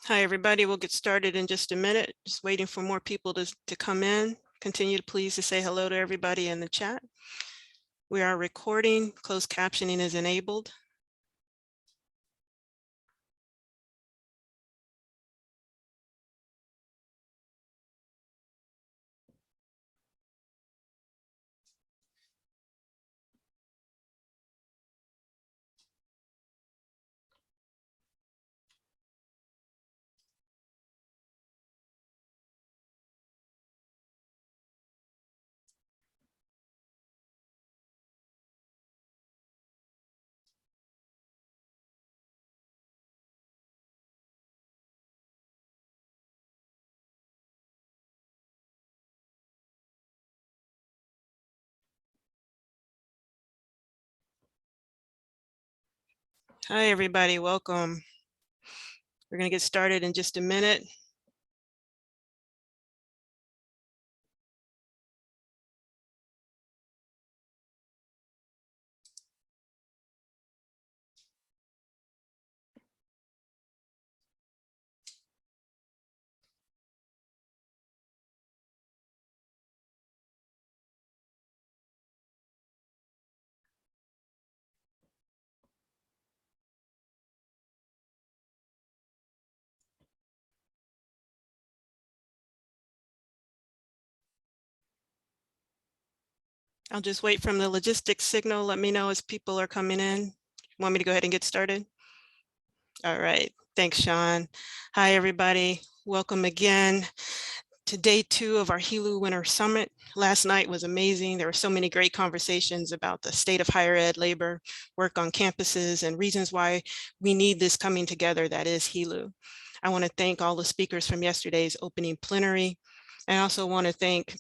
Hi, everybody. We'll get started in just a minute. Just waiting for more people to come in. Continue to please to say hello to everybody in the chat. We are recording. Closed captioning is enabled. Hi, everybody. Welcome. We're going to get started in just a minute. I'll just wait from the logistics signal. Let me know as people are coming in. Want me to go ahead and get started? All right. Thanks, Sean. Hi, everybody. Welcome again to day 2 of our HELU Winter Summit. Last night was amazing. There were so many great conversations about the state of higher ed labor, work on campuses, and reasons why we need this coming together that is HELU. I want to thank all the speakers from yesterday's opening plenary. I also want to thank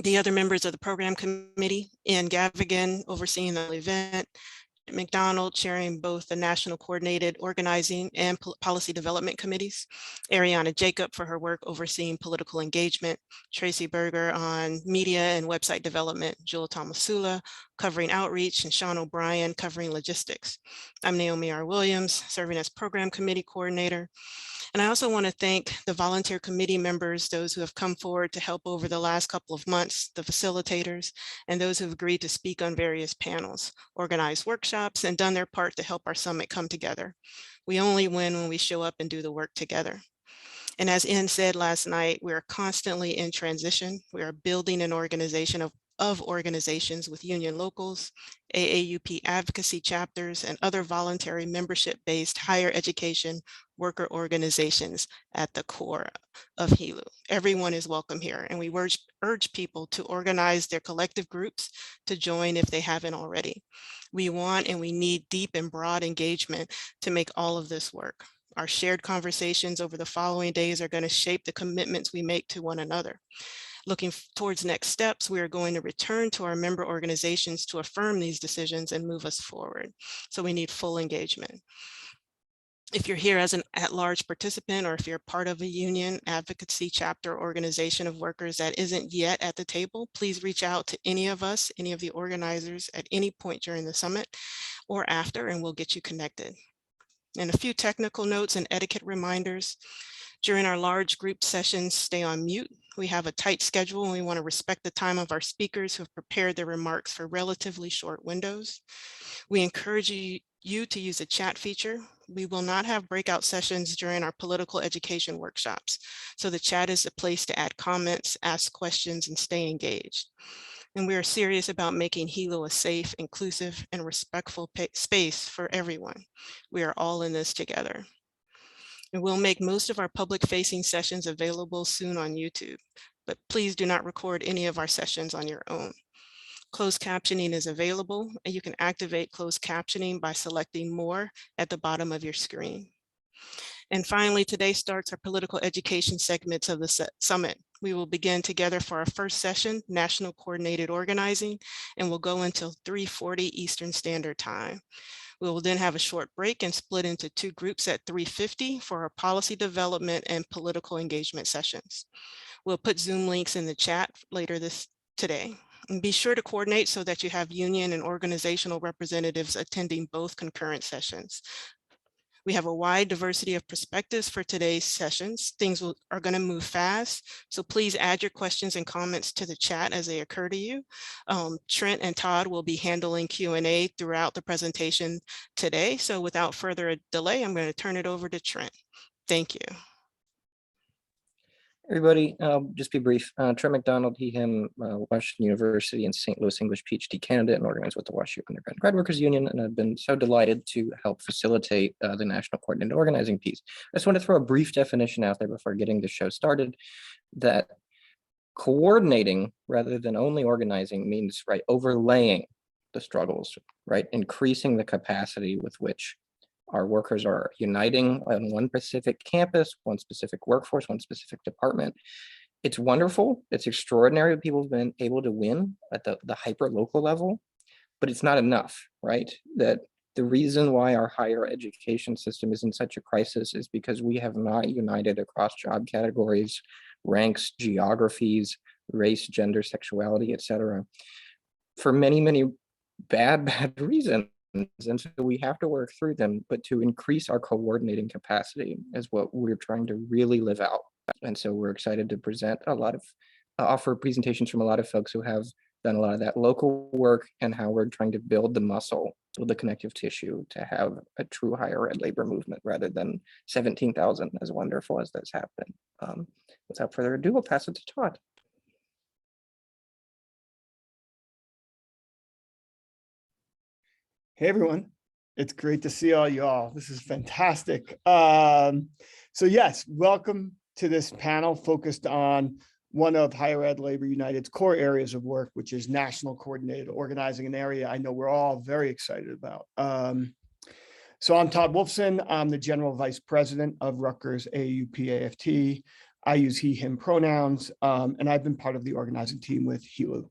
the other members of the program committee, Ian Gavigan overseeing the event, McDonald chairing both the National Coordinated Organizing and Policy Development Committees, Ariana Jacob for her work overseeing political engagement, Tracy Berger on media and website development, Joel Thomasula covering outreach, and Sean O'Brien covering logistics. I'm Naomi R. Williams, serving as Program Committee Coordinator. And I also want to thank the volunteer committee members, those who have come forward to help over the last couple of months, the facilitators, and those who have agreed to speak on various panels, organize workshops, and done their part to help our summit come together. We only win when we show up and do the work together. And as Ian said last night, we are constantly in transition. We are building an organization of organizations with union locals, AAUP advocacy chapters, and other voluntary membership-based higher education worker organizations at the core of HELU. Everyone is welcome here, and we urge people to organize their collective groups to join if they haven't already. We want and we need deep and broad engagement to make all of this work. Our shared conversations over the following days are going to shape the commitments we make to one another. Looking towards next steps, we are going to return to our member organizations to affirm these decisions and move us forward. So we need full engagement. If you're here as an at-large participant, or if you're part of a union, advocacy, chapter, organization of workers that isn't yet at the table, please reach out to any of us, any of the organizers at any point during the summit or after, and we'll get you connected. And a few technical notes and etiquette reminders. During our large group sessions, stay on mute. We have a tight schedule and we want to respect the time of our speakers who have prepared their remarks for relatively short windows. We encourage you to use the chat feature. We will not have breakout sessions during our political education workshops. So the chat is a place to add comments, ask questions, and stay engaged. And we are serious about making HELU a safe, inclusive, and respectful space for everyone. We are all in this together. And we'll make most of our public-facing sessions available soon on YouTube, but please do not record any of our sessions on your own. Closed captioning is available, and you can activate closed captioning by selecting More at the bottom of your screen. And finally, today starts our political education segments of the summit. We will begin together for our first session, National Coordinated Organizing, and we'll go until 3:40 Eastern Standard Time. We will then have a short break and split into 2 groups at 3:50 for our policy development and political engagement sessions. We'll put Zoom links in the chat later today. And be sure to coordinate so that you have union and organizational representatives attending both concurrent sessions. We have a wide diversity of perspectives for today's sessions. Things are going to move fast, so please add your questions and comments to the chat as they occur to you. Trent and Todd will be handling Q&A throughout the presentation today. So without further delay, I'm going to turn it over to Trent. Thank you. Everybody, just be brief. Trent McDonald, he, him, Washington University and St. Louis English PhD candidate and organized with the WashU Undergrad and Grad Workers Union. And I've been so delighted to help facilitate the National Coordinated Organizing piece. I just want to throw a brief definition out there before getting the show started, that coordinating rather than only organizing means, right, overlaying the struggles, right, increasing the capacity with which our workers are uniting on one specific campus, one specific workforce, one specific department. It's wonderful. It's extraordinary that people have been able to win at the hyper local level, but it's not enough, right? That the reason why our higher education system is in such a crisis is because we have not united across job categories, ranks, geographies, race, gender, sexuality, etc. for many, many bad reasons. And so we have to work through them, but to increase our coordinating capacity is what we're trying to really live out. And so we're excited to present a lot of, offer presentations from a lot of folks who have done a lot of that local work and how we're trying to build the muscle, build the connective tissue to have a true higher ed labor movement rather than 17,000, as wonderful as that's happened. Without further ado, I'll pass it to Todd. Hey everyone, it's great to see all y'all. This is fantastic. So yes, welcome to this panel focused on one of Higher Ed Labor United's core areas of work, which is national coordinated organizing, an area I know we're all very excited about. So I'm Todd Wolfson. I'm the General Vice President of Rutgers AAUP AFT. I use he, him pronouns, and I've been part of the organizing team with HELU.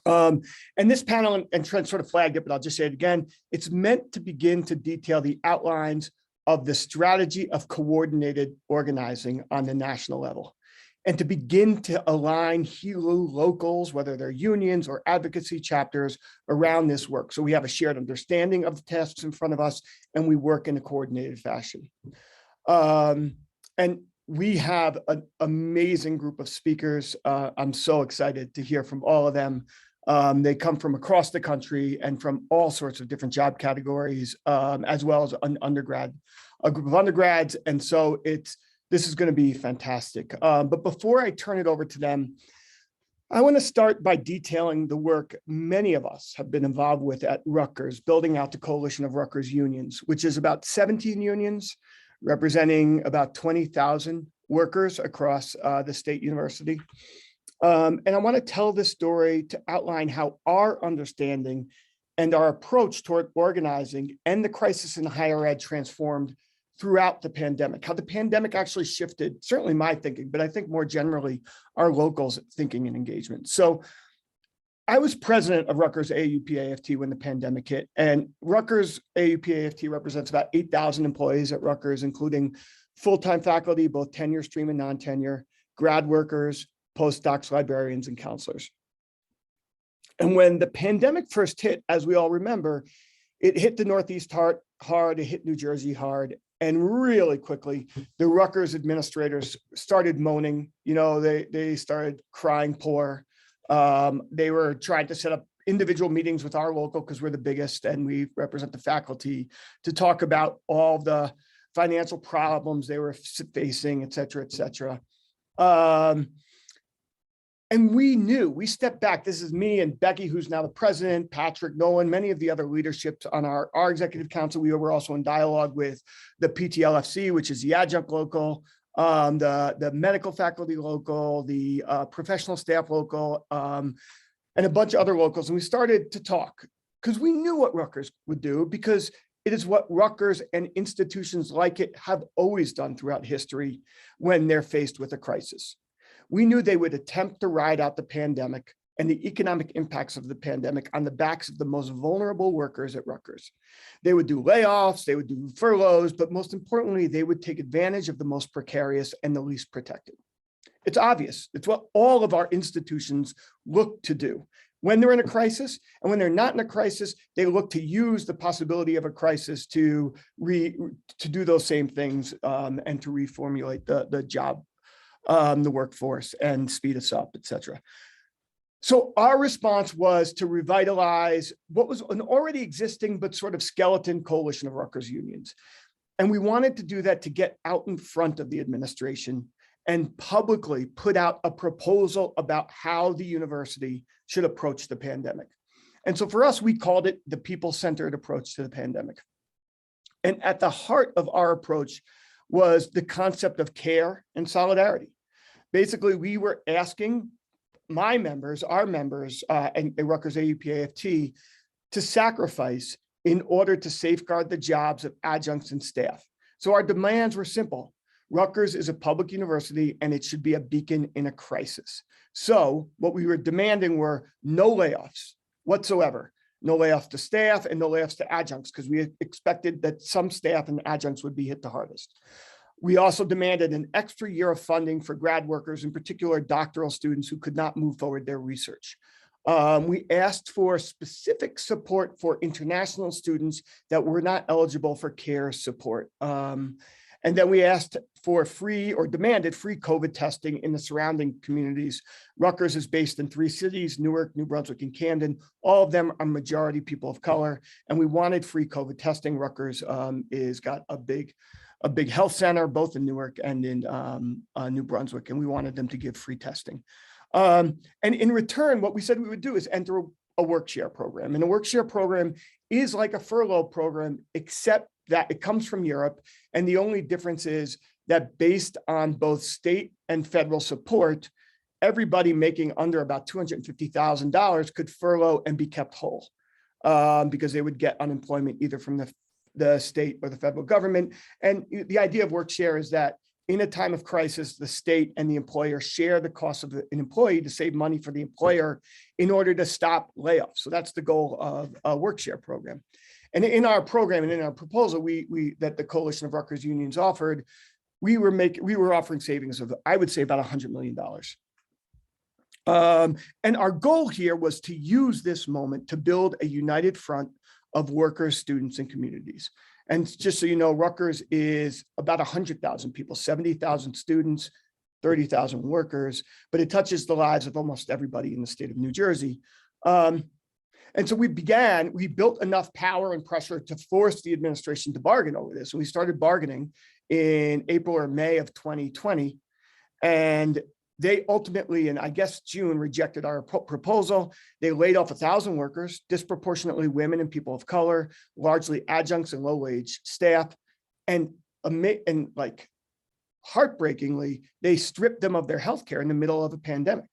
And this panel, and Trent sort of flagged it, but I'll just say it again, it's meant to begin to detail the outlines of the strategy of coordinated organizing on the national level, and to begin to align HELU locals, whether they're unions or advocacy chapters, around this work. So we have a shared understanding of the tasks in front of us, and we work in a coordinated fashion. And we have an amazing group of speakers. I'm so excited to hear from all of them. They come from across the country and from all sorts of different job categories, as well as a group of undergrads. And so this is going to be fantastic. But before I turn it over to them, I want to start by detailing the work many of us have been involved with at Rutgers, building out the coalition of Rutgers unions, which is about 17 unions representing about 20,000 workers across the state university. And I want to tell this story to outline how our understanding and our approach toward organizing and the crisis in higher ed transformed throughout the pandemic, how the pandemic actually shifted, certainly my thinking, but I think more generally our locals' thinking and engagement. So I was president of Rutgers AAUP AFT when the pandemic hit, and Rutgers AAUP AFT represents about 8,000 employees at Rutgers, including full-time faculty, both tenure stream and non-tenure, grad workers, postdocs, librarians, and counselors. And when the pandemic first hit, as we all remember, it hit the Northeast hard, it hit New Jersey hard, and really quickly, the Rutgers administrators started moaning. You know, they started crying poor. They were trying to set up individual meetings with our local, because we're the biggest and we represent the faculty, to talk about all the financial problems they were facing, et cetera, et cetera. And we stepped back. This is me and Becky, who's now the president, Patrick, Nolan, many of the other leaderships on our executive council. We were also in dialogue with the PTLFC, which is the adjunct local, the medical faculty local, the professional staff local, and a bunch of other locals. And we started to talk because we knew what Rutgers would do, because it is what Rutgers and institutions like it have always done throughout history when they're faced with a crisis. We knew they would attempt to ride out the pandemic and the economic impacts of the pandemic on the backs of the most vulnerable workers at Rutgers. They would do layoffs, they would do furloughs, but most importantly, they would take advantage of the most precarious and the least protected. It's obvious. It's what all of our institutions look to do. when they're in a crisis, and when they're not in a crisis, they look to use the possibility of a crisis to do those same things and to reformulate the job, the workforce, and speed us up, et cetera. So our response was to revitalize what was an already existing but sort of skeleton coalition of Rutgers unions. And we wanted to do that to get out in front of the administration and publicly put out a proposal about how the university should approach the pandemic. And so for us, we called it the people-centered approach to the pandemic. And at the heart of our approach was the concept of care and solidarity. Basically, we were asking my members, our members, and Rutgers AAUP AFT to sacrifice in order to safeguard the jobs of adjuncts and staff. So our demands were simple. Rutgers is a public university and it should be a beacon in a crisis. So what we were demanding were no layoffs whatsoever, no layoffs to staff and no layoffs to adjuncts, because we expected that some staff and adjuncts would be hit the hardest. We also demanded an extra year of funding for grad workers, in particular doctoral students who could not move forward their research. We asked for specific support for international students that were not eligible for care support. And then we asked for free or demanded free COVID testing in the surrounding communities. Rutgers is based in 3 cities, Newark, New Brunswick, and Camden. All of them are majority people of color, and we wanted free COVID testing. Rutgers is got a big health center, both in Newark and in New Brunswick, and we wanted them to give free testing. And in return, what we said we would do is enter a Workshare program. And a Workshare program is like a furlough program, except that it comes from Europe. And the only difference is that based on both state and federal support, everybody making under about $250,000 could furlough and be kept whole because they would get unemployment either from the state or the federal government. And the idea of Workshare is that in a time of crisis, the state and the employer share the cost of an employee to save money for the employer in order to stop layoffs. So that's the goal of a Workshare program. And in our program and in our proposal, that the Coalition of Rutgers Unions offered, we were offering savings of, I would say, about $100 million. And our goal here was to use this moment to build a united front of workers, students, and communities. And just so you know, Rutgers is about 100,000 people, 70,000 students, 30,000 workers, but it touches the lives of almost everybody in the state of New Jersey. And so we built enough power and pressure to force the administration to bargain over this. And we started bargaining in April or May of 2020. And they ultimately, in I guess June, rejected our proposal. They laid off 1,000 workers, disproportionately women and people of color, largely adjuncts and low-wage staff. And like heartbreakingly, they stripped them of their health care in the middle of a pandemic.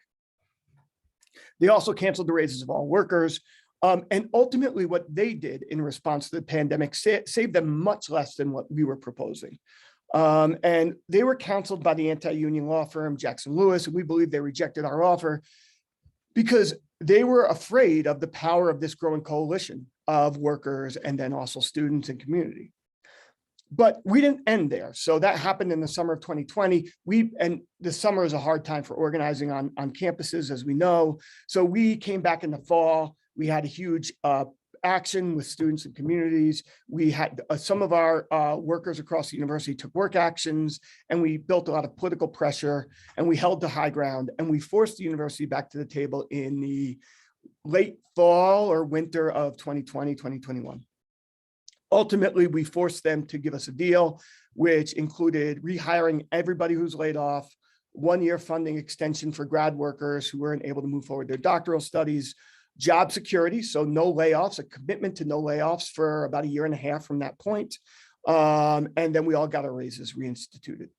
They also canceled the raises of all workers. And ultimately what they did in response to the pandemic saved them much less than what we were proposing. And they were counseled by the anti-union law firm Jackson Lewis, and we believe they rejected our offer because they were afraid of the power of this growing coalition of workers and then also students and community. But we didn't end there. So that happened in the summer of 2020. And the summer is a hard time for organizing on campuses, as we know. So we came back in the fall. We had a huge action with students and communities. We had some of our workers across the university took work actions, and we built a lot of political pressure, and we held the high ground, and we forced the university back to the table in the late fall or winter of 2020, 2021. Ultimately, we forced them to give us a deal, which included rehiring everybody who's laid off, 1-year funding extension for grad workers who weren't able to move forward their doctoral studies, job security, so no layoffs, a commitment to no layoffs for about 1.5 years from that point. And then we all got our raises reinstituted.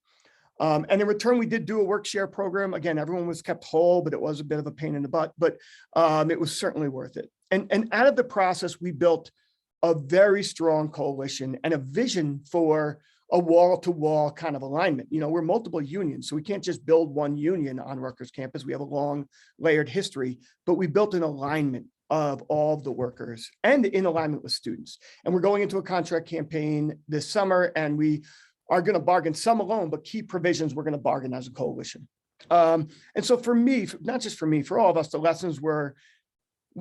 And in return, we did do a Workshare program. Again, everyone was kept whole, but it was a bit of a pain in the butt, but it was certainly worth it. And out of the process, we built a very strong coalition and a vision for a wall-to-wall kind of alignment. You know, we're multiple unions, so we can't just build one union on Rutgers campus. We have a long layered history, but we built an alignment of all of the workers and in alignment with students. And we're going into a contract campaign this summer, and we are going to bargain some alone, but key provisions we're going to bargain as a coalition. And so for me, not just for me, for all of us, the lessons were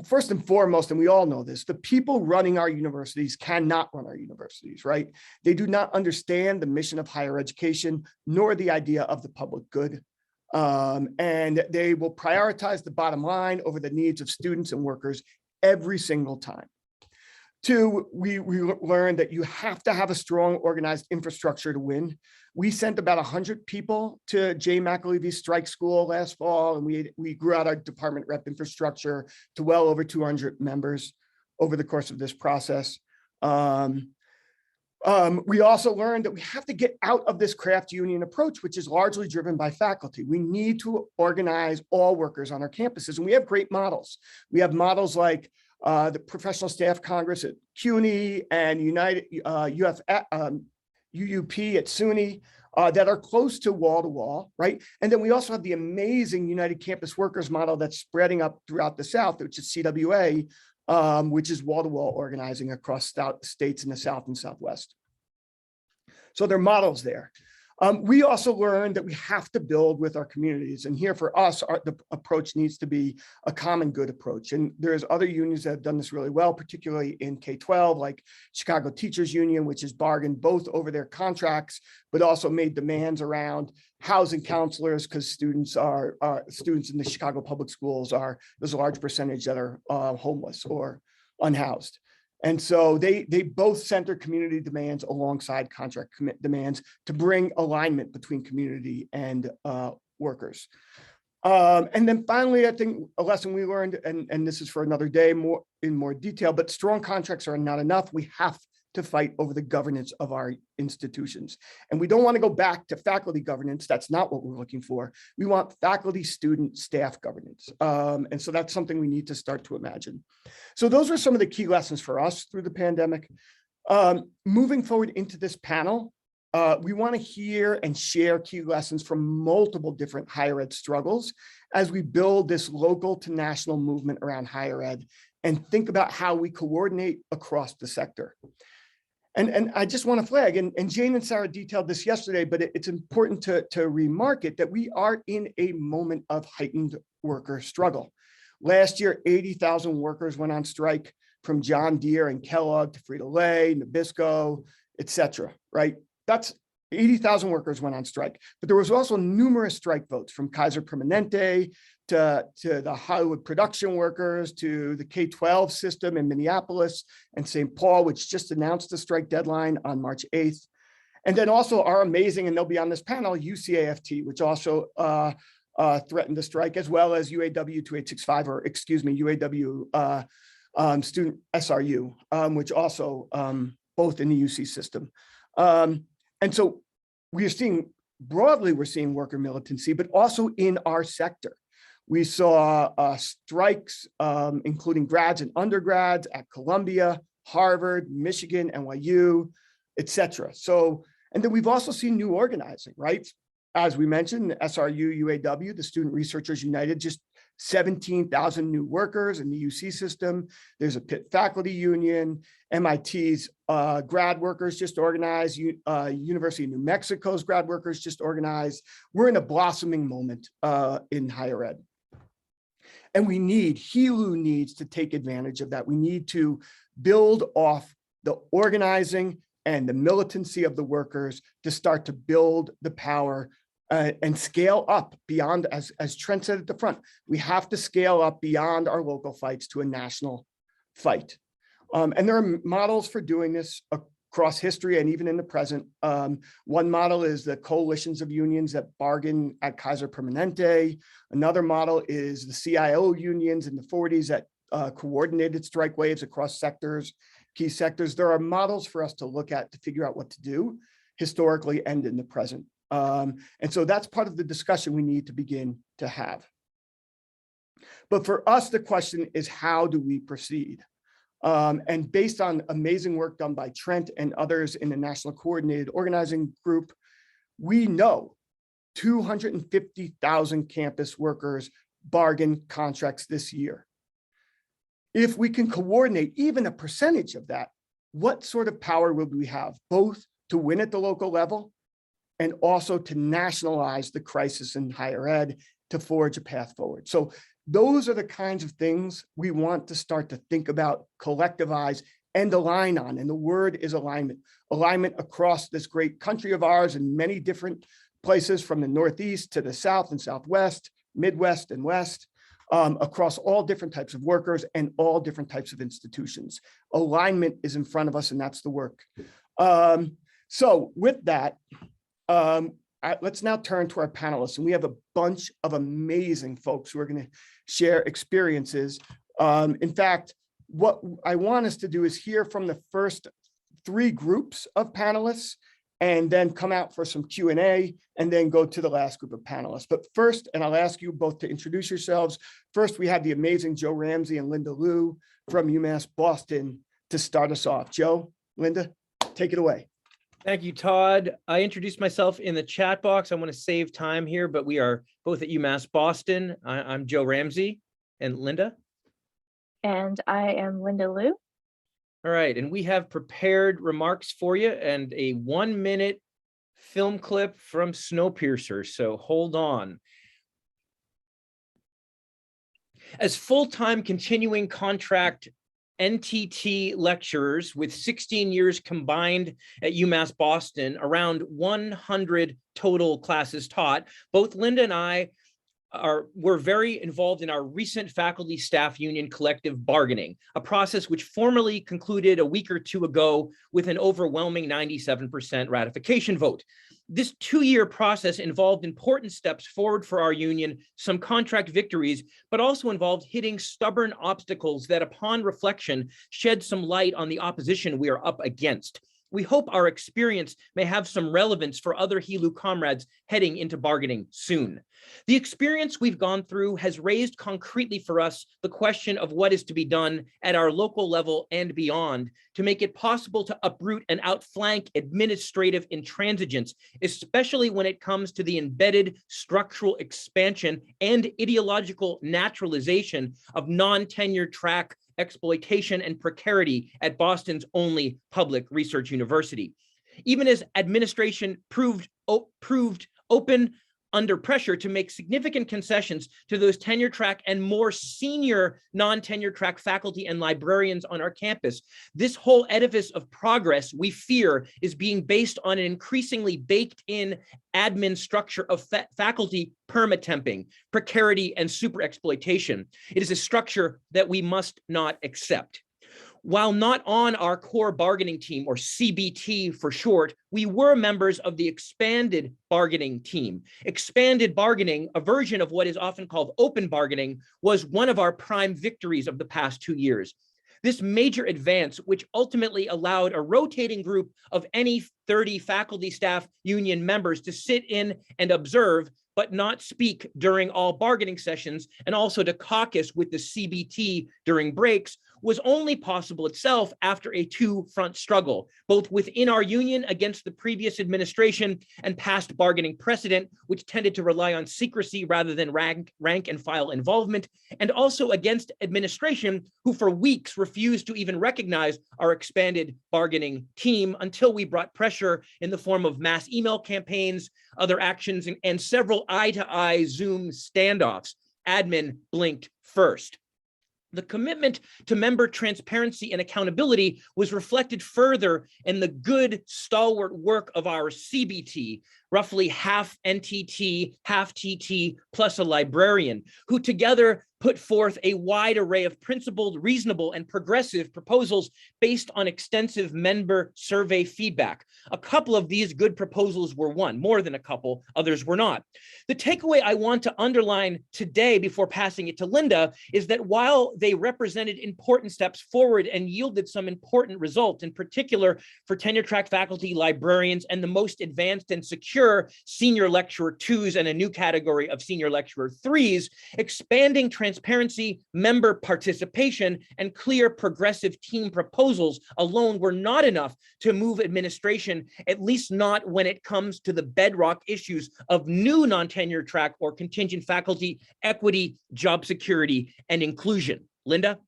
first and foremost, and we all know this, the people running our universities cannot run our universities, right? They do not understand the mission of higher education, nor the idea of the public good. And they will prioritize the bottom line over the needs of students and workers every single time. Two, we learned that you have to have a strong organized infrastructure to win. We sent about 100 people to Jay McAlevy's strike school last fall, and we grew out our department rep infrastructure to well over 200 members over the course of this process. We also learned that we have to get out of this craft union approach, which is largely driven by faculty. We need to organize all workers on our campuses, and we have great models. We have models like the Professional Staff Congress at CUNY and UUP at SUNY that are close to wall, right? And then we also have the amazing United Campus Workers model that's spreading up throughout the South, which is CWA, which is wall-to-wall organizing across states in the South and Southwest. So there are models there. We also learned that we have to build with our communities. And here for us, the approach needs to be a common good approach. And there's other unions that have done this really well, particularly in K-12, like Chicago Teachers Union, which has bargained both over their contracts, but also made demands around housing counselors, because students in the Chicago public schools there's a large percentage that are homeless or unhoused. And so they both center community demands alongside contract demands to bring alignment between community and workers. And then finally, I think a lesson we learned, and this is for another day in more detail, but strong contracts are not enough. We have to fight over the governance of our institutions. And we don't want to go back to faculty governance. That's not what we're looking for. We want faculty, student, staff governance. And so that's something we need to start to imagine. So those are some of the key lessons for us through the pandemic. Moving forward into this panel, we want to hear and share key lessons from multiple different higher ed struggles as we build this local to national movement around higher ed and think about how we coordinate across the sector. And I just want to flag, and Jane and Sarah detailed this yesterday, but it's important to remark it, that we are in a moment of heightened worker struggle. Last year, 80,000 workers went on strike, from John Deere and Kellogg to Frito-Lay, Nabisco, et cetera, right? That's 80,000 workers went on strike, but there was also numerous strike votes, from Kaiser Permanente to the Hollywood production workers, to the K-12 system in Minneapolis and St. Paul, which just announced the strike deadline on March 8th. And then also our amazing, and they'll be on this panel, UC-AFT, which also threatened to strike, as well as UAW 2865, or excuse me, UAW student SRU, which also both in the UC system. And so we're seeing worker militancy, but also in our sector. We saw strikes, including grads and undergrads at Columbia, Harvard, Michigan, NYU, et cetera. So, and then we've also seen new organizing, right? As we mentioned, SRU, UAW, the Student Researchers United, just 17,000 new workers in the UC system. There's a Pitt faculty union, MIT's grad workers just organized, University of New Mexico's grad workers just organized. We're in a blossoming moment in higher ed. And HELU needs to take advantage of that. We need to build off the organizing and the militancy of the workers to start to build the power and scale up beyond, as Trent said at the front, we have to scale up beyond our local fights to a national fight. And there are models for doing this across history and even in the present. One model is the coalitions of unions that bargain at Kaiser Permanente. Another model is the CIO unions in the 40s that coordinated strike waves across sectors, key sectors. There are models for us to look at to figure out what to do historically and in the present. And so that's part of the discussion we need to begin to have. But for us, the question is, how do we proceed? And based on amazing work done by Trent and others in the National Coordinated Organizing Group, we know 250,000 campus workers bargain contracts this year. If we can coordinate even a percentage of that, what sort of power will we have, both to win at the local level and also to nationalize the crisis in higher ed to forge a path forward? So Those are the kinds of things we want to start to think about, collectivize, and align on. And the word is alignment. Alignment across this great country of ours in many different places, from the Northeast to the South and Southwest, Midwest and West, across all different types of workers and all different types of institutions. Alignment is in front of us, and that's the work. So with that, let's now turn to our panelists. And we have a bunch of amazing folks who are going to share experiences. In fact, what I want us to do is hear from the first 3 groups of panelists, and then come out for some Q&A, and then go to the last group of panelists. But first, and I'll ask you both to introduce yourselves. First, we have the amazing Joe Ramsey and Linda Liu from UMass Boston to start us off. Joe, Linda, take it away. Thank you, Todd. I introduced myself in the chat box. I want to save time here, but we are both at UMass Boston. I'm Joe Ramsey, and Linda. And I am Linda Liu. All right, and we have prepared remarks for you and a 1-minute film clip from Snowpiercer, so hold on. As full-time continuing contract NTT lecturers with 16 years combined at UMass Boston, around 100 total classes taught, both Linda and I were very involved in our recent faculty staff union collective bargaining, a process which formally concluded a week or 2 ago with an overwhelming 97% ratification vote. This 2-year process involved important steps forward for our union, some contract victories, but also involved hitting stubborn obstacles that, upon reflection, shed some light on the opposition we are up against. We hope our experience may have some relevance for other HELU comrades heading into bargaining soon. The experience we've gone through has raised concretely for us the question of what is to be done at our local level and beyond to make it possible to uproot and outflank administrative intransigence, especially when it comes to the embedded structural expansion and ideological naturalization of non-tenure track exploitation and precarity at Boston's only public research university. Even as administration proved open under pressure to make significant concessions to those tenure track and more senior non-tenure track faculty and librarians on our campus, this whole edifice of progress, we fear, is being based on an increasingly baked-in admin structure of faculty permatemping, precarity, and super exploitation. It is a structure that we must not accept. While not on our core bargaining team, or CBT for short, we were members of the expanded bargaining team. Expanded bargaining, a version of what is often called open bargaining, was one of our prime victories of the past 2 years. This major advance, which ultimately allowed a rotating group of any 30 faculty staff union members to sit in and observe, but not speak during all bargaining sessions, and also to caucus with the CBT during breaks, was only possible itself after a 2-front struggle, both within our union against the previous administration and past bargaining precedent, which tended to rely on secrecy rather than rank and file involvement, and also against administration, who for weeks refused to even recognize our expanded bargaining team until we brought pressure in the form of mass email campaigns, other actions, and several eye-to-eye Zoom standoffs. Admin blinked first. The commitment to member transparency and accountability was reflected further in the good, stalwart work of our CBT, roughly half NTT, half TT, plus a librarian, who together put forth a wide array of principled, reasonable, and progressive proposals based on extensive member survey feedback. A couple of these good proposals were won, more than a couple, others were not. The takeaway I want to underline today before passing it to Linda is that while they represented important steps forward and yielded some important results, in particular for tenure track faculty, librarians, and the most advanced and secure senior lecturer 2s and a new category of senior lecturer 3s, expanding transparency, member participation, and clear progressive team proposals alone were not enough to move administration, at least not when it comes to the bedrock issues of new non-tenure track or contingent faculty, equity, job security, and inclusion. Linda?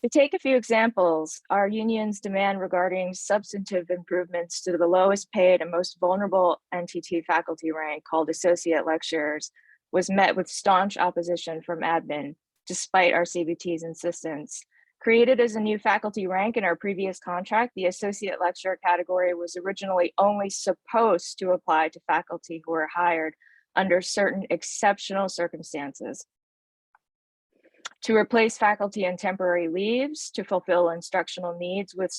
To take a few examples, our union's demand regarding substantive improvements to the lowest paid and most vulnerable NTT faculty rank, called associate lecturers, was met with staunch opposition from admin, despite our CBT's insistence. Created as a new faculty rank in our previous contract, the associate lecturer category was originally only supposed to apply to faculty who were hired under certain exceptional circumstances. To replace faculty on temporary leaves, to fulfill instructional needs with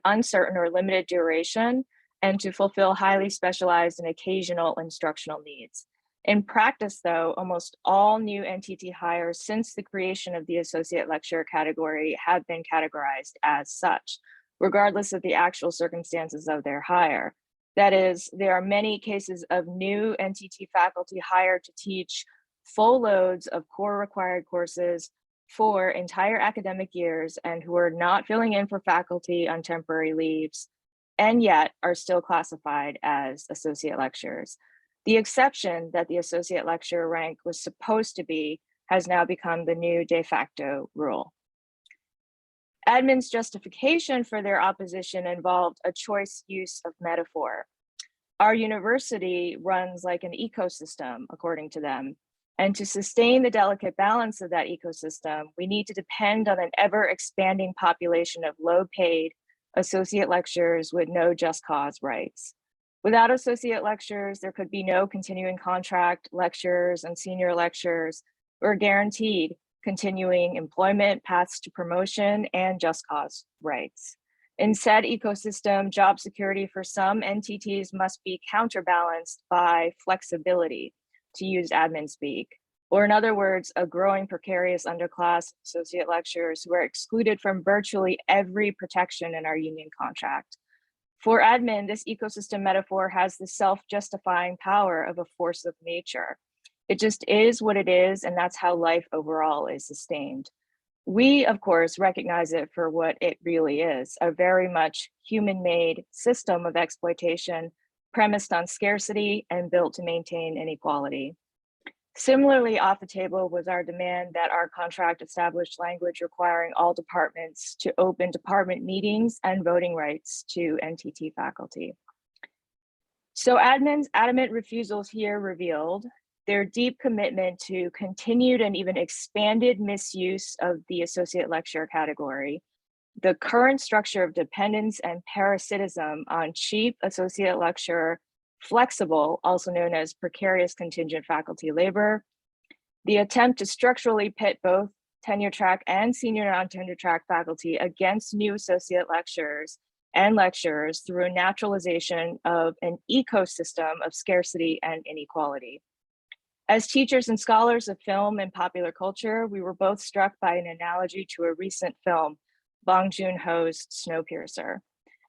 uncertain or limited duration, and to fulfill highly specialized and occasional instructional needs. In practice, though, almost all new NTT hires since the creation of the associate lecturer category have been categorized as such, regardless of the actual circumstances of their hire. That is, there are many cases of new NTT faculty hired to teach full loads of core required courses for entire academic years and who are not filling in for faculty on temporary leaves, and yet are still classified as associate lecturers. The exception that the associate lecturer rank was supposed to be has now become the new de facto rule. Admin's justification for their opposition involved a choice use of metaphor. Our university runs like an ecosystem, according to them, and to sustain the delicate balance of that ecosystem, we need to depend on an ever-expanding population of low-paid associate lecturers with no just cause rights. Without associate lecturers, there could be no continuing contract lecturers and senior lecturers or guaranteed continuing employment, paths to promotion, and just cause rights. In said ecosystem, job security for some NTTs must be counterbalanced by flexibility, to use admin speak, or in other words, a growing precarious underclass associate lecturers who are excluded from virtually every protection in our union contract. For admin, this ecosystem metaphor has the self-justifying power of a force of nature. It just is what it is, and that's how life overall is sustained. We, of course, recognize it for what it really is, a very much human-made system of exploitation premised on scarcity and built to maintain inequality. Similarly, off the table was our demand that our contract establish language requiring all departments to open department meetings and voting rights to NTT faculty. So admin's adamant refusals here revealed their deep commitment to continued and even expanded misuse of the associate lecturer category, the current structure of dependence and parasitism on cheap associate lecturer, flexible, also known as precarious contingent faculty labor, the attempt to structurally pit both tenure track and senior non-tenure track faculty against new associate lecturers and lecturers through a naturalization of an ecosystem of scarcity and inequality. As teachers and scholars of film and popular culture, we were both struck by an analogy to a recent film, Bong Joon-ho's Snowpiercer.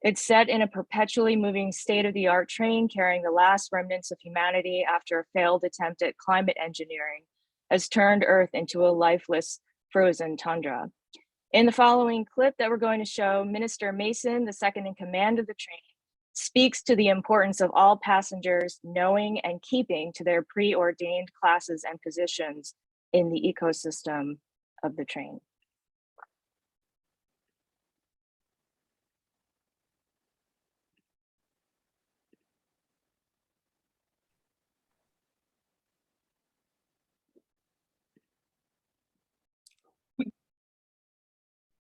It's set in a perpetually moving state-of-the-art train carrying the last remnants of humanity after a failed attempt at climate engineering has turned Earth into a lifeless, frozen tundra. In the following clip that we're going to show, Minister Mason, the second in command of the train, speaks to the importance of all passengers knowing and keeping to their preordained classes and positions in the ecosystem of the train.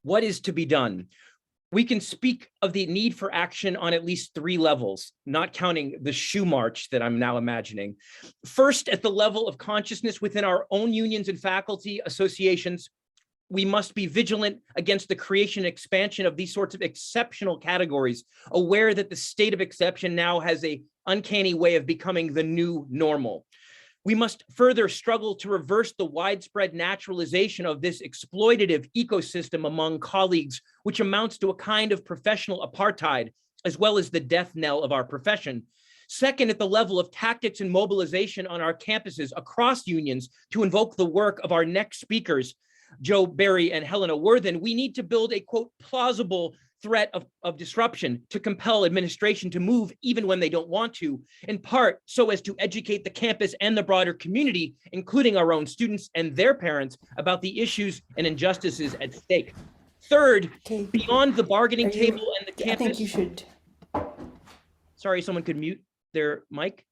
What is to be done? We can speak of the need for action on at least 3 levels, not counting the shoe march that I'm now imagining. First, at the level of consciousness within our own unions and faculty associations, we must be vigilant against the creation and expansion of these sorts of exceptional categories, aware that the state of exception now has an uncanny way of becoming the new normal. We must further struggle to reverse the widespread naturalization of this exploitative ecosystem among colleagues, which amounts to a kind of professional apartheid, as well as the death knell of our profession. Second, at the level of tactics and mobilization on our campuses across unions to invoke the work of our next speakers, Joe, Barry, and Helena Worthen, we need to build a, quote, plausible threat of disruption to compel administration to move even when they don't want to, in part so as to educate the campus and the broader community, including our own students and their parents, about the issues and injustices at stake. Third, beyond the bargaining table and the campus. I think you should. Sorry, someone could mute their mic.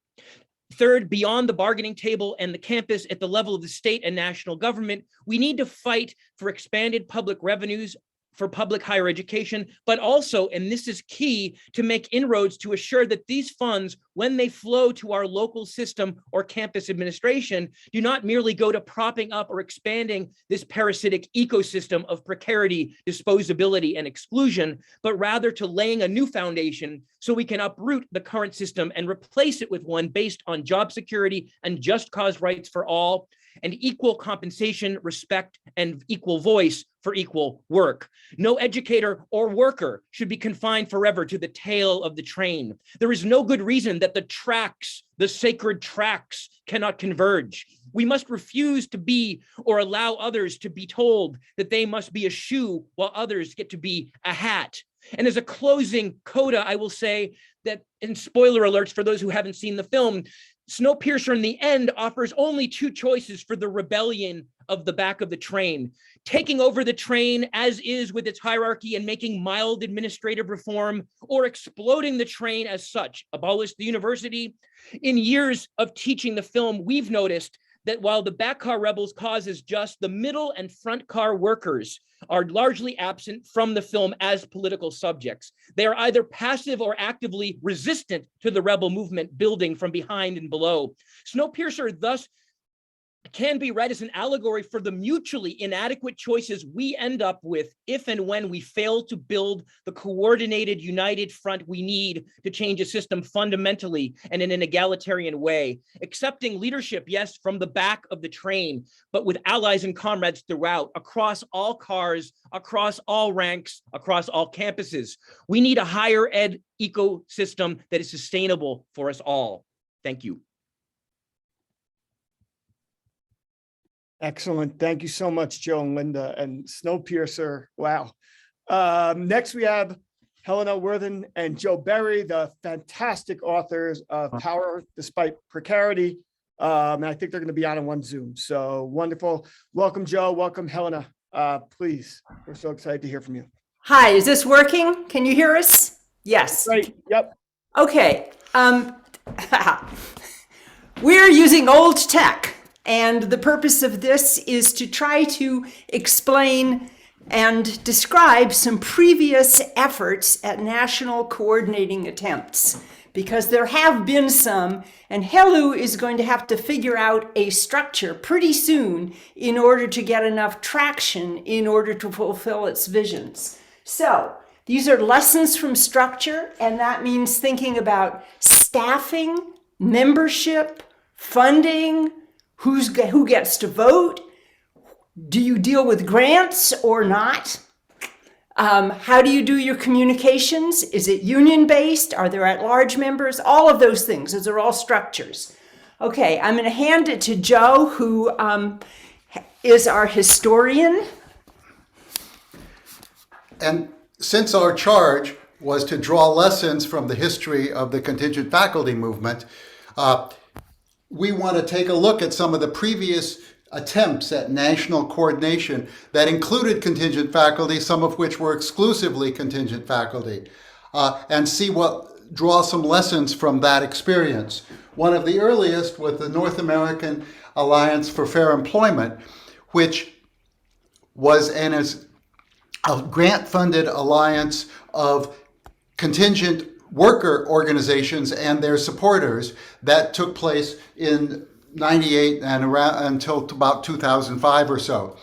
Third, beyond the bargaining table and the campus at the level of the state and national government, we need to fight for expanded public revenues for public higher education, but also, and this is key, to make inroads to assure that these funds, when they flow to our local system or campus administration, do not merely go to propping up or expanding this parasitic ecosystem of precarity, disposability, and exclusion, but rather to laying a new foundation so we can uproot the current system and replace it with one based on job security and just cause rights for all, and equal compensation, respect, and equal voice for equal work. No educator or worker should be confined forever to the tail of the train. There is no good reason that the tracks, the sacred tracks, cannot converge. We must refuse to be or allow others to be told that they must be a shoe while others get to be a hat. And as a closing coda, I will say that, in spoiler alerts for those who haven't seen the film, Snowpiercer in the end offers only two choices for the rebellion of the back of the train: taking over the train as is with its hierarchy and making mild administrative reform, or exploding the train as such, abolish the university. In years of teaching the film, we've noticed that while the back car rebels cause is just, the middle and front car workers are largely absent from the film as political subjects. They are either passive or actively resistant to the rebel movement building from behind and below. Snowpiercer thus can be read as an allegory for the mutually inadequate choices we end up with if and when we fail to build the coordinated, united front we need to change a system fundamentally and in an egalitarian way. Accepting leadership, yes, from the back of the train, but with allies and comrades throughout, across all cars, across all ranks, across all campuses. We need a higher ed ecosystem that is sustainable for us all. Thank you. Excellent. Thank you so much, Joe and Linda. And Snowpiercer, wow. Next, we have Helena, Worthen, and Joe Berry, the fantastic authors of Power Despite Precarity. And I think they're going to be on in one Zoom. So wonderful. Welcome, Joe. Welcome, Helena. Please, we're so excited to hear from you. Hi, is this working? Can you hear us? Yes. Right. Yep. Okay. We're using old tech. And the purpose of this is to try to explain and describe some previous efforts at national coordinating attempts, because there have been some, and HELU is going to have to figure out a structure pretty soon in order to get enough traction in order to fulfill its visions. So these are lessons from structure, and that means thinking about staffing, membership, funding, who gets to vote? Do you deal with grants or not? How do you do your communications? Is it union-based? Are there at-large members? All of those things. Those are all structures. Okay, I'm going to hand it to Joe, who is our historian. And since our charge was to draw lessons from the history of the contingent faculty movement, we want to take a look at some of the previous attempts at national coordination that included contingent faculty, some of which were exclusively contingent faculty, and draw some lessons from that experience. One of the earliest was the North American Alliance for Fair Employment, which was a grant-funded alliance of contingent worker organizations and their supporters that took place in 98 and around until about 2005 or so.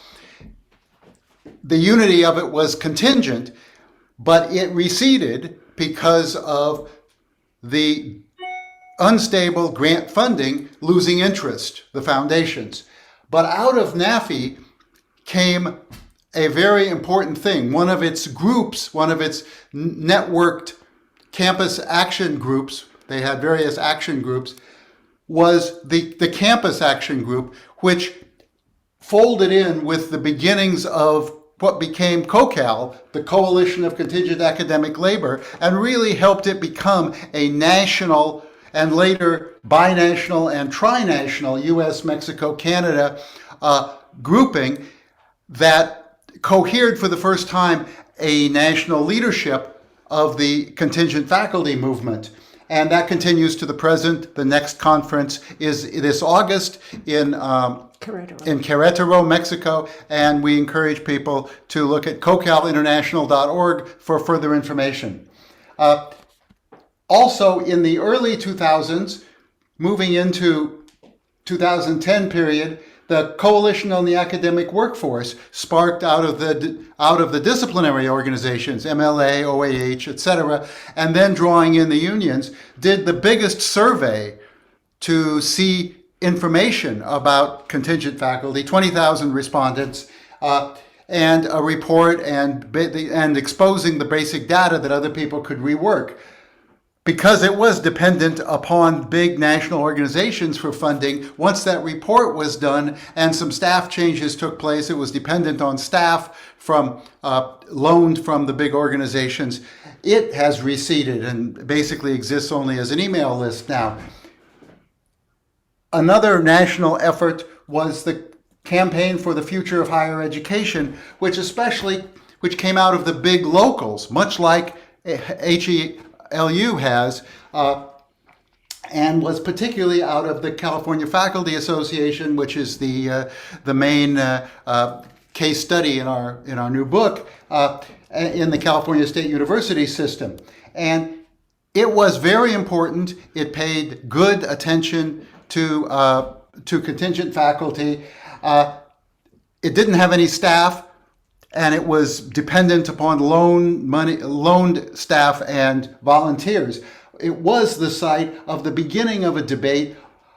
The unity of it was contingent, but it receded because of the unstable grant funding losing interest, the foundations. But out of NAFI came a very important thing. One of its groups, one of its networked campus action groups, they had various action groups, was the Campus Action Group, which folded in with the beginnings of what became COCAL, the Coalition of Contingent Academic Labor, and really helped it become a national and later binational and trinational US, Mexico, Canada grouping that cohered for the first time a national leadership of the contingent faculty movement. and that continues to the present. The next conference is this August in Querétaro, Mexico, and we encourage people to look at cocalinternational.org for further information. Also, in the early 2000s, moving into 2010 period, the Coalition on the Academic Workforce, sparked out of the disciplinary organizations, MLA, OAH, etc., and then drawing in the unions, did the biggest survey to see information about contingent faculty, 20,000 respondents, and a report and exposing the basic data that other people could rework. Because it was dependent upon big national organizations for funding, once that report was done and some staff changes took place, it was dependent on staff from loaned from the big organizations. It has receded and basically exists only as an email list now. Another national effort was the Campaign for the Future of Higher Education, which came out of the big locals, much like HELU has, and was particularly out of the California Faculty Association, which is the main case study in our new book in the California State University system. And it was very important. It paid good attention to contingent faculty. It didn't have any staff, and it was dependent upon loaned staff and volunteers. It was the site of the beginning of a debate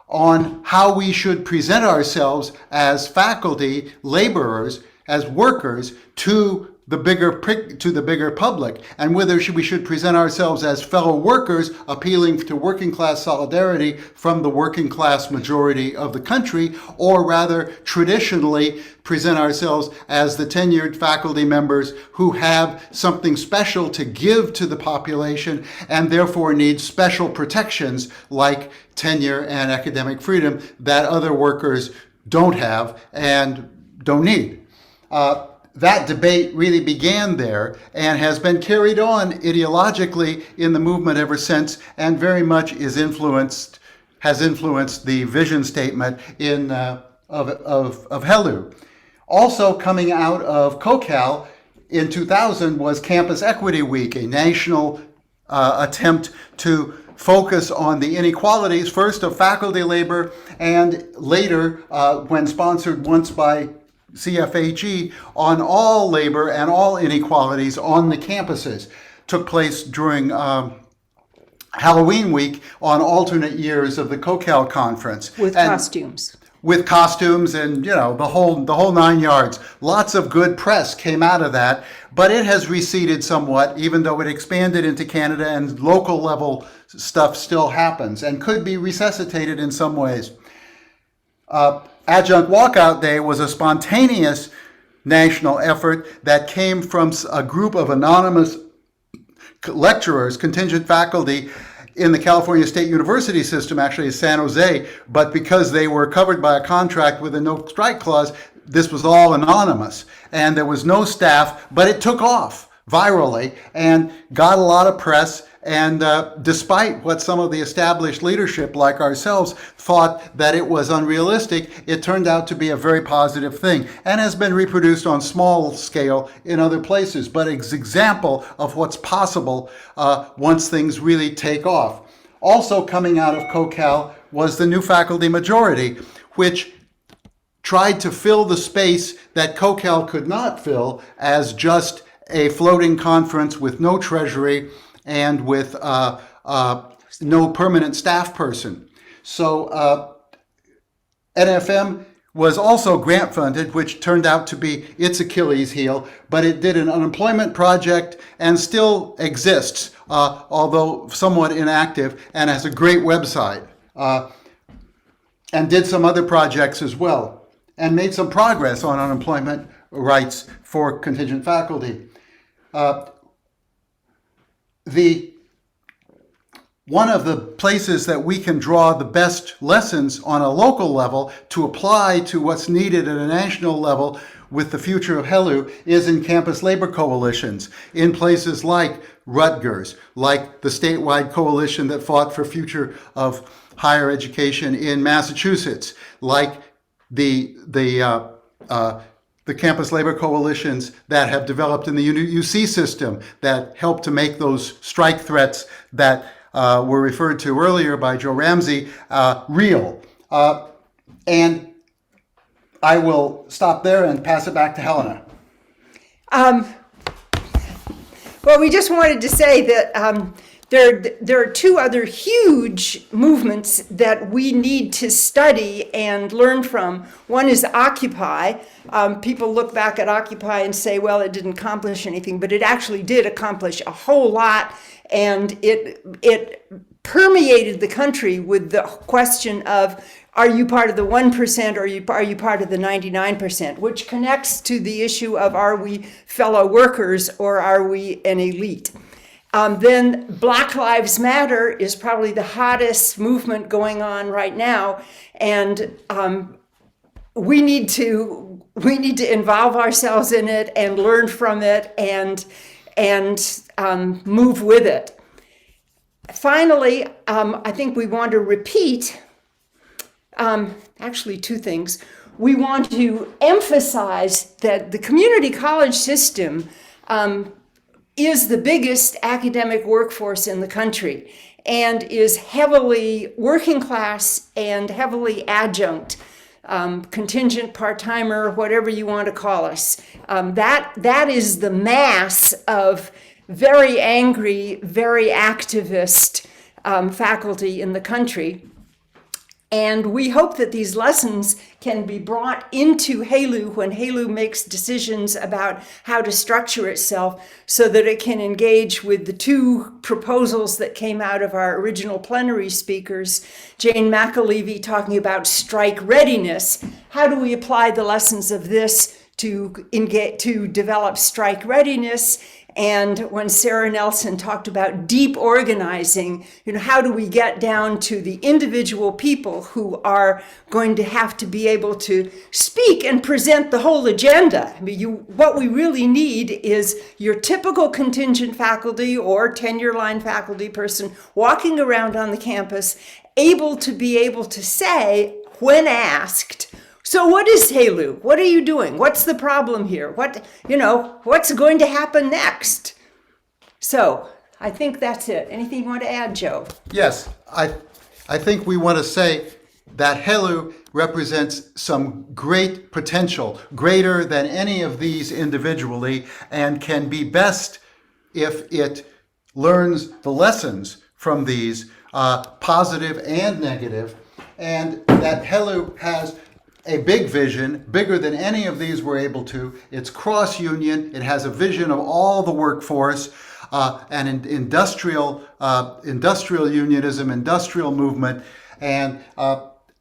on how we should present ourselves as faculty, laborers, as workers to the bigger public, and whether we should present ourselves as fellow workers, appealing to working class solidarity from the working class majority of the country, or rather traditionally present ourselves as the tenured faculty members who have something special to give to the population and therefore need special protections like tenure and academic freedom that other workers don't have and don't need. That debate really began there and has been carried on ideologically in the movement ever since, and very much has influenced the vision statement of HELU. Also coming out of CoCal in 2000 was Campus Equity Week, a national attempt to focus on the inequalities, first of faculty labor, and later, when sponsored once by CFHE, on all labor and all inequalities on the campuses. Took place during Halloween week on alternate years of the CoCal conference. With costumes. With costumes and, the whole 9 yards. Lots of good press came out of that, but it has receded somewhat, even though it expanded into Canada, and local level stuff still happens and could be resuscitated in some ways. Adjunct Walkout Day was a spontaneous national effort that came from a group of anonymous lecturers, contingent faculty in the California State University system, actually San Jose, but because they were covered by a contract with a no strike clause, this was all anonymous. And there was no staff, but it took off virally and got a lot of press. And despite what some of the established leadership like ourselves thought that it was unrealistic, it turned out to be a very positive thing and has been reproduced on small scale in other places, but it's an example of what's possible once things really take off. Also coming out of CoCal was the new faculty majority, which tried to fill the space that CoCal could not fill as just a floating conference with no treasury and with no permanent staff person. So NFM was also grant funded, which turned out to be its Achilles heel, but it did an unemployment project and still exists, although somewhat inactive, and has a great website, and did some other projects as well, and made some progress on unemployment rights for contingent faculty. One of the places that we can draw the best lessons on a local level to apply to what's needed at a national level with the future of HELU is in campus labor coalitions in places like Rutgers, like the statewide coalition that fought for future of higher education in Massachusetts, like the campus labor coalitions that have developed in the UC system that helped to make those strike threats that were referred to earlier by Joe Ramsey real. And I will stop there and pass it back to Helena. Well, we just wanted to say that there are two other huge movements that we need to study and learn from. One is Occupy. People look back at Occupy and say, well, it didn't accomplish anything, but it actually did accomplish a whole lot, and it permeated the country with the question of, are you part of the 1% or are you part of the 99%, which connects to the issue of, are we fellow workers or are we an elite? Then Black Lives Matter is probably the hottest movement going on right now, and we need to involve ourselves in it and learn from it and move with it. Finally, I think we want to repeat actually two things. We want to emphasize that the community college system is the biggest academic workforce in the country and is heavily working class and heavily adjunct, contingent, part-timer, whatever you want to call us. That is the mass of very angry, very activist faculty in the country. And we hope that these lessons can be brought into HELU when HELU makes decisions about how to structure itself so that it can engage with the two proposals that came out of our original plenary speakers, Jane McAlevey talking about strike readiness. How do we apply the lessons of this to develop strike readiness? And when Sarah Nelson talked about deep organizing, how do we get down to the individual people who are going to have to be able to speak and present the whole agenda? I mean, what we really need is your typical contingent faculty or tenure line faculty person walking around on the campus, able to say, when asked, so what is HELU? What are you doing? What's the problem here? What's going to happen next? So I think that's it. Anything you want to add, Joe? Yes, I think we want to say that HELU represents some great potential, greater than any of these individually, and can be best if it learns the lessons from these, positive and negative, and that HELU has a big vision, bigger than any of these were able to. It's cross-union. It has a vision of all the workforce, and industrial unionism, industrial movement, and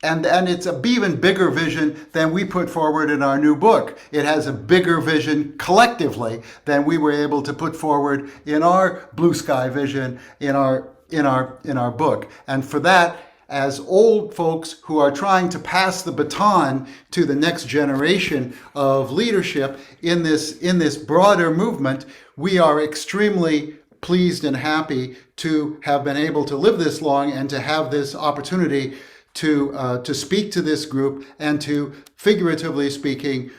it's an even bigger vision than we put forward in our new book. It has a bigger vision collectively than we were able to put forward in our blue sky vision in our book. And for that, as old folks who are trying to pass the baton to the next generation of leadership in this broader movement, we are extremely pleased and happy to have been able to live this long and to have this opportunity to speak to this group and to, figuratively speaking,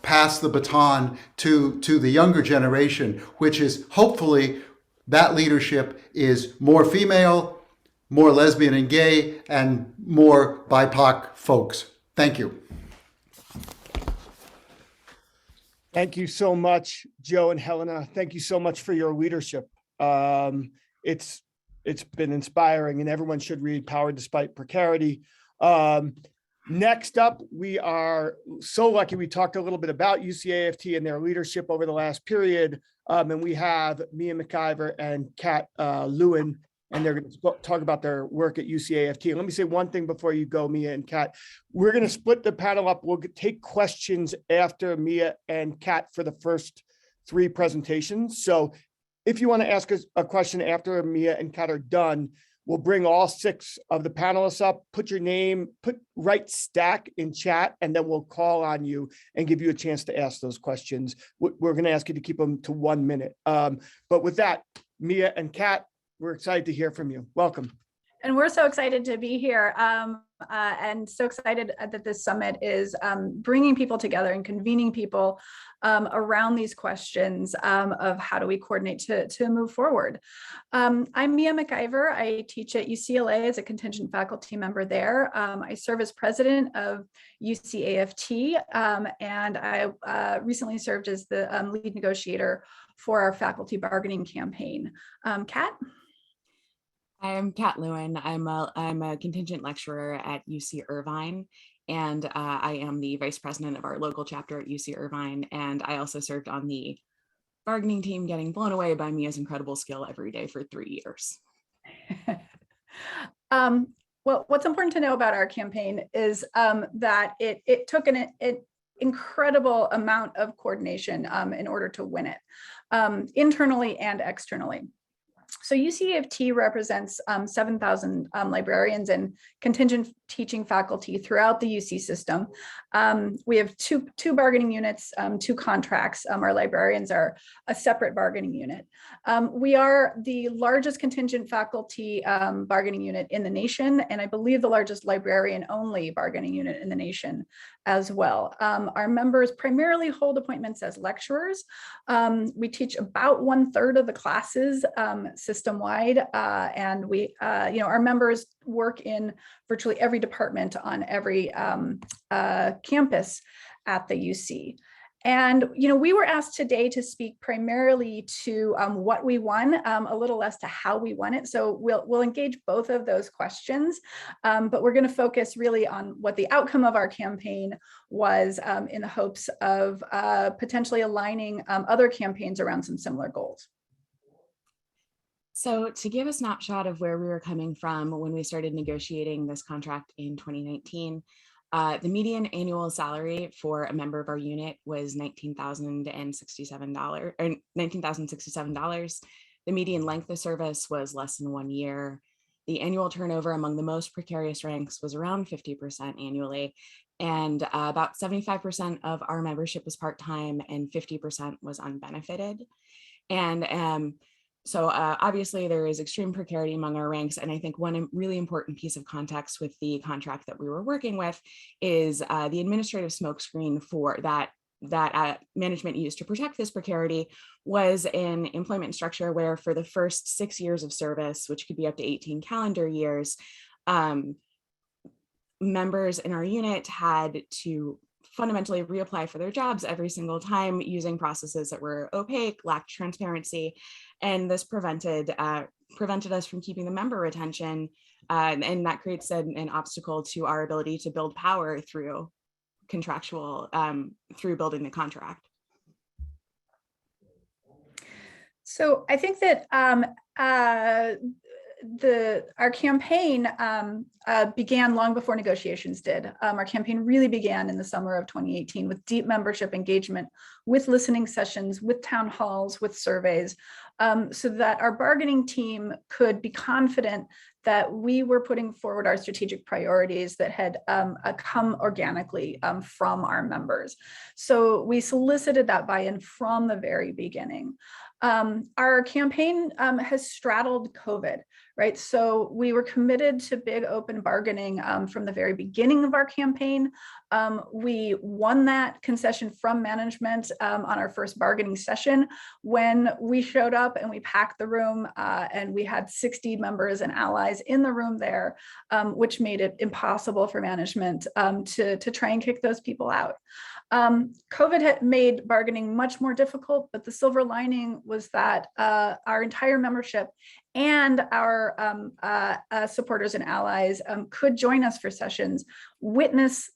pass the baton to the younger generation, which is hopefully that leadership is more female, more lesbian and gay, and more BIPOC folks. Thank you. Thank you so much, Joe and Helena. Thank you so much for your leadership. It's been inspiring, and everyone should read Power Despite Precarity. Next up, we are so lucky. We talked a little bit about UC-AFT and their leadership over the last period, and we have Mciver and Kat Lewin, and they're going to talk about their work at UC-AFT. Let me say one thing before you go, Mia and Kat. We're going to split the panel up. We'll take questions after Mia and Kat for the first three presentations. So if you want to ask us a question after Mia and Kat are done, We'll bring all 6 of the panelists up, put your name, write stack in chat, and then we'll call on you and give you a chance to ask those questions. We're going to ask you to keep them to 1 minute. But with that, Mia and Kat, we're excited to hear from you. Welcome. And we're so excited to be here and so excited that this summit is bringing people together and convening people around these questions of how do we coordinate to move forward. I'm Mia Mciver. I teach at UCLA as a contingent faculty member there. I serve as president of UC-AFT, and I recently served as the lead negotiator for our faculty bargaining campaign. Kat? I'm Kat Lewin. I'm a contingent lecturer at UC Irvine, and I am the vice president of our local chapter at UC Irvine. And I also served on the bargaining team, getting blown away by Mia's incredible skill every day for 3 years. Well, what's important to know about our campaign is that it took an incredible amount of coordination in order to win it, internally and externally. So UC-AFT represents 7,000 librarians and contingent teaching faculty throughout the UC system. We have two bargaining units, 2 contracts. Our librarians are a separate bargaining unit. We are the largest contingent faculty bargaining unit in the nation, and I believe the largest librarian-only bargaining unit in the nation as well. Our members primarily hold appointments as lecturers. We teach about 1/3 of the classes system-wide, and we, our members work in virtually every department on every campus at the UC. And, we were asked today to speak primarily to what we won, a little less to how we won it. So we'll engage both of those questions, but we're going to focus really on what the outcome of our campaign was in the hopes of potentially aligning other campaigns around some similar goals. So to give a snapshot of where we were coming from when we started negotiating this contract in 2019, the median annual salary for a member of our unit was $19,067, or $19,067. The median length of service was less than 1 year. The annual turnover among the most precarious ranks was around 50% annually, and about 75% of our membership was part-time and 50% was unbenefited. And so obviously there is extreme precarity among our ranks. And I think one really important piece of context with the contract that we were working with is the administrative smokescreen for that management used to protect this precarity was an employment structure where for the first 6 years of service, which could be up to 18 calendar years, members in our unit had to fundamentally reapply for their jobs every single time using processes that were opaque, lacked transparency, and this prevented us from keeping the member retention, and that creates an obstacle to our ability to build power through contractual, through building the contract. So I think that our campaign began long before negotiations did. Our campaign really began in the summer of 2018 with deep membership engagement, with listening sessions, with town halls, with surveys, so that our bargaining team could be confident that we were putting forward our strategic priorities that had come organically from our members. So we solicited that buy-in from the very beginning. Our campaign has straddled COVID, right? So we were committed to big open bargaining from the very beginning of our campaign. We won that concession from management on our first bargaining session when we showed up and we packed the room and we had 60 members and allies in the room there, which made it impossible for management to try and kick those people out. COVID had made bargaining much more difficult, but the silver lining was that our entire membership and our supporters and allies could join us for sessions, witness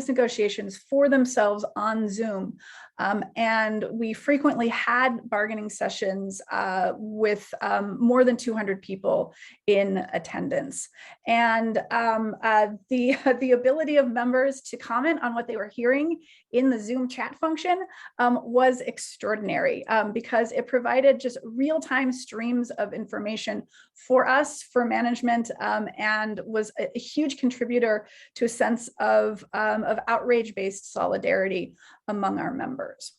negotiations for themselves on Zoom, And we frequently had bargaining sessions with more than 200 people in attendance. And the ability of members to comment on what they were hearing in the Zoom chat function was extraordinary because it provided just real-time streams of information for us, for management, and was a huge contributor to a sense of outrage-based solidarity among our members.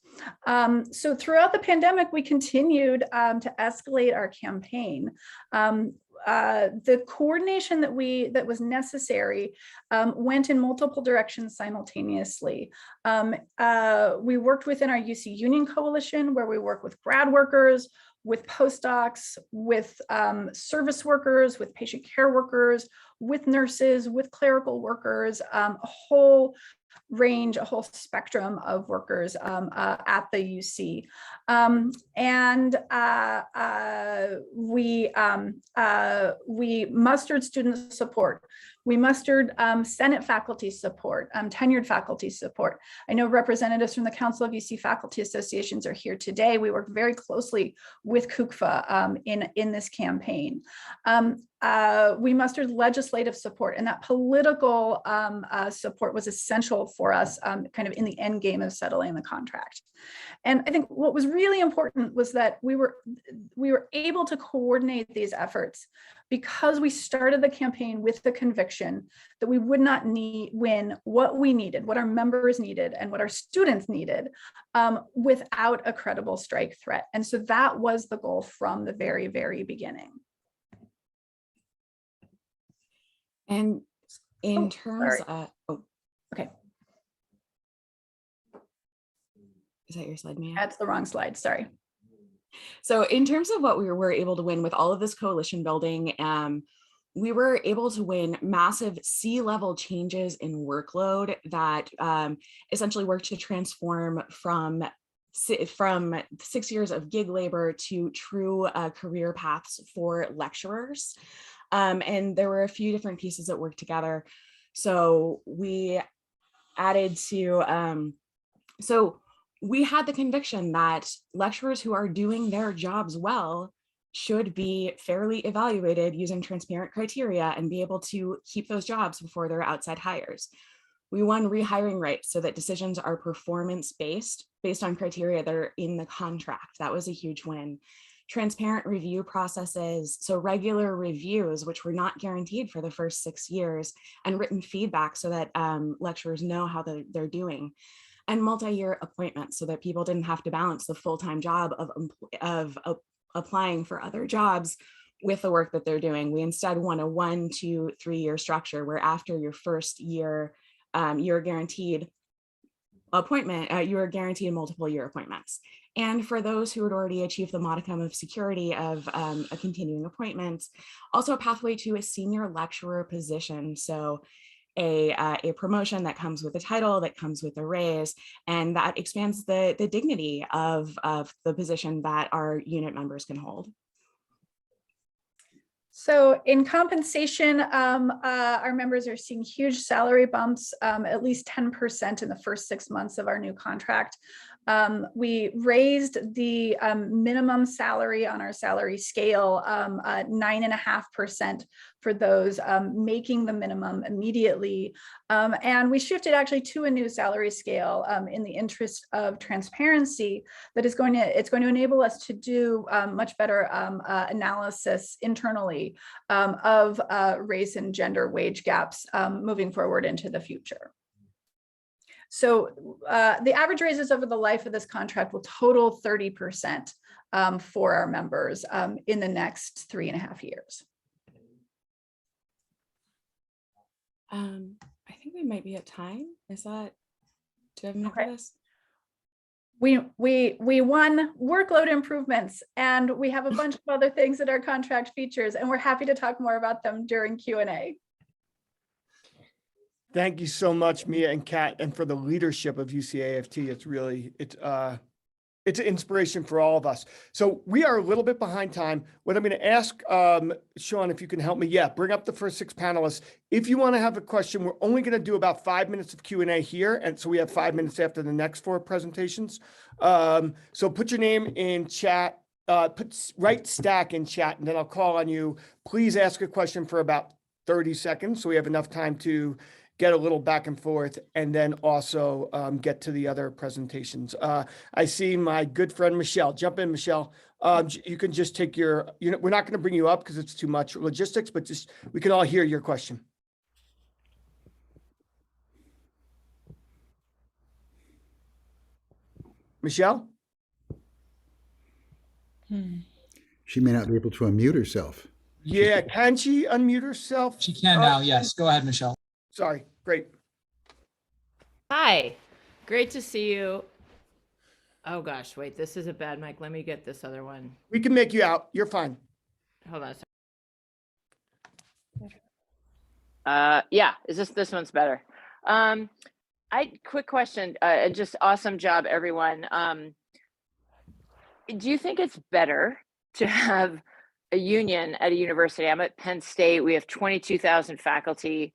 So throughout the pandemic, we continued to escalate our campaign. The coordination that was necessary went in multiple directions simultaneously. We worked within our UC Union Coalition, where we work with grad workers, with postdocs, with service workers, with patient care workers, with nurses, with clerical workers, a whole range, a whole spectrum of workers at the UC. We mustered student support. We mustered Senate faculty support, tenured faculty support. I know representatives from the Council of UC Faculty Associations are here today. We worked very closely with CUCFA in this campaign. We mustered legislative support, and that political support was essential for us kind of in the end game of settling the contract. And I think what was really important was that we were able to coordinate these efforts because we started the campaign with the conviction that we would not win what we needed, what our members needed, and what our students needed without a credible strike threat. And so that was the goal from the very, very beginning. And in terms of, okay. Is that your slide, Mia? That's the wrong slide, sorry. So in terms of what we were able to win with all of this coalition building, we were able to win massive C-level changes in workload that essentially worked to transform from 6 years of gig labor to true career paths for lecturers. And there were a few different pieces that worked together. So we added to, we had the conviction that lecturers who are doing their jobs well should be fairly evaluated using transparent criteria and be able to keep those jobs before they're outside hires. We won rehiring rights so that decisions are performance-based, based on criteria that are in the contract. That was a huge win. Transparent review processes, so regular reviews, which were not guaranteed for the first 6 years, and written feedback so that lecturers know how they're doing. And multi-year appointments so that people didn't have to balance the full-time job of applying for other jobs with the work that they're doing. We instead want a 1, 2, 3 year structure where after your first year, you're guaranteed appointment, you're guaranteed multiple year appointments. And for those who had already achieved the modicum of security of a continuing appointment, also a pathway to a senior lecturer position. So a promotion that comes with a title, that comes with a raise, and that expands the dignity of the position that our unit members can hold. So in compensation, our members are seeing huge salary bumps, at least 10% in the first 6 months of our new contract. We raised the minimum salary on our salary scale 9.5% for those making the minimum immediately. And we shifted actually to a new salary scale in the interest of transparency that is going to enable us to do much better analysis internally of race and gender wage gaps moving forward into the future. So the average raises over the life of this contract will total 30% for our members in the next 3.5 years. I think we might be at time. Is that, do you have enough for this? We won workload improvements, and we have a bunch of other things that our contract features, and we're happy to talk more about them during Q&A. Thank you so much, Mia and Kat, and for the leadership of UC-AFT. It's an inspiration for all of us. So we are a little bit behind time. What I'm going to ask, Sean, if you can help me, bring up the first 6 panelists. If you want to have a question, we're only going to do about 5 minutes of Q&A here. And so we have 5 minutes after the next 4 presentations. So put your name in chat, write stack in chat, and then I'll call on you. Please ask a question for about 30 seconds. So we have enough time to get a little back and forth, and then also get to the other presentations. I see my good friend, Michelle. Jump in, Michelle. You can just take we're not going to bring you up because it's too much logistics, but just, we can all hear your question. Michelle? She may not be able to unmute herself. Yeah, can she unmute herself? She can now, yes. Go ahead, Michelle. Sorry, great. Hi, great to see you. Oh gosh, wait, this is a bad mic. Let me get this other one. We can make you out. You're fine. Hold on. Yeah, is this one's better? Quick question, just awesome job, everyone. Do you think it's better to have a union at a university? I'm at Penn State. We have 22,000 faculty.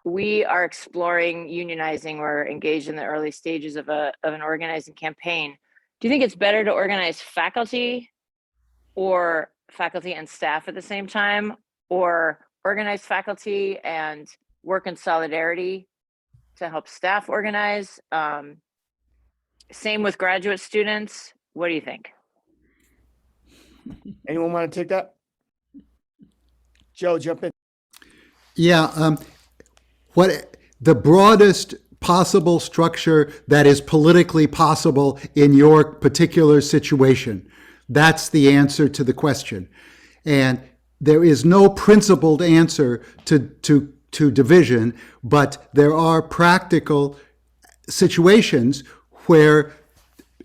We are exploring unionizing. We're engaged in the early stages of an organizing campaign. Do you think it's better to organize faculty or faculty and staff at the same time, or organize faculty and work in solidarity to help staff organize? Same with graduate students. What do you think? Anyone want to take that? Joe, jump in. Yeah, what the broadest possible structure that is politically possible in your particular situation. That's the answer to the question. And there is no principled answer to division, but there are practical situations where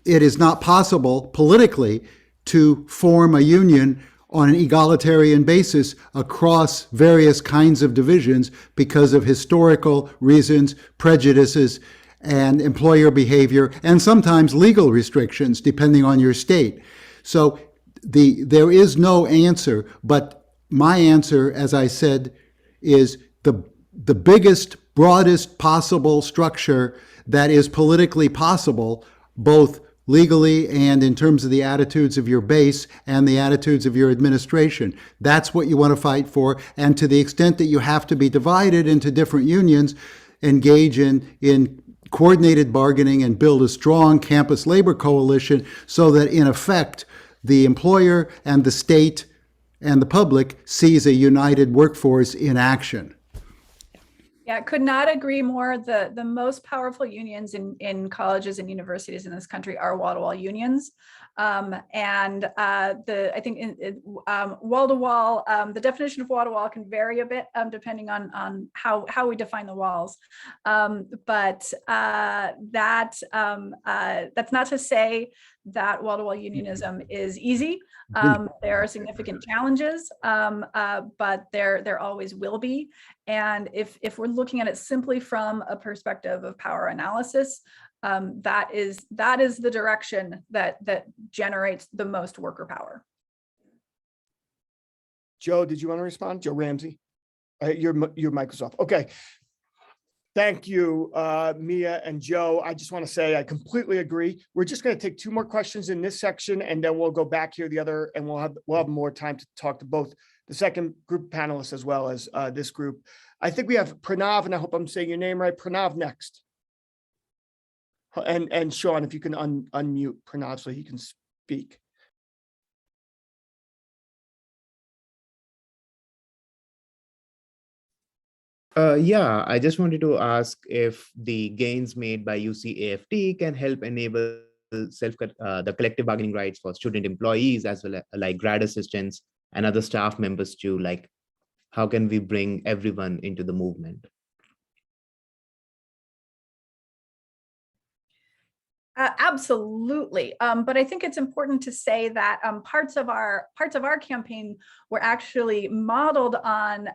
it is not possible politically to form a union on an egalitarian basis across various kinds of divisions because of historical reasons, prejudices, and employer behavior, and sometimes legal restrictions depending on your state. So there is no answer, but my answer, as I said, is the biggest, broadest possible structure that is politically possible, both legally and in terms of the attitudes of your base and the attitudes of your administration. That's what you want to fight for. And to the extent that you have to be divided into different unions, engage in coordinated bargaining and build a strong campus labor coalition so that in effect, the employer and the state and the public sees a united workforce in action. Yeah, could not agree more. The most powerful unions in colleges and universities in this country are wall-to-wall unions. I think wall-to-wall, the definition of wall-to-wall can vary a bit depending on how we define the walls. That's not to say that wall-to-wall unionism is easy. There are significant challenges, but there always will be. And if we're looking at it simply from a perspective of power analysis, that is the direction that generates the most worker power. Joe, did you want to respond? Joe Ramsey, your mic is off. Okay. Thank you, Mia and Joe. I just want to say I completely agree. We're just going to take 2 more questions in this section, and then we'll go back here the other, and we'll have more time to talk to both the second group panelists as well as this group. I think we have Pranav, and I hope I'm saying your name right. Pranav next. And Sean, if you can unmute Pranav so he can speak. Yeah, I just wanted to ask if the gains made by UC-AFT can help enable the collective bargaining rights for student employees as well as like grad assistants and other staff members too. Like, how can we bring everyone into the movement? Absolutely. But I think it's important to say that parts of our campaign were actually modeled on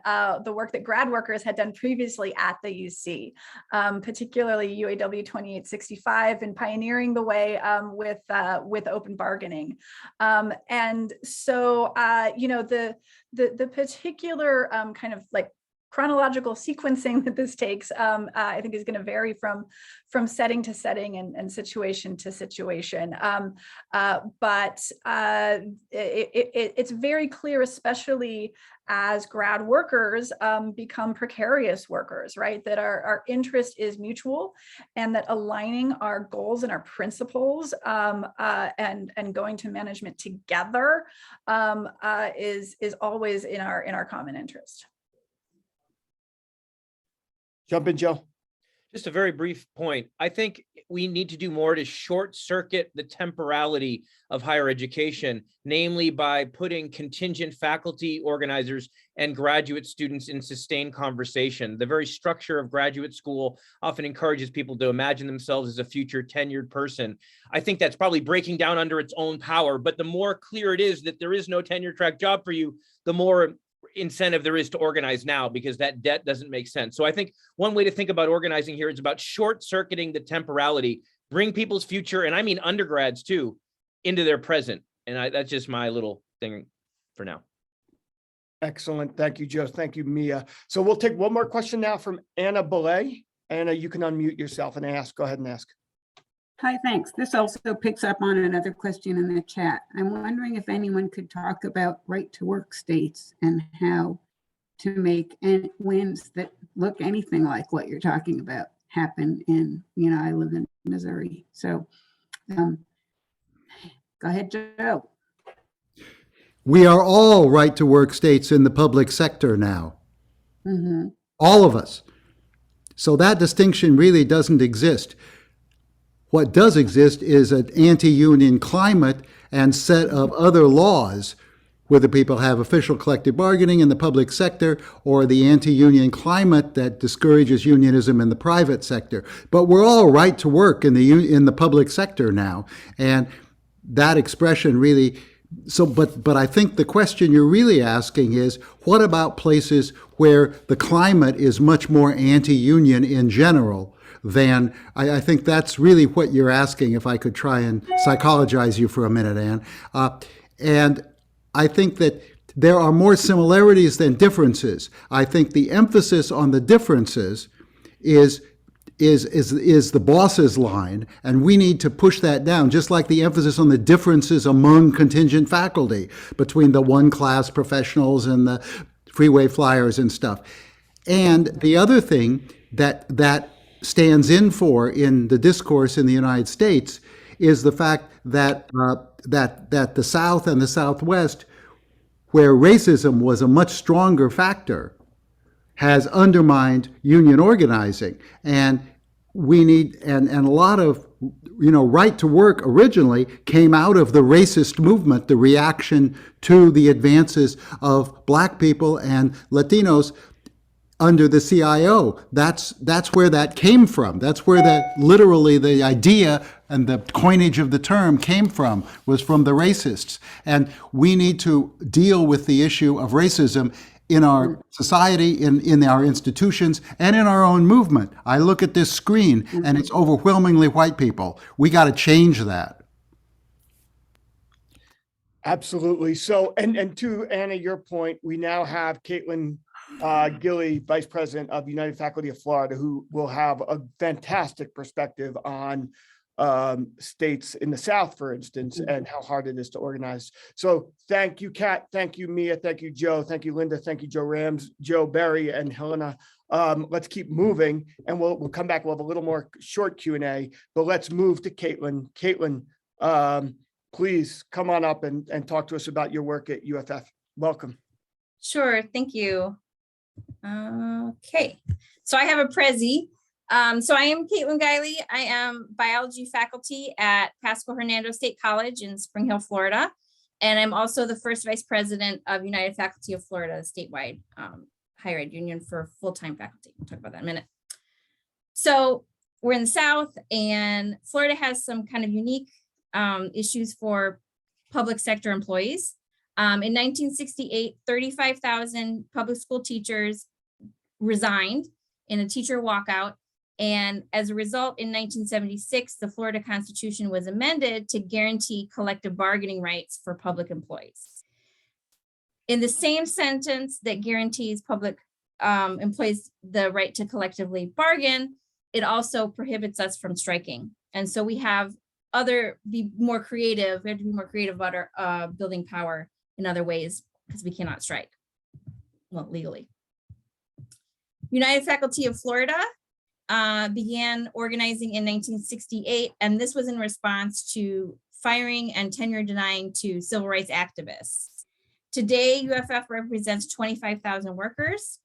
the work that grad workers had done previously at the UC, particularly UAW 2865 and pioneering the way with open bargaining. And so, the particular kind of like chronological sequencing that this takes, I think is going to vary from setting to setting and situation to situation. But it's very clear, especially as grad workers become precarious workers, right? That our interest is mutual, and that aligning our goals and our principles and going to management together is always in our common interest. Jump in, Joe. Just a very brief point. I think we need to do more to short circuit the temporality of higher education, namely by putting contingent faculty organizers and graduate students in sustained conversation. The very structure of graduate school often encourages people to imagine themselves as a future tenured person. I think that's probably breaking down under its own power, but the more clear it is that there is no tenure track job for you, the more incentive there is to organize now, because that debt doesn't make sense. So I think one way to think about organizing here is about short circuiting the temporality, bring people's future, and I mean undergrads too, into their present. And that's just my little thing for now. Excellent. Thank you, Joe. Thank you, Mia. So we'll take one more question now from Anna Belay. Anna, you can unmute yourself and ask. Go ahead and ask. Hi, thanks. This also picks up on another question in the chat. I'm wondering if anyone could talk about right to work states and how to make wins that look anything like what you're talking about happen in, I live in Missouri. So go ahead, Joe. We are all right to work states in the public sector now. Mm-hmm. All of us. So that distinction really doesn't exist. What does exist is an anti-union climate and set of other laws, whether people have official collective bargaining in the public sector or the anti-union climate that discourages unionism in the private sector. But we're all right to work in the public sector now, and that expression really. So, but I think the question you're really asking is, what about places where the climate is much more anti-union in general? Than I think that's really what you're asking, if I could try and psychologize you for a minute, Anne. And I think that there are more similarities than differences. I think the emphasis on the differences is the boss's line, and we need to push that down, just like the emphasis on the differences among contingent faculty between the one-class professionals and the freeway flyers and stuff. And the other thing that stands in the discourse in the United States is the fact that the South and the Southwest, where racism was a much stronger factor, has undermined union organizing. And we need, and a lot of, right to work originally came out of the racist movement, the reaction to the advances of Black people and Latinos under the CIO. That's where that came from. That's where literally the idea and the coinage of the term came from, was from the racists. And we need to deal with the issue of racism in our society, in our institutions, and in our own movement. I look at this screen and it's overwhelmingly white people. We got to change that. Absolutely. So, and to Anna, your point, we now have Caitlin Gille, Vice President of United Faculty of Florida, who will have a fantastic perspective on states in the South, for instance, and how hard it is to organize. So thank you, Kat. Thank you, Mia. Thank you, Joe. Thank you, Linda. Thank you, Joe Barry, and Helena. Let's keep moving, and we'll come back. We'll have a little more short Q&A, but let's move to Caitlin. Caitlin, please come on up and talk to us about your work at UFF. Welcome. Sure, thank you. Okay, so I have a Prezi. So I am Caitlin Gille. I am biology faculty at Pasco Hernando State College in Spring Hill, Florida. And I'm also the first vice president of United Faculty of Florida, statewide higher ed union for full-time faculty. We'll talk about that in a minute. So we're in the South, and Florida has some kind of unique issues for public sector employees. In 1968, 35,000 public school teachers resigned in a teacher walkout. And as a result, in 1976, the Florida Constitution was amended to guarantee collective bargaining rights for public employees. In the same sentence that guarantees public employees the right to collectively bargain, it also prohibits us from striking. And so we have be more creative. We have to be more creative about our building power in other ways because we cannot strike, well, legally. United Faculty of Florida began organizing in 1968, and this was in response to firing and tenure denying to civil rights activists. Today, UFF represents 25,000 workers.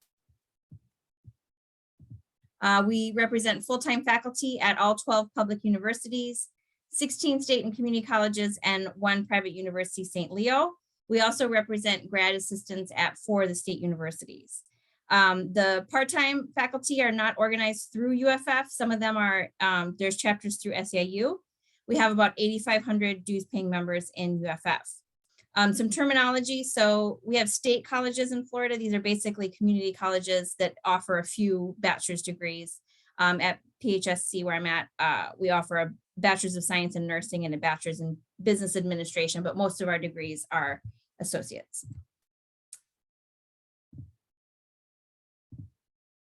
We represent full-time faculty at all 12 public universities, 16 state and community colleges, and 1 private university, St. Leo. We also represent grad assistants at 4 of the state universities. The part-time faculty are not organized through UFF. Some of them are, there's chapters through SEIU. We have about 8,500 dues paying members in UFF. Some terminology. So we have state colleges in Florida. These are basically community colleges that offer a few bachelor's degrees. At PHSC, where I'm at, we offer a bachelor's of science in nursing and a bachelor's in business administration, but most of our degrees are associates.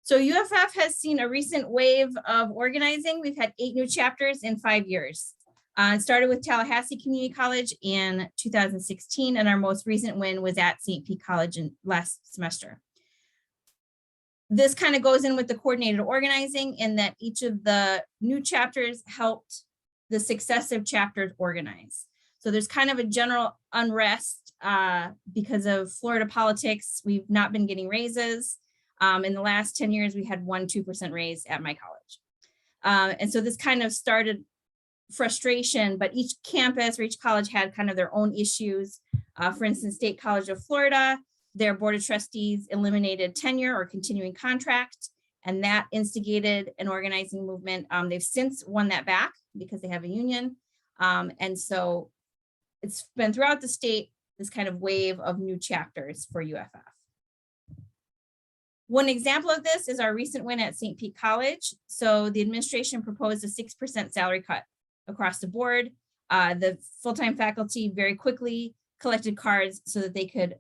So UFF has seen a recent wave of organizing. We've had 8 new chapters in 5 years. It started with Tallahassee Community College in 2016, and our most recent win was at St. Pete College in last semester. This kind of goes in with the coordinated organizing in that each of the new chapters helped the successive chapters organize. So there's kind of a general unrest because of Florida politics. We've not been getting raises. In the last 10 years, we had 1-2% raise at my college. And so this kind of started frustration, but each campus or each college had kind of their own issues. For instance, State College of Florida, their board of trustees eliminated tenure or continuing contract, and that instigated an organizing movement. They've since won that back because they have a union. And so it's been throughout the state, this kind of wave of new chapters for UFF. One example of this is our recent win at St. Pete College. So the administration proposed a 6% salary cut across the board. The full-time faculty very quickly collected cards so that they could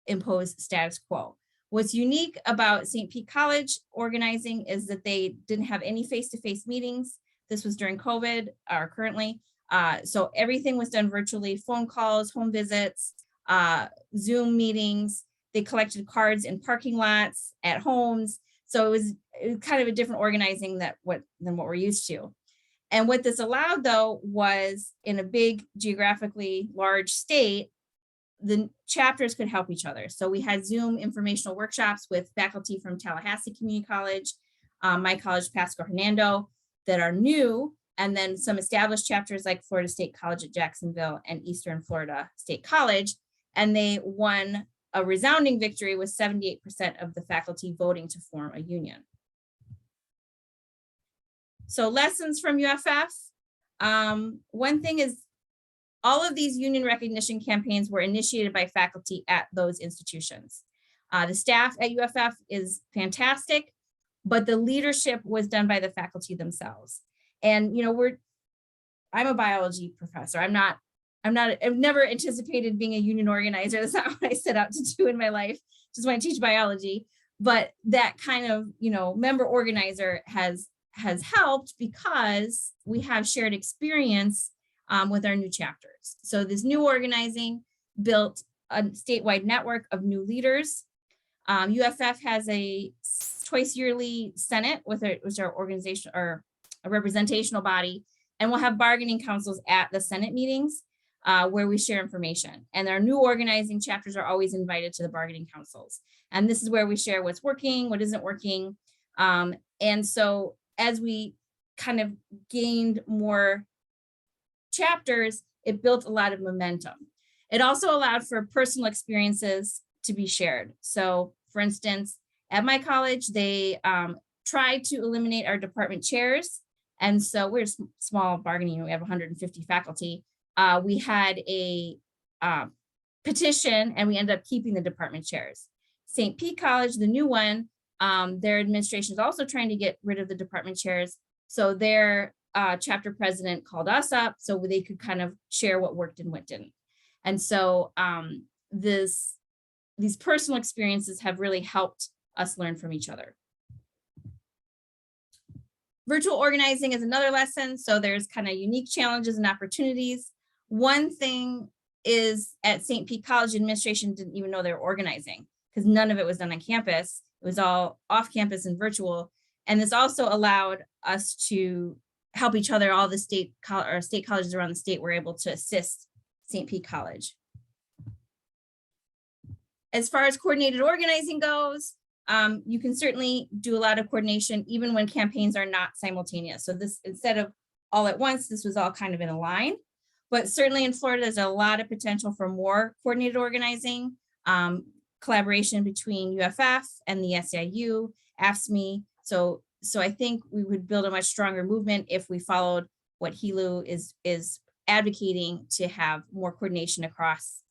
impose status quo. What's unique about St. Pete College organizing is that they didn't have any face-to-face meetings. This was during COVID or currently. So everything was done virtually, phone calls, home visits, Zoom meetings. They collected cards in parking lots, at homes. So it was kind of a different organizing than what we're used to. And what this allowed, though, was in a big geographically large state, the chapters could help each other. So we had Zoom informational workshops with faculty from Tallahassee Community College, my college, Pasco Fernando, that are new, and then some established chapters like Florida State College at Jacksonville and Eastern Florida State College. And they won a resounding victory with 78% of the faculty voting to form a union. So lessons from UFF. One thing is all of these union recognition campaigns were initiated by faculty at those institutions. The staff at UFF is fantastic, but the leadership was done by the faculty themselves. And I'm a biology professor. I've never anticipated being a union organizer. That's not what I set out to do in my life. Just want to teach biology. But that kind of, member organizer has helped because we have shared experience with our new chapters. So this new organizing built a statewide network of new leaders. UFF has a twice yearly Senate, which is our organization or a representational body, and we'll have bargaining councils at the Senate meetings where we share information. And our new organizing chapters are always invited to the bargaining councils. And this is where we share what's working, what isn't working. And so as we kind of gained more chapters, it built a lot of momentum. It also allowed for personal experiences to be shared. So for instance, at my college, they tried to eliminate our department chairs And so we're small bargaining. We have 150 faculty. We had a petition and we ended up keeping the department chairs. St. Pete College, the new one, their administration is also trying to get rid of the department chairs. So their chapter president called us up so they could kind of share what worked and what didn't. And so these personal experiences have really helped us learn from each other. Virtual organizing is another lesson. So there's kind of unique challenges and opportunities. One thing is at St. Pete College, administration didn't even know they were organizing because none of it was done on campus. It was all off campus and virtual. And this also allowed us to help each other. All the state colleges around the state were able to assist St. Pete College. As far as coordinated organizing goes, you can certainly do a lot of coordination even when campaigns are not simultaneous. So this, instead of all at once, this was all kind of in a line. But certainly in Florida, there's a lot of potential for more coordinated organizing, collaboration between UFF and the SEIU, AFSCME. So I think we would build a much stronger movement if we followed what HELU is advocating, to have more coordination across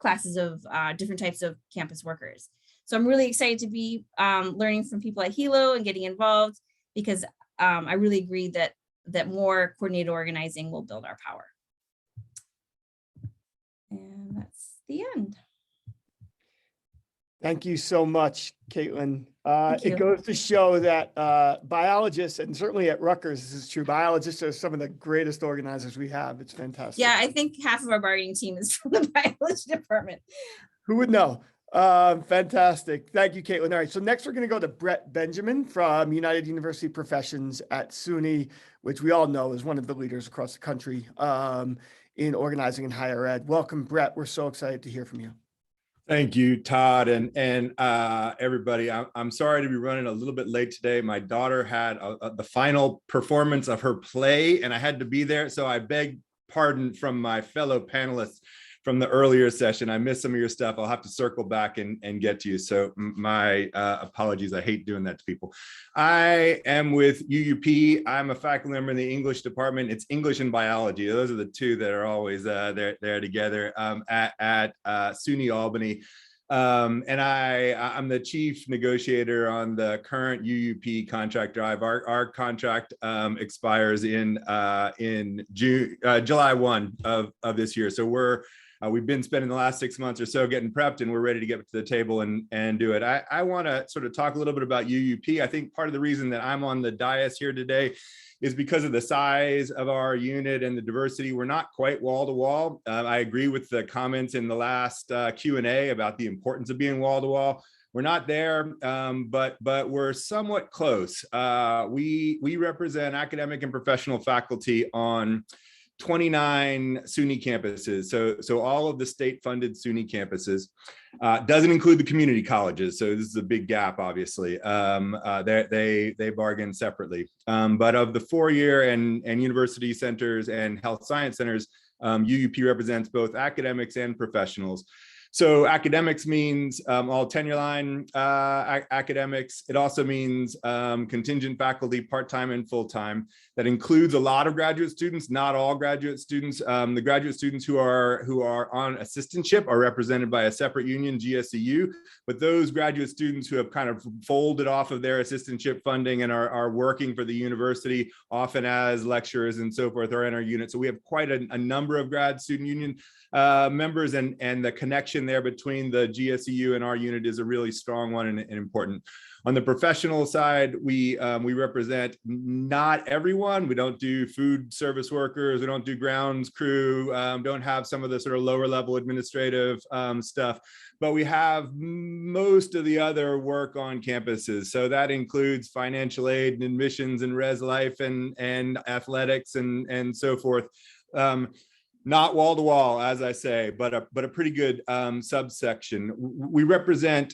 classes of different types of campus workers. So I'm really excited to be learning from people at HELU and getting involved, because I really agree that more coordinated organizing will build our power. And that's the end. Thank you so much, Caitlin. Thank you. It goes to show that biologists, and certainly at Rutgers, this is true, biologists are some of the greatest organizers we have. It's fantastic. Yeah, I think half of our bargaining team is from the biology department. Who would know? Fantastic. Thank you, Caitlin. All right, so next we're going to go to Bret Benjamin from United University Professions at SUNY, which we all know is one of the leaders across the country in organizing in higher ed. Welcome, Bret. We're so excited to hear from you. Thank you, Todd, and everybody. I'm sorry to be running a little bit late today. My daughter had the final performance of her play, and I had to be there. So I beg pardon from my fellow panelists from the earlier session. I missed some of your stuff. I'll have to circle back and get to you. So my apologies. I hate doing that to people. I am with UUP. I'm a faculty member in the English department. It's English and biology. Those are the two that are always there together at SUNY Albany. And I'm the chief negotiator on the current UUP contract drive. Our contract expires in July 1 of this year. So we've been spending the last 6 months or so getting prepped, and we're ready to get to the table and do it. I want to sort of talk a little bit about UUP. I think part of the reason that I'm on the dais here today is because of the size of our unit and the diversity. We're not quite wall to wall. I agree with the comments in the last Q&A about the importance of being wall to wall. We're not there, but we're somewhat close. We represent academic and professional faculty on 29 SUNY campuses. So all of the state-funded SUNY campuses. Doesn't include the community colleges. So this is a big gap, obviously. They bargain separately. But of the four-year and university centers and health science centers, UUP represents both academics and professionals. So academics means all tenure line academics. It also means contingent faculty, part-time and full-time. That includes a lot of graduate students, not all graduate students. The graduate students who are on assistantship are represented by a separate union, GSEU, but those graduate students who have kind of folded off of their assistantship funding and are working for the university, often as lecturers and so forth, are in our unit. So we have quite a number of grad student union members, and the connection there between the GSEU and our unit is a really strong one and important. On the professional side, we represent not everyone. We don't do food service workers. We don't do grounds crew. Don't have some of the sort of lower level administrative stuff, but we have most of the other work on campuses. So that includes financial aid and admissions and res life and athletics and so forth. Not wall to wall, as I say, but a pretty good subsection. We represent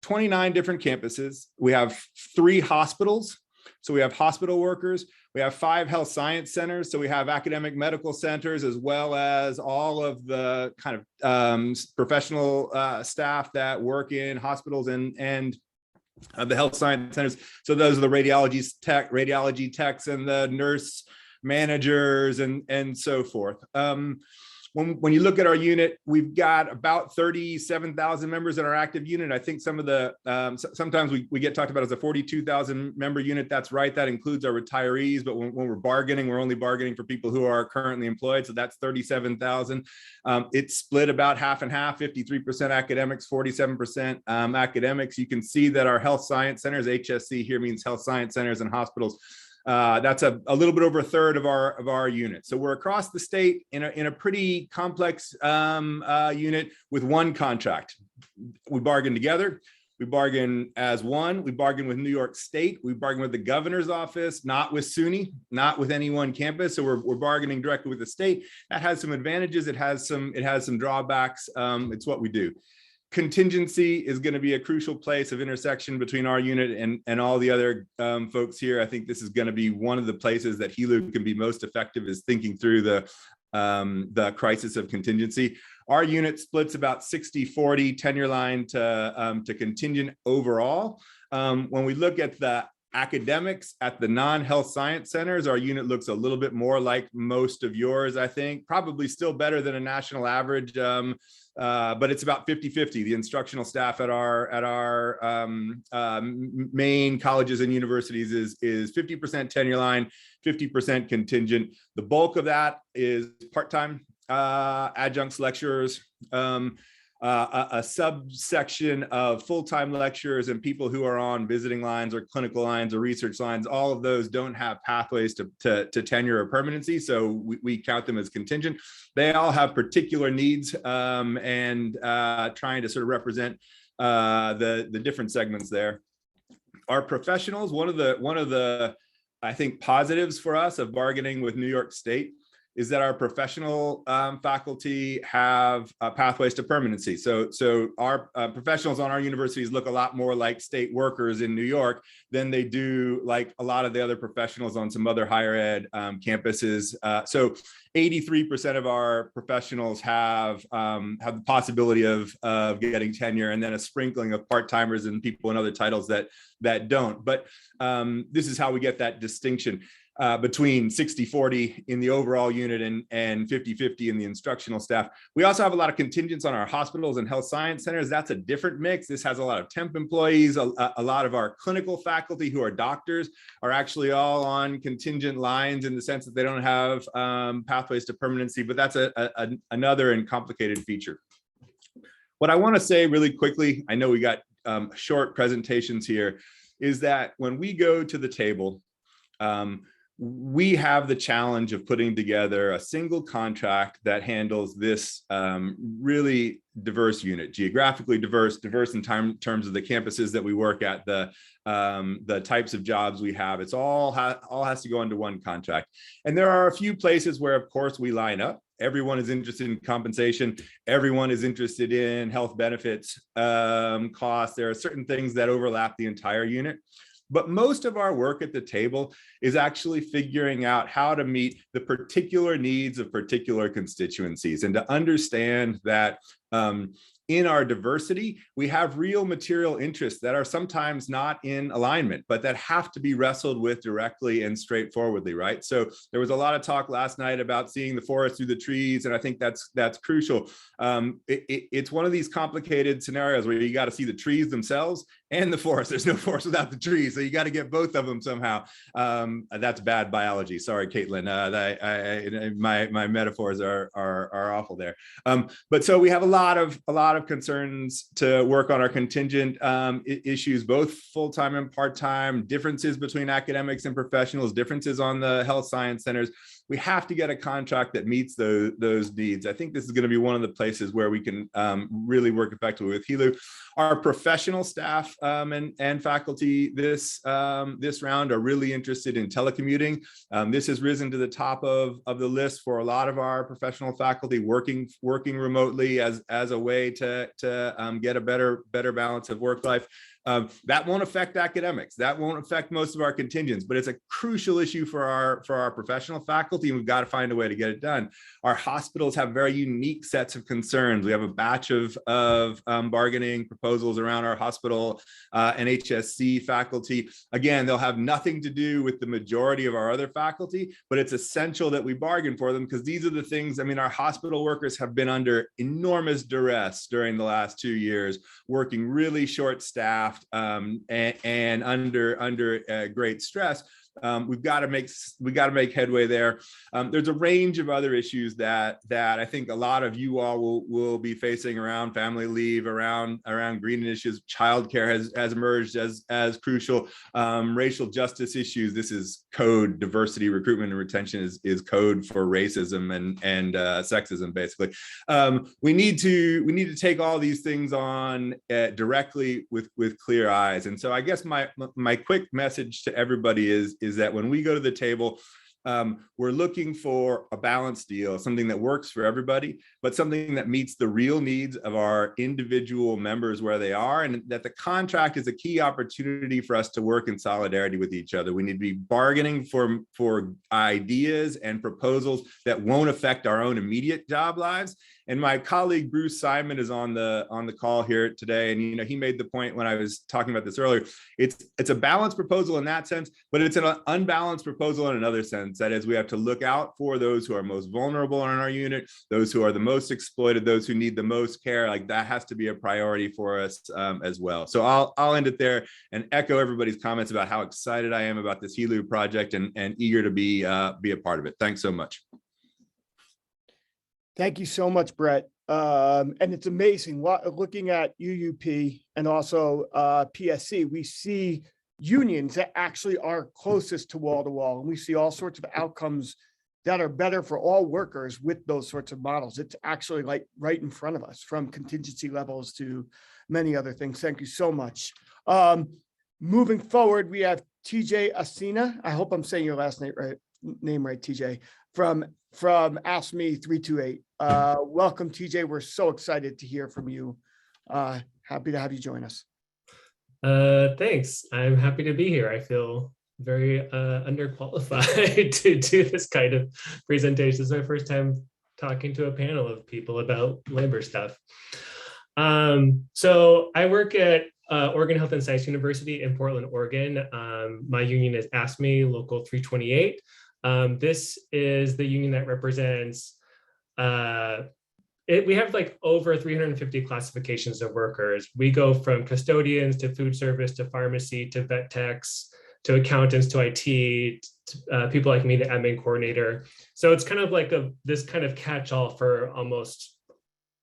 29 different campuses. We have 3 hospitals. So we have hospital workers. We have 5 health science centers. So we have academic medical centers, as well as all of the kind of professional staff that work in hospitals and the health science centers. So those are the radiology techs and the nurse managers and so forth. When you look at our unit, we've got about 37,000 members in our active unit. I think some of the, sometimes we get talked about as a 42,000 member unit. That's right. That includes our retirees. But when we're bargaining, we're only bargaining for people who are currently employed. So that's 37,000. It's split about half and half, 53% academics, 47% academics. You can see that our health science centers, HSC here means health science centers and hospitals. That's a little bit over a third of our unit. So we're across the state in a pretty complex unit with one contract. We bargain together. We bargain as one. We bargain with New York State. We bargain with the governor's office, not with SUNY, not with any one campus. So we're bargaining directly with the state. That has some advantages. It has some drawbacks. It's what we do. Contingency is going to be a crucial place of intersection between our unit and all the other folks here. I think this is going to be one of the places that HELU can be most effective, is thinking through the crisis of contingency. Our unit splits about 60-40 tenure line to contingent overall. When we look at the academics at the non-health science centers, our unit looks a little bit more like most of yours, I think. Probably still better than a national average, but it's about 50-50. The instructional staff at our main colleges and universities is 50% tenure line, 50% contingent. The bulk of that is part-time adjuncts, lecturers, a subsection of full-time lecturers and people who are on visiting lines or clinical lines or research lines. All of those don't have pathways to tenure or permanency, so we count them as contingent. They all have particular needs and trying to sort of represent the different segments there. Our professionals, one of the I think positives for us of bargaining with New York State is that our professional faculty have pathways to permanency. So our professionals on our universities look a lot more like state workers in New York than they do like a lot of the other professionals on some other higher ed campuses. So 83% of our professionals have the possibility of getting tenure, and then a sprinkling of part-timers and people in other titles that don't. But this is how we get that distinction between 60-40 in the overall unit and 50-50 in the instructional staff. We also have a lot of contingents on our hospitals and health science centers. That's a different mix. This has a lot of temp employees. A lot of our clinical faculty who are doctors are actually all on contingent lines in the sense that they don't have pathways to permanency, but that's another and complicated feature. What I want to say really quickly, I know we got short presentations here, is that when we go to the table, we have the challenge of putting together a single contract that handles this really diverse unit, geographically diverse in terms of the campuses that we work at, the types of jobs we have. It's all has to go into one contract. And there are a few places where, of course, we line up. Everyone is interested in compensation. Everyone is interested in health benefits costs. There are certain things that overlap the entire unit. But most of our work at the table is actually figuring out how to meet the particular needs of particular constituencies, and to understand that in our diversity, we have real material interests that are sometimes not in alignment, but that have to be wrestled with directly and straightforwardly, right? So there was a lot of talk last night about seeing the forest through the trees, and I think that's crucial. It's one of these complicated scenarios where you got to see the trees themselves and the forest. There's no forest without the trees, so you got to get both of them somehow. That's bad biology. Sorry, Caitlin. My metaphors are awful there. But so we have a lot of concerns to work on our contingent issues, both full-time and part-time, differences between academics and professionals, differences on the health science centers. We have to get a contract that meets those needs. I think this is going to be one of the places where we can really work effectively with HELU. Our professional staff and faculty this round are really interested in telecommuting. This has risen to the top of the list for a lot of our professional faculty, working remotely as a way to get a better balance of work life. That won't affect academics. That won't affect most of our contingents, but it's a crucial issue for our professional faculty, and we've got to find a way to get it done. Our hospitals have very unique sets of concerns. We have a batch of bargaining proposals around our hospital and HSC faculty. Again, they'll have nothing to do with the majority of our other faculty, but it's essential that we bargain for them, because these are the things, I mean, our hospital workers have been under enormous duress during the last 2 years, working really short-staffed and under great stress. We've got to make headway there. There's a range of other issues that I think a lot of you all will be facing around family leave, around green issues. Childcare has emerged as crucial. Racial justice issues. This is code. Diversity, recruitment, and retention is code for racism and sexism. Basically, we need to take all these things on directly with clear eyes. And so I guess my quick message to everybody is that when we go to the table, we're looking for a balanced deal, something that works for everybody, but something that meets the real needs of our individual members where they are, and that the contract is a key opportunity for us to work in solidarity with each other. We need to be bargaining for ideas and proposals that won't affect our own immediate job lives. And my colleague Bruce Simon is on the call here today, and he made the point when I was talking about this earlier. It's a balanced proposal in that sense, but it's an unbalanced proposal in another sense. That is, we have to look out for those who are most vulnerable in our unit, those who are the most exploited, those who need the most care. Like, that has to be a priority for us as well. So I'll end it there and echo everybody's comments about how excited I am about this HELU project and eager to be a part of it. Thanks so much. Thank you so much, Bret. And it's amazing looking at UUP and also PSC, we see unions that actually are closest to wall, and we see all sorts of outcomes that are better for all workers with those sorts of models. It's actually like right in front of us, from contingency levels to many other things. Thank you so much. Moving forward, we have TJ Acena. I hope I'm saying your last name right, TJ, from AFSCME 328. Welcome, TJ. We're so excited to hear from you. Happy to have you join us. Thanks. I'm happy to be here. I feel very underqualified to do this kind of presentation. This is my first time talking to a panel of people about labor stuff. So I work at Oregon Health and Science University in Portland, Oregon. My union is AFSCME Local 328. This is the union that represents, we have like over 350 classifications of workers. We go from custodians to food service to pharmacy to vet techs to accountants to IT, to, people like me, the admin coordinator. So it's kind of like this kind of catch-all for almost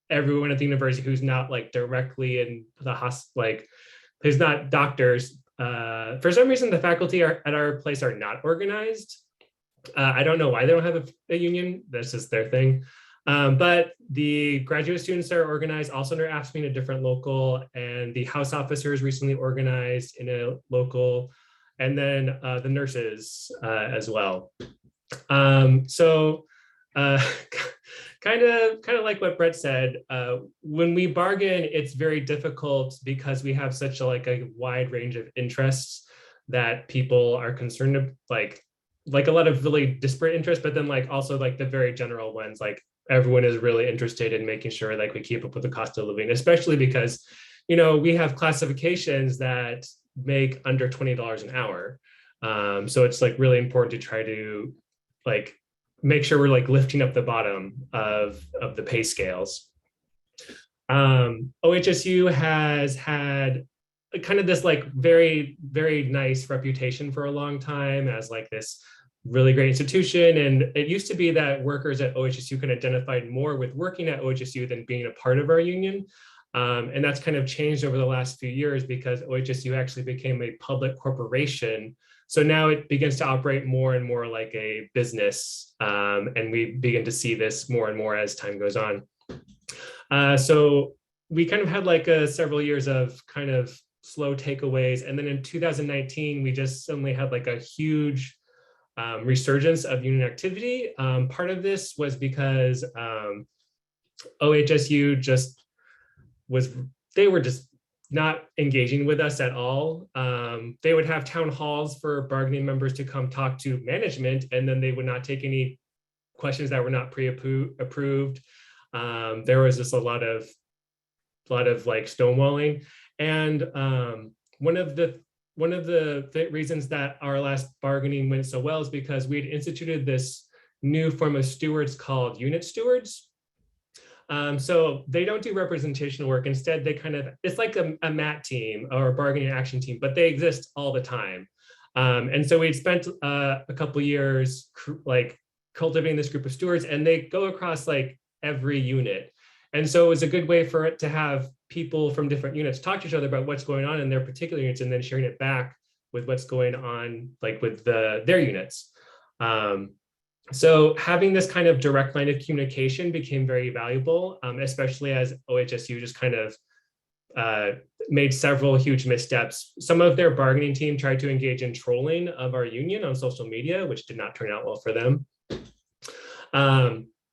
everyone at the university who's not like directly in the hospital, like who's not doctors. For some reason, the faculty at our place are not organized. I don't know why they don't have a union. That's just their thing. But the graduate students are organized also under AFSCME in a different local, and the house officers recently organized in a local, and then the nurses as well. So kind of like what Bret said, when we bargain, it's very difficult because we have such a wide range of interests that people are concerned of, like a lot of really disparate interests, but then also the very general ones, like everyone is really interested in making sure we keep up with the cost of living, especially because, we have classifications that make under $20 an hour. So it's really important to try to make sure we're lifting up the bottom of the pay scales. OHSU has had kind of this very, very nice reputation for a long time as this really great institution. And it used to be that workers at OHSU can identify more with working at OHSU than being a part of our union. And that's kind of changed over the last few years because OHSU actually became a public corporation. So now it begins to operate more and more like a business. And we begin to see this more and more as time goes on. So we kind of had several years of kind of slow takeaways. And then in 2019, we just suddenly had a huge resurgence of union activity. Part of this was because OHSU they were just not engaging with us at all. They would have town halls for bargaining members to come talk to management, and then they would not take any questions that were not pre-approved. There was just a lot of like stonewalling. And one of the reasons that our last bargaining went so well is because we had instituted this new form of stewards called unit stewards. So they don't do representational work. Instead, they it's like a MAT team or a bargaining action team, but they exist all the time. And so we'd spent a couple years like cultivating this group of stewards, and they go across like every unit. And so it was a good way for it to have people from different units talk to each other about what's going on in their particular units, and then sharing it back with what's going on like with their units. So having this kind of direct line of communication became very valuable, especially as OHSU just kind of made several huge missteps. Some of their bargaining team tried to engage in trolling of our union on social media, which did not turn out well for them.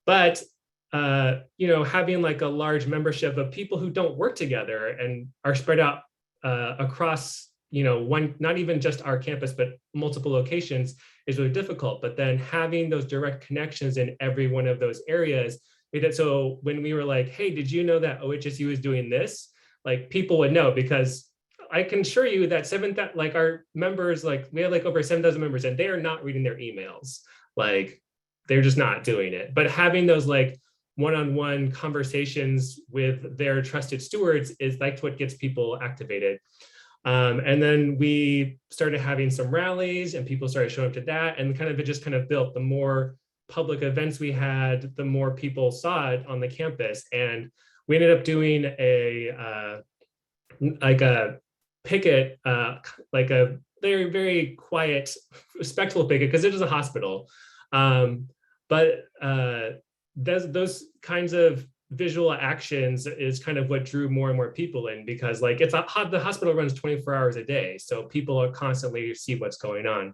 But having like a large membership of people who don't work together and are spread out across, not even just our campus, but multiple locations is really difficult. But then having those direct connections in every one of those areas made it so when we were like, hey, did you know that OHSU is doing this? Like people would know, because I can assure you that like our members, like we have like over 7,000 members, and they are not reading their emails. Like they're just not doing it. But having those like one-on-one conversations with their trusted stewards is like what gets people activated. And then we started having some rallies, and people started showing up to that, and it just built. The more public events we had, the more people saw it on the campus. And we ended up doing a picket, like a very, very quiet, respectful picket, because it is a hospital. But those kinds of visual actions is kind of what drew more and more people in, because like the hospital runs 24 hours a day, so people are constantly see what's going on.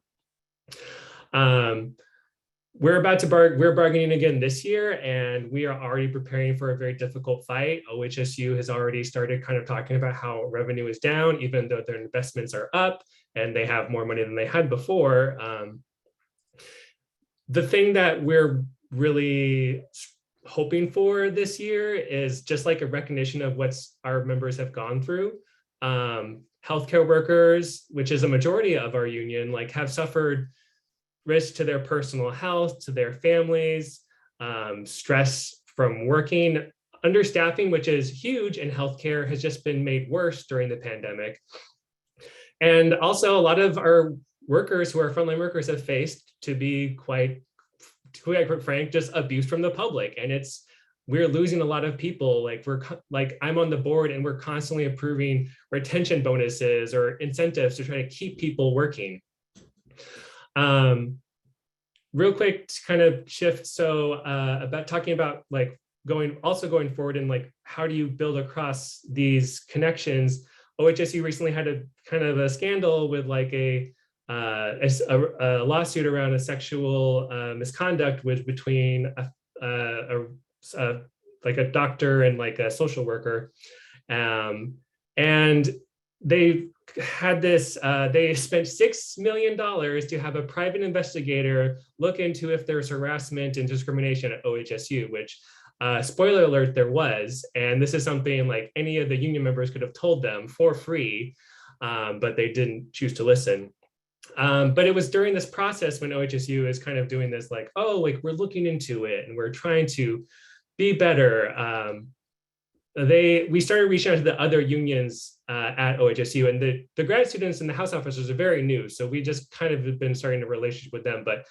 We're bargaining again this year, and we are already preparing for a very difficult fight. OHSU has already started kind of talking about how revenue is down, even though their investments are up and they have more money than they had before. The thing that we're really hoping for this year is just like a recognition of what our members have gone through. Healthcare workers, which is a majority of our union, like have suffered risk to their personal health, to their families, stress from working. Understaffing, which is huge in healthcare, has just been made worse during the pandemic. And also a lot of our workers who are frontline workers have faced, to be quite frank, just abuse from the public. And we're losing a lot of people. Like I'm on the board, and we're constantly approving retention bonuses or incentives to try to keep people working. Real quick to kind of shift. So about talking about like going forward, and like how do you build across these connections? OHSU recently had a kind of a scandal with like a lawsuit around a sexual misconduct between like a doctor and like a social worker, and they had this. They spent $6 million to have a private investigator look into if there's harassment and discrimination at OHSU, which spoiler alert, there was. And this is something like any of the union members could have told them for free, but they didn't choose to listen. But it was during this process when OHSU is kind of doing this like, oh, like we're looking into it and we're trying to be better. We started reaching out to the other unions at OHSU, and the grad students and the house officers are very new. So we just kind of have been starting a relationship with them. But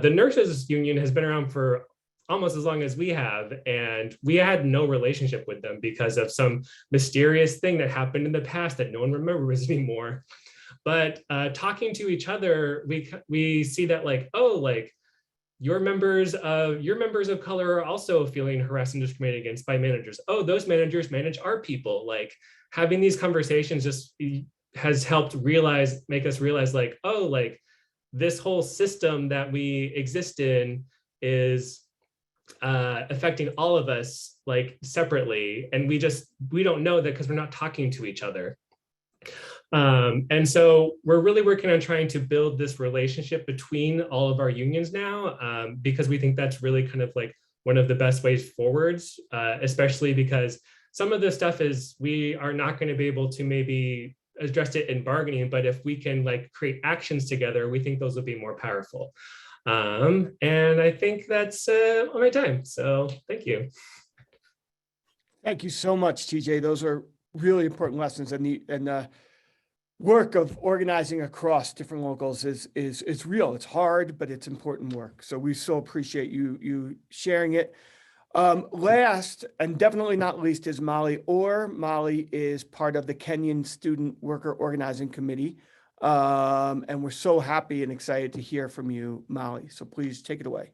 the nurses union has been around for almost as long as we have, and we had no relationship with them because of some mysterious thing that happened in the past that no one remembers anymore. But talking to each other, we see that like, oh, like your members of color are also feeling harassed and discriminated against by managers. Oh, those managers manage our people. Like having these conversations just has helped make us realize like, oh, like this whole system that we exist in is affecting all of us like separately, and we don't know that because we're not talking to each other. And so we're really working on trying to build this relationship between all of our unions now, because we think that's really kind of like one of the best ways forwards, especially because some of this stuff is we are not going to be able to maybe address it in bargaining, but if we can like create actions together, we think those will be more powerful. And I think that's all my time. So thank you. Thank you so much, TJ. Those are really important lessons, and the work of organizing across different locals is real. It's hard, but it's important work. So we so appreciate you sharing it. Last and definitely not least is Molly Orr. Molly is part of the Kenyon Student Worker Organizing Committee. And we're so happy and excited to hear from you, Molly. So please take it away.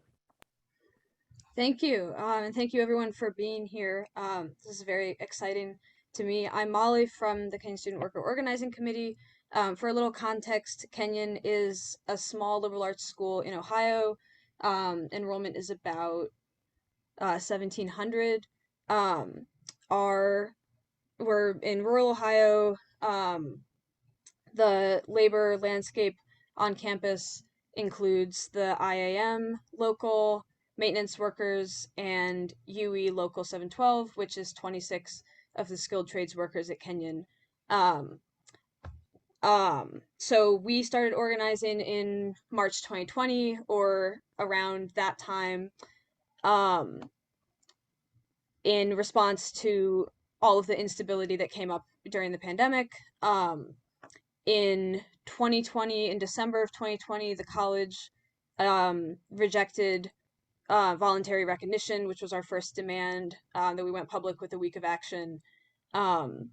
Thank you. And thank you everyone for being here. This is very exciting to me. I'm Molly from the Kenyon Student Worker Organizing Committee. For a little context, Kenyon is a small liberal arts school in Ohio. Enrollment is about 1,700. We're in rural Ohio. The labor landscape on campus includes the IAM local, maintenance workers, and UE local 712, which is 26 of the skilled trades workers at Kenyon. So we started organizing in March 2020 or around that time, in response to all of the instability that came up during the pandemic. In 2020, in December of 2020, the college rejected voluntary recognition, which was our first demand, that we went public with a week of action, and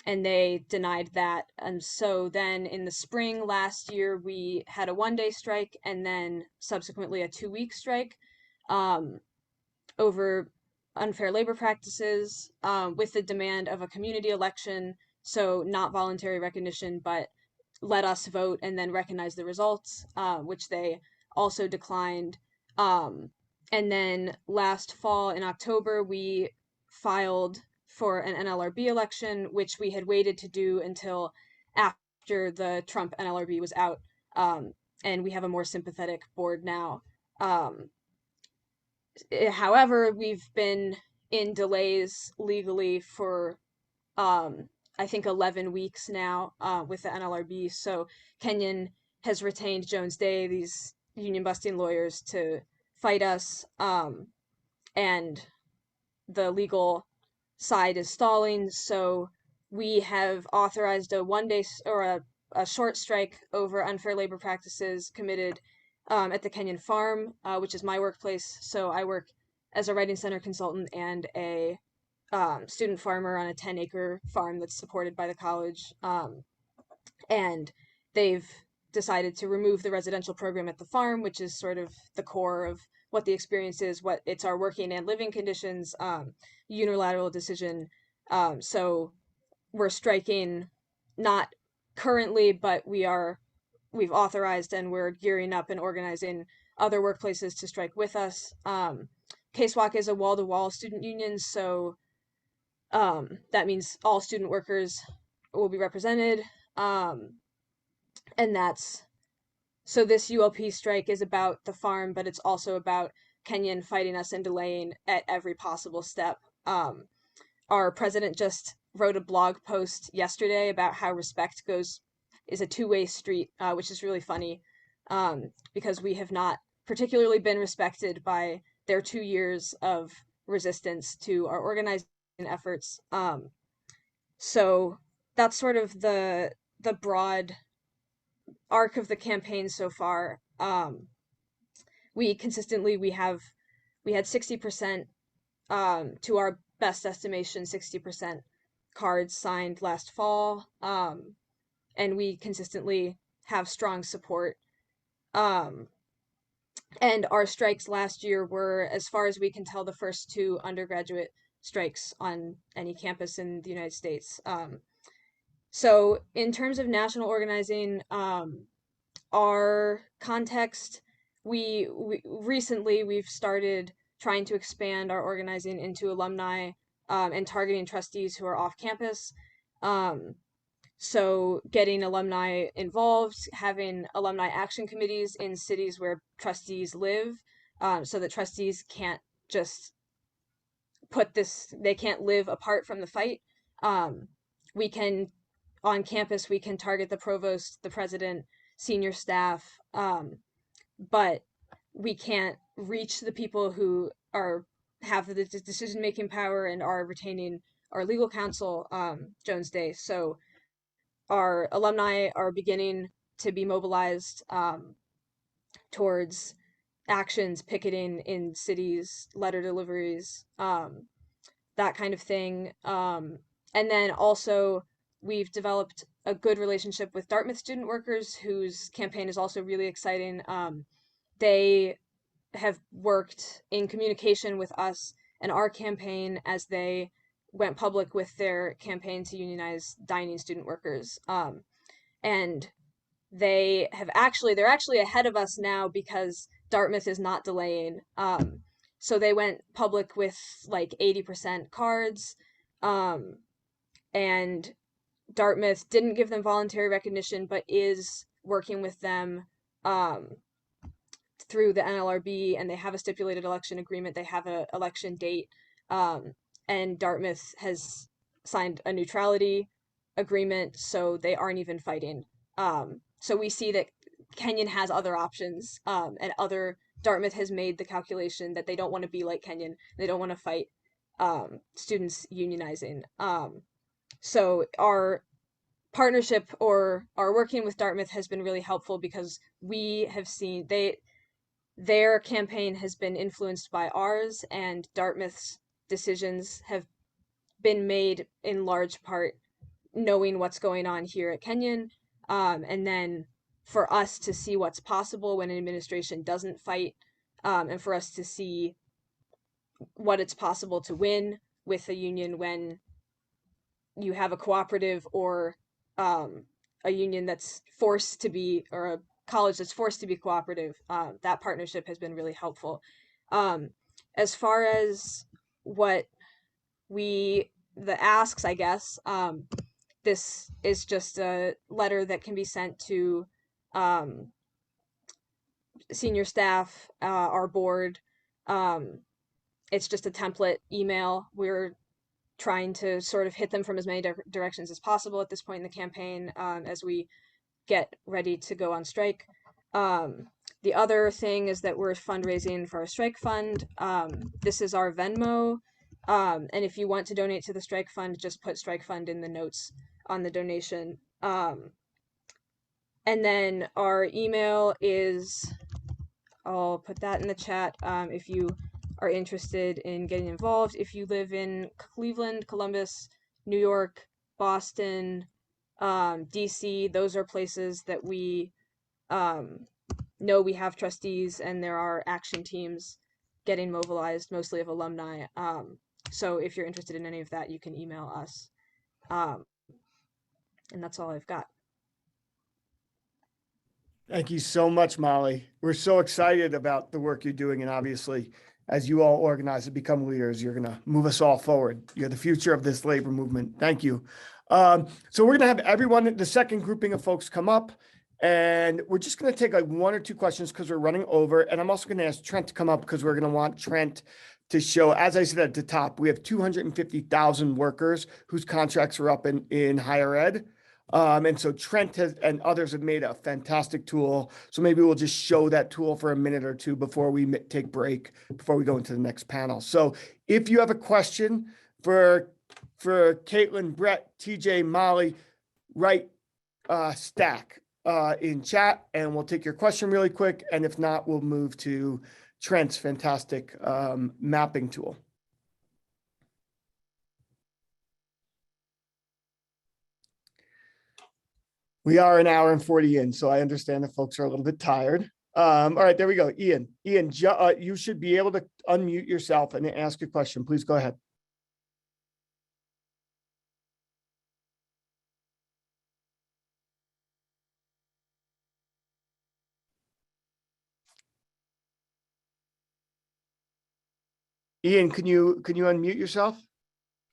they denied that. And so then in the spring last year, we had a one-day strike and then subsequently a 2-week strike over unfair labor practices, with the demand of a community election. So not voluntary recognition, but let us vote and then recognize the results, which they also declined. And then last fall in October, we filed for an NLRB election, which we had waited to do until after the Trump NLRB was out. And we have a more sympathetic board now. However, we've been in delays legally for I think 11 weeks now with the NLRB. So Kenyon has retained Jones Day, these union busting lawyers, to fight us, and the legal side is stalling. So we have authorized a one-day or a short strike over unfair labor practices committed at the Kenyon farm, which is my workplace. So I work as a writing center consultant and a student farmer on a 10-acre farm that's supported by the college. And they've decided to remove the residential program at the farm, which is sort of the core of what the experience is, what it's our working and living conditions, unilateral decision. So we're striking, not currently, but we've authorized and we're gearing up and organizing other workplaces to strike with us. KSWAC is a wall-to-wall student union, so that means all student workers will be represented. And so this ULP strike is about the farm, but it's also about Kenyon fighting us and delaying at every possible step. Our president just wrote a blog post yesterday about how respect is a two-way street, which is really funny, because we have not particularly been respected by their 2 years of resistance to our organizing efforts. So that's sort of the broad arc of the campaign so far. We had 60%, to our best estimation, 60% cards signed last fall, and we consistently have strong support. And our strikes last year were, as far as we can tell, the first 2 undergraduate strikes on any campus in the United States. So in terms of national organizing, our context, we've started trying to expand our organizing into alumni and targeting trustees who are off campus. So getting alumni involved, having alumni action committees in cities where trustees live, so that trustees can't just they can't live apart from the fight. We can, on campus, we can target the provost, the president, senior staff, but we can't reach the people who have the decision-making power and are retaining our legal counsel, Jones Day. So our alumni are beginning to be mobilized towards actions, picketing in cities, letter deliveries, that kind of thing. And then also we've developed a good relationship with Dartmouth student workers, whose campaign is also really exciting. They have worked in communication with us and our campaign as they went public with their campaign to unionize dining student workers. And they're actually ahead of us now because Dartmouth is not delaying. So they went public with like 80% cards, and Dartmouth didn't give them voluntary recognition, but is working with them through the NLRB, and they have a stipulated election agreement. They have an election date, and Dartmouth has signed a neutrality agreement, so they aren't even fighting. So we see that Kenyon has other options, and Dartmouth has made the calculation that they don't want to be like Kenyon. They don't want to fight students unionizing. So our partnership or our working with Dartmouth has been really helpful because we have seen their campaign has been influenced by ours, and Dartmouth's decisions have been made in large part knowing what's going on here at Kenyon, and then for us to see what's possible when an administration doesn't fight, and for us to see what it's possible to win with a union when you have a cooperative or a union that's forced to be, or a college that's forced to be cooperative. That partnership has been really helpful. As far as the asks, I guess, this is just a letter that can be sent to senior staff, our board. It's just a template email. We're trying to sort of hit them from as many directions as possible at this point in the campaign, as we get ready to go on strike. The other thing is that we're fundraising for a strike fund. This is our Venmo. And if you want to donate to the strike fund, just put strike fund in the notes on the donation. And then our email is, I'll put that in the chat if you are interested in getting involved. If you live in Cleveland, Columbus, New York, Boston, DC, those are places that we know we have trustees, and there are action teams getting mobilized, mostly of alumni. So if you're interested in any of that, you can email us. And that's all I've got. Thank you so much, Molly. We're so excited about the work you're doing. And obviously, as you all organize and become leaders, you're going to move us all forward. You're the future of this labor movement. Thank you. So we're going to have everyone, the second grouping of folks, come up. And we're just going to take like one or two questions because we're running over. And I'm also going to ask Trent to come up because we're going to want Trent to show, as I said at the top, we have 250,000 workers whose contracts are up in higher ed. And so Trent and others have made a fantastic tool. So maybe we'll just show that tool for a minute or two before we take break, before we go into the next panel. So if you have a question for Caitlin, Bret, TJ, Molly, write stack in chat and we'll take your question really quick. And if not, we'll move to Trent's fantastic mapping tool. We are an hour and 40 in, so I understand that folks are a little bit tired. All right, there we go. Ian, you should be able to unmute yourself and ask your question. Please go ahead. Ian, can you unmute yourself?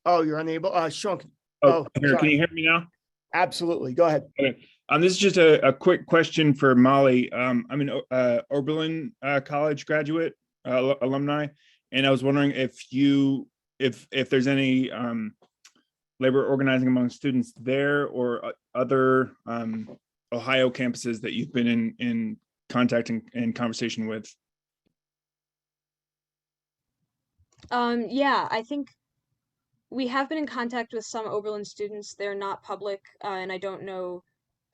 Oh, you're unable. Sean. Here, can you hear me now? Absolutely. Go ahead. Okay. This is just a quick question for Molly. I'm an Oberlin College graduate alumni, and I was wondering if there's any labor organizing among students there or other Ohio campuses that you've been in contact and conversation with. Yeah, I think we have been in contact with some Oberlin students. They're not public, and I don't know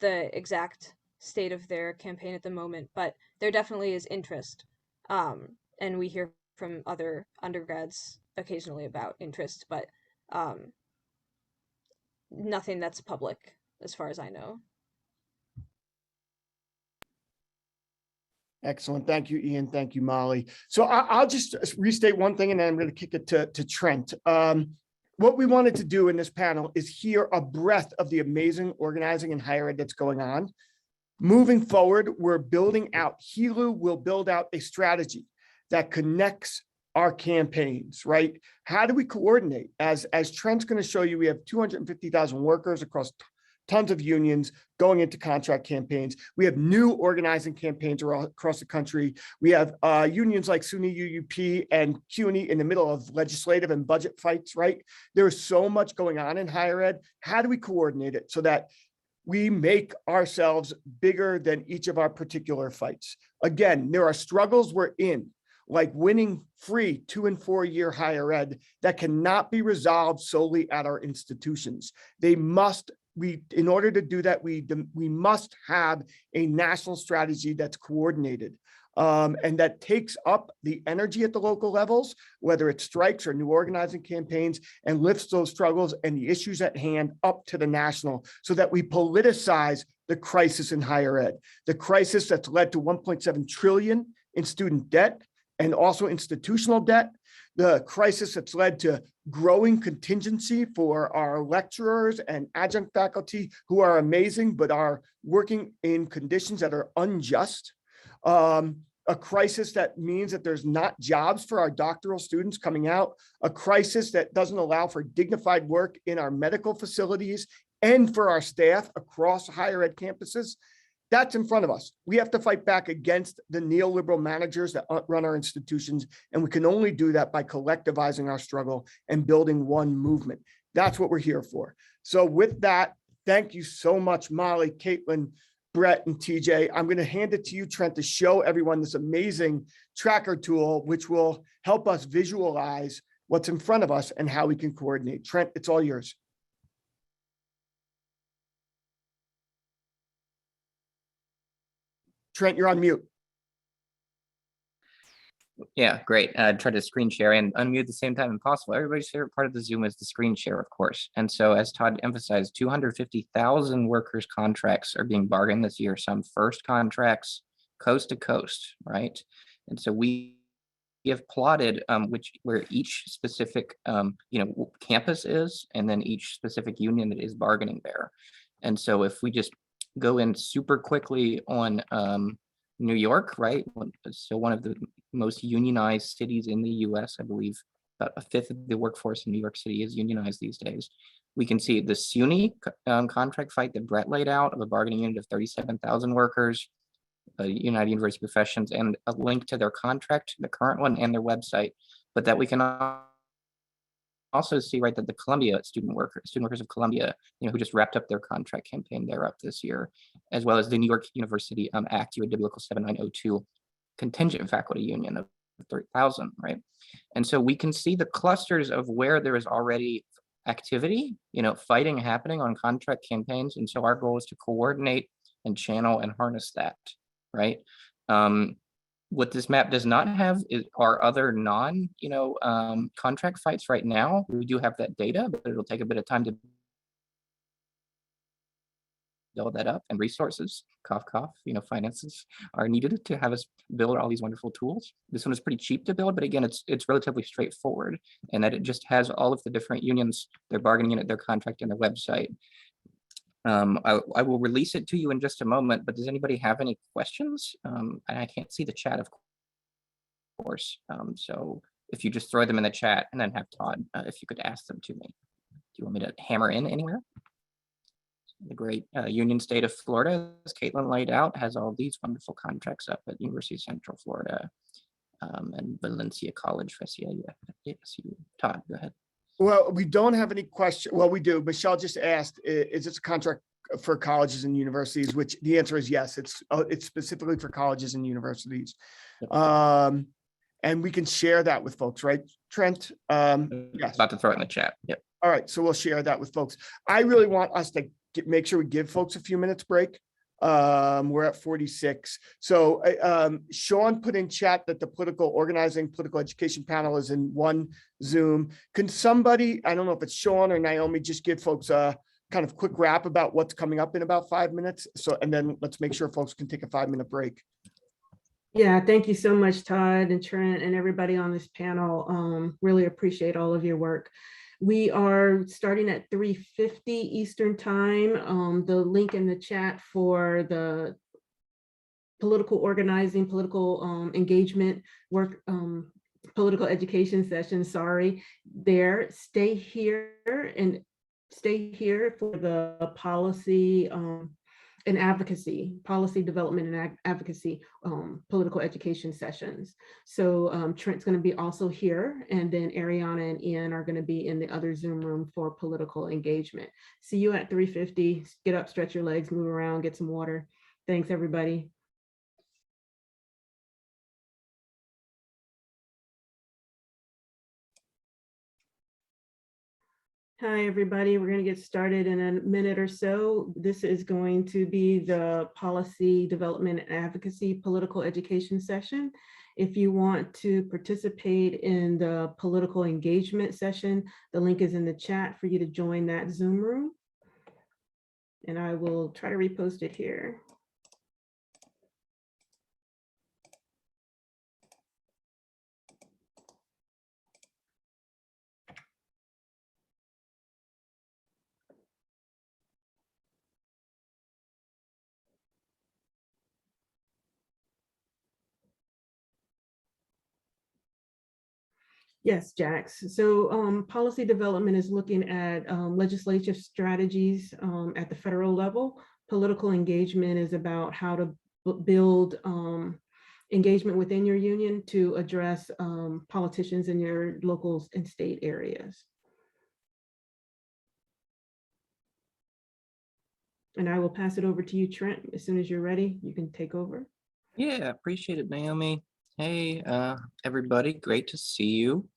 the exact state of their campaign at the moment, but there definitely is interest. And we hear from other undergrads occasionally about interest, but nothing that's public as far as I know. Excellent. Thank you, Ian. Thank you, Molly. So I'll just restate one thing and then I'm going to kick it to Trent. What we wanted to do in this panel is hear a breadth of the amazing organizing in higher ed that's going on. Moving forward, we're building out, HELU will build out a strategy that connects our campaigns, right? How do we coordinate? As Trent's going to show you, we have 250,000 workers across tons of unions going into contract campaigns. We have new organizing campaigns across the country. We have unions like SUNY, UUP, and CUNY in the middle of legislative and budget fights, right? There's so much going on in higher ed. How do we coordinate it so that we make ourselves bigger than each of our particular fights? Again, there are struggles we're in, like winning free 2- and 4-year higher ed that cannot be resolved solely at our institutions. In order to do that, we must have a national strategy that's coordinated and that takes up the energy at the local levels, whether it's strikes or new organizing campaigns, and lifts those struggles and the issues at hand up to the national so that we politicize the crisis in higher ed, the crisis that's led to 1.7 trillion in student debt and also institutional debt, the crisis that's led to growing contingency for our lecturers and adjunct faculty who are amazing, but are working in conditions that are unjust. A crisis that means that there's not jobs for our doctoral students coming out, a crisis that doesn't allow for dignified work in our medical facilities and for our staff across higher ed campuses. That's in front of us. We have to fight back against the neoliberal managers that run our institutions, and we can only do that by collectivizing our struggle and building one movement. That's what we're here for. So with that, thank you so much, Molly, Caitlin, Bret, and TJ. I'm going to hand it to you, Trent, to show everyone this amazing tracker tool, which will help us visualize what's in front of us and how we can coordinate. Trent, it's all yours. Trent, you're on mute. Yeah, great. Try to screen share and unmute at the same time if possible. Everybody's favorite part of the Zoom is the screen share, of course. And so as Todd emphasized, 250,000 workers' contracts are being bargained this year, some first contracts coast to coast, right? And so we have plotted where each specific campus is, and then each specific union that is bargaining there. And so if we just go in super quickly on New York, right? So one of the most unionized cities in the US, I believe about a fifth of the workforce in New York City is unionized these days. We can see the SUNY contract fight that Bret laid out of a bargaining unit of 37,000 workers, United University Professions, and a link to their contract, the current one, and their website, but that we can also see, right, that the Columbia student workers of Columbia, who just wrapped up their contract campaign, they're up this year, as well as the New York University ACT UAW Local 7902 Contingent faculty union of 30,000, right? And so we can see the clusters of where there is already activity, fighting happening on contract campaigns. And so our goal is to coordinate and channel and harness that, right? What this map does not have are other contract fights right now. We do have that data, but it'll take a bit of time to build that up, and resources, cough, finances are needed to have us build all these wonderful tools. This one is pretty cheap to build, but again, it's relatively straightforward, and that it just has all of the different unions, their bargaining unit, their contract, and their website. I will release it to you in just a moment, but does anybody have any questions? And I can't see the chat, of course. So if you just throw them in the chat and then have Todd, if you could ask them to me. Do you want me to hammer in anywhere? The great Union State of Florida, as Caitlin laid out, has all these wonderful contracts up at University of Central Florida and Valencia College for SU. Todd, go ahead. Well, we don't have any question. Well, we do. Michelle just asked, is this a contract for colleges and universities? Which the answer is yes. It's specifically for colleges and universities. And we can share that with folks, right, Trent? Yes. About to throw it in the chat. Yep. All right, so we'll share that with folks. I really want us to make sure we give folks a few minutes break. We're at 46. So Sean put in chat that the political organizing, political education panel is in one Zoom. Can somebody, I don't know if it's Sean or Naomi, just give folks a kind of quick wrap about what's coming up in about 5 minutes? So, and then let's make sure folks can take a 5-minute break. Yeah, thank you so much, Todd and Trent and everybody on this panel. Really appreciate all of your work. We are starting at 3:50 Eastern time. The link in the chat for the political organizing, political engagement work, political education session, there. Stay here for the policy and advocacy, policy development and advocacy, political education sessions. So Trent's going to be also here, and then Ariana and Ian are going to be in the other Zoom room for political engagement. See you at 3:50. Get up, stretch your legs, move around, get some water. Thanks, everybody. Hi, everybody. We're going to get started in a minute or so. This is going to be the Policy Development and Advocacy Political Education session. If you want to participate in the political engagement session, the link is in the chat for you to join that Zoom room. And I will try to repost it here. Yes, Jax. So policy development is looking at legislative strategies at the federal level. Political engagement is about how to build engagement within your union to address politicians in your local and state areas. And I will pass it over to you, Trent. As soon as you're ready, you can take over. Yeah, appreciate it, Naomi. Hey, everybody, great to see you.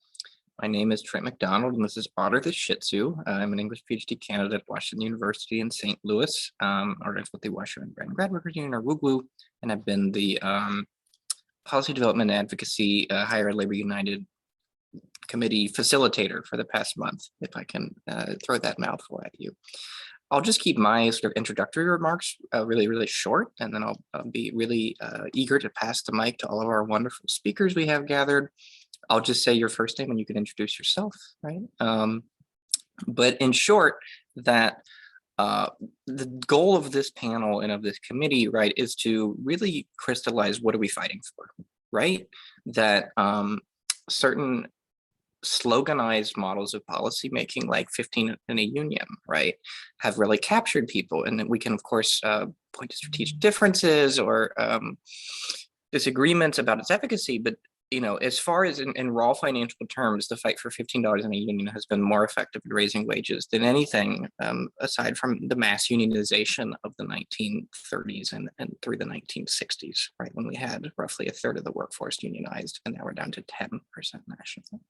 My name is Trent McDonald, and this is Otter the Shih Tzu. I'm an English PhD candidate at Washington University in St. Louis, organized with the Washington and Bryan Grad Workers Union, or WUGWU, and I've been the Policy Development and Advocacy Higher Ed Labor United Committee facilitator for the past month, if I can throw that mouthful at you. I'll just keep my sort of introductory remarks really short, and then I'll be really eager to pass the mic to all of our wonderful speakers we have gathered. I'll just say your first name and you can introduce yourself, right? But in short, that the goal of this panel and of this committee, right, is to really crystallize what are we fighting for, right? That certain sloganized models of policy making, like 15 in a union, right, have really captured people. And then we can, of course, point to strategic differences or disagreements about its efficacy, but you know, as far as in raw financial terms, the fight for $15 in a union has been more effective at raising wages than anything aside from the mass unionization of the 1930s and through the 1960s, right, when we had roughly a third of the workforce unionized, and now we're down to 10% nationally.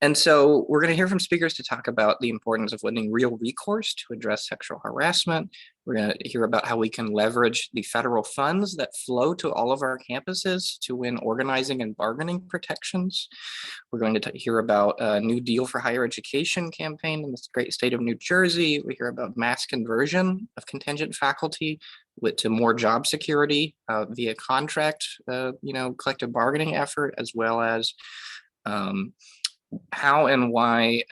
And so we're going to hear from speakers to talk about the importance of winning real recourse to address sexual harassment. We're going to hear about how we can leverage the federal funds that flow to all of our campuses to win organizing and bargaining protections. We're going to hear about a New Deal for Higher Education campaign in this great state of New Jersey. We hear about mass conversion of contingent faculty to more job security via contract, collective bargaining effort, as well as how and why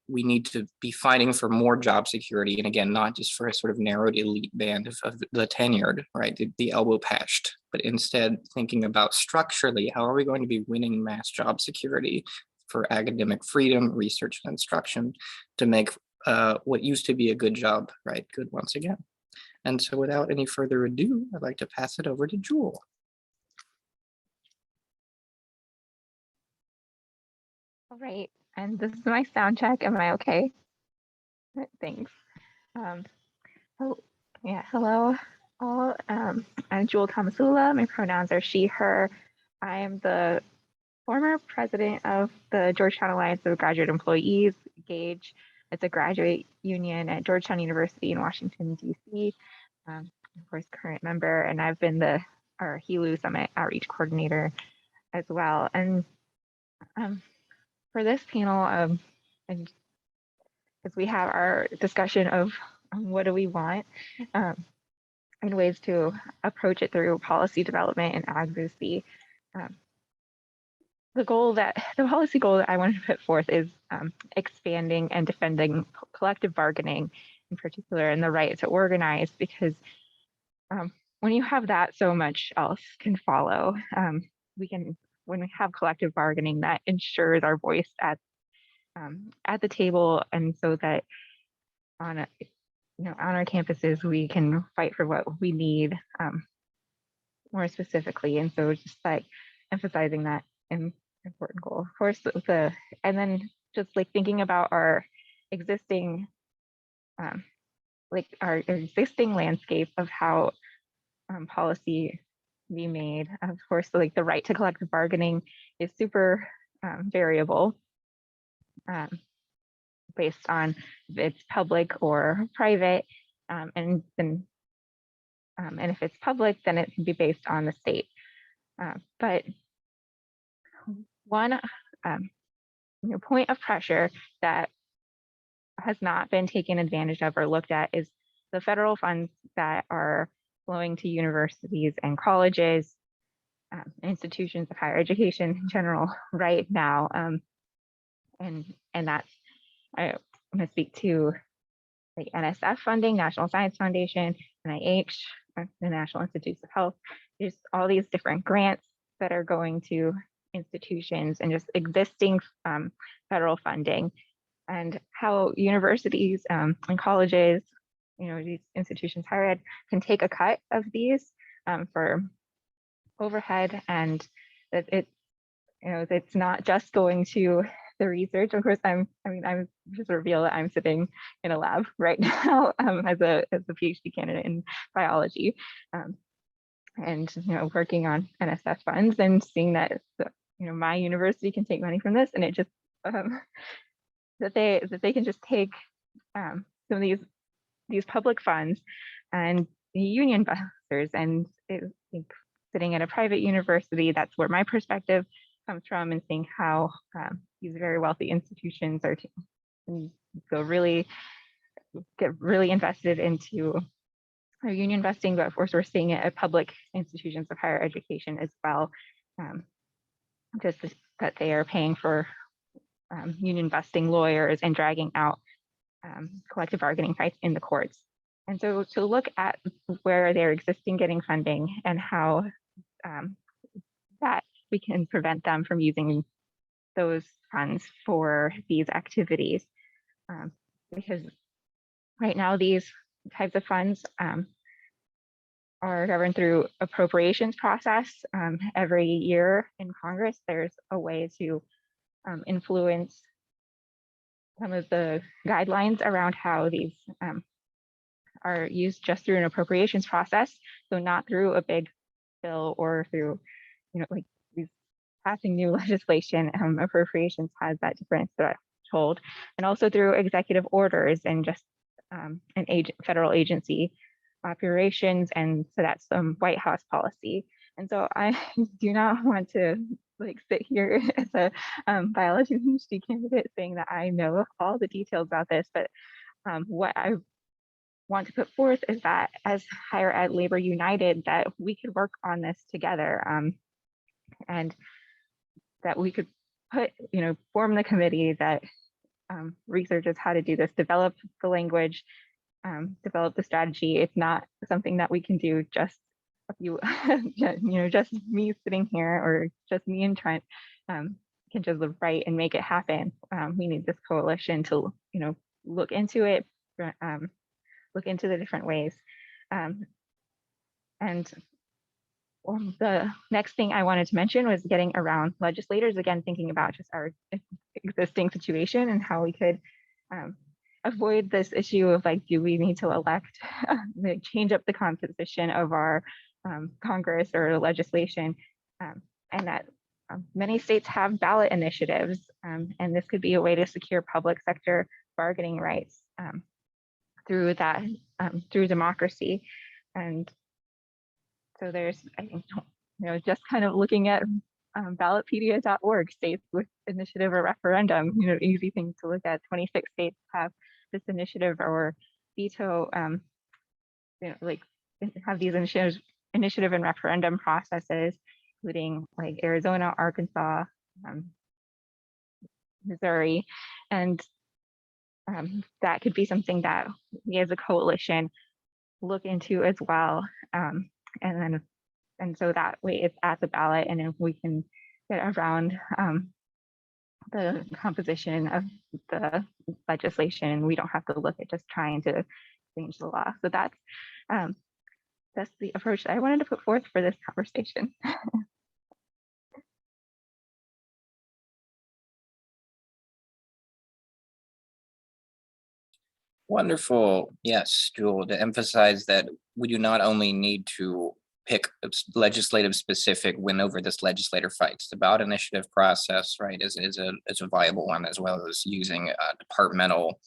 we need to be fighting for more job security. And again, not just for a sort of narrowed elite band of the tenured, right, the elbow patched, but instead thinking about structurally, how are we going to be winning mass job security for academic freedom, research and instruction to make what used to be a good job, right, good once again. And so without any further ado, I'd like to pass it over to Jewel. All right, and this is my sound check. Am I okay? Thanks. Oh, yeah, hello all. I'm Jewel Thomasula. My pronouns are she, her. I am the former president of the Georgetown Alliance of Graduate Employees, GAGE. It's a graduate union at Georgetown University in Washington, D.C. Of course, current member, and I've been our HELU Summit Outreach Coordinator as well. And for this panel, and as we have our discussion of what do we want, and ways to approach it through policy development and advocacy. The policy goal that I wanted to put forth is expanding and defending collective bargaining in particular, and the right to organize, because when you have that, so much else can follow. When we have collective bargaining, that ensures our voice at the table, and so that on our campuses we can fight for what we need more specifically. And so just like emphasizing that important goal. Of course, and then just like thinking about our existing landscape of how policy be made. Of course, like the right to collective bargaining is super variable based on if it's public or private, and if it's public, then it can be based on the state. But one point of pressure that has not been taken advantage of or looked at is the federal funds that are flowing to universities and colleges, institutions of higher education in general right now. And that's, I'm going to speak to like NSF funding, National Science Foundation, NIH, the National Institutes of Health. There's all these different grants that are going to institutions and just existing federal funding, and how universities and colleges, these institutions, higher ed, can take a cut of these for overhead, and that it's not just going to the research. Of course, I'm just reveal that I'm sitting in a lab right now as a PhD candidate in biology, and working on NSF funds and seeing that my university can take money from this, and it just that they can just take some of these public funds and the union busters, and sitting at a private university, that's where my perspective comes from, and seeing how these very wealthy institutions are get really invested into their union vesting. But of course, we're seeing it at public institutions of higher education as well, just that they are paying for union vesting lawyers and dragging out collective bargaining fights in the courts. And so to look at where they're existing getting funding and how that we can prevent them from using those funds for these activities. Because right now these types of funds are governed through appropriations process. Every year in Congress, there's a way to influence some of the guidelines around how these are used just through an appropriations process. So not through a big bill or through, like these passing new legislation. Appropriations has that different threshold, and also through executive orders and just an federal agency operations. And so that's some White House policy. And so I do not want to sit here as a biology PhD candidate saying that I know all the details about this, but what I want to put forth is that as higher ed labor united, that we could work on this together, and that we could form the committee that researches how to do this, develop the language, develop the strategy. It's not something that we can do just just me sitting here or just me and Trent can just write and make it happen. We need this coalition to look into it, look into the different ways. And the next thing I wanted to mention was getting around legislators, again, thinking about just our existing situation and how we could avoid this issue of like, do we need to elect, change up the composition of our Congress or legislation, and that many states have ballot initiatives, and this could be a way to secure public sector bargaining rights through that, through democracy. And so there's, I think, just kind of looking at ballotpedia.org, states with initiative or referendum, easy thing to look at. 26 states have this initiative or veto, like have these initiative and referendum processes, including like Arizona, Arkansas, Missouri, and that could be something that we as a coalition look into as well. And so that way it's at the ballot, and if we can get around the composition of the legislation, we don't have to look at just trying to change the law. So that's the approach that I wanted to put forth for this conversation. Wonderful. Yes, Jewel, to emphasize that we do not only need to pick a legislative specific win over this legislator fights. The ballot initiative process, right, is a viable one, as well as using departmental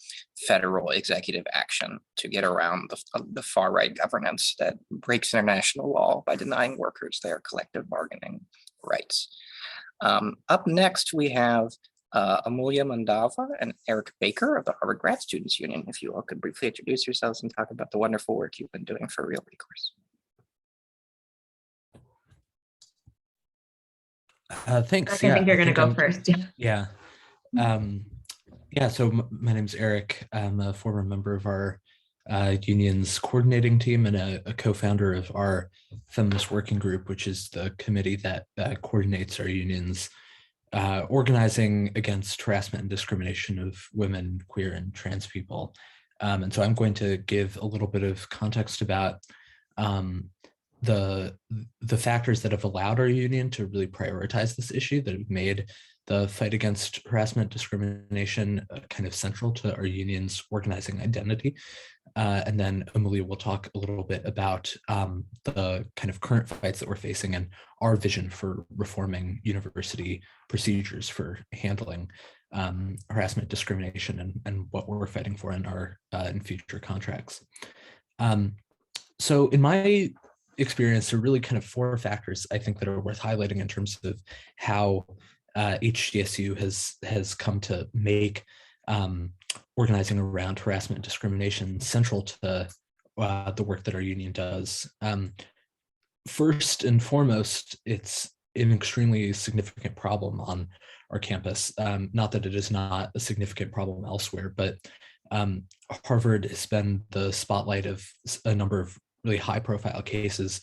federal executive action to get around the far right governance that breaks international law by denying workers their collective bargaining rights. Up next, we have Amelia Mandava and Eric Baker of the Harvard Grad Students Union. If you all could briefly introduce yourselves and talk about the wonderful work you've been doing for Real Recourse. Thanks. I think you're going to go first. Yeah. So my name's Eric. I'm a former member of our union's coordinating team and a co-founder of our feminist working group, which is the committee that coordinates our union's organizing against harassment and discrimination of women, queer, and trans people. And so I'm going to give a little bit of context about the factors that have allowed our union to really prioritize this issue, that have made the fight against harassment, discrimination kind of central to our union's organizing identity. And then Amelia will talk a little bit about the kind of current fights that we're facing and our vision for reforming university procedures for handling harassment, discrimination, and what we're fighting for in our in future contracts. So in my experience, there are really kind of four factors I think that are worth highlighting in terms of how HGSU has come to make organizing around harassment and discrimination central to the work that our union does. First and foremost, it's an extremely significant problem on our campus. Not that it is not a significant problem elsewhere, but Harvard has been the spotlight of a number of really high-profile cases,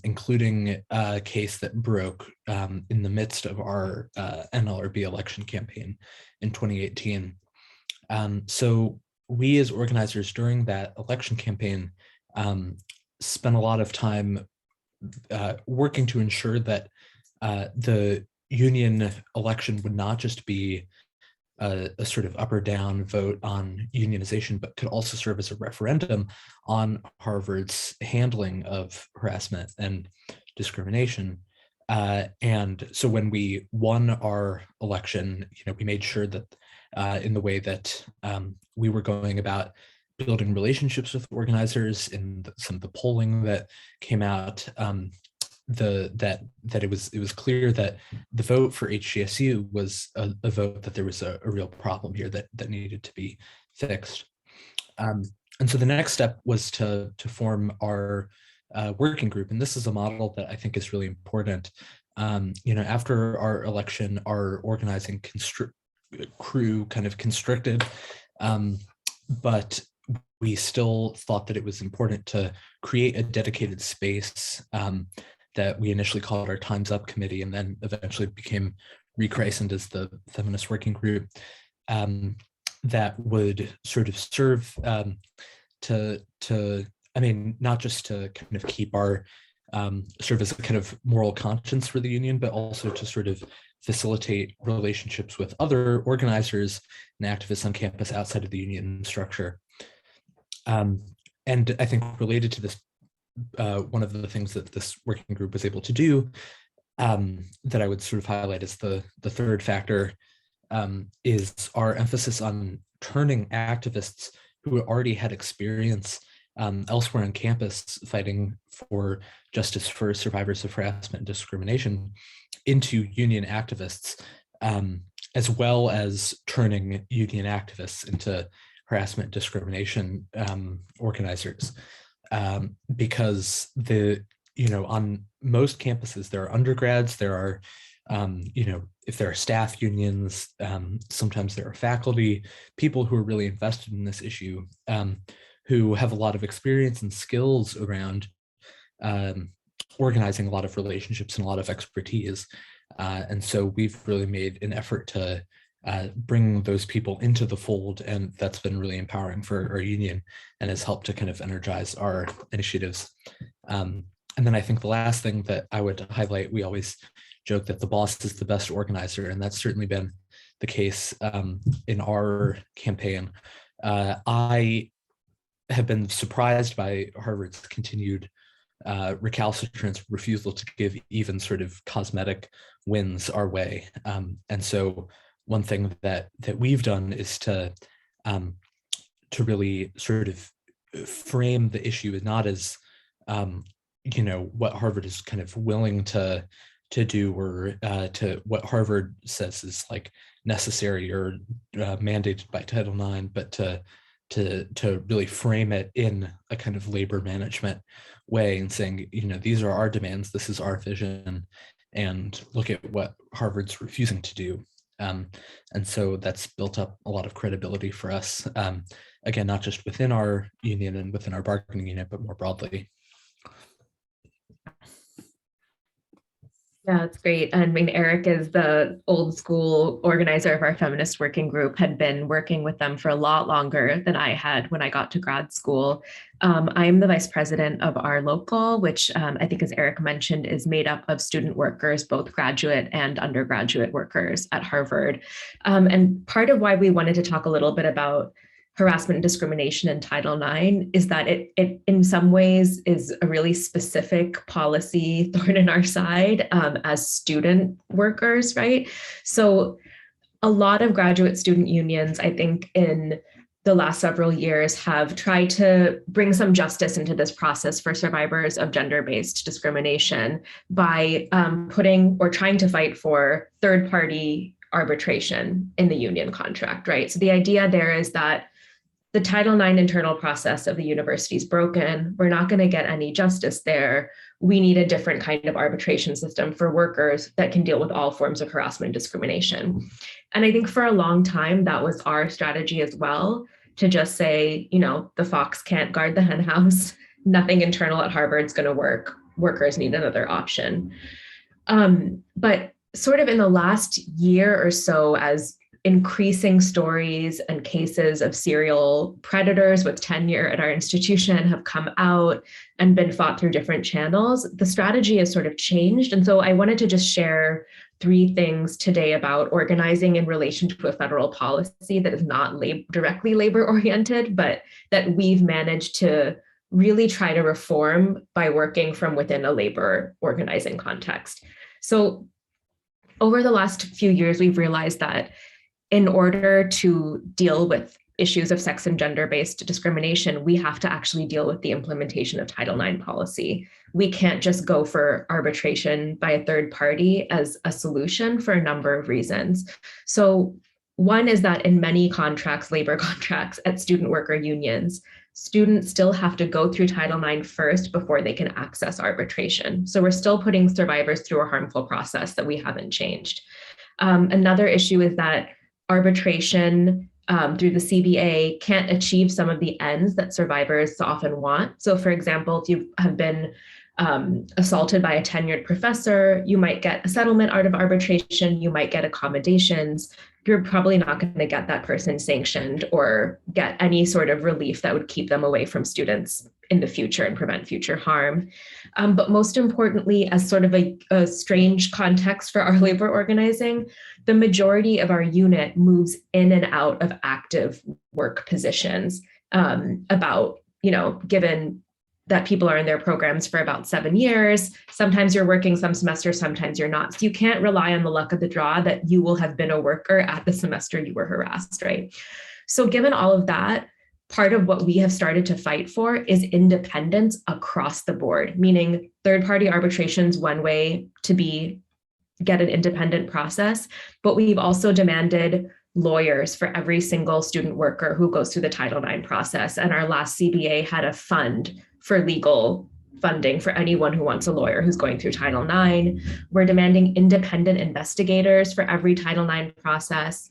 including a case that broke in the midst of our NLRB election campaign in 2018. So we as organizers during that election campaign spent a lot of time working to ensure that the union election would not just be a sort of up or down vote on unionization, but could also serve as a referendum on Harvard's handling of harassment and discrimination. And so when we won our election, we made sure that in the way that we were going about building relationships with organizers, in some of the polling that came out, that it was clear that the vote for HGSU was a vote that there was a real problem here that needed to be fixed. And so the next step was to form our working group, and this is a model that I think is really important. After our election, our organizing crew kind of constricted, but we still thought that it was important to create a dedicated space that we initially called our Time's Up Committee, and then eventually became rechristened as the Feminist Working Group, that would sort of serve not just to kind of keep our serve as a kind of moral conscience for the union, but also to sort of facilitate relationships with other organizers and activists on campus outside of the union structure. And I think related to this, one of the things that this working group was able to do that I would sort of highlight as the third factor is our emphasis on turning activists who already had experience elsewhere on campus fighting for justice for survivors of harassment and discrimination into union activists, as well as turning union activists into harassment discrimination organizers, because on most campuses there are undergrads, there are if there are staff unions, sometimes there are faculty, people who are really invested in this issue, who have a lot of experience and skills around organizing, a lot of relationships and a lot of expertise. And so we've really made an effort to bring those people into the fold, and that's been really empowering for our union and has helped to kind of energize our initiatives. And then I think the last thing that I would highlight, we always joke that the boss is the best organizer, and that's certainly been the case in our campaign. I have been surprised by Harvard's continued recalcitrant refusal to give even sort of cosmetic wins our way. And so one thing that we've done is to really sort of frame the issue as not as what Harvard is kind of willing to do, or to what Harvard says is like necessary or mandated by Title IX, but to really frame it in a kind of labor management way and saying, these are our demands, this is our vision, and look at what Harvard's refusing to do. And so that's built up a lot of credibility for us, again, not just within our union and within our bargaining unit, but more broadly. Yeah, that's great. I mean, Eric is the old school organizer of our feminist working group, had been working with them for a lot longer than I had when I got to grad school. I'm the vice president of our local, which I think, as Eric mentioned, is made up of student workers, both graduate and undergraduate workers at Harvard. And part of why we wanted to talk a little bit about harassment and discrimination in Title IX is that it in some ways is a really specific policy thorn in our side as student workers, right? So a lot of graduate student unions, I think, in the last several years have tried to bring some justice into this process for survivors of gender-based discrimination by putting or trying to fight for third-party arbitration in the union contract, right? So the idea there is that the Title IX internal process of the university is broken. We're not going to get any justice there. We need a different kind of arbitration system for workers that can deal with all forms of harassment and discrimination. And I think for a long time, that was our strategy as well, to just say, the fox can't guard the hen house. Nothing internal at Harvard is going to work. Workers need another option. But sort of in the last year or so, as increasing stories and cases of serial predators with tenure at our institution have come out and been fought through different channels, the strategy has sort of changed. And so I wanted to just share 3 things today about organizing in relation to a federal policy that is not directly labor oriented, but that we've managed to really try to reform by working from within a labor organizing context. So over the last few years, we've realized that in order to deal with issues of sex and gender-based discrimination, we have to actually deal with the implementation of Title IX policy. We can't just go for arbitration by a third party as a solution for a number of reasons. So One is that in many contracts, labor contracts at student worker unions, students still have to go through Title IX first before they can access arbitration. So we're still putting survivors through a harmful process that we haven't changed. Another issue is that arbitration through the CBA can't achieve some of the ends that survivors often want. So for example, if you have been assaulted by a tenured professor, you might get a settlement out of arbitration, you might get accommodations. You're probably not going to get that person sanctioned or get any sort of relief that would keep them away from students in the future and prevent future harm. But most importantly, as sort of a strange context for our labor organizing, the majority of our unit moves in and out of active work positions given that people are in their programs for about 7 years. Sometimes you're working some semesters, sometimes you're not. So you can't rely on the luck of the draw that you will have been a worker at the semester you were harassed, right? So given all of that, part of what we have started to fight for is independence across the board, meaning third-party arbitration's one way to get an independent process, but we've also demanded lawyers for every single student worker who goes through the Title IX process. And our last CBA had a fund for legal funding for anyone who wants a lawyer who's going through Title IX. We're demanding independent investigators for every Title IX process,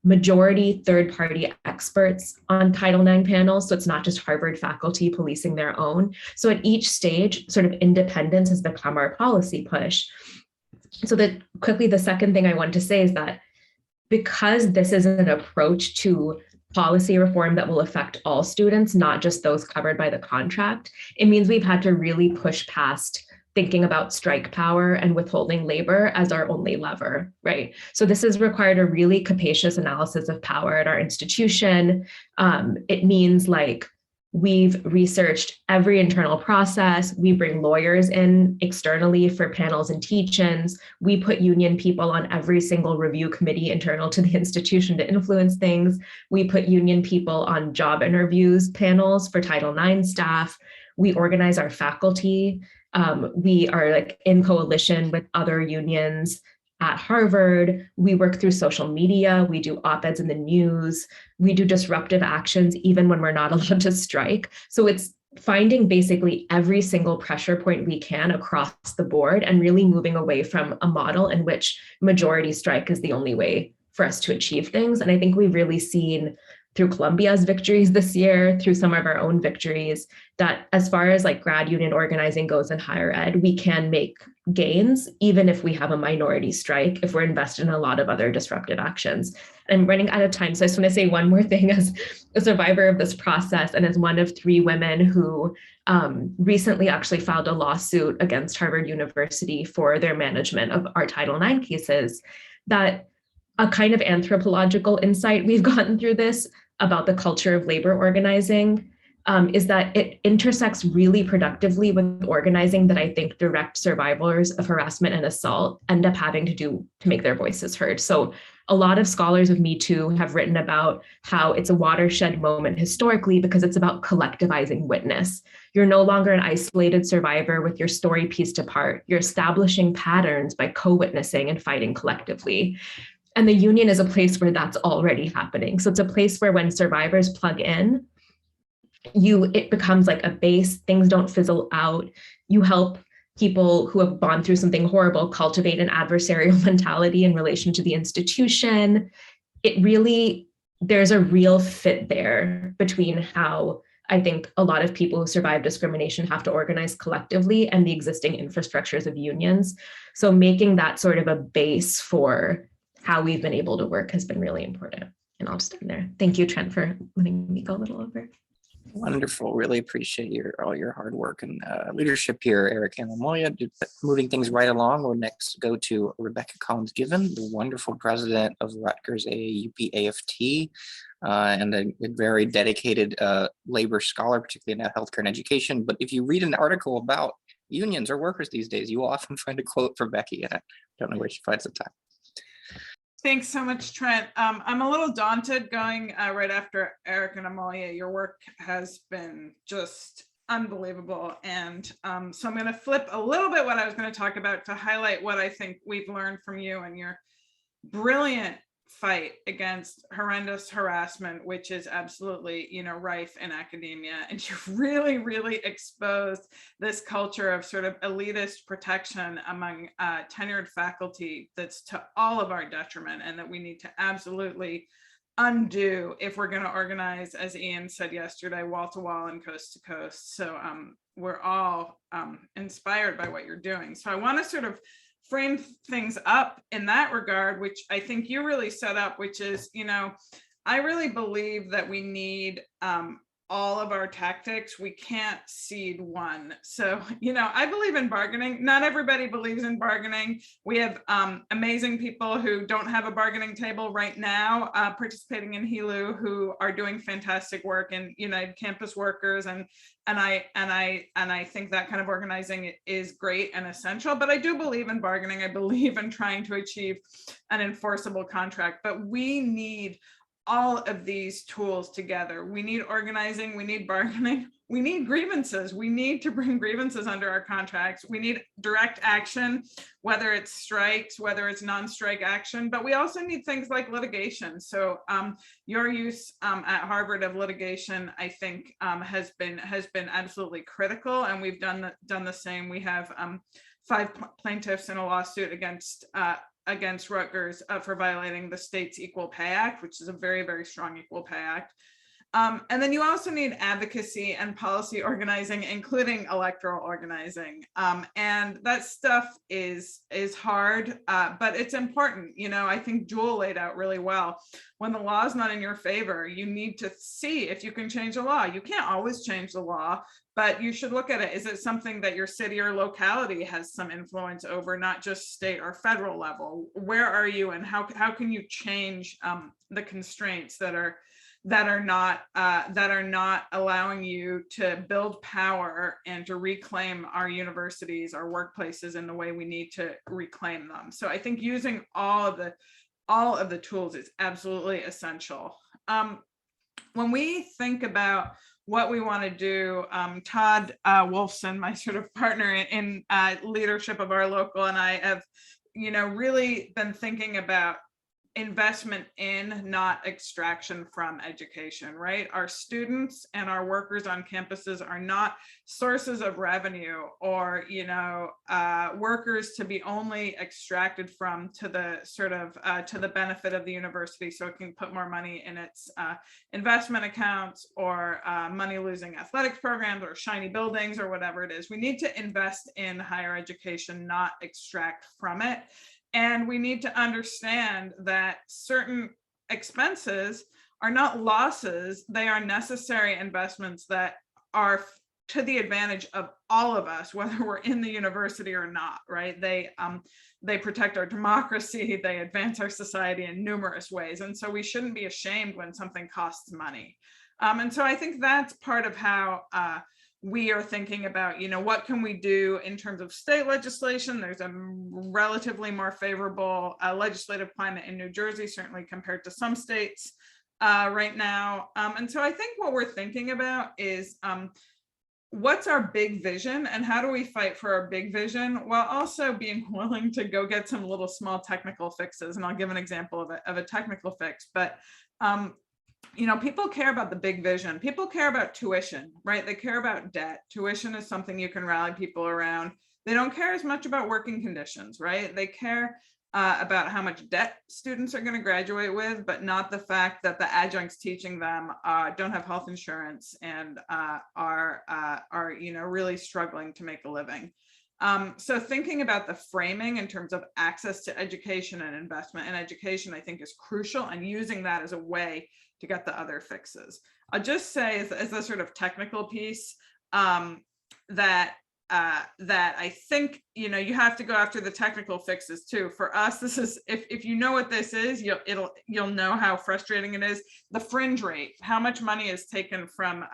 majority third-party experts on Title IX panels. So it's not just Harvard faculty policing their own. So at each stage, sort of independence has become our policy push. So that quickly, the second thing I want to say is that because this is an approach to policy reform that will affect all students, not just those covered by the contract, it means we've had to really push past thinking about strike power and withholding labor as our only lever, right? So this has required a really capacious analysis of power at our institution. It means like we've researched every internal process. We bring lawyers in externally for panels and teach-ins. We put union people on every single review committee internal to the institution to influence things. We put union people on job interviews panels for Title IX staff. We organize our faculty. We are like in coalition with other unions at Harvard. We work through social media. We do op-eds in the news. We do disruptive actions even when we're not allowed to strike. So it's finding basically every single pressure point we can across the board and really moving away from a model in which majority strike is the only way for us to achieve things. And I think we've really seen through Columbia's victories this year, through some of our own victories, that as far as like grad union organizing goes in higher ed, we can make gains, even if we have a minority strike, if we're invested in a lot of other disruptive actions. I'm running out of time, so I just want to say one more thing as a survivor of this process and as one of 3 women who recently actually filed a lawsuit against Harvard University for their management of our Title IX cases, that a kind of anthropological insight we've gotten through this about the culture of labor organizing is that it intersects really productively with organizing that I think direct survivors of harassment and assault end up having to do to make their voices heard. So a lot of scholars of Me Too have written about how it's a watershed moment historically because it's about collectivizing witness. You're no longer an isolated survivor with your story pieced apart. You're establishing patterns by co-witnessing and fighting collectively. And the union is a place where that's already happening. So it's a place where when survivors plug in, it becomes like a base, things don't fizzle out. You help people who have gone through something horrible cultivate an adversarial mentality in relation to the institution. There's a real fit there between how I think a lot of people who survive discrimination have to organize collectively and the existing infrastructures of unions. So making that sort of a base for how we've been able to work has been really important. And I'll just end there. Thank you, Trent, for letting me go a little over. Wonderful. Really appreciate all your hard work and leadership here, Eric and Amelia. Moving things right along, we'll next go to Rebecca Collins-Given, the wonderful president of Rutgers AAUP AFT, and a very dedicated labor scholar, particularly in healthcare and education. But if you read an article about unions or workers these days, you will often find a quote from Becky, and I don't know where she finds the time. Thanks so much, Trent. I'm a little daunted going right after Eric and Amelia. Your work has been just unbelievable. And so I'm going to flip a little bit what I was going to talk about to highlight what I think we've learned from you and your brilliant fight against horrendous harassment, which is absolutely, rife in academia. And you've really, really exposed this culture of sort of elitist protection among tenured faculty that's to all of our detriment, and that we need to absolutely undo if we're going to organize, as Ian said yesterday, wall to wall and coast to coast. So we're all inspired by what you're doing. So I want to sort of frame things up in that regard, which I think you really set up, which is, I really believe that we need all of our tactics. We can't cede one. So, I believe in bargaining. Not everybody believes in bargaining. We have amazing people who don't have a bargaining table right now participating in HELU, who are doing fantastic work in United Campus Workers. And I think that kind of organizing is great and essential, but I do believe in bargaining. I believe in trying to achieve an enforceable contract, but we need all of these tools together. We need organizing, we need bargaining, we need grievances. We need to bring grievances under our contracts. We need direct action, whether it's strikes, whether it's non-strike action, but we also need things like litigation. So your use at Harvard of litigation, I think, has been absolutely critical, and we've done the same. We have 5 plaintiffs in a lawsuit against Rutgers for violating the state's Equal Pay Act, which is a very, very strong Equal Pay Act. And then you also need advocacy and policy organizing, including electoral organizing. And that stuff is hard, but it's important. I think Jewel laid out really well. When the law is not in your favor, you need to see if you can change the law. You can't always change the law, but you should look at it. Is it something that your city or locality has some influence over, not just state or federal level? Where are you, and how can you change the constraints that are not allowing you to build power and to reclaim our universities, our workplaces in the way we need to reclaim them? So I think using all of the tools is absolutely essential. When we think about what we want to do, Todd Wolfson, my sort of partner in leadership of our local, and I have, really been thinking about investment in, not extraction from, education, right? Our students and our workers on campuses are not sources of revenue or, workers to be only extracted from to the sort of to the benefit of the university, so it can put more money in its investment accounts, or money losing athletics programs, or shiny buildings, or whatever it is. We need to invest in higher education, not extract from it. And we need to understand that certain expenses are not losses. They are necessary investments that are to the advantage of all of us, whether we're in the university or not, right? They protect our democracy, they advance our society in numerous ways. And so we shouldn't be ashamed when something costs money. And so I think that's part of how we are thinking about, what can we do in terms of state legislation? There's a relatively more favorable legislative climate in New Jersey, certainly compared to some states right now. And so I think what we're thinking about is what's our big vision, and how do we fight for our big vision while also being willing to go get some little small technical fixes. And I'll give an example of a technical fix, but people care about the big vision. People care about tuition, right? They care about debt. Tuition is something you can rally people around. They don't care as much about working conditions, right? They care about how much debt students are going to graduate with, but not the fact that the adjuncts teaching them don't have health insurance and are really struggling to make a living. So thinking about the framing in terms of access to education and investment in education, I think is crucial, and using that as a way to get the other fixes. I'll just say as a sort of technical piece that I think, you have to go after the technical fixes too. For us, this is, if you know what this is, you'll know how frustrating it is. The fringe rate, how much money is taken from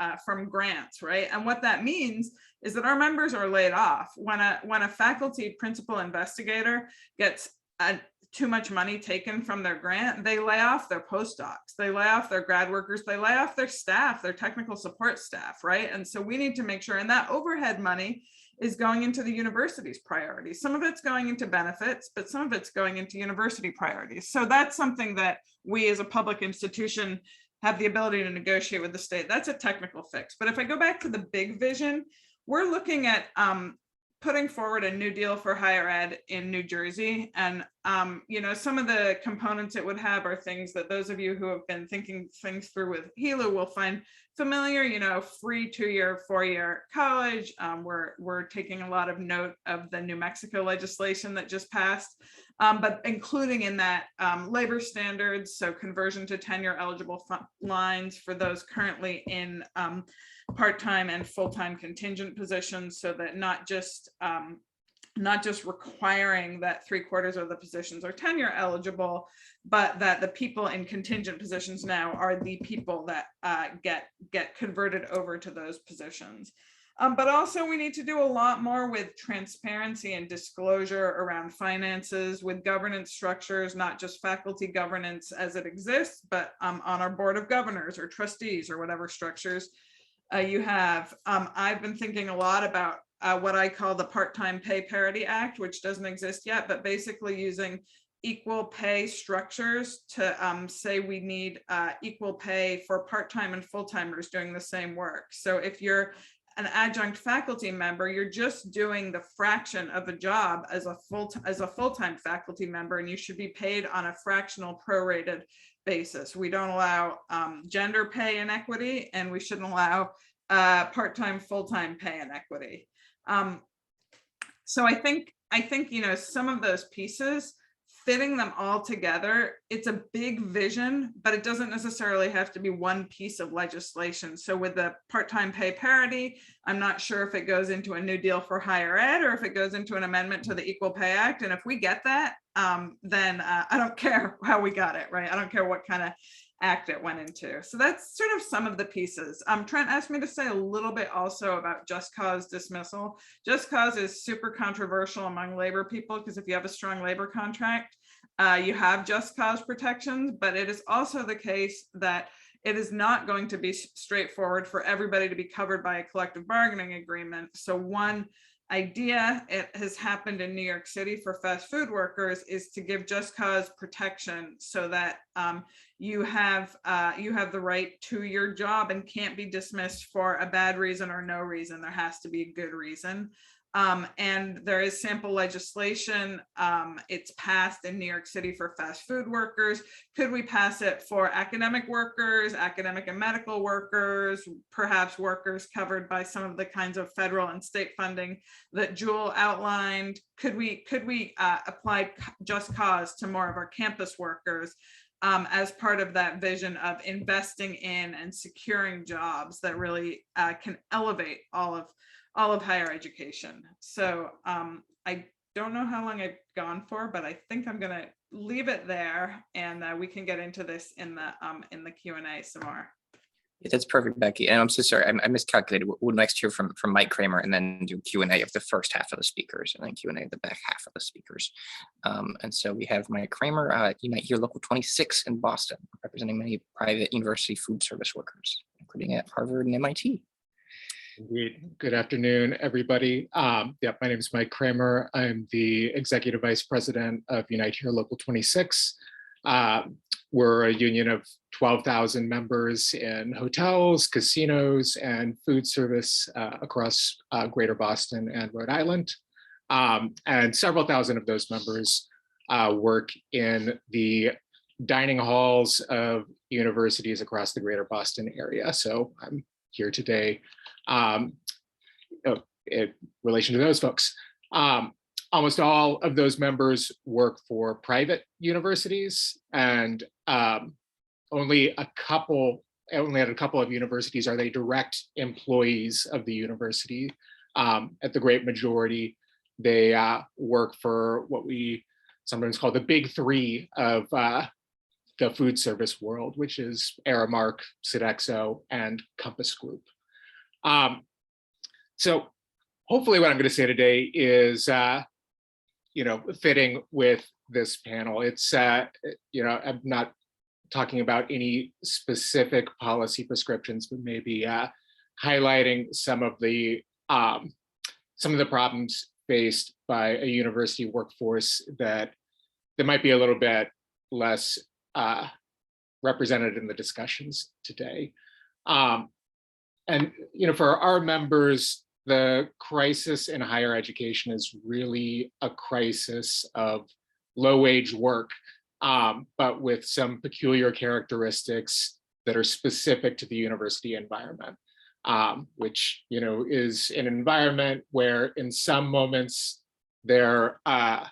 grants, right? And what that means is that our members are laid off. When a faculty principal investigator gets too much money taken from their grant, they lay off their postdocs, they lay off their grad workers, they lay off their staff, their technical support staff, right? And so we need to make sure, and that overhead money is going into the university's priorities. Some of it's going into benefits, but some of it's going into university priorities. So that's something that we as a public institution have the ability to negotiate with the state. That's a technical fix. But if I go back to the big vision, we're looking at putting forward a new deal for higher ed in New Jersey. And, you know, some of the components it would have are things that those of you who have been thinking things through with HELU will find familiar, you know, free 2-year, 4-year college. We're taking a lot of note of the New Mexico legislation that just passed, but including in that labor standards, so conversion to tenure eligible lines for those currently in part-time and full-time contingent positions, so that not just requiring that 3/4 of the positions are tenure eligible, but that the people in contingent positions now are the people that get converted over to those positions. But also we need to do a lot more with transparency and disclosure around finances, with governance structures, not just faculty governance as it exists, but on our board of governors or trustees or whatever structures you have. I've been thinking a lot about what I call the Part-Time Pay Parity Act, which doesn't exist yet, but basically using equal pay structures to say we need equal pay for part-time and full-timers doing the same work. So if you're an adjunct faculty member, you're just doing the fraction of a job as a full-time faculty member, and you should be paid on a fractional prorated basis. We don't allow gender pay inequity, and we shouldn't allow part-time, full-time pay inequity. So I think, you know, some of those pieces, fitting them all together, it's a big vision, but it doesn't necessarily have to be one piece of legislation. So with the part-time pay parity, I'm not sure if it goes into a new deal for higher ed or if it goes into an amendment to the Equal Pay Act. And if we get that, then I don't care how we got it, right? I don't care what kind of act it went into. So that's sort of some of the pieces. Trent asked me to say a little bit also about just cause dismissal. Just cause is super controversial among labor people, because if you have a strong labor contract, you have just cause protections, but it is also the case that it is not going to be straightforward for everybody to be covered by a collective bargaining agreement. So one idea, it has happened in New York City for fast food workers, is to give just cause protection so that you have the right to your job and can't be dismissed for a bad reason or no reason. There has to be a good reason. And there is sample legislation. It's passed in New York City for fast food workers. Could we pass it for academic workers, academic and medical workers, perhaps workers covered by some of the kinds of federal and state funding that Gille outlined? Could we apply just cause to more of our campus workers as part of that vision of investing in and securing jobs that really can elevate all of higher education? So I don't know how long I've gone for, but I think I'm gonna leave it there, and we can get into this in the Q&A some more. That's perfect, Becky. And I'm so sorry, I miscalculated. We'll next hear from Mike Kramer, and then do Q&A of the first half of the speakers, and then Q&A of the back half of the speakers. And so we have Mike Kramer. You might hear Local 26 in Boston, representing many private university food service workers, including at Harvard and MIT. Indeed. Good afternoon, everybody. My name is Mike Kramer. I'm the Executive Vice President of Unite Here Local 26. We're a union of 12,000 members in hotels, casinos, and food service across Greater Boston and Rhode Island. And several thousand of those members work in the dining halls of universities across the Greater Boston area. So I'm here today in relation to those folks. Almost all of those members work for private universities, and only at a couple of universities are they direct employees of the university. At the great majority, they work for what we sometimes call the big three of the food service world, which is Aramark, Sodexo, and Compass Group. So hopefully what I'm going to say today is, fitting with this panel. It's, you know, I'm not talking about any specific policy prescriptions, but maybe highlighting some of the problems faced by a university workforce that might be a little bit less represented in the discussions today. And you know, for our members, the crisis in higher education is really a crisis of low-wage work, but with some peculiar characteristics that are specific to the university environment, which, you know, is an environment where in some moments they're a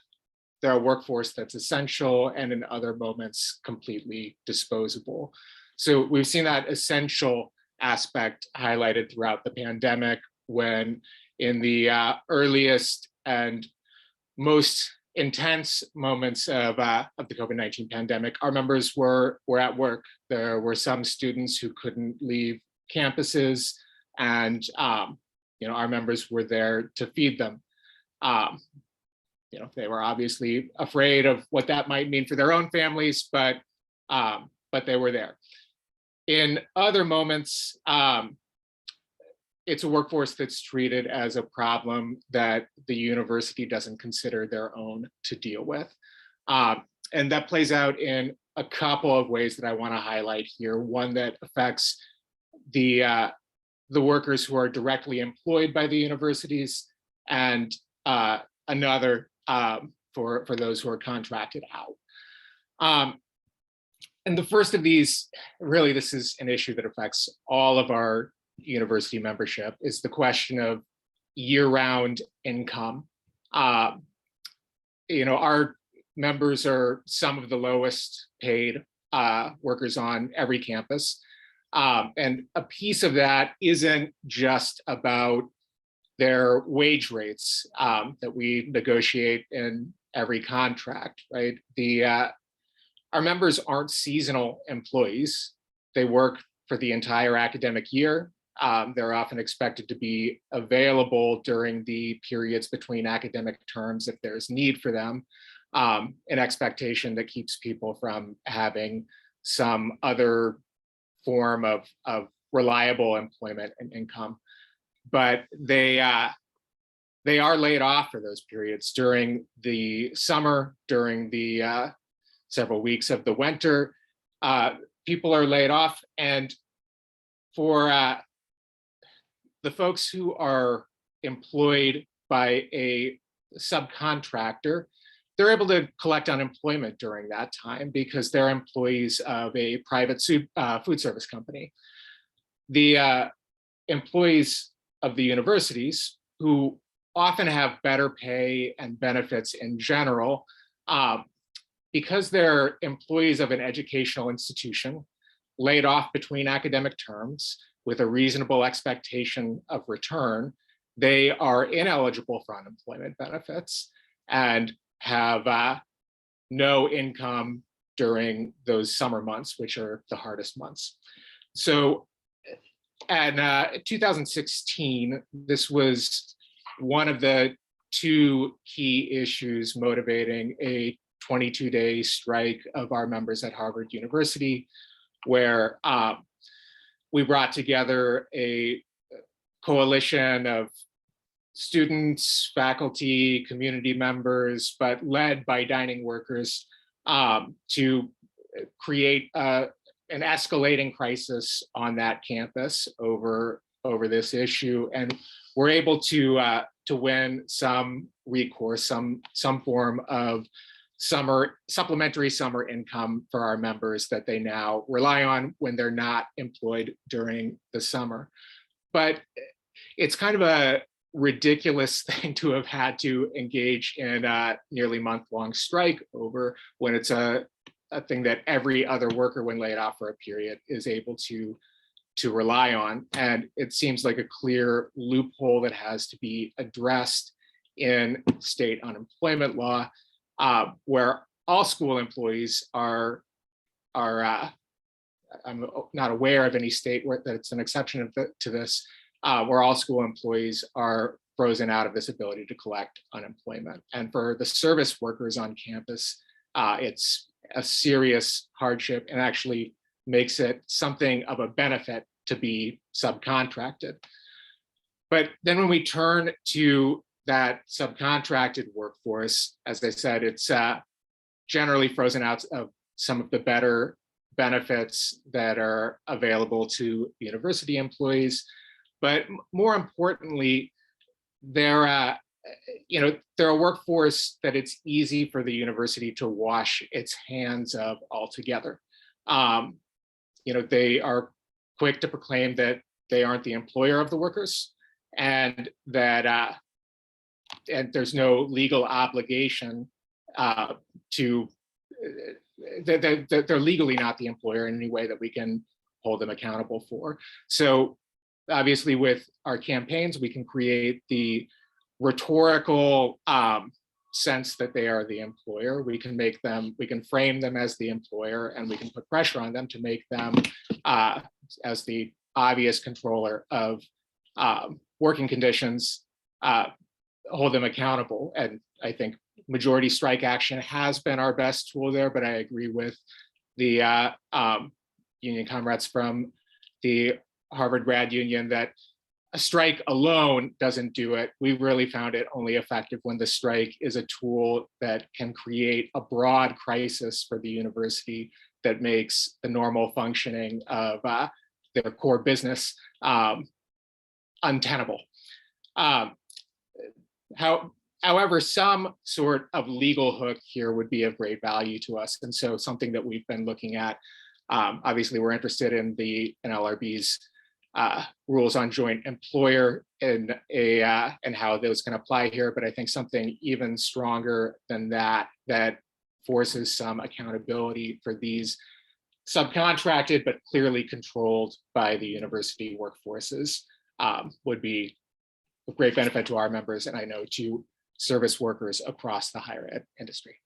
workforce that's essential, and in other moments completely disposable. So we've seen that essential aspect highlighted throughout the pandemic, when in the earliest and most intense moments of the COVID-19 pandemic, our members were at work. There were some students who couldn't leave campuses, and you know, our members were there to feed them. You know, they were obviously afraid of what that might mean for their own families, but they were there. In other moments, it's a workforce that's treated as a problem that the university doesn't consider their own to deal with. And that plays out in a couple of ways that I want to highlight here. One that affects the workers who are directly employed by the universities, and another for those who are contracted out. And the first of these, really, this is an issue that affects all of our university membership, is the question of year-round income. You know, our members are some of the lowest paid workers on every campus. And a piece of that isn't just about their wage rates that we negotiate in every contract, right? Our members aren't seasonal employees. They work for the entire academic year. They're often expected to be available during the periods between academic terms if there's need for them, an expectation that keeps people from having some other form of reliable employment and income. But they are laid off for those periods during the summer, during the several weeks of the winter. People are laid off, and for the folks who are employed by a subcontractor, they're able to collect unemployment during that time because they're employees of a private food service company. The employees of the universities, who often have better pay and benefits in general, because they're employees of an educational institution laid off between academic terms with a reasonable expectation of return, they are ineligible for unemployment benefits and have no income during those summer months, which are the hardest months. So in 2016, this was one of the two key issues motivating a 22-day strike of our members at Harvard University, where we brought together a coalition of students, faculty, community members, but led by dining workers, to create an escalating crisis on that campus over this issue. And we're able to win some recourse, some form of supplementary summer income for our members that they now rely on when they're not employed during the summer. But it's kind of a ridiculous thing to have had to engage in a nearly month-long strike over, when it's a thing that every other worker, when laid off for a period, is able to rely on. And it seems like a clear loophole that has to be addressed in state unemployment law, where all school employees are I'm not aware of any state where that's an exception to this, where all school employees are frozen out of this ability to collect unemployment. And for the service workers on campus, it's a serious hardship and actually makes it something of a benefit to be subcontracted. But then when we turn to that subcontracted workforce, as I said, it's generally frozen out of some of the better benefits that are available to university employees. But more importantly, they're a workforce that it's easy for the university to wash its hands of altogether. They are quick to proclaim that they aren't the employer of the workers, and that and there's no legal obligation to that they're legally not the employer in any way that we can hold them accountable for. So obviously with our campaigns, we can create the rhetorical sense that they are the employer. We can frame them as the employer, and we can put pressure on them to make them as the obvious controller of working conditions, hold them accountable. And I think majority strike action has been our best tool there, but I agree with the union comrades from the Harvard Grad Union that a strike alone doesn't do it. We really found it only effective when the strike is a tool that can create a broad crisis for the university that makes the normal functioning of their core business untenable. However, some sort of legal hook here would be of great value to us. And so something that we've been looking at, obviously we're interested in the NLRB's rules on joint employer and how those can apply here. But I think something even stronger than that, that forces some accountability for these subcontracted but clearly controlled by the university workforces would be of great benefit to our members, and I know to service workers across the higher ed industry.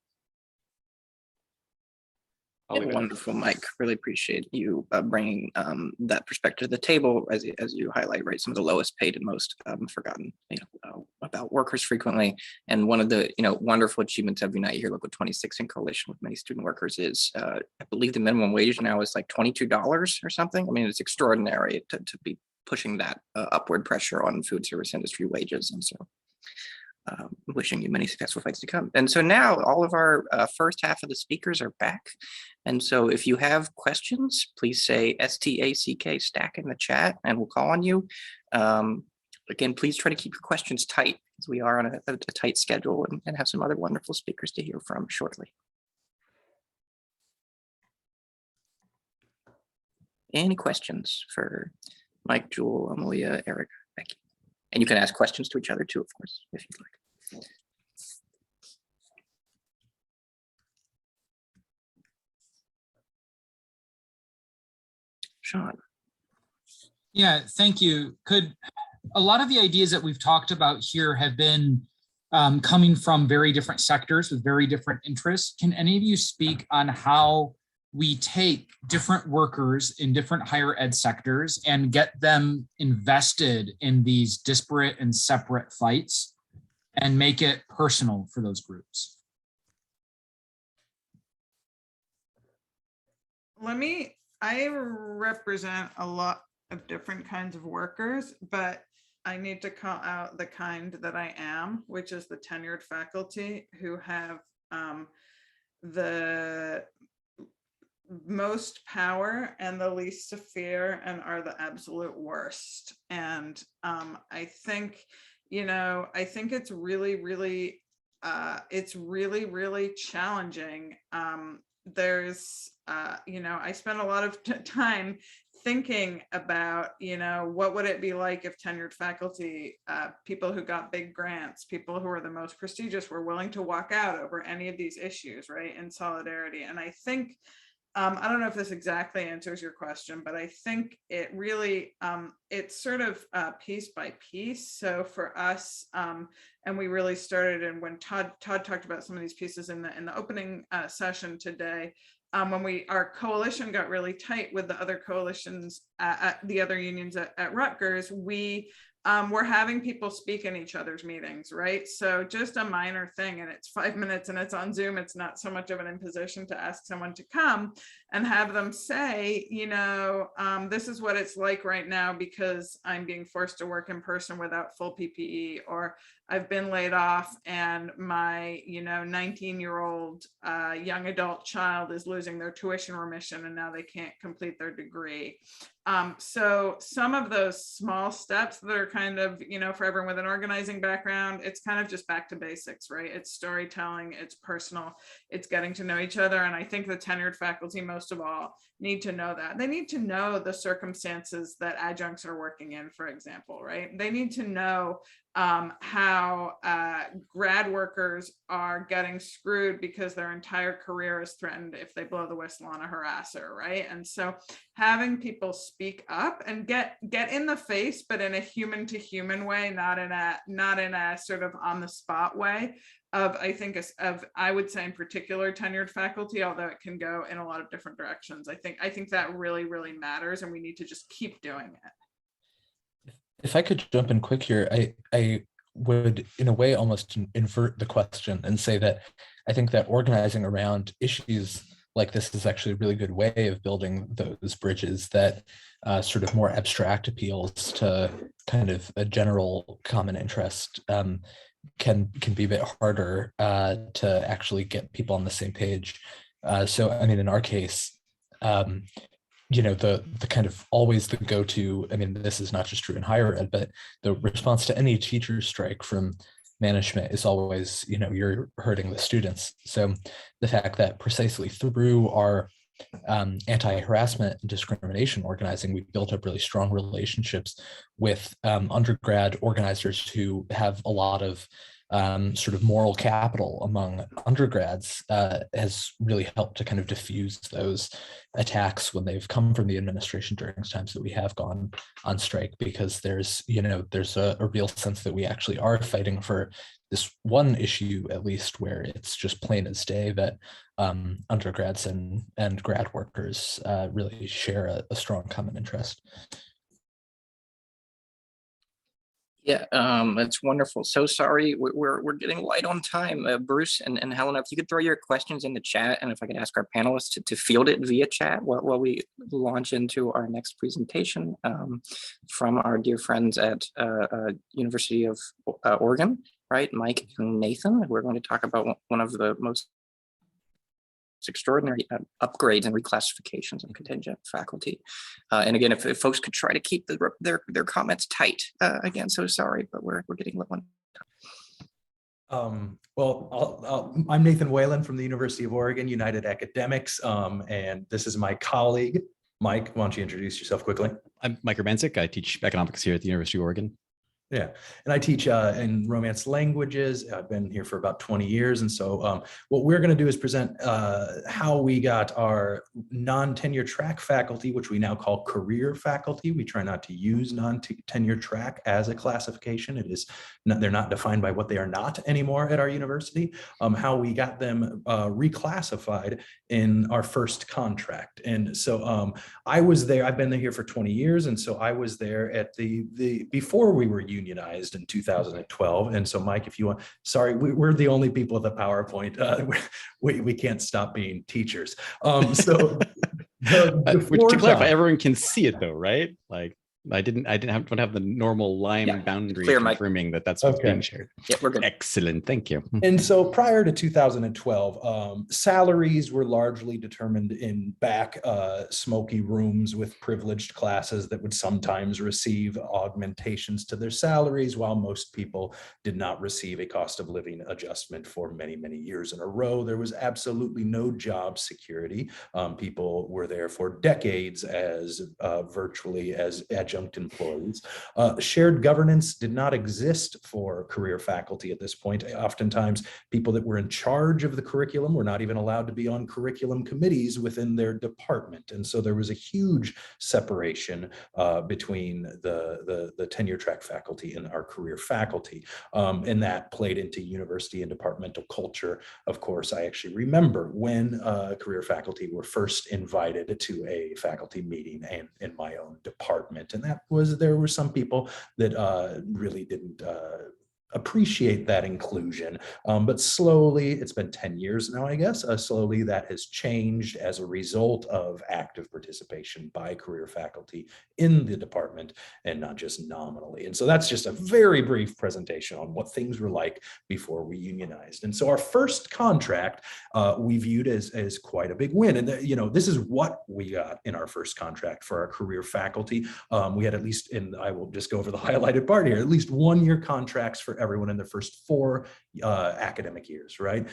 Wonderful, Mike. Really appreciate you bringing that perspective to the table as you highlight, right? Some of the lowest paid and most forgotten, about workers frequently. And one of the wonderful achievements of Unite Here Local 26 in coalition with many student workers is, I believe the minimum wage now is like $22 or something. I mean, it's extraordinary to be pushing that upward pressure on food service industry wages. And so wishing you many successful fights to come. And so now all of our first half of the speakers are back. And so if you have questions, please say STACK stack in the chat and we'll call on you. Again, please try to keep your questions tight because we are on a tight schedule and have some other wonderful speakers to hear from shortly. Any questions for Mike, Jewel, Amelia, Eric, Becky? And you can ask questions to each other too, of course, if you'd like. Sean. Yeah, thank you. Could a lot of the ideas that we've talked about here have been coming from very different sectors with very different interests. Can any of you speak on how we take different workers in different higher ed sectors and get them invested in these disparate and separate fights and make it personal for those groups? I represent a lot of different kinds of workers, but I need to call out the kind that I am, which is the tenured faculty who have the most power and the least to fear and are the absolute worst. And I think it's really, really challenging. I spent a lot of time thinking about, what would it be like if tenured faculty, people who got big grants, people who are the most prestigious were willing to walk out over any of these issues, right, in solidarity. And I think, I don't know if this exactly answers your question, but I think it really, it's sort of piece by piece. So for us, and we really started, and when Todd talked about some of these pieces in the opening session today, when our coalition got really tight with the other coalitions the other unions at Rutgers, we're having people speak in each other's meetings, right? So just a minor thing, and it's 5 minutes and it's on Zoom. It's not so much of an imposition to ask someone to come and have them say, this is what it's like right now because I'm being forced to work in person without full PPE, or I've been laid off and my, 19-year-old young adult child is losing their tuition remission and now they can't complete their degree. So some of those small steps that are kind of, for everyone with an organizing background, it's kind of just back to basics, right? It's storytelling, it's personal, it's getting to know each other. And I think the tenured faculty, most of all, need to know that. They need to know the circumstances that adjuncts are working in, for example, right? They need to know how grad workers are getting screwed because their entire career is threatened if they blow the whistle on a harasser, right? And so having people speak up and get in the face, but in a human to human way, not in a sort of on the spot way of, I would say in particular tenured faculty, although it can go in a lot of different directions. I think that really, really matters, and we need to just keep doing it. If I could jump in quick here, I would in a way almost invert the question and say that I think that organizing around issues like this is actually a really good way of building those bridges that sort of more abstract appeals to kind of a general common interest can be a bit harder to actually get people on the same page. So, I mean, in our case, the kind of always the go-to, I mean, this is not just true in higher ed, but the response to any teacher strike from management is always, you're hurting the students. So the fact that precisely through our anti-harassment and discrimination organizing, we built up really strong relationships with undergrad organizers who have a lot of sort of moral capital among undergrads has really helped to kind of diffuse those attacks when they've come from the administration during times that we have gone on strike, because there's a real sense that we actually are fighting for this one issue, at least, where it's just plain as day that undergrads and grad workers really share a strong common interest. Yeah, that's wonderful. So sorry, we're getting light on time. Bruce and Helena, if you could throw your questions in the chat, and if I could ask our panelists to field it via chat while we launch into our next presentation from our dear friends at University of Oregon, right? Mike and Nathan. We're going to talk about one of the most extraordinary upgrades and reclassifications of contingent faculty. And again, if folks could try to keep their comments tight. Again, so sorry, but we're getting low on time. I'm Nathan Whalen from the University of Oregon United Academics, and this is my colleague, Mike. Why don't you introduce yourself quickly? I'm Mike Urbancic. I teach economics here at the University of Oregon. Yeah, and I teach in Romance languages. I've been here for about 20 years. And so what we're going to do is present how we got our non-tenure track faculty, which we now call career faculty. We try not to use non-tenure track as a classification. They're not defined by what they are not anymore at our university. How we got them reclassified in our first contract. And so I was there, I've been here for 20 years. And so I was there at before we were unionized in 2012. And so Mike, if you want, sorry, we're the only people with a PowerPoint. We can't stop being teachers. Which, to clarify, everyone can see it though, right? Like I don't have the normal line boundary confirming that that's what's being shared. Yeah, we're good. Excellent, thank you. And so prior to 2012, salaries were largely determined in back smoky rooms with privileged classes that would sometimes receive augmentations to their salaries, while most people did not receive a cost of living adjustment for many, many years in a row. There was absolutely no job security. People were there for decades as virtually as adjunct adjunct employees. Shared governance did not exist for career faculty at this point. Oftentimes, people that were in charge of the curriculum were not even allowed to be on curriculum committees within their department. And so there was a huge separation between the tenure track faculty and our career faculty. And that played into university and departmental culture. Of course, I actually remember when career faculty were first invited to a faculty meeting and in my own department. And there were some people that really didn't appreciate that inclusion. But slowly, it's been 10 years now, I guess, slowly that has changed as a result of active participation by career faculty in the department and not just nominally. And so that's just a very brief presentation on what things were like before we unionized. And so our first contract we viewed as quite a big win. And this is what we got in our first contract for our career faculty. We had at least, and I will just go over the highlighted part here, at least 1-year contracts for everyone in their first 4 academic years, right?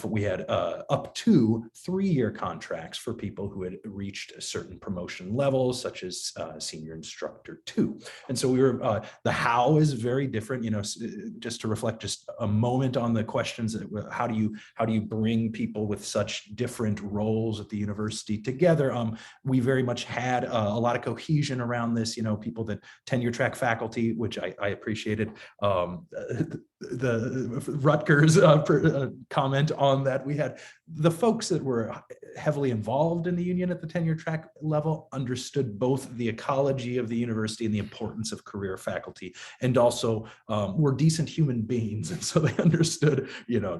We had up to 3-year contracts for people who had reached a certain promotion levels, such as senior instructor 2. And so we were, the how is very different, just to reflect just a moment on the questions, how do you bring people with such different roles at the university together? We very much had a lot of cohesion around this, people that tenure track faculty, which I appreciated. The Rutgers comment on that. We had the folks that were heavily involved in the union at the tenure track level understood both the ecology of the university and the importance of career faculty, and also were decent human beings. And so they understood,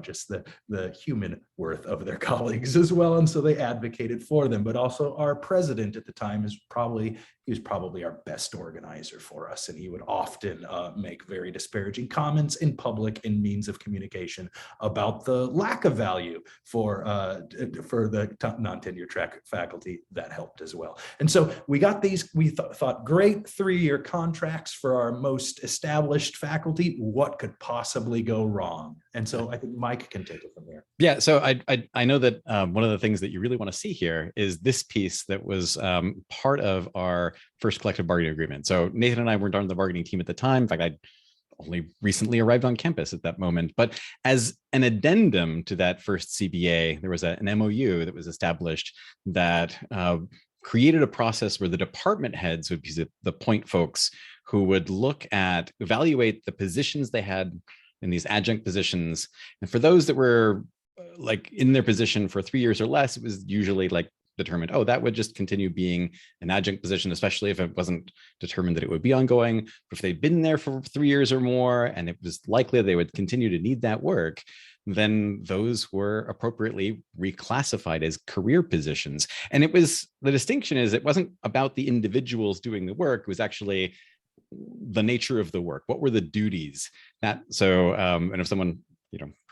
just the human worth of their colleagues as well. And so they advocated for them. But also our president at the time he was probably our best organizer for us. And he would often make very disparaging comments in public in means of communication about the lack of value for the non-tenure track faculty. That helped as well. And so we got these, we thought great 3-year contracts for our most established faculty. What could possibly go wrong? And so I think Mike can take it from there. Yeah, so I know that one of the things that you really want to see here is this piece that was part of our first collective bargaining agreement. So Nathan and I weren't on the bargaining team at the time. In fact, I'd only recently arrived on campus at that moment. But as an addendum to that first CBA, there was an MOU that was established that created a process where the department heads would be the point folks who would evaluate the positions they had in these adjunct positions. And for those that were in their position for 3 years or less, it was usually determined, that would just continue being an adjunct position, especially if it wasn't determined that it would be ongoing. But if they'd been there for 3 years or more, and it was likely they would continue to need that work, then those were appropriately reclassified as career positions. And the distinction is, it wasn't about the individuals doing the work, it was actually the nature of the work. What were the duties? And if someone,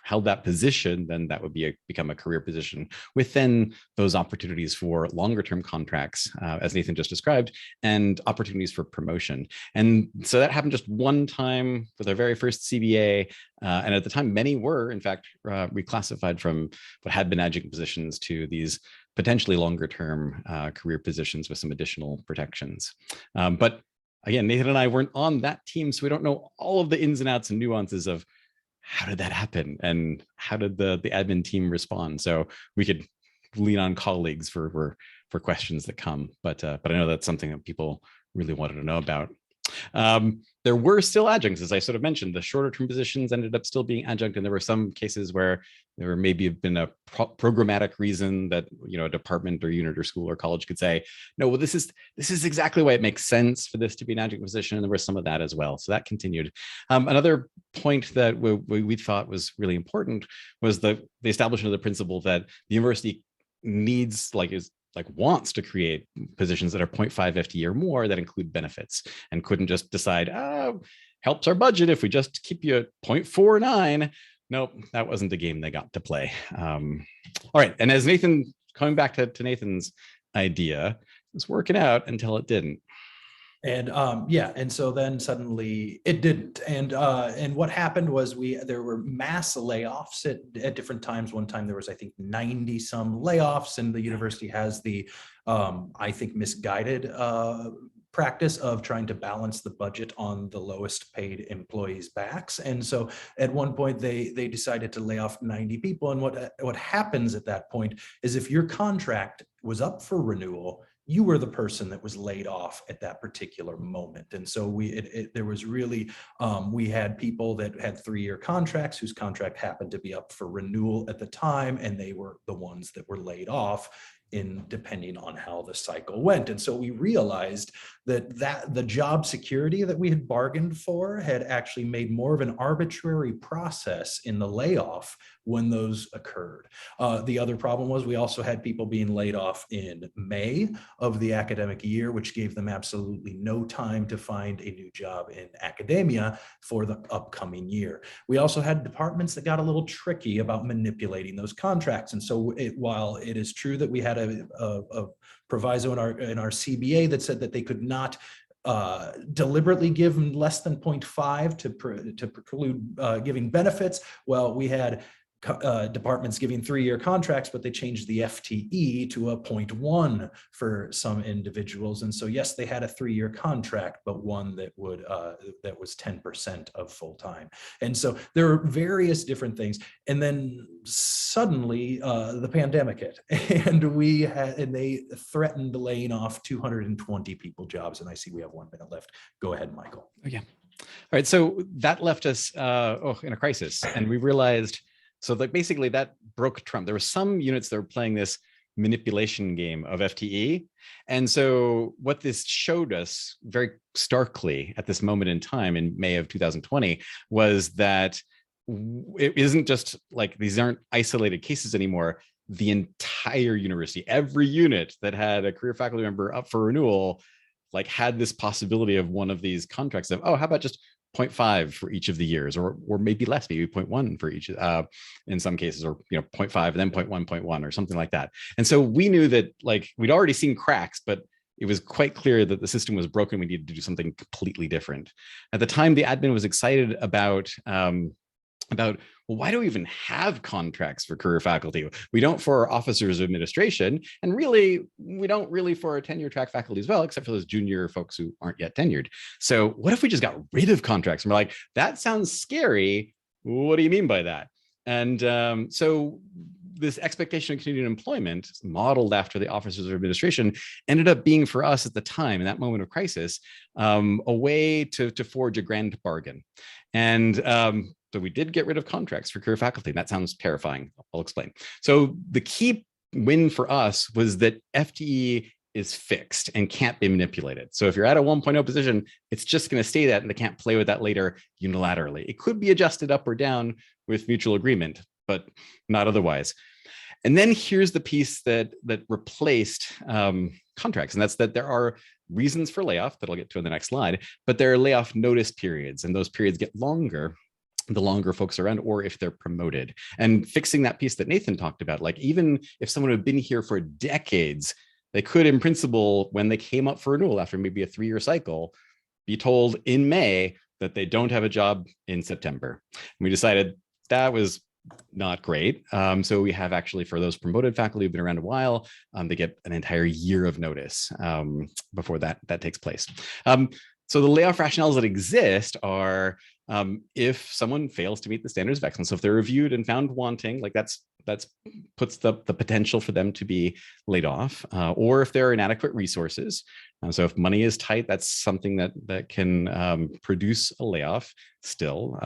held that position, then that would become a career position with then those opportunities for longer term contracts, as Nathan just described, and opportunities for promotion. And so that happened just one time with our very first CBA. And at the time, many were, in fact, reclassified from what had been adjunct positions to these potentially longer term career positions with some additional protections. But again, Nathan and I weren't on that team, so we don't know all of the ins and outs and nuances of how did that happen and how did the admin team respond. So we could lean on colleagues for questions that come, but I know that's something that people really wanted to know about. There were still adjuncts, as I sort of mentioned. The shorter term positions ended up still being adjunct, and there were some cases where there maybe have been a programmatic reason that a department or unit or school or college could say, no, well, this is exactly why it makes sense for this to be an adjunct position, and there was some of that as well. So that continued. Another point that we thought was really important was the establishment of the principle that the university needs, wants to create positions that are 0.5 FTE or more that include benefits, and couldn't just decide, helps our budget if we just keep you at 0.49. Nope, that wasn't the game they got to play. All right, and as Nathan, coming back to Nathan's idea, it was working out until it didn't. And and so then suddenly it didn't. And what happened was there were mass layoffs at different times. One time there was, I think, 90 some layoffs, and the university has the I think misguided practice of trying to balance the budget on the lowest paid employees' backs. And so at one point they decided to lay off 90 people. And what happens at that point is if your contract was up for renewal, you were the person that was laid off at that particular moment. And so there was really, we had people that had 3-year contracts whose contract happened to be up for renewal at the time, and they were the ones that were laid off depending on how the cycle went. And so we realized that the job security that we had bargained for had actually made more of an arbitrary process in the layoff when those occurred. The other problem was we also had people being laid off in May of the academic year, which gave them absolutely no time to find a new job in academia for the upcoming year. We also had departments that got a little tricky about manipulating those contracts. And so while it is true that we had a proviso in our CBA that said that they could not deliberately give less than 0.5 to preclude giving benefits, well, we had departments giving 3-year contracts, but they changed the FTE to a 0.1 for some individuals. And so, yes, they had a 3-year contract, but one that that was 10% of full time. And so there are various different things. And then suddenly the pandemic hit, and they threatened laying off 220 people jobs. And I see we have 1 minute left. Go ahead, Michael. Oh, yeah. All right. So that left us in a crisis, and we realized. So like basically that broke Trump. There were some units that were playing this manipulation game of FTE. And so what this showed us very starkly at this moment in time in May of 2020 was that it isn't just like these aren't isolated cases anymore. The entire university, every unit that had a career faculty member up for renewal, like had this possibility of one of these contracts of, oh, how about just 0.5 for each of the years, or maybe less, maybe 0.1 for each in some cases, or 0.5 and then 0.1 or something like that. And so we knew that like we'd already seen cracks, but it was quite clear that the system was broken. We needed to do something completely different. At the time, the admin was excited about well, why do we even have contracts for career faculty? We don't for our officers of administration, and really, we don't really for our tenure track faculty as well, except for those junior folks who aren't yet tenured. So what if we just got rid of contracts? And we're like, that sounds scary. What do you mean by that? And so this expectation of continued employment modeled after the officers of administration ended up being for us at the time, in that moment of crisis, a way to forge a grand bargain. And so we did get rid of contracts for career faculty. That sounds terrifying. I'll explain. So the key win for us was that FTE is fixed and can't be manipulated. So if you're at a 1.0 position, it's just going to stay that, and they can't play with that later unilaterally. It could be adjusted up or down with mutual agreement, but not otherwise. And then here's the piece that replaced contracts, and that's that there are reasons for layoff that I'll get to in the next slide, but there are layoff notice periods, and those periods get longer the longer folks are around, or if they're promoted. And fixing that piece that Nathan talked about, like even if someone had been here for decades, they could, in principle, when they came up for renewal after maybe a 3-year cycle, be told in May that they don't have a job in September. And we decided that was not great. So we have actually, for those promoted faculty who've been around a while, they get an entire year of notice before that takes place. So the layoff rationales that exist are if someone fails to meet the standards of excellence, so if they're reviewed and found wanting, like that's puts the potential for them to be laid off, or if there are inadequate resources. So if money is tight, that's something that can produce a layoff still,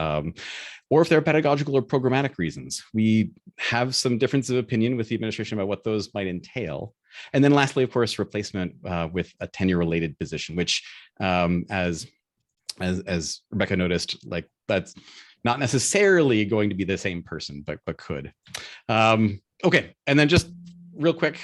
or if there are pedagogical or programmatic reasons. We have some difference of opinion with the administration about what those might entail. And then lastly, of course, replacement with a tenure-related position, which as Rebecca noticed, like that's not necessarily going to be the same person, but could. Okay, and then just real quick,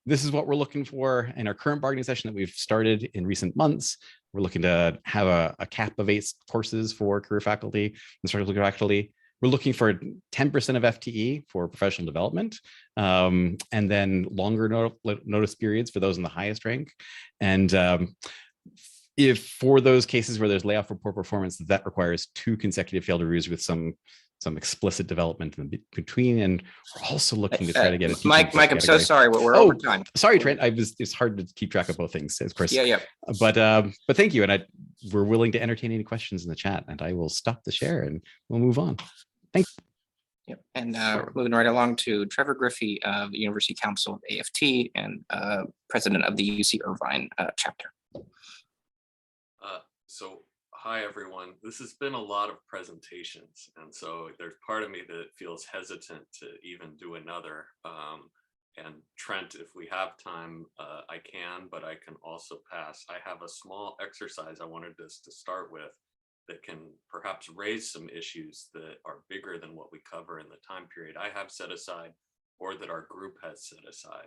this is what we're looking for in our current bargaining session that we've started in recent months. We're looking to have a cap of 8 courses for career faculty, instructional faculty. We're looking for 10% of FTE for professional development, and then longer notice periods for those in the highest rank. And if for those cases where there's layoff for poor performance, that requires 2 consecutive failed reviews with some some explicit development in between, and we're also looking to try to get a Mike, I'm so sorry, we're oh, over time. Sorry, Trent. It's hard to keep track of both things, of course. Yeah. But thank you, and we're willing to entertain any questions in the chat, and I will stop the share and we'll move on. Thank you. Yep. And moving right along to Trevor Griffey of the University Council of AFT and president of the UC Irvine chapter. So hi, everyone. This has been a lot of presentations. And so there's part of me that feels hesitant to even do another. And Trent, if we have time, I can, but I can also pass. I have a small exercise I wanted us to start with that can perhaps raise some issues that are bigger than what we cover in the time period I have set aside or that our group has set aside.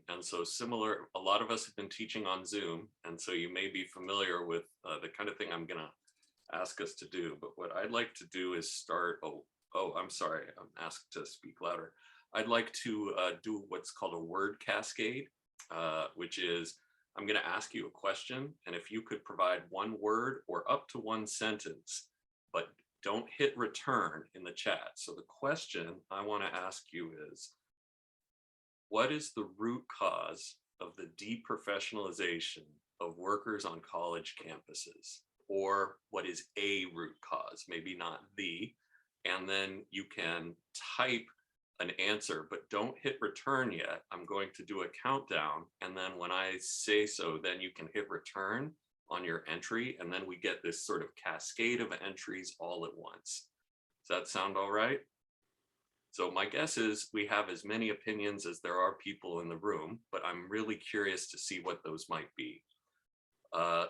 And so similar, a lot of us have been teaching on Zoom, and so you may be familiar with the kind of thing I'm gonna ask us to do, but what I'd like to do is start, I'm sorry, I'm asked to speak louder. I'd like to do what's called a word cascade, which is, I'm gonna ask you a question, and if you could provide one word or up to one sentence, but don't hit return in the chat. So the question I wanna ask you is, what is the root cause of the deprofessionalization of workers on college campuses? Or what is a root cause, maybe not the, and then you can type an answer, but don't hit return yet. I'm going to do a countdown, and then when I say so, then you can hit return on your entry, and then we get this sort of cascade of entries all at once. Does that sound all right? So my guess is we have as many opinions as there are people in the room, but I'm really curious to see what those might be.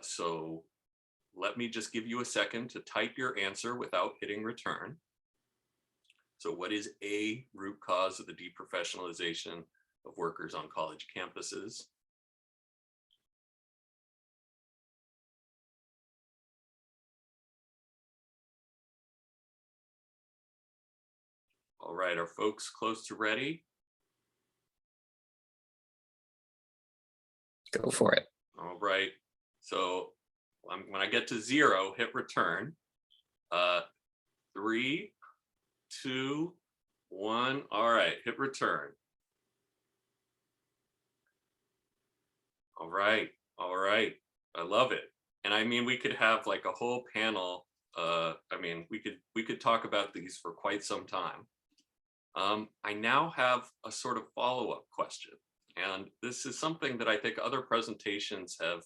So let me just give you a second to type your answer without hitting return. So what is a root cause of the deprofessionalization of workers on college campuses? All right, are folks close to ready? Go for it. All right, so when I get to 0, hit return. 3, 2, 1, all right, hit return. All right, I love it. And I mean, we could have like a whole panel. I mean, we could talk about these for quite some time. I now have a sort of follow-up question, and this is something that I think other presentations have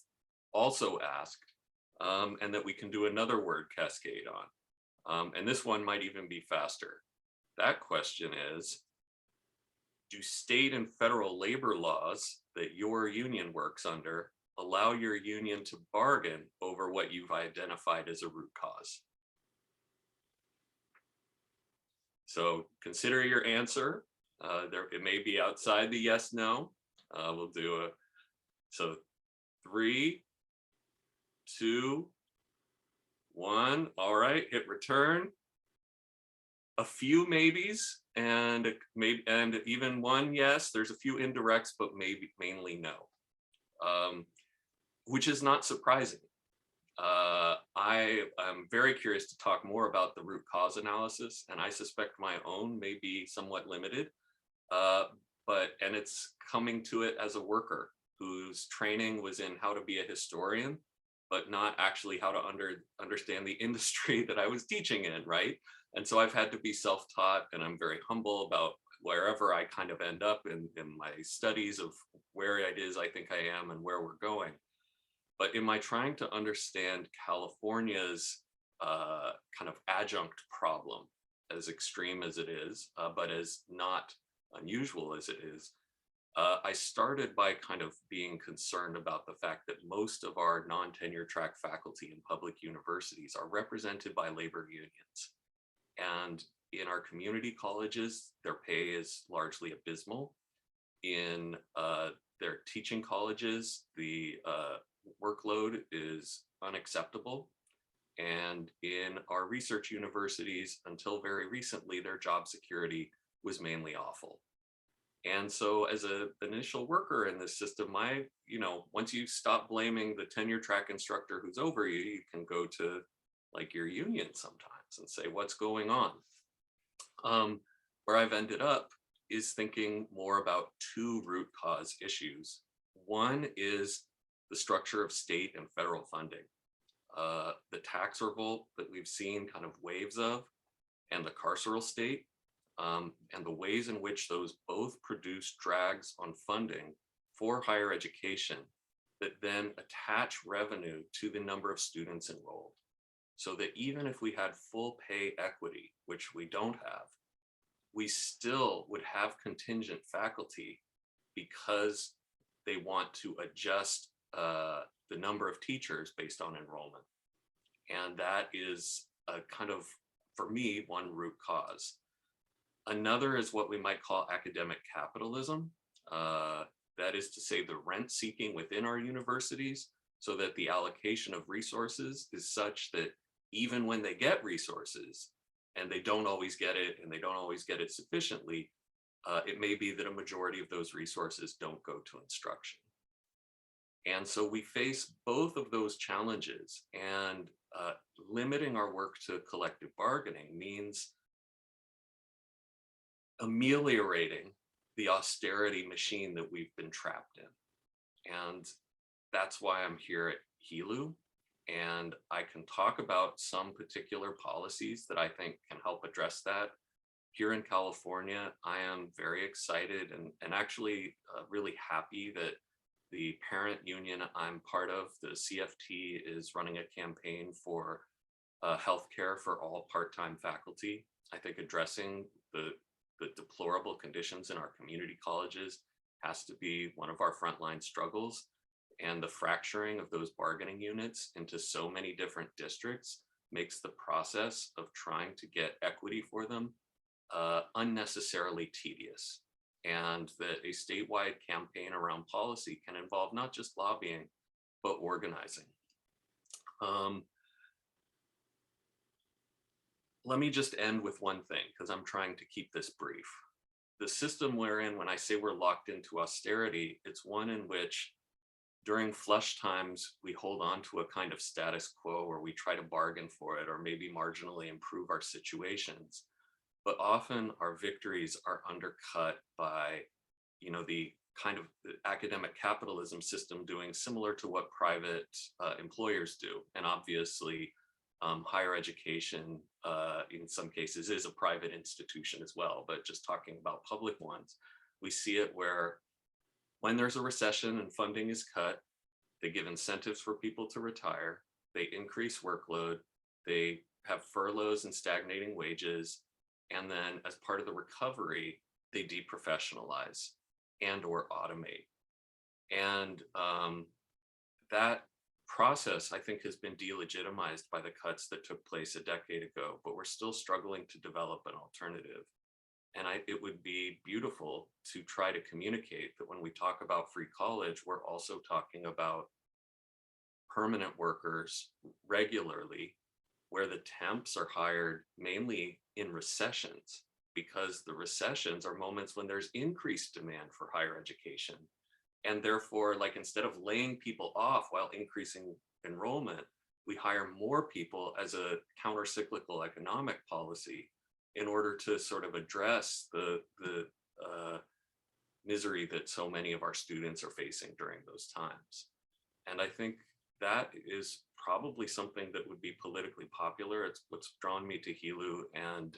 also asked, and that we can do another word cascade on. And this one might even be faster. That question is, do state and federal labor laws that your union works under allow your union to bargain over what you've identified as a root cause? So consider your answer. It may be outside the yes, no. We'll do so 3, 2, 1. All right, hit return. A few maybes and even one yes. There's a few indirects, but maybe mainly no, which is not surprising. I am very curious to talk more about the root cause analysis, and I suspect my own may be somewhat limited, and it's coming to it as a worker whose training was in how to be a historian, but not actually how to understand the industry that I was teaching in, right? And so I've had to be self-taught, and I'm very humble about wherever I kind of end up in my studies of where it is I think I am and where we're going. But in my trying to understand California's kind of adjunct problem, as extreme as it is, but as not unusual as it is, I started by kind of being concerned about the fact that most of our non-tenure track faculty in public universities are represented by labor unions. And in our community colleges, their pay is largely abysmal. In their teaching colleges, the workload is unacceptable. And in our research universities, until very recently, their job security was mainly awful. And so as an initial worker in this system, once you stop blaming the tenure track instructor who's over you, you can go to like your union sometimes and say, what's going on? Where I've ended up is thinking more about two root cause issues. One is the structure of state and federal funding. The tax revolt that we've seen kind of waves of, and the carceral state, and the ways in which those both produce drags on funding for higher education that then attach revenue to the number of students enrolled. So that even if we had full pay equity, which we don't have, we still would have contingent faculty because they want to adjust the number of teachers based on enrollment. And that is a kind of, for me, one root cause. Another is what we might call academic capitalism. That is to say, the rent seeking within our universities, so that the allocation of resources is such that even when they get resources, and they don't always get it, and they don't always get it sufficiently, it may be that a majority of those resources don't go to instruction. And so we face both of those challenges, and limiting our work to collective bargaining means ameliorating the austerity machine that we've been trapped in. And that's why I'm here at HELU. And I can talk about some particular policies that I think can help address that. Here in California, I am very excited and actually really happy that the parent union I'm part of, the CFT, is running a campaign for healthcare for all part-time faculty. I think addressing the deplorable conditions in our community colleges has to be one of our frontline struggles. And the fracturing of those bargaining units into so many different districts makes the process of trying to get equity for them unnecessarily tedious. And that a statewide campaign around policy can involve not just lobbying, but organizing. Let me just end with one thing, because I'm trying to keep this brief. The system we're in, when I say we're locked into austerity, it's one in which during flush times, we hold on to a kind of status quo, or we try to bargain for it, or maybe marginally improve our situations. But often our victories are undercut by, the kind of the academic capitalism system doing similar to what private employers do. And obviously, higher education, in some cases, is a private institution as well. But just talking about public ones, we see it where when there's a recession and funding is cut, they give incentives for people to retire, they increase workload, they have furloughs and stagnating wages, and then as part of the recovery, they deprofessionalize and or automate. And that process, I think, has been delegitimized by the cuts that took place a decade ago, but we're still struggling to develop an alternative. And it would be beautiful to try to communicate that when we talk about free college, we're also talking about permanent workers regularly, where the temps are hired mainly in recessions, because the recessions are moments when there's increased demand for higher education. And therefore, like, instead of laying people off while increasing enrollment, we hire more people as a counter-cyclical economic policy in order to sort of address the misery that so many of our students are facing during those times. And I think that is probably something that would be politically popular. It's what's drawn me to HELU, and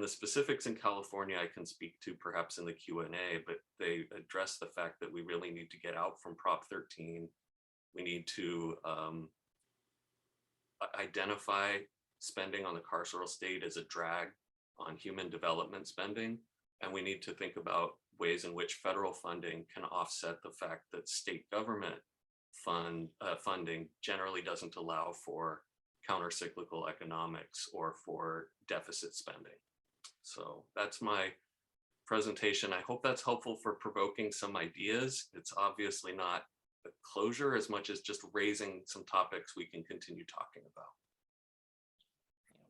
the specifics in California I can speak to perhaps in the Q&A, but they address the fact that we really need to get out from Prop 13. We need to identify spending on the carceral state as a drag on human development spending. And we need to think about ways in which federal funding can offset the fact that state government funding generally doesn't allow for counter-cyclical economics or for deficit spending. So that's my presentation. I hope that's helpful for provoking some ideas. It's obviously not a closure as much as just raising some topics we can continue talking about.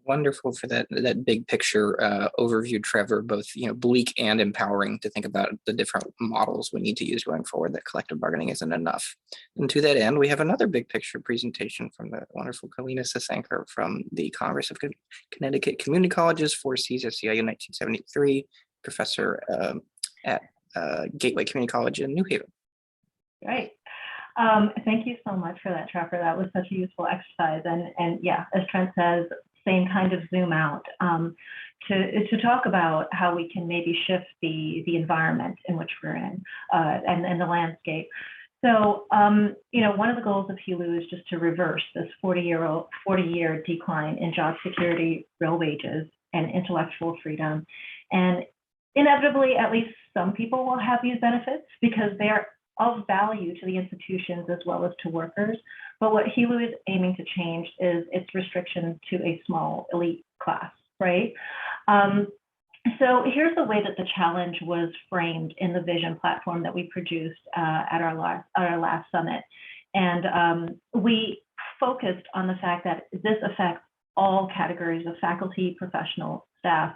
Wonderful for that big picture overview, Trevor, both bleak and empowering to think about the different models we need to use going forward, that collective bargaining isn't enough. And to that end, we have another big picture presentation from the wonderful Helena from the Congress of Connecticut Community Colleges, 4 Cs of CIU 1973, professor at Gateway Community College in New Haven. Great. Thank you so much for that, Trevor. That was such a useful exercise. And yeah, as Trent says, same kind of zoom out to talk about how we can maybe shift the environment in which we're in and the landscape. So, one of the goals of HELU is just to reverse this 40-year decline in job security, real wages, and intellectual freedom. And inevitably, at least some people will have these benefits because they are of value to the institutions as well as to workers. But what HELU is aiming to change is its restriction to a small elite class, right? So here's the way that the challenge was framed in the vision platform that we produced at our last summit. And we focused on the fact that this affects all categories of faculty, professional staff,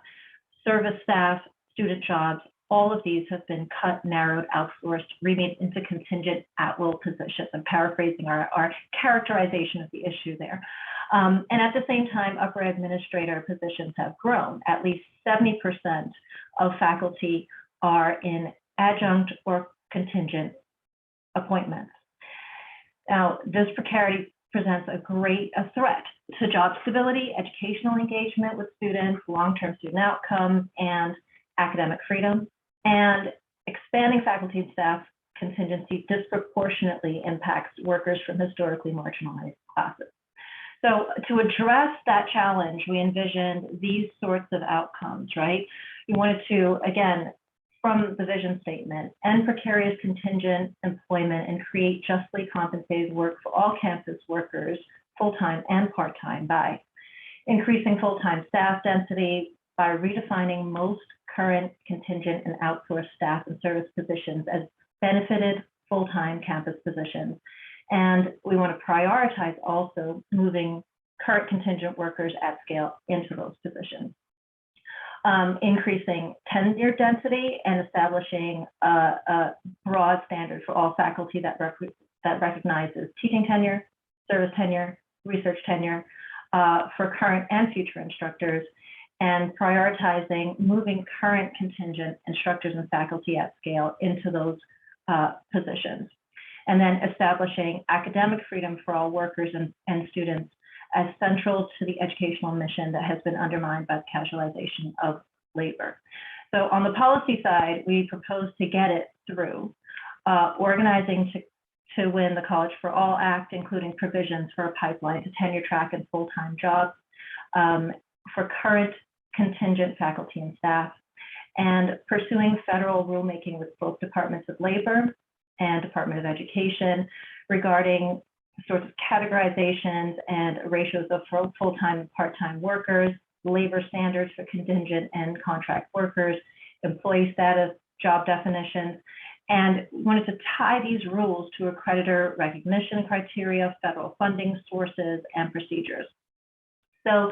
service staff, student jobs. All of these have been cut, narrowed, outsourced, remade into contingent at-will positions. I'm paraphrasing our characterization of the issue there. And at the same time, upper administrator positions have grown. At least 70% of faculty are in adjunct or contingent appointments. Now, this precarity presents a threat to job stability, educational engagement with students, long-term student outcomes, and academic freedom. And expanding faculty and staff contingency disproportionately impacts workers from historically marginalized classes. So to address that challenge, we envisioned these sorts of outcomes, right? We wanted to, again, from the vision statement, end precarious contingent employment and create justly compensated work for all campus workers, full-time and part-time, by increasing full-time staff density, by redefining most current contingent and outsourced staff and service positions as benefited full-time campus positions. And we want to prioritize also moving current contingent workers at scale into those positions. Increasing tenure density and establishing a broad standard for all faculty that recognizes teaching tenure, service tenure, research tenure for current and future instructors, and prioritizing moving current contingent instructors and faculty at scale into those positions. And then establishing academic freedom for all workers and students as central to the educational mission that has been undermined by the casualization of labor. So on the policy side, we propose to get it through organizing to win the College for All Act, including provisions for a pipeline to tenure track and full-time jobs for current contingent faculty and staff, and pursuing federal rulemaking with both Departments of Labor and Department of Education regarding sorts of categorizations and ratios of full-time and part-time workers, labor standards for contingent and contract workers, employee status, job definitions, and wanted to tie these rules to accreditor recognition criteria, federal funding sources, and procedures. So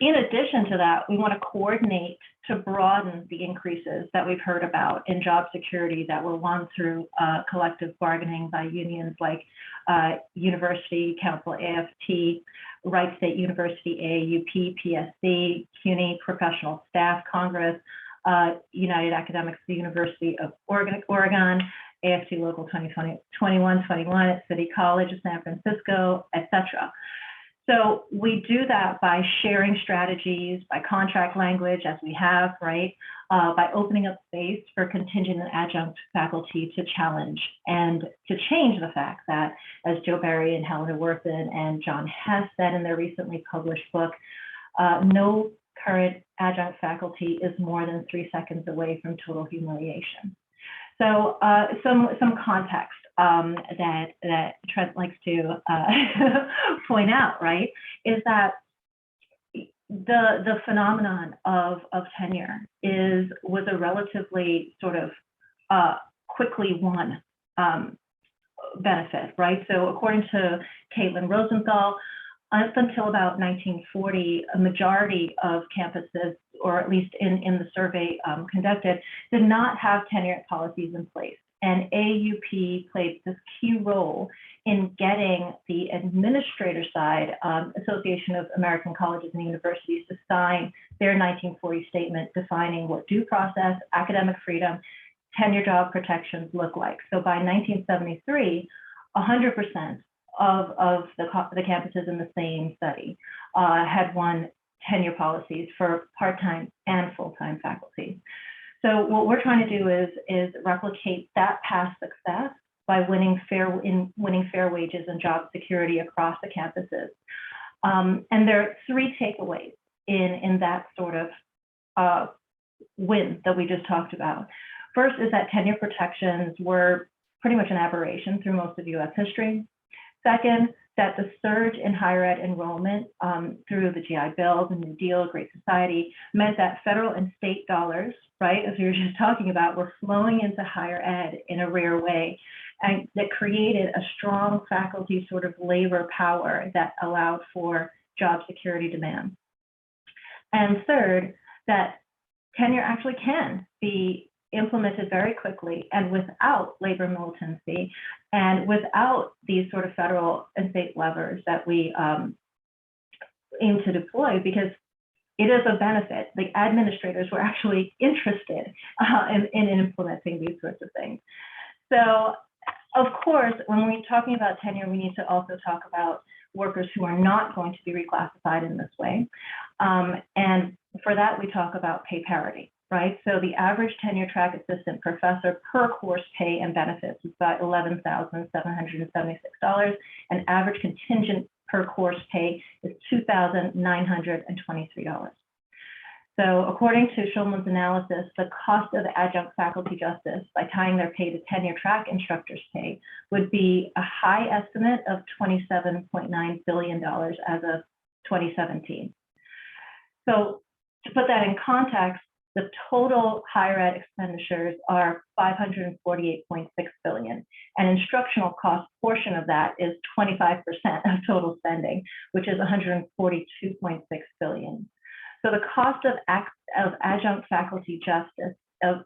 in addition to that, we want to coordinate to broaden the increases that we've heard about in job security that were won through collective bargaining by unions like University, Council-AFT, Wright State University, AAUP, PSC, CUNY, Professional Staff Congress, United Academics, the University of Oregon, AFT Local 2121 at City College of San Francisco, etc. So we do that by sharing strategies, by contract language, as we have, right? By opening up space for contingent and adjunct faculty to challenge and to change the fact that, as Joe Barry and Helena Worthen and John Hess said in their recently published book, no current adjunct faculty is more than 3 seconds away from total humiliation. So some context that Trent likes to point out, right, is that the phenomenon of tenure was a relatively sort of quickly won benefit, right? So according to Caitlin Rosenthal, up until about 1940, a majority of campuses, or at least in the survey conducted, did not have tenure policies in place. And AAUP played this key role in getting the administrator side, Association of American Colleges and Universities, to sign their 1940 statement defining what due process, academic freedom, tenure job protections look like. So by 1973, 100% of the campuses in the same study had won tenure policies for part-time and full-time faculty. So what we're trying to do is replicate that past success by winning fair wages and job security across the campuses. And there are three takeaways in that sort of win that we just talked about. First is that tenure protections were pretty much an aberration through most of US history. Second, that the surge in higher ed enrollment through the GI Bill, the New Deal, Great Society, meant that federal and state dollars, right, as we were just talking about, were flowing into higher ed in a rare way. And that created a strong faculty sort of labor power that allowed for job security demand. And third, that tenure actually can be implemented very quickly and without labor militancy and without these sort of federal and state levers that we aim to deploy, because it is a benefit. The administrators were actually interested in implementing these sorts of things. So, of course, when we're talking about tenure, we need to also talk about workers who are not going to be reclassified in this way. And for that, we talk about pay parity, right? So the average tenure track assistant professor per course pay and benefits is about $11,776, and average contingent per course pay is $2,923. So according to Shulman's analysis, the cost of adjunct faculty justice by tying their pay to tenure track instructors' pay would be a high estimate of $27.9 billion as of 2017. So to put that in context, the total higher ed expenditures are $548.6 billion, and instructional cost portion of that is 25% of total spending, which is $142.6 billion. So the cost of adjunct faculty justice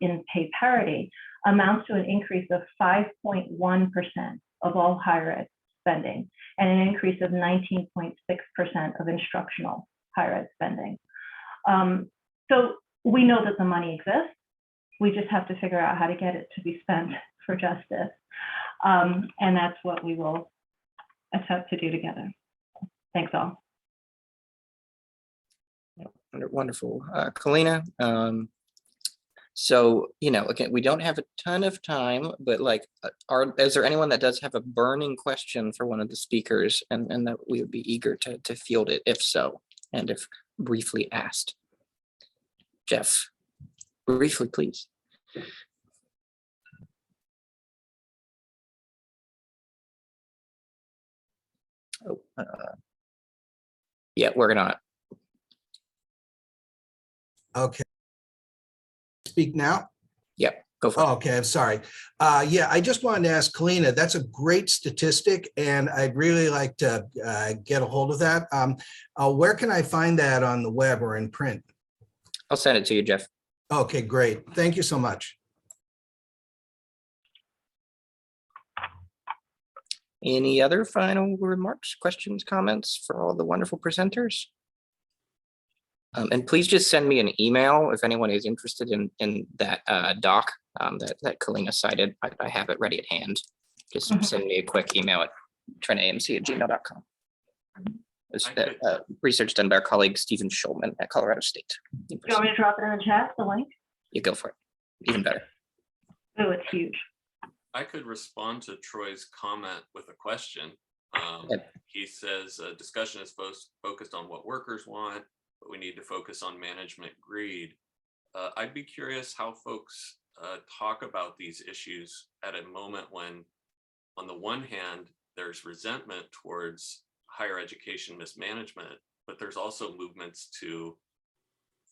in pay parity amounts to an increase of 5.1% of all higher ed spending, and an increase of 19.6% of instructional higher ed spending. So we know that the money exists. We just have to figure out how to get it to be spent for justice. And that's what we will attempt to do together. Thanks all. Wonderful. Helena, so, you know, again, we don't have a ton of time, but like, is there anyone that does have a burning question for one of the speakers, and that we would be eager to field it, if so, and if briefly asked? Jeff, briefly, please. Oh, yeah, working on it. Okay. Speak now? Yep, go for it. Okay, I'm sorry. Yeah, I just wanted to ask Helena, that's a great statistic, and I'd really like to get a hold of that. Where can I find that on the web or in print? I'll send it to you, Jeff. Okay, great. Thank you so much. Any other final remarks, questions, comments for all the wonderful presenters? And please just send me an email if anyone is interested in that doc that Helena cited. I have it ready at hand. Just send me a quick email at trentamc@gmail.com. It's research done by our colleague Stephen Shulman at Colorado State. Do you want me to drop it in the chat, the link? You go for it. Even better. Oh, it's huge. I could respond to Troy's comment with a question. He says discussion is focused on what workers want, but we need to focus on management greed. I'd be curious how folks talk about these issues at a moment when, on the one hand, there's resentment towards higher education mismanagement, but there's also movements to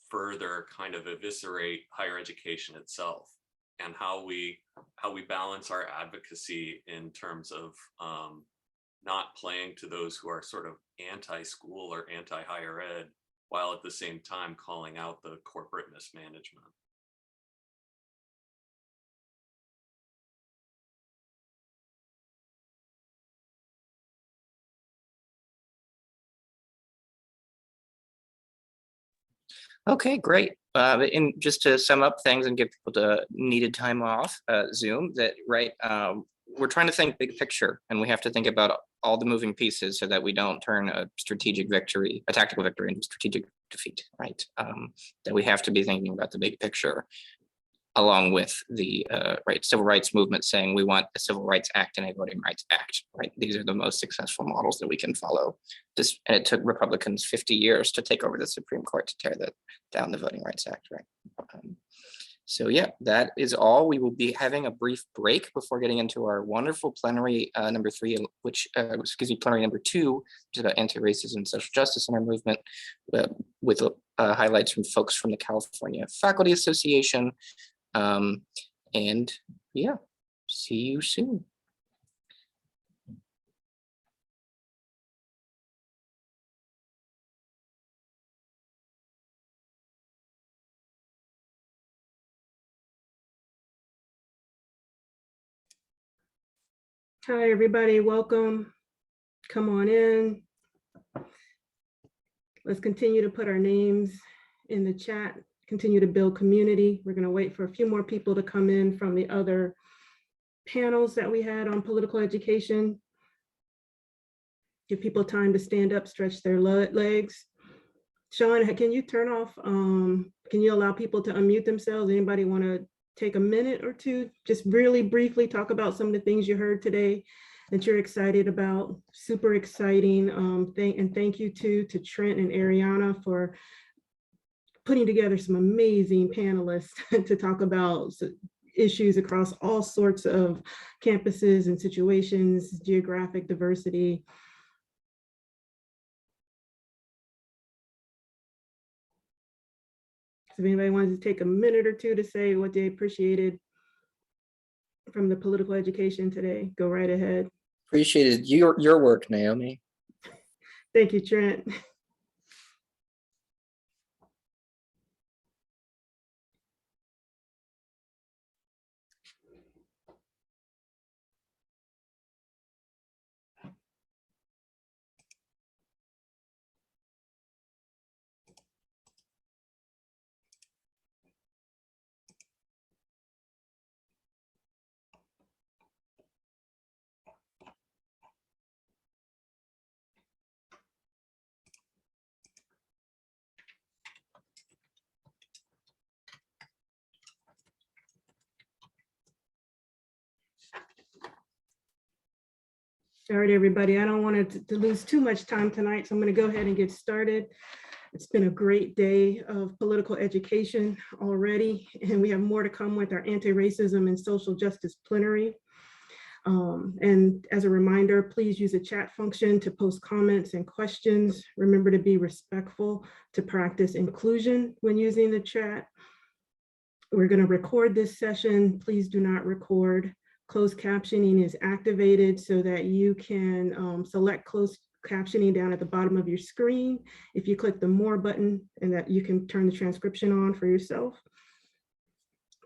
further kind of eviscerate higher education itself, and how we balance our advocacy in terms of not playing to those who are sort of anti-school or anti-higher ed, while at the same time calling out the corporate mismanagement. Okay, great. And just to sum up things and give people the needed time off Zoom, that we're trying to think big picture, and we have to think about all the moving pieces so that we don't turn a tactical victory into strategic defeat, right? That we have to be thinking about the big picture, along with the civil rights movement saying we want a Civil Rights Act and a Voting Rights Act, right? These are the most successful models that we can follow. And it took Republicans 50 years to take over the Supreme Court to tear down the Voting Rights Act, right? So yeah, that is all. We will be having a brief break before getting into our wonderful plenary number 3, plenary number 2, which is about anti-racism and social justice in our movement, with highlights from folks from the California Faculty Association. And yeah, see you soon. Hi, everybody. Welcome. Come on in. Let's continue to put our names in the chat, continue to build community. We're going to wait for a few more people to come in from the other panels that we had on political education. Give people time to stand up, stretch their legs. Sean, can you turn off, can you allow people to unmute themselves? Anybody want to take a minute or two, just really briefly talk about some of the things you heard today that you're excited about? Super exciting. And thank you to Trent and Ariana for putting together some amazing panelists to talk about issues across all sorts of campuses and situations, geographic diversity. If anybody wants to take a minute or two to say what they appreciated from the political education today, go right ahead. Appreciated your work, Naomi. Thank you, Trent. All right, everybody, I don't want to lose too much time tonight, so I'm going to go ahead and get started. It's been a great day of political education already, and we have more to come with our anti-racism and social justice plenary. And as a reminder, please use the chat function to post comments and questions. Remember to be respectful, to practice inclusion when using the chat. We're going to record this session. Please do not record. Closed captioning is activated so that you can select closed captioning down at the bottom of your screen. If you click the more button, and that you can turn the transcription on for yourself.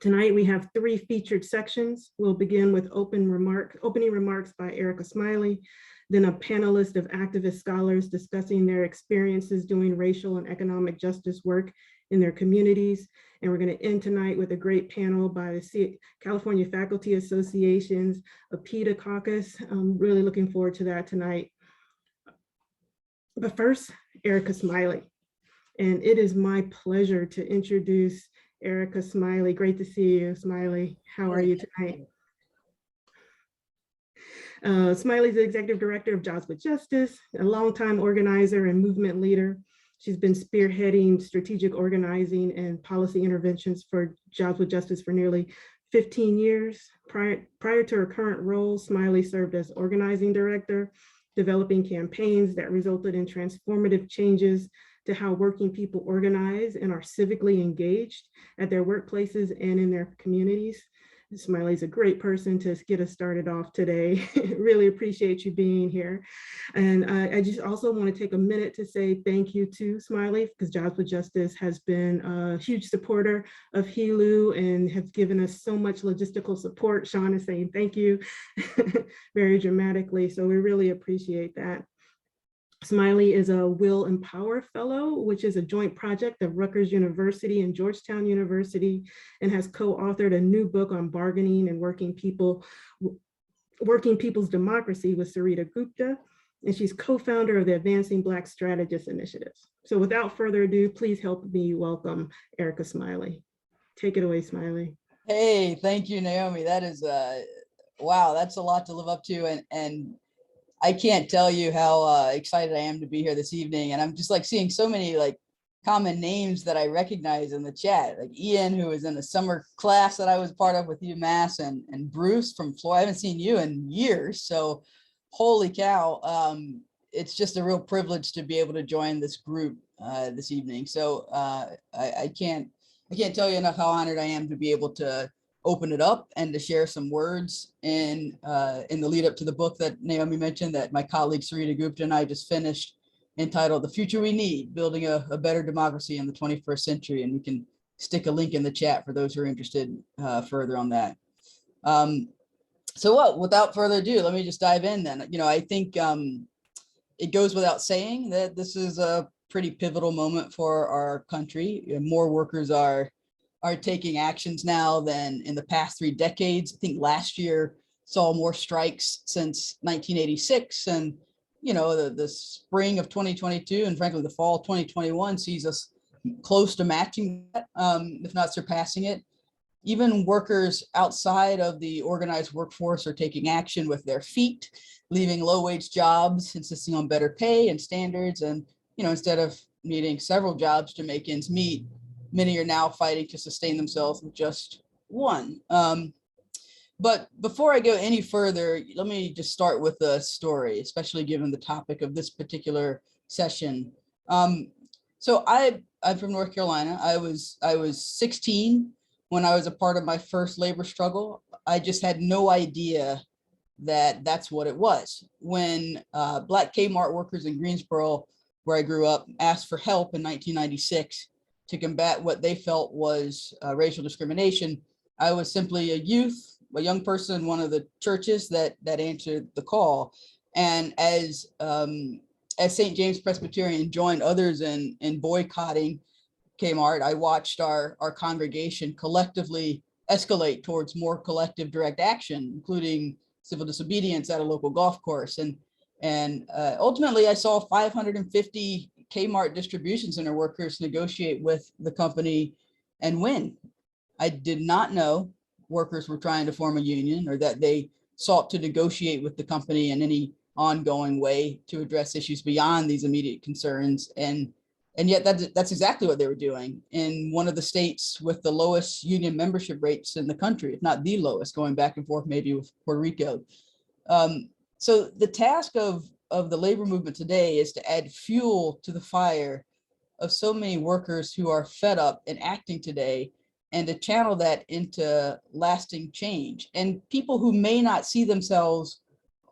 Tonight we have 3 featured sections. We'll begin with opening remarks by Erica Smiley, then a panelist of activist scholars discussing their experiences doing racial and economic justice work in their communities. And we're going to end tonight with a great panel by the California Faculty Association's APTA caucus. I'm really looking forward to that tonight. But first, Erica Smiley. And it is my pleasure to introduce Erica Smiley. Great to see you, Smiley. How are you tonight? Smiley is the Executive Director of Jobs with Justice, a longtime organizer and movement leader. She's been spearheading strategic organizing and policy interventions for Jobs with Justice for nearly 15 years. Prior to her current role, Smiley served as organizing director, developing campaigns that resulted in transformative changes to how working people organize and are civically engaged at their workplaces and in their communities. Smiley's a great person to get us started off today. Really appreciate you being here. And I just also want to take a minute to say thank you to Smiley, because Jobs with Justice has been a huge supporter of HELU and has given us so much logistical support. Sean is saying thank you very dramatically. So we really appreciate that. Smiley is a Will Empower Fellow, which is a joint project of Rutgers University and Georgetown University, and has co-authored a new book on bargaining and working people's democracy with Sarita Gupta, and she's co-founder of the Advancing Black Strategists Initiatives. So without further ado, please help me welcome Erica Smiley. Take it away, Smiley. Hey, thank you, Naomi. That is, wow, that's a lot to live up to. And I can't tell you how excited I am to be here this evening. And I'm just like seeing so many like common names that I recognize in the chat, like Ian, who was in the summer class that I was part of with UMass, and Bruce from Florida. I haven't seen you in years. So holy cow. It's just a real privilege to be able to join this group this evening. So I can't tell you enough how honored I am to be able to open it up and to share some words in the lead up to the book that Naomi mentioned that my colleague Sarita Gupta and I just finished, entitled The Future We Need, Building a Better Democracy in the 21st Century. And we can stick a link in the chat for those who are interested further on that. So without further ado, let me just dive in then. You know, I think it goes without saying that this is a pretty pivotal moment for our country. More workers are taking actions now than in the past 3 decades. I think last year saw more strikes since 1986. And, you know, the spring of 2022 and frankly, the fall of 2021 sees us close to matching that, if not surpassing it. Even workers outside of the organized workforce are taking action with their feet, leaving low-wage jobs, insisting on better pay and standards. And, you know, instead of needing several jobs to make ends meet, many are now fighting to sustain themselves with just one. But before I go any further, let me just start with a story, especially given the topic of this particular session. So I'm from North Carolina. I was 16 when I was a part of my first labor struggle. I just had no idea that that's what it was. When Black Kmart workers in Greensboro, where I grew up, asked for help in 1996 to combat what they felt was racial discrimination, I was simply a young person in one of the churches that answered the call. And as St. James Presbyterian joined others in boycotting Kmart, I watched our congregation collectively escalate towards more collective direct action, including civil disobedience at a local golf course. And ultimately, I saw 550 Kmart distribution center workers negotiate with the company and win. I did not know workers were trying to form a union or that they sought to negotiate with the company in any ongoing way to address issues beyond these immediate concerns. And yet that's exactly what they were doing in one of the states with the lowest union membership rates in the country, if not the lowest, going back and forth maybe with Puerto Rico. So the task of the labor movement today is to add fuel to the fire of so many workers who are fed up and acting today, and to channel that into lasting change. And people who may not see themselves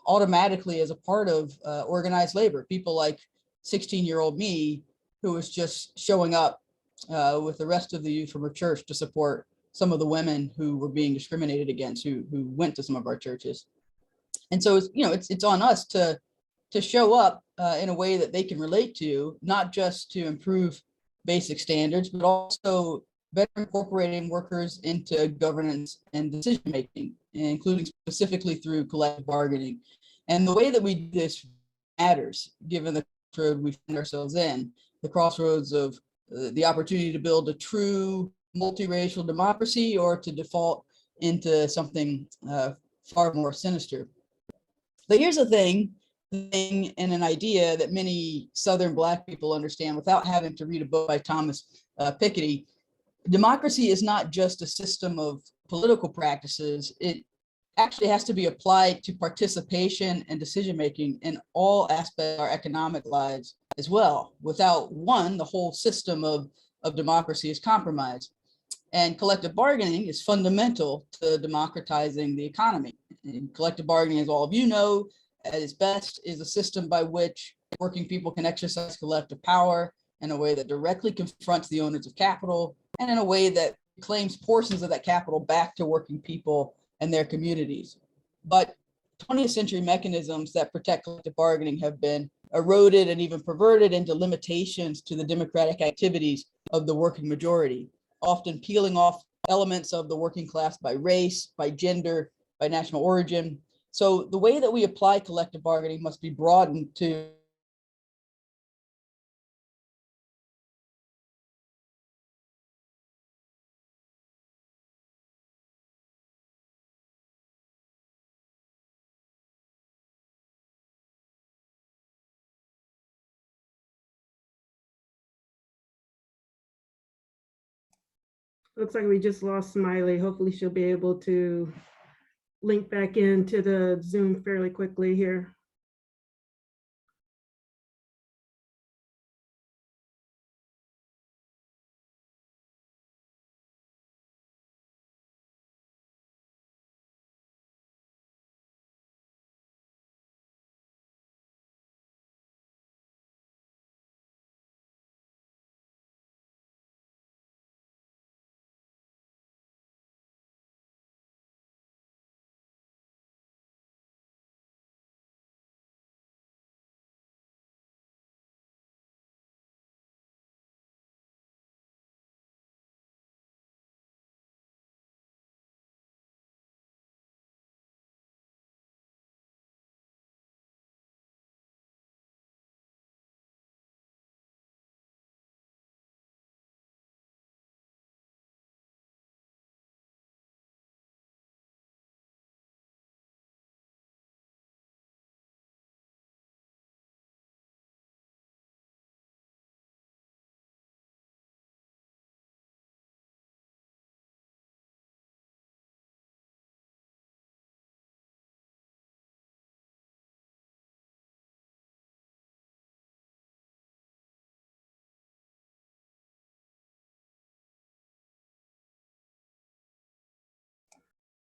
automatically as a part of organized labor, people like 16-year-old me, who was just showing up with the rest of the youth from her church to support some of the women who were being discriminated against, who went to some of our churches. And so it's on us to show up in a way that they can relate to, not just to improve basic standards, but also better incorporating workers into governance and decision-making, including specifically through collective bargaining. And the way that we do this matters, given the crossroad we find ourselves in, the crossroads of the opportunity to build a true multiracial democracy or to default into something far more sinister. But here's the thing and an idea that many Southern Black people understand without having to read a book by Thomas Piketty. Democracy is not just a system of political practices. It actually has to be applied to participation and decision-making in all aspects of our economic lives as well. Without one, the whole system of democracy is compromised. And collective bargaining is fundamental to democratizing the economy. And collective bargaining, as all of you know, at its best is a system by which working people can exercise collective power in a way that directly confronts the owners of capital and in a way that claims portions of that capital back to working people and their communities. But 20th century mechanisms that protect collective bargaining have been eroded and even perverted into limitations to the democratic activities of the working majority, often peeling off elements of the working class by race, by gender, by national origin. So the way that we apply collective bargaining must be broadened to Looks like we just lost Smiley. Hopefully she'll be able to link back into the Zoom fairly quickly here.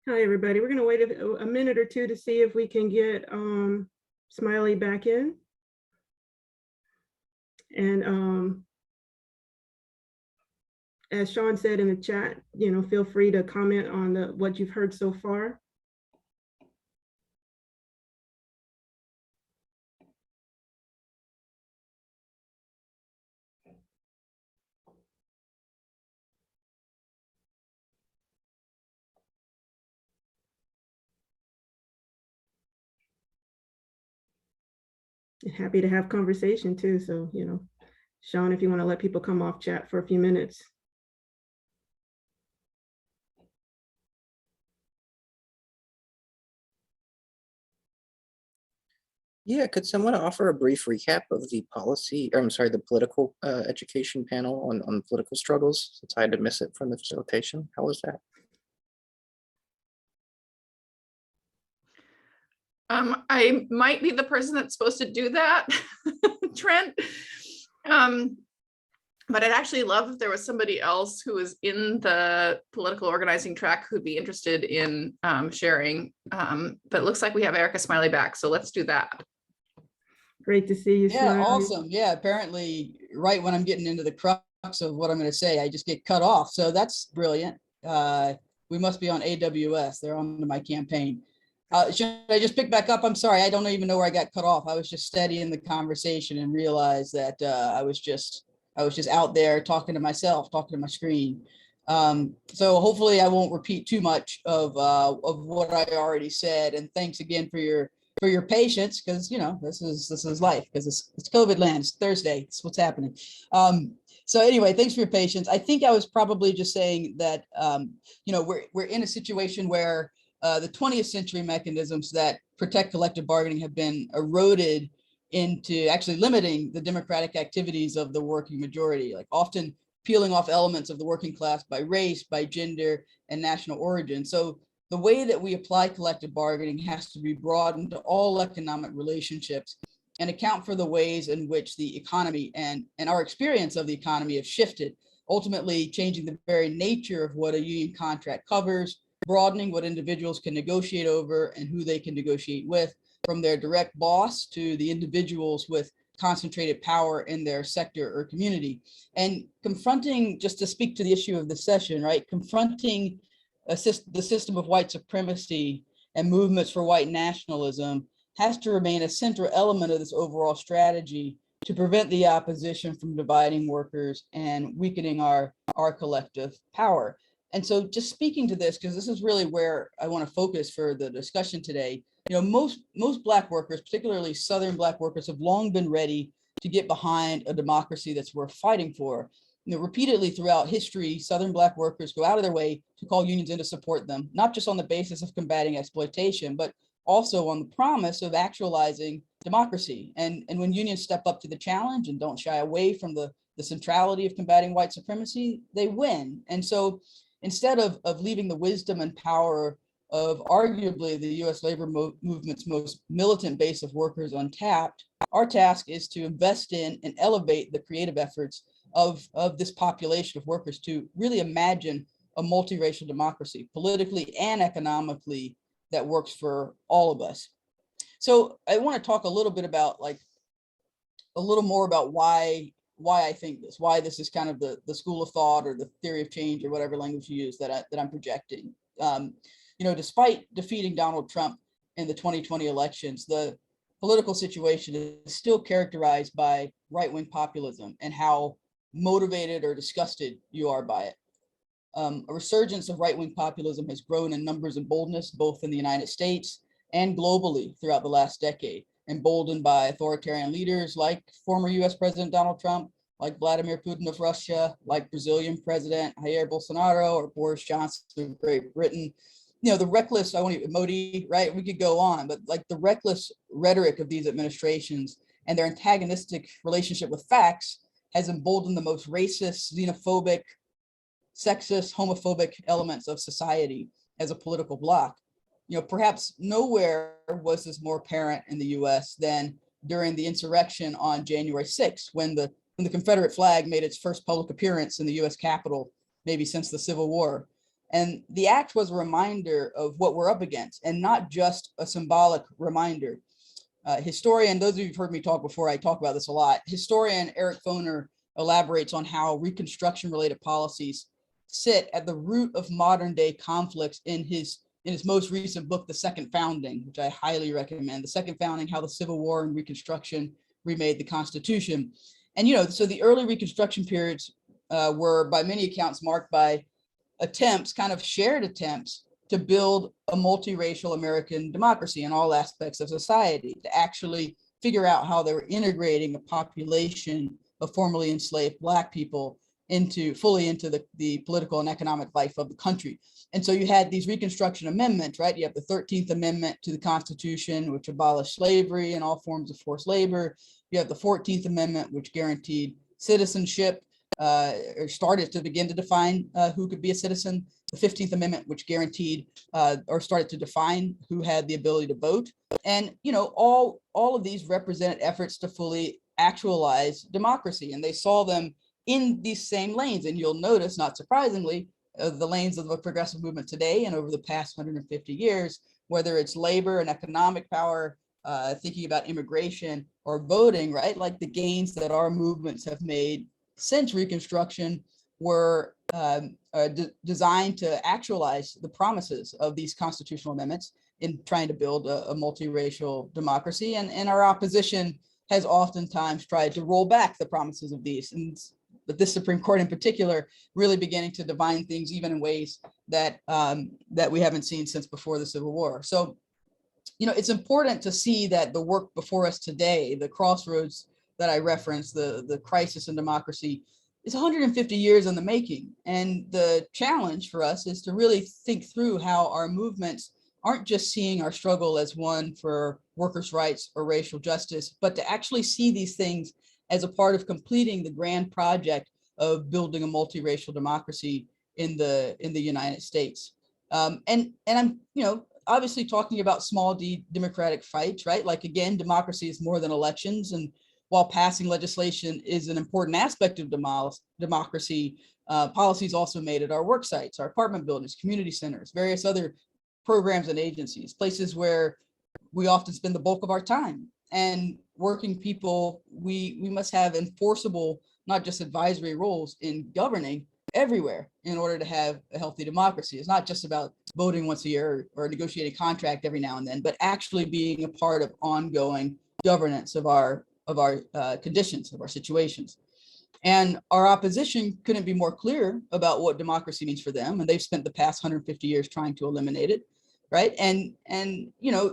Hi, everybody. We're going to wait a minute or two to see if we can get Smiley back in. And as Sean said in the chat, feel free to comment on what you've heard so far. Happy to have conversation too. So, Sean, if you want to let people come off chat for a few minutes. Yeah, could someone offer a brief recap of the policy, or I'm sorry, the political education panel on political struggles, since I had to miss it from the facilitation? How was that? I might be the person that's supposed to do that, Trent. But I'd actually love if there was somebody else who was in the political organizing track who'd be interested in sharing. But it looks like we have Erica Smiley back, so let's do that. Great to see you. Yeah, Smiley. awesome. Yeah, apparently right when I'm getting into the crux of what I'm going to say, I just get cut off. So that's brilliant. We must be on AWS. They're on my campaign. Should I just pick back up? I'm sorry. I don't even know where I got cut off. I was just steadying the conversation and realized that I was just out there talking to myself, talking to my screen. So hopefully I won't repeat too much of what I already said. And thanks again for your patience, because this is life, because it's COVID land. It's Thursday. It's what's happening. So anyway, thanks for your patience. I think I was probably just saying that we're in a situation where the 20th century mechanisms that protect collective bargaining have been eroded into actually limiting the democratic activities of the working majority, like often peeling off elements of the working class by race, by gender, and national origin. So the way that we apply collective bargaining has to be broadened to all economic relationships and account for the ways in which the economy and our experience of the economy have shifted ultimately changing the very nature of what a union contract covers, broadening what individuals can negotiate over and who they can negotiate with, from their direct boss to the individuals with concentrated power in their sector or community. And confronting, just to speak to the issue of the session, right, confronting the system of white supremacy and movements for white nationalism has to remain a central element of this overall strategy to prevent the opposition from dividing workers and weakening our collective power. And so just speaking to this, because this is really where I want to focus for the discussion today, you know, most Black workers, particularly Southern Black workers, have long been ready to get behind a democracy that's worth fighting for. You know, repeatedly throughout history, Southern Black workers go out of their way to call unions in to support them, not just on the basis of combating exploitation, but also on the promise of actualizing democracy. And when unions step up to the challenge and don't shy away from the centrality of combating white supremacy, they win. And so instead of leaving the wisdom and power of arguably the US labor movement's most militant base of workers untapped, our task is to invest in and elevate the creative efforts of this population of workers to really imagine a multiracial democracy, politically and economically, that works for all of us. So I want to talk a little bit about, like, a little more about why I think this, why this is kind of the school of thought or the theory of change or whatever language you use that I'm projecting. You know, despite defeating Donald Trump in the 2020 elections, the political situation is still characterized by right-wing populism and how motivated or disgusted you are by it. A resurgence of right-wing populism has grown in numbers and boldness, both in the United States and globally throughout the last decade, emboldened by authoritarian leaders like former US President Donald Trump, like Vladimir Putin of Russia, like Brazilian President Jair Bolsonaro or Boris Johnson of Great Britain. You know, the reckless, Modi, right? We could go on, but like the reckless rhetoric of these administrations and their antagonistic relationship with facts has emboldened the most racist, xenophobic, sexist, homophobic elements of society as a political bloc. You know, perhaps nowhere was this more apparent in the US than during the insurrection on January 6th, when the Confederate flag made its first public appearance in the US Capitol, maybe since the Civil War. And the act was a reminder of what we're up against, and not just a symbolic reminder. Historian, those of you who've heard me talk before, I talk about this a lot. Historian Eric Foner elaborates on how Reconstruction-related policies sit at the root of modern day conflicts in his most recent book, The Second Founding, which I highly recommend. The Second Founding, How the Civil War and Reconstruction Remade the Constitution. And, you know, so the early Reconstruction periods were by many accounts marked by attempts, kind of shared attempts, to build a multiracial American democracy in all aspects of society, to actually figure out how they were integrating a population of formerly enslaved Black people fully into the political and economic life of the country. And so you had these Reconstruction amendments, right? You have the 13th Amendment to the Constitution, which abolished slavery and all forms of forced labor. You have the 14th Amendment, which guaranteed citizenship, or started to begin to define who could be a citizen. The 15th Amendment, which guaranteed or started to define who had the ability to vote. And, you know, all of these represented efforts to fully actualize democracy, and they saw them in these same lanes. And you'll notice, not surprisingly, the lanes of the progressive movement today and over the past 150 years, whether it's labor and economic power, thinking about immigration or voting, right? Like the gains that our movements have made since Reconstruction were designed to actualize the promises of these constitutional amendments in trying to build a multiracial democracy. And our opposition has oftentimes tried to roll back the promises of these. But this Supreme Court in particular really beginning to divine things even in ways that that we haven't seen since before the Civil War. So, you know, it's important to see that the work before us today, the crossroads that I referenced, the crisis in democracy, is 150 years in the making. And the challenge for us is to really think through how our movements aren't just seeing our struggle as one for workers' rights or racial justice, but to actually see these things as a part of completing the grand project of building a multiracial democracy in the United States. And I'm, you know, obviously talking about small d democratic fights, right? Like, again, democracy is more than elections. And while passing legislation is an important aspect of democracy, policies also made at our work sites, our apartment buildings, community centers, various other programs and agencies, places where we often spend the bulk of our time. And working people, we must have enforceable, not just advisory roles in governing everywhere in order to have a healthy democracy. It's not just about voting once a year or negotiating a contract every now and then, but actually being a part of ongoing governance of our conditions, of our situations. And our opposition couldn't be more clear about what democracy means for them. And they've spent the past 150 years trying to eliminate it, right? And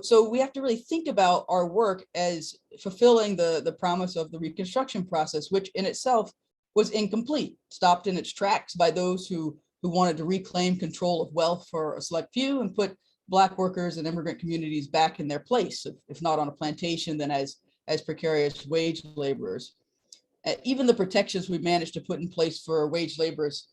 so we have to really think about our work as fulfilling the promise of the Reconstruction process, which in itself was incomplete, stopped in its tracks by those who wanted to reclaim control of wealth for a select few and put Black workers and immigrant communities back in their place, if not on a plantation, then as precarious wage laborers. Even the protections we've managed to put in place for wage laborers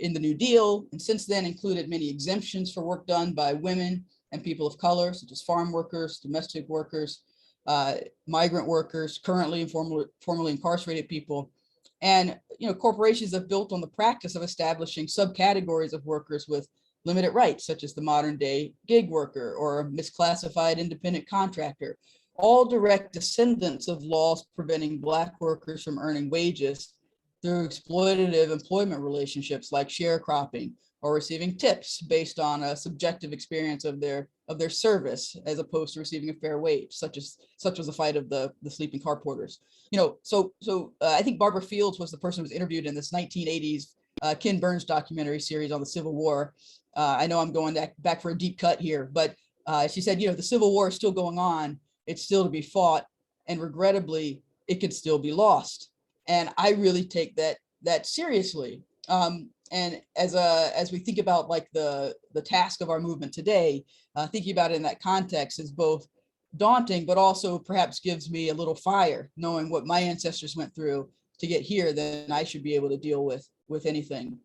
in the New Deal, and since then included many exemptions for work done by women and people of color, such as farm workers, domestic workers, migrant workers, currently and formerly incarcerated people. And corporations have built on the practice of establishing subcategories of workers with limited rights, such as the modern day gig worker or a misclassified independent contractor, all direct descendants of laws preventing Black workers from earning wages through exploitative employment relationships like sharecropping or receiving tips based on a subjective experience of their service, as opposed to receiving a fair wage, such was the fight of the sleeping car porters. So I think Barbara Fields was the person who was interviewed in this 1980s Ken Burns documentary series on the Civil War. I know I'm going back for a deep cut here, but she said, the Civil War is still going on. It's still to be fought, and regrettably, it could still be lost. And I really take that seriously. And as we think about like the task of our movement today, thinking about it in that context is both daunting, but also perhaps gives me a little fire, knowing what my ancestors went through to get here. Then I should be able to deal with anything.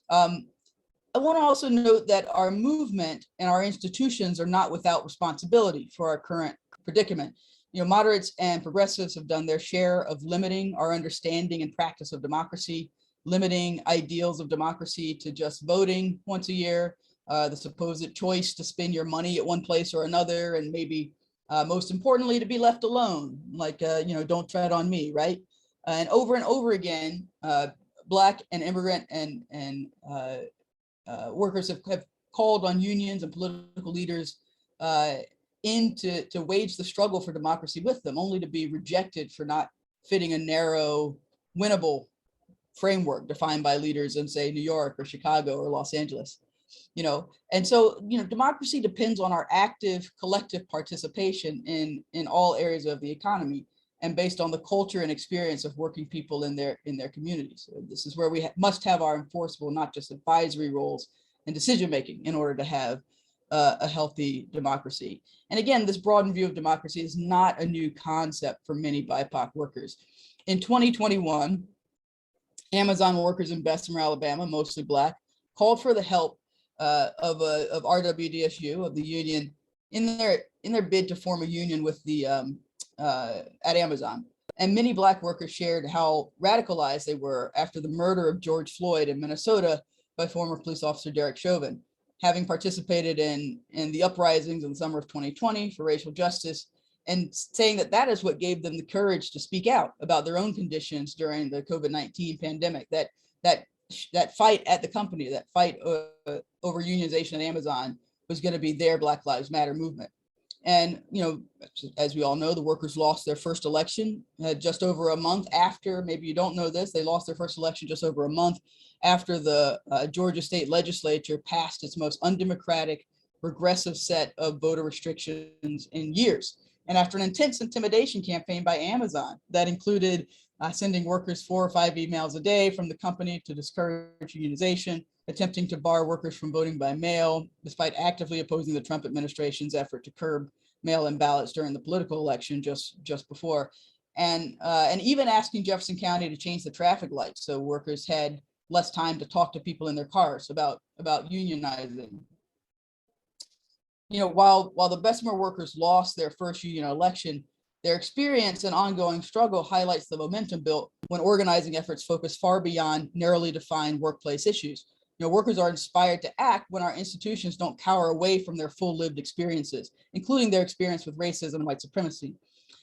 I want to also note that our movement and our institutions are not without responsibility for our current predicament. Moderates and progressives have done their share of limiting our understanding and practice of democracy, limiting ideals of democracy to just voting once a year, the supposed choice to spend your money at one place or another, and maybe most importantly, to be left alone, like, don't tread on me, right? And over again, Black and immigrant and workers have called on unions and political leaders to wage the struggle for democracy with them, only to be rejected for not fitting a narrow, winnable framework defined by leaders in, say, New York or Chicago or Los Angeles. And so, democracy depends on our active collective participation in all areas of the economy, and based on the culture and experience of working people in their communities. So this is where we must have our enforceable, not just advisory roles and decision-making in order to have a healthy democracy. And again, this broadened view of democracy is not a new concept for many BIPOC workers. In 2021, Amazon workers in Bessemer, Alabama, mostly Black, called for the help of RWDSU, of the union, in their bid to form a union with the at Amazon. And many Black workers shared how radicalized they were after the murder of George Floyd in Minnesota by former police officer Derek Chauvin, having participated in the uprisings in the summer of 2020 for racial justice, and saying that is what gave them the courage to speak out about their own conditions during the COVID-19 pandemic, that fight at the company, that fight over unionization at Amazon was going to be their Black Lives Matter movement. And, as we all know, the workers lost their first election just over a month after, maybe you don't know this, they lost their first election just over a month after the Georgia State Legislature passed its most undemocratic, regressive set of voter restrictions in years. And after an intense intimidation campaign by Amazon that included sending workers 4 or 5 emails a day from the company to discourage unionization, attempting to bar workers from voting by mail, despite actively opposing the Trump administration's effort to curb mail-in ballots during the political election just before, and even asking Jefferson County to change the traffic lights so workers had less time to talk to people in their cars about unionizing. While the Bessemer workers lost their first union election, Their experience and ongoing struggle highlights the momentum built when organizing efforts focus far beyond narrowly defined workplace issues. You know, workers are inspired to act when our institutions don't cower away from their full lived experiences, including their experience with racism and white supremacy.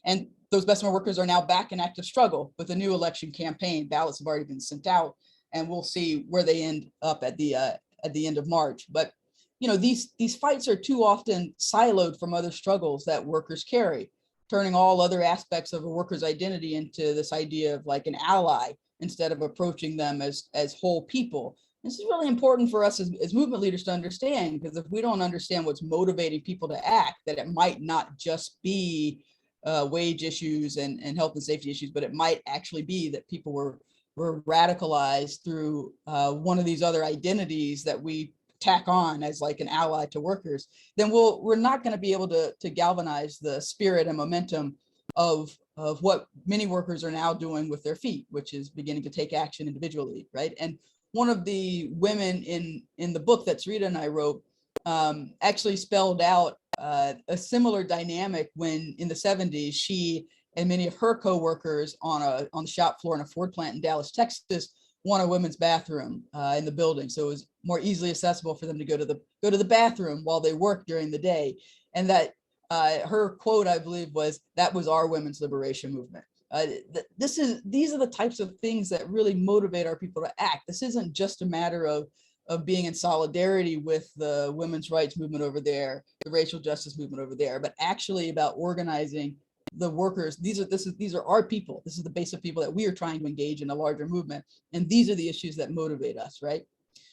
And those Bessemer workers are now back in active struggle with a new election campaign. Ballots have already been sent out, and we'll see where they end up at the end of March. But you know, these fights are too often siloed from other struggles that workers carry, turning all other aspects of a worker's identity into this idea of like an ally instead of approaching them as whole people. This is really important for us as movement leaders to understand, because if we don't understand what's motivating people to act, that it might not just be wage issues and health and safety issues, but it might actually be that people were radicalized through one of these other identities that we tack on as like an ally to workers, then we're not going to be able to galvanize the spirit and momentum of what many workers are now doing with their feet, which is beginning to take action individually, right? And one of the women in the book that Rita and I wrote actually spelled out a similar dynamic when in the 70s, she and many of her co-workers on the shop floor in a Ford plant in Dallas, Texas, want a women's bathroom in the building. So it was more easily accessible for them to go to the bathroom while they work during the day. And that her quote, I believe, was, "That was our women's liberation movement." These are the types of things that really motivate our people to act. This isn't just a matter of being in solidarity with the women's rights movement over there, the racial justice movement over there, but actually about organizing the workers. These are our people. This is the base of people that we are trying to engage in a larger movement. And these are the issues that motivate us, right?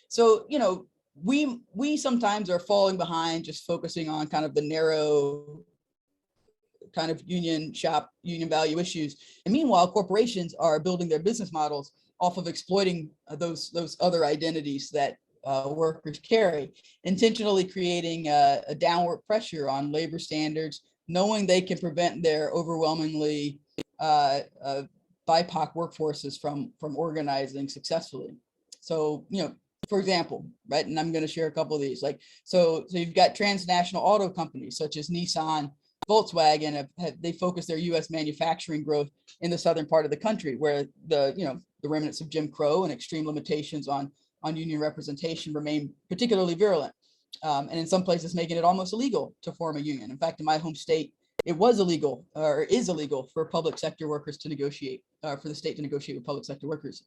So, you know, we sometimes are falling behind just focusing on kind of the narrow kind of union value issues. And meanwhile, corporations are building their business models off of exploiting those other identities that workers carry, intentionally creating a downward pressure on labor standards, knowing they can prevent their overwhelmingly BIPOC workforces from organizing successfully. So, you know, for example, right, and I'm going to share a couple of these. Like, so you've got transnational auto companies such as Nissan, Volkswagen. They focus their U.S. manufacturing growth in the southern part of the country, where the remnants of Jim Crow and extreme limitations on union representation remain particularly virulent. And in some places making it almost illegal to form a union. In fact, in my home state, it was illegal or is illegal for public sector workers to negotiate, for the state to negotiate with public sector workers.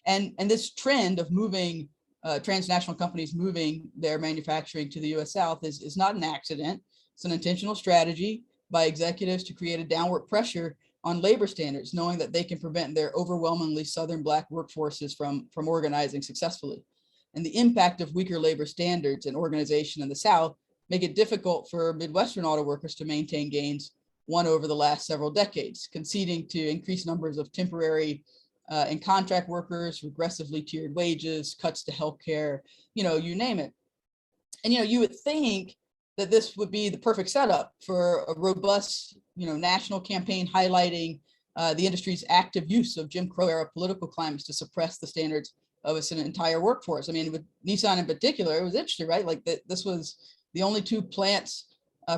And this trend of moving transnational companies moving their manufacturing to the US South is not an accident. It's an intentional strategy by executives to create a downward pressure on labor standards, knowing that they can prevent their overwhelmingly Southern Black workforces from organizing successfully. And the impact of weaker labor standards and organization in the South make it difficult for Midwestern auto workers to maintain gains won over the last several decades, conceding to increased numbers of temporary and contract workers, regressively tiered wages, cuts to healthcare, you name it. And, you would think that this would be the perfect setup for a robust, national campaign highlighting the industry's active use of Jim Crow era political climates to suppress the standards of its entire workforce. I mean, with Nissan in particular, it was interesting, right? Like this was the only two plants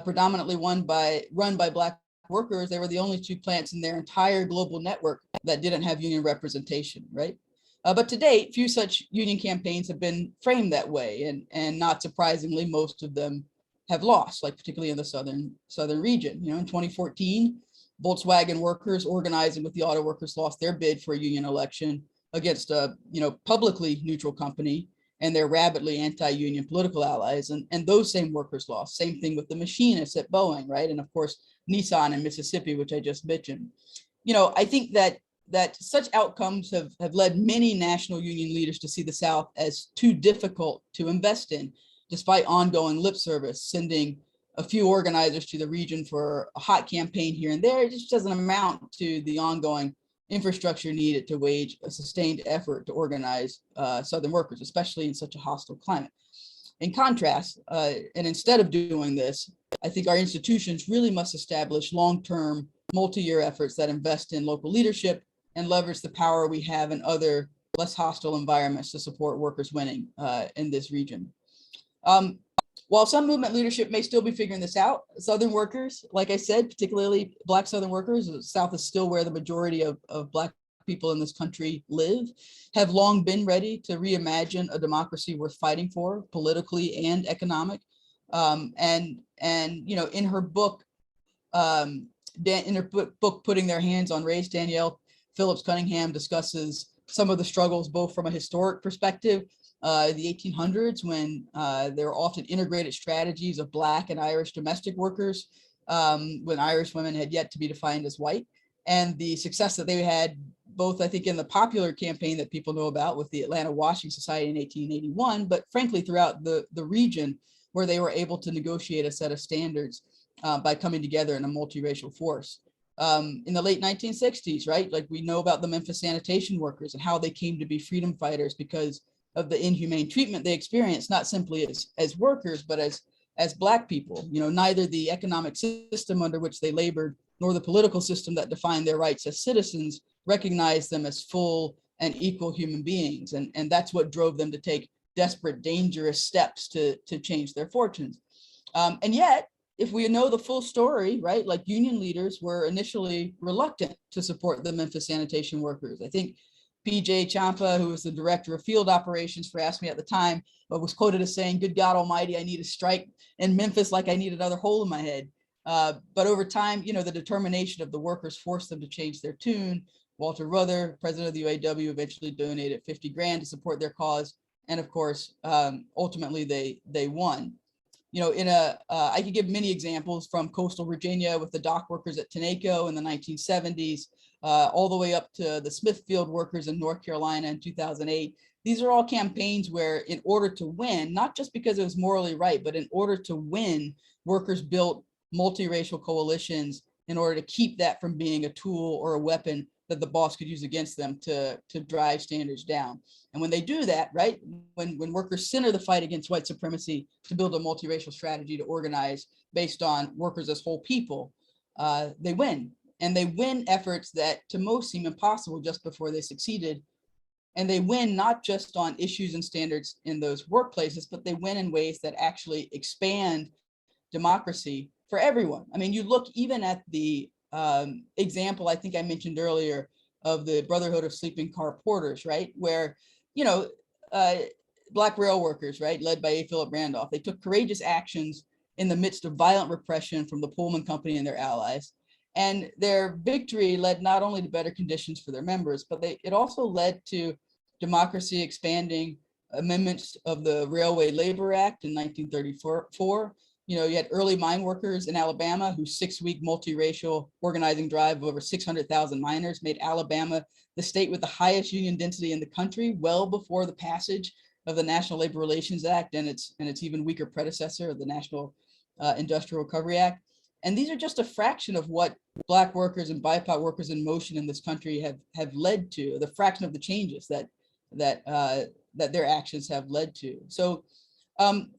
predominantly run by Black workers. They were the only two plants in their entire global network that didn't have union representation, right? But to date, few such union campaigns have been framed that way, and not surprisingly, most of them have lost, like particularly in the southern region. In 2014, Volkswagen workers organizing with the auto workers lost their bid for a union election against a publicly neutral company and their rabidly anti-union political allies, and those same workers lost. Same thing with the machinists at Boeing, right? And of course, Nissan in Mississippi, which I just mentioned. I think that such outcomes have led many national union leaders to see the South as too difficult to invest in, despite ongoing lip service, sending a few organizers to the region for a hot campaign here and there. It just doesn't amount to the ongoing infrastructure needed to wage a sustained effort to organize Southern workers, especially in such a hostile climate. In contrast, and instead of doing this, I think our institutions really must establish long-term, multi-year efforts that invest in local leadership and leverage the power we have in other less hostile environments to support workers winning in this region. While some movement leadership may still be figuring this out, Southern workers, like I said, particularly Black Southern workers, the South is still where the majority of Black people in this country live, have long been ready to reimagine a democracy worth fighting for, politically and economic. And you know, in her book, Putting Their Hands on Race, Danielle Phillips Cunningham discusses some of the struggles, both from a historic perspective, the 1800s, when there were often integrated strategies of Black and Irish domestic workers, when Irish women had yet to be defined as white, and the success that they had, both I think in the popular campaign that people know about with the Atlanta Washing Society in 1881, but frankly throughout the region, where they were able to negotiate a set of standards by coming together in a multiracial force. In the late 1960s, right? Like we know about the Memphis sanitation workers and how they came to be freedom fighters because of the inhumane treatment they experienced, not simply as workers, but as Black people. You know, neither the economic system under which they labored nor the political system that defined their rights as citizens recognized them as full and equal human beings. And that's what drove them to take desperate, dangerous steps to change their fortunes. And yet, if we know the full story, right, like union leaders were initially reluctant to support the Memphis sanitation workers. I think PJ Champa, who was the director of field operations for AFSCME at the time, was quoted as saying, "Good God Almighty, I need a strike in Memphis like I need another hole in my head." But over time, you know, the determination of the workers forced them to change their tune. Walter Ruther, president of the UAW, eventually donated 50 grand to support their cause. And of course, ultimately they won. You know, I could give many examples from coastal Virginia with the dock workers at Tenneco in the 1970s, all the way up to the Smithfield workers in North Carolina in 2008. These are all campaigns where, in order to win, not just because it was morally right, but in order to win, workers built multiracial coalitions in order to keep that from being a tool or a weapon that the boss could use against them to drive standards down. And when they do that, right, when workers center the fight against white supremacy to build a multiracial strategy to organize based on workers as whole people, they win. And they win efforts that to most seem impossible just before they succeeded. And they win not just on issues and standards in those workplaces, but they win in ways that actually expand democracy for everyone. I mean, you look even at the example I think I mentioned earlier of the Brotherhood of Sleeping Car Porters, right? Where, you know, Black rail workers, right, led by A. Philip Randolph, they took courageous actions in the midst of violent repression from the Pullman Company and their allies. And their victory led not only to better conditions for their members, but it also led to democracy expanding amendments of the Railway Labor Act in 1934. You know, you had early mine workers in Alabama whose 6-week multiracial organizing drive of over 600,000 miners made Alabama the state with the highest union density in the country, well before the passage of the National Labor Relations Act and its even weaker predecessor of the National Industrial Recovery Act. And these are just a fraction of what Black workers and BIPOC workers in motion in this country have led to, the fraction of the changes that their actions have led to. So,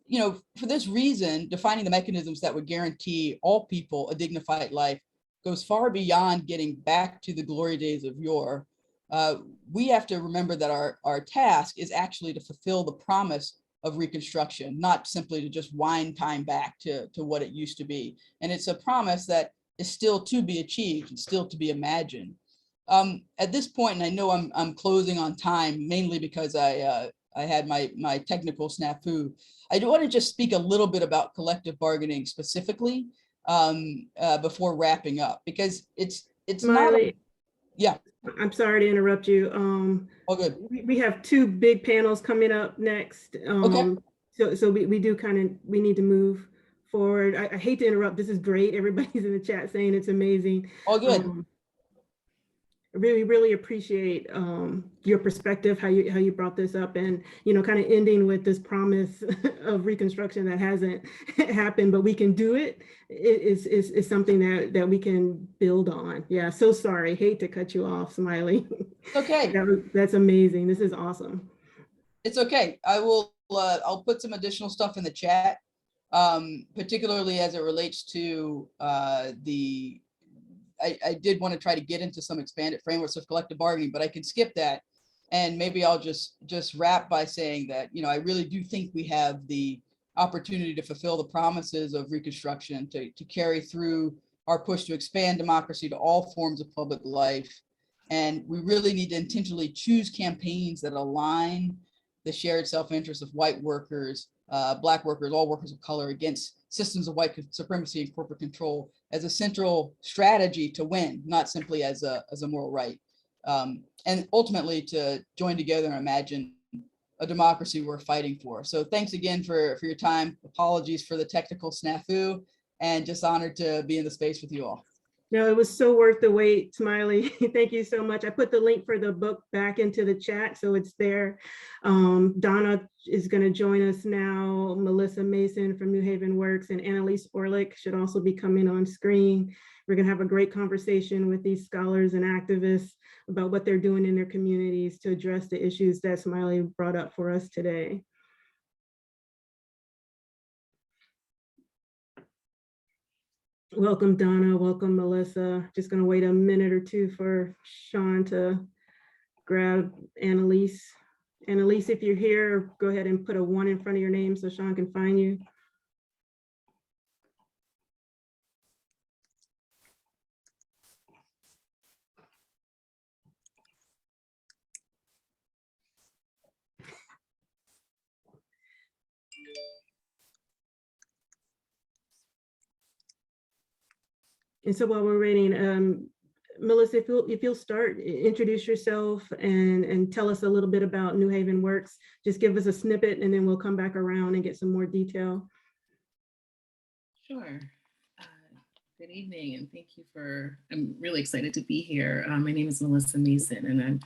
you know, for this reason, defining the mechanisms that would guarantee all people a dignified life goes far beyond getting back to the glory days of yore. We have to remember that our task is actually to fulfill the promise of Reconstruction, not simply to just wind time back to what it used to be. And it's a promise that is still to be achieved and still to be imagined. At this point, and I know I'm closing on time, mainly because I had my technical snafu. I do want to just speak a little bit about collective bargaining specifically before wrapping up, because it's Smiley, not. Yeah. I'm sorry to interrupt you. All good. We have 2 big panels coming up next. Okay. So we do we need to move forward. I hate to interrupt. This is great. Everybody's in the chat saying it's amazing. All good. Really appreciate your perspective, how you brought this up, and, you know, kind of ending with this promise of Reconstruction that hasn't happened, but we can do it. Is something that we can build on. Yeah, so sorry, hate to cut you off, Smiley. Okay. That's amazing. This is awesome. It's okay. I will. I'll put some additional stuff in the chat, particularly as it relates to the. I did want to try to get into some expanded frameworks of collective bargaining, but I can skip that. And maybe I'll just wrap by saying that, you know, I really do think we have the opportunity to fulfill the promises of Reconstruction, to carry through our push to expand democracy to all forms of public life. And we really need to intentionally choose campaigns that align the shared self-interest of white workers, Black workers, all workers of color, against systems of white supremacy and corporate control as a central strategy to win, not simply as a moral right. And ultimately to join together and imagine a democracy we're fighting for. So thanks again for your time. Apologies for the technical snafu, and just honored to be in the space with you all. No, it was so worth the wait, Smiley. Thank you so much. I put the link for the book back into the chat, so it's there. Donna is going to join us now. Melissa Mason from New Haven Works and Annalise Orlick should also be coming on screen. We're going to have a great conversation with these scholars and activists about what they're doing in their communities to address the issues that Smiley brought up for us today. Welcome, Donna. Welcome, Melissa. Just going to wait a minute or two for Sean to grab Annalise. Annalise, if you're here, go ahead and put a 1 in front of your name so Sean can find you. And so while we're waiting, Melissa, if you'll start, introduce yourself and tell us a little bit about New Haven Works. Just give us a snippet and then we'll come back around and get some more detail. Sure. Good evening, and thank you I'm really excited to be here. My name is Melissa Mason, and I'm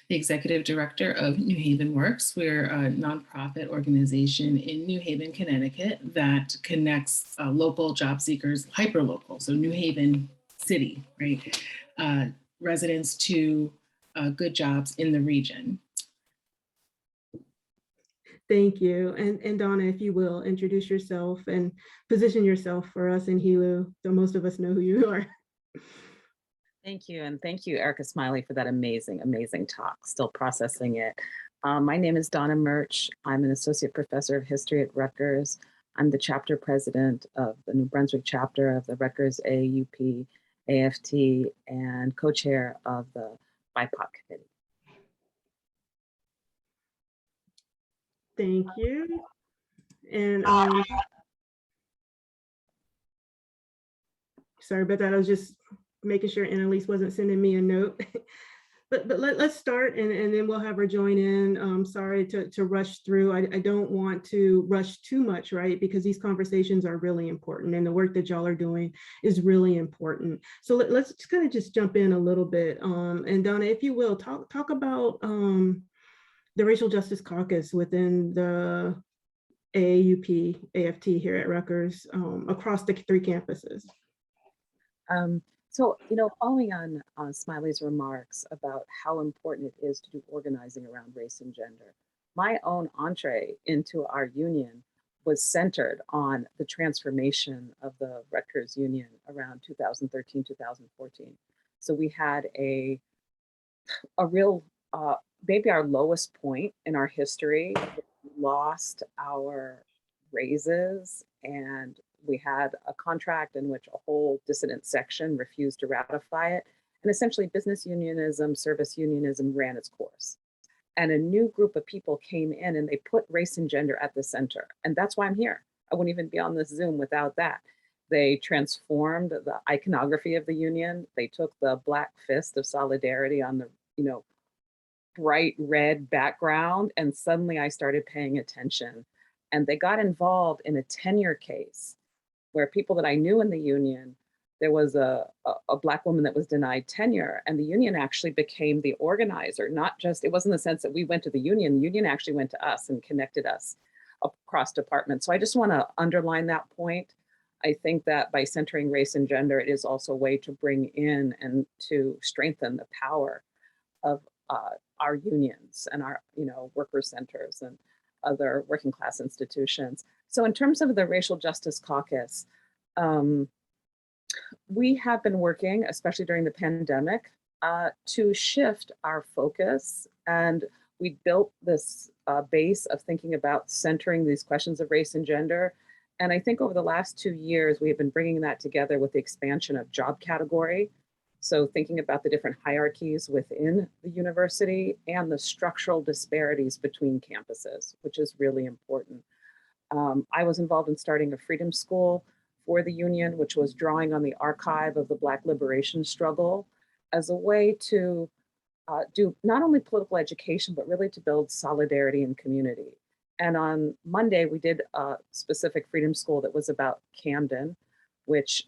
the Executive Director of New Haven Works. We're a nonprofit organization in New Haven, Connecticut that connects local job seekers, hyperlocal, so New Haven City, right? Residents to good jobs in the region. Thank you. And Donna, if you will, introduce yourself and position yourself for us in HELU, so most of us know who you are. Thank you. And thank you, Erica Smiley, for that amazing, amazing talk. Still processing it. My name is Donna Murch. I'm an associate professor of history at Rutgers. I'm the chapter president of the New Brunswick chapter of the Rutgers AAUP, AFT, and co-chair of the BIPOC committee. Thank you. And sorry about that. I was just making sure Annalise wasn't sending me a note. but let's start and then we'll have her join in. Sorry to rush through. I don't want to rush too much, right? Because these conversations are really important and the work that y'all are doing is really important. So let's just kind of just jump in a little bit. And Donna, if you will, talk about the Racial Justice Caucus within the AAUP, AFT here at Rutgers, across the 3 campuses. So, following on Smiley's remarks about how important it is to do organizing around race and gender, my own entree into our union was centered on the transformation of the Rutgers Union around 2013, 2014. So we had a real, maybe our lowest point in our history. We lost our raises and we had a contract in which a whole dissident section refused to ratify it. And essentially business unionism, service unionism ran its course. And a new group of people came in and they put race and gender at the center. And that's why I'm here. I wouldn't even be on this Zoom without that. They transformed the iconography of the union. They took the black fist of solidarity on the, bright red background. And suddenly I started paying attention. And they got involved in a tenure case where people that I knew in the union, there was a Black woman that was denied tenure, and the union actually became the organizer, not just, it wasn't the sense that we went to the union actually went to us and connected us across departments. So I just want to underline that point. I think that by centering race and gender, it is also a way to bring in and to strengthen the power of our unions and our, worker centers and other working class institutions. So in terms of the Racial Justice Caucus, we have been working, especially during the pandemic, to shift our focus. And we built this base of thinking about centering these questions of race and gender. And I think over the last 2 years, we have been bringing that together with the expansion of job category. So thinking about the different hierarchies within the university and the structural disparities between campuses, which is really important. I was involved in starting a freedom school for the union, which was drawing on the archive of the Black liberation struggle as a way to do not only political education, but really to build solidarity and community. And on Monday, we did a specific freedom school that was about Camden, which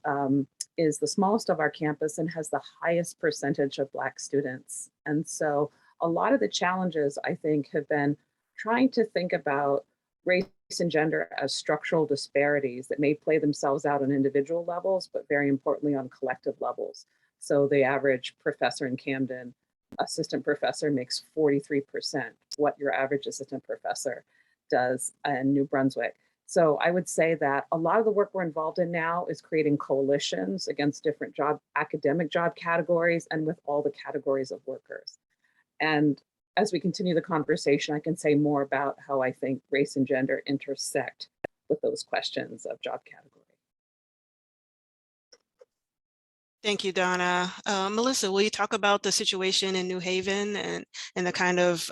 is the smallest of our campus and has the highest percentage of Black students. And so a lot of the challenges, I think, have been trying to think about race and gender as structural disparities that may play themselves out on individual levels, but very importantly on collective levels. So the average professor in Camden, assistant professor, makes 43% what your average assistant professor does in New Brunswick. So I would say that a lot of the work we're involved in now is creating coalitions against different academic job categories and with all the categories of workers. And as we continue the conversation, I can say more about how I think race and gender intersect with those questions of job category. Thank you, Donna. Melissa, will you talk about the situation in New Haven and the kind of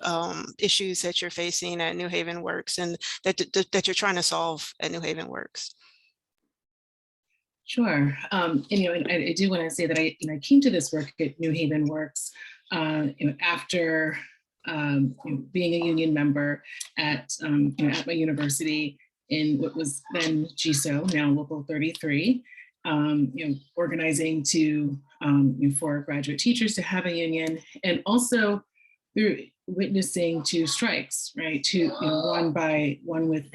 issues that you're facing at New Haven Works and that you're trying to solve at New Haven Works? Sure. And, I do want to say that I came to this work at New Haven Works after being a union member at my university in what was then GSO, now Local 33. Organizing to for graduate teachers to have a union, and also through witnessing two strikes, right? One with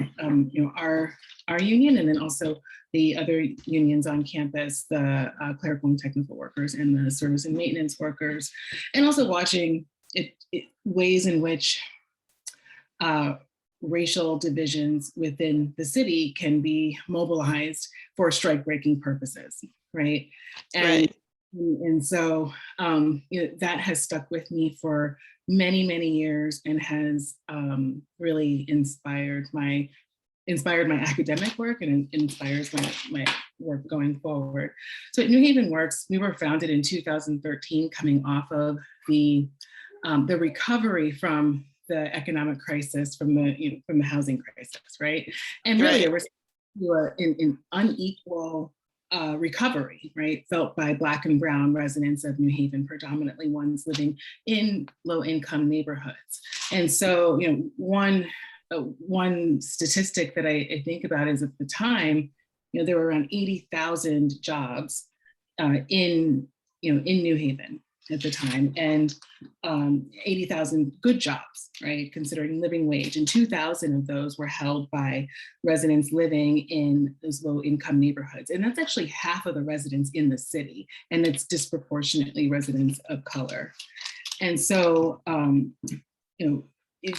our union, and then also the other unions on campus, the clerical and technical workers and the service and maintenance workers, and also watching ways in which racial divisions within the city can be mobilized for strike-breaking purposes, right? And so that has stuck with me for many, many years and has really inspired my academic work and inspires my work going forward. So at New Haven Works, we were founded in 2013, coming off of the recovery from the economic crisis, from the housing crisis, right? And really, there was an unequal recovery, right, felt by Black and Brown residents of New Haven, predominantly ones living in low-income neighborhoods. And so, one statistic that I think about is at the time, there were around 80,000 jobs in New Haven at the time, and 80,000 good jobs, right, considering living wage, and 2,000 of those were held by residents living in those low-income neighborhoods. And that's actually half of the residents in the city, and it's disproportionately residents of color. And so,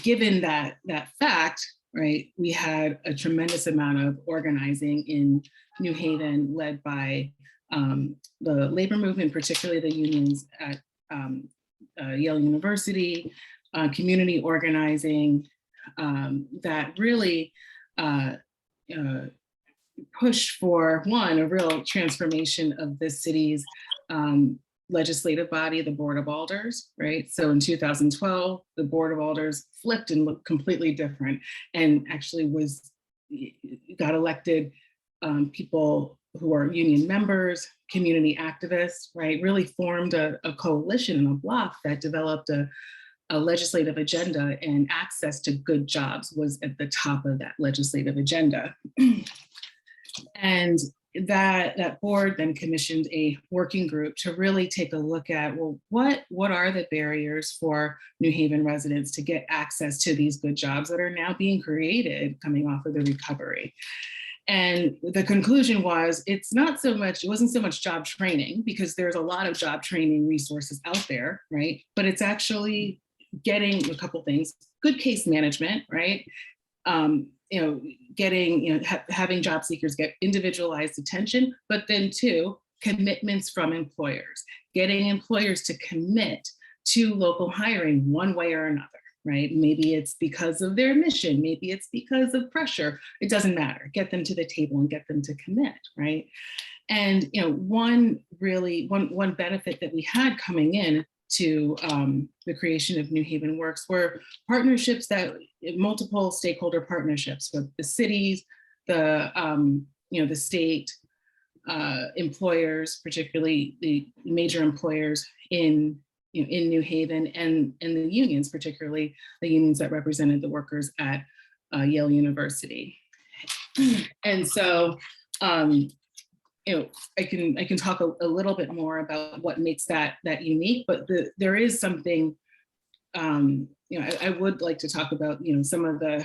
given that fact, right, we had a tremendous amount of organizing in New Haven led by the labor movement, particularly the unions at Yale University, community organizing that really pushed for, one, a real transformation of the city's legislative body, the Board of Alders, right? So in 2012, the Board of Alders flipped and looked completely different, and actually got elected people who are union members, community activists, right? Really formed a coalition and a bloc that developed a legislative agenda, and access to good jobs was at the top of that legislative agenda. And that board then commissioned a working group to really take a look at, well, what are the barriers for New Haven residents to get access to these good jobs that are now being created coming off of the recovery? And the conclusion was, it wasn't so much job training, because there's a lot of job training resources out there, right? But it's actually getting a couple things: good case management, right? Having job seekers get individualized attention, but then two, commitments from employers, getting employers to commit to local hiring one way or another, right? Maybe it's because of their mission, maybe it's because of pressure. It doesn't matter. Get them to the table and get them to commit, right? And one benefit that we had coming in to the creation of New Haven Works were partnerships multiple stakeholder partnerships with the cities, the state, employers, particularly the major employers in New Haven, and the unions, particularly the unions that represented the workers at Yale University. And so, I can talk a little bit more about what makes that unique, but there is something, I would like to talk about, some of the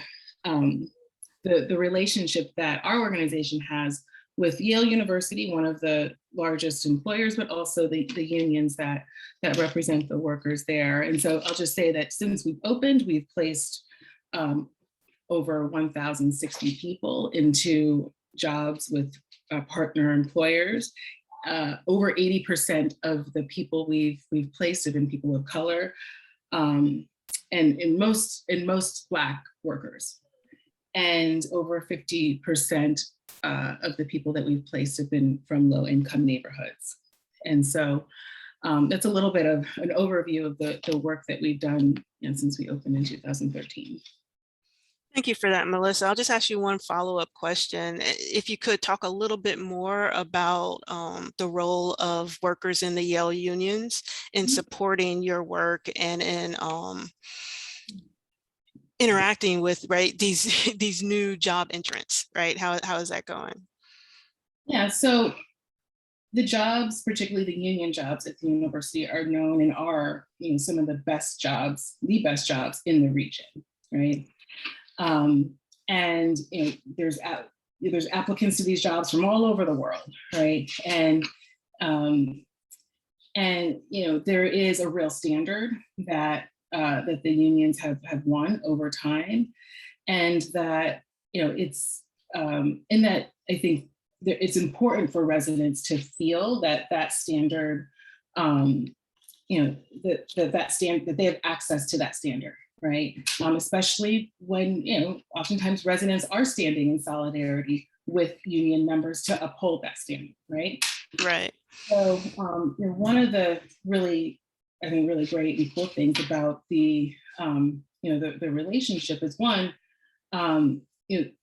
relationship that our organization has with Yale University, one of the largest employers, but also the unions that represent the workers there. And so I'll just say that since we've opened, we've placed over 1,060 people into jobs with partner employers. Over 80% of the people we've placed have been people of color, and in most Black workers. And over 50% of the people that we've placed have been from low-income neighborhoods. And so that's a little bit of an overview of the work that we've done since we opened in 2013. Thank you for that, Melissa. I'll just ask you one follow-up question. If you could talk a little bit more about the role of workers in the Yale unions in supporting your work and in interacting with these new job entrants, right? How is that going? Yeah, so the jobs, particularly the union jobs at the university, are known and are some of the best jobs in the region, right? And there's applicants to these jobs from all over the world, right? And there is a real standard that the unions have won over time, and that it's in that I think it's important for residents to feel that standard, that they have access to that standard. Right, especially when oftentimes residents are standing in solidarity with union members to uphold that standard. Right. Right. So one of the really great and cool things about the relationship is one, the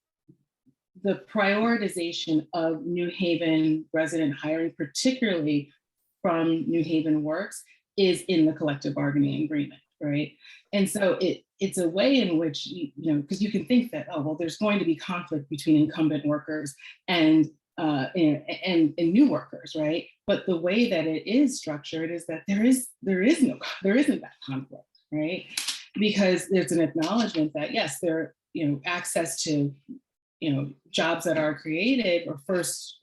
prioritization of New Haven resident hiring, particularly from New Haven Works, is in the collective bargaining agreement. Right. And so it's a way in which, because you can think that, oh, well, there's going to be conflict between incumbent workers and new workers, right? But the way that it is structured is that there isn't that conflict, right? Because there's an acknowledgement that yes, there, access to, jobs that are created or first,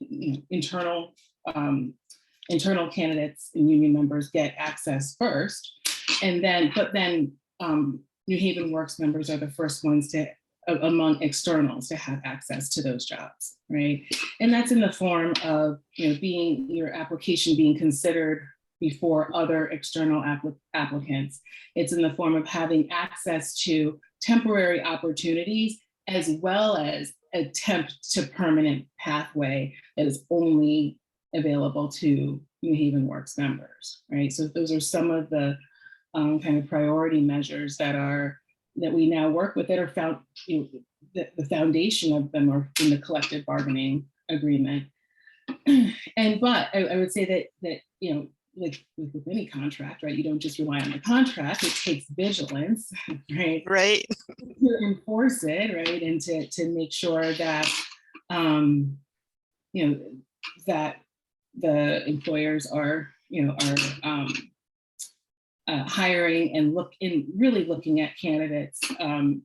internal candidates and union members get access first. But then New Haven Works members are the first ones among externals to have access to those jobs, right? And that's in the form of your application being considered before other external applicants. It's in the form of having access to temporary opportunities as well as a temp to permanent pathway that is only available to New Haven Works members, right? So those are some of the kind of priority measures that we now work with that are found, the foundation of them are in the collective bargaining agreement. But I would say that like with any contract, right? You don't just rely on the contract, it takes vigilance, right? Right. To enforce it, right? And to make sure that, that the employers are, hiring and really looking at candidates, in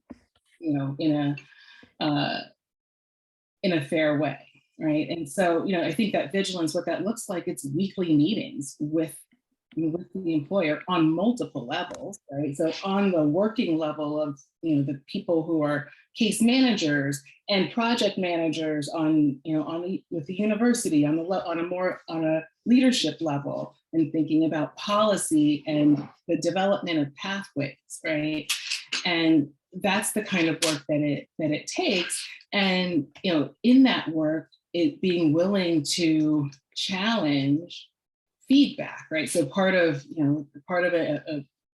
a fair way, right? And so, I think that vigilance, what that looks like, it's weekly meetings with the employer on multiple levels, right? So on the working level of, the people who are case managers and project managers with the university on a leadership level, and thinking about policy and the development of pathways, right? And that's the kind of work that it takes. And, you know, in that work, it being willing to challenge feedback, right? So part of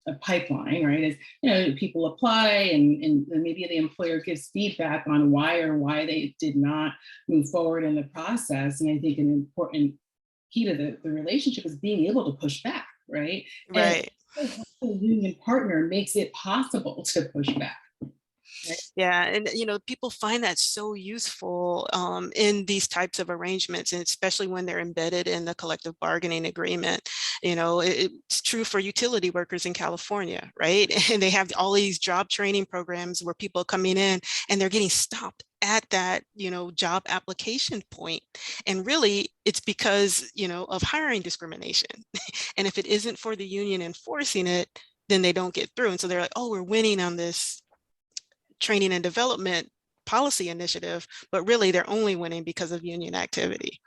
a pipeline, right, is, you know, people apply and maybe the employer gives feedback on why they did not move forward in the process. And I think an important key to the relationship is being able to push back, right? Right. And the union partner makes it possible to push back. Yeah, and you know, people find that so useful in these types of arrangements, and especially when they're embedded in the collective bargaining agreement. You know, it's true for utility workers in California, right? And they have all these job training programs where people are coming in and they're getting stopped at that, you know, job application point. And really, it's because, you know, of hiring discrimination. And if it isn't for the union enforcing it, then they don't get through. And so they're like, oh, we're winning on this training and development policy initiative, but really they're only winning because of union activity.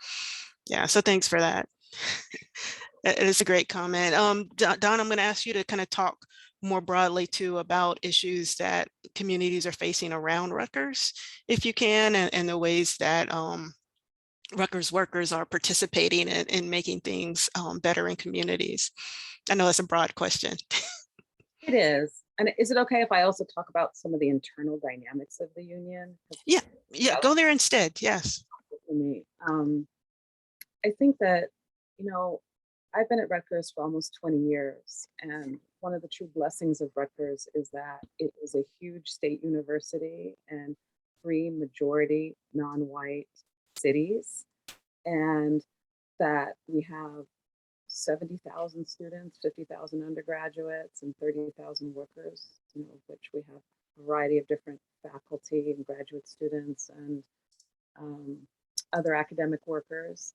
Yeah, so thanks for that. It's a great comment. Don, I'm going to ask you to kind of talk more broadly too about issues that communities are facing around Rutgers, if you can, and the ways that Rutgers workers are participating in making things better in communities. I know that's a broad question. It is. And is it okay if I also talk about some of the internal dynamics of the union? Yeah, go there instead. Yes. For me, I think that, you know, I've been at Rutgers for almost 20 years, and one of the true blessings of Rutgers is that it is a huge state university and 3 majority non-white cities, and that we have 70,000 students, 50,000 undergraduates, and 30,000 workers, you know, of which we have a variety of different faculty and graduate students and other academic workers.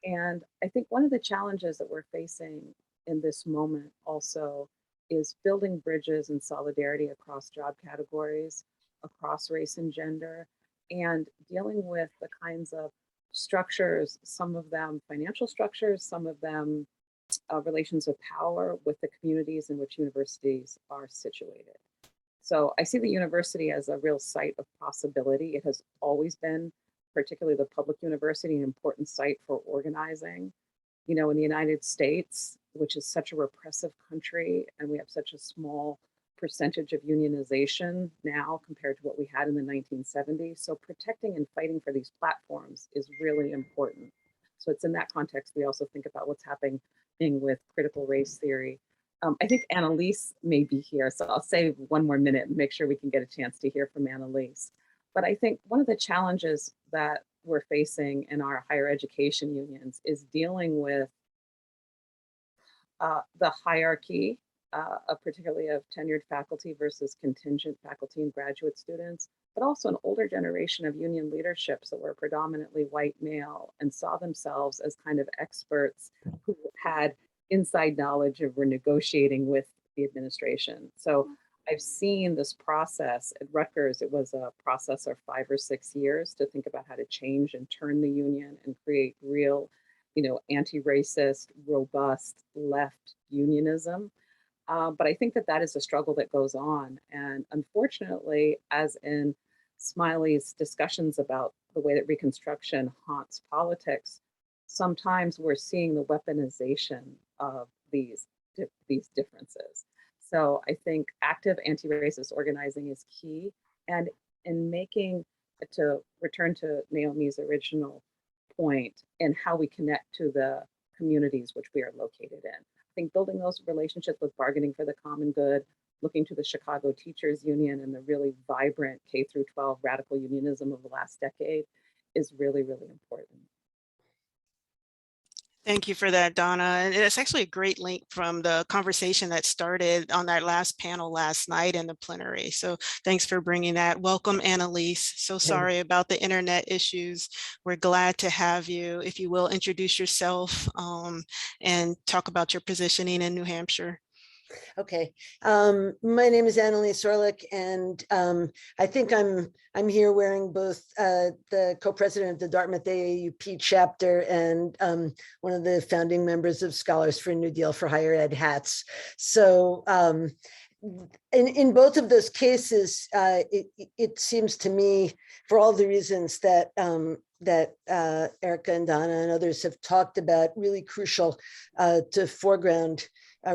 And I think one of the challenges that we're facing in this moment also is building bridges and solidarity across job categories, across race and gender, and dealing with the kinds of structures, some of them financial structures, some of them relations of power with the communities in which universities are situated. So I see the university as a real site of possibility. It has always been, particularly the public university, an important site for organizing. You know, in the United States, which is such a repressive country, and we have such a small percentage of unionization now compared to what we had in the 1970s. So protecting and fighting for these platforms is really important. So it's in that context we also think about what's happening with critical race theory. I think Annalise may be here, so I'll save one more minute and make sure we can get a chance to hear from Annalise. But I think one of the challenges that we're facing in our higher education unions is dealing with the hierarchy, particularly of tenured faculty versus contingent faculty and graduate students, but also an older generation of union leaderships that were predominantly white male and saw themselves as kind of experts who had inside knowledge of renegotiating with the administration. So I've seen this process at Rutgers. It was a process of 5 or 6 years to think about how to change and turn the union and create real, you know, anti-racist, robust left unionism. But I think that that is a struggle that goes on. And unfortunately, as in Smiley's discussions about the way that Reconstruction haunts politics, sometimes we're seeing the weaponization of these differences. So I think active anti-racist organizing is key. And in making, to return to Naomi's original point, and how we connect to the communities which we are located in. I think building those relationships with bargaining for the common good, looking to the Chicago Teachers Union and the really vibrant K-12 radical unionism of the last decade is really, really important. Thank you for that, Donna. And it's actually a great link from the conversation that started on that last panel last night in the plenary. So thanks for bringing that. Welcome, Annalise. So sorry about the internet issues. We're glad to have you. If you will, introduce yourself and talk about your positioning in New Hampshire. Okay, my name is Annalise Orlick, and I think I'm here wearing both the co-president of the Dartmouth AAUP chapter and one of the founding members of Scholars for a New Deal for Higher Ed hats. So in both of those cases, it seems to me, for all the reasons that Erica and Donna and others have talked about, really crucial to foreground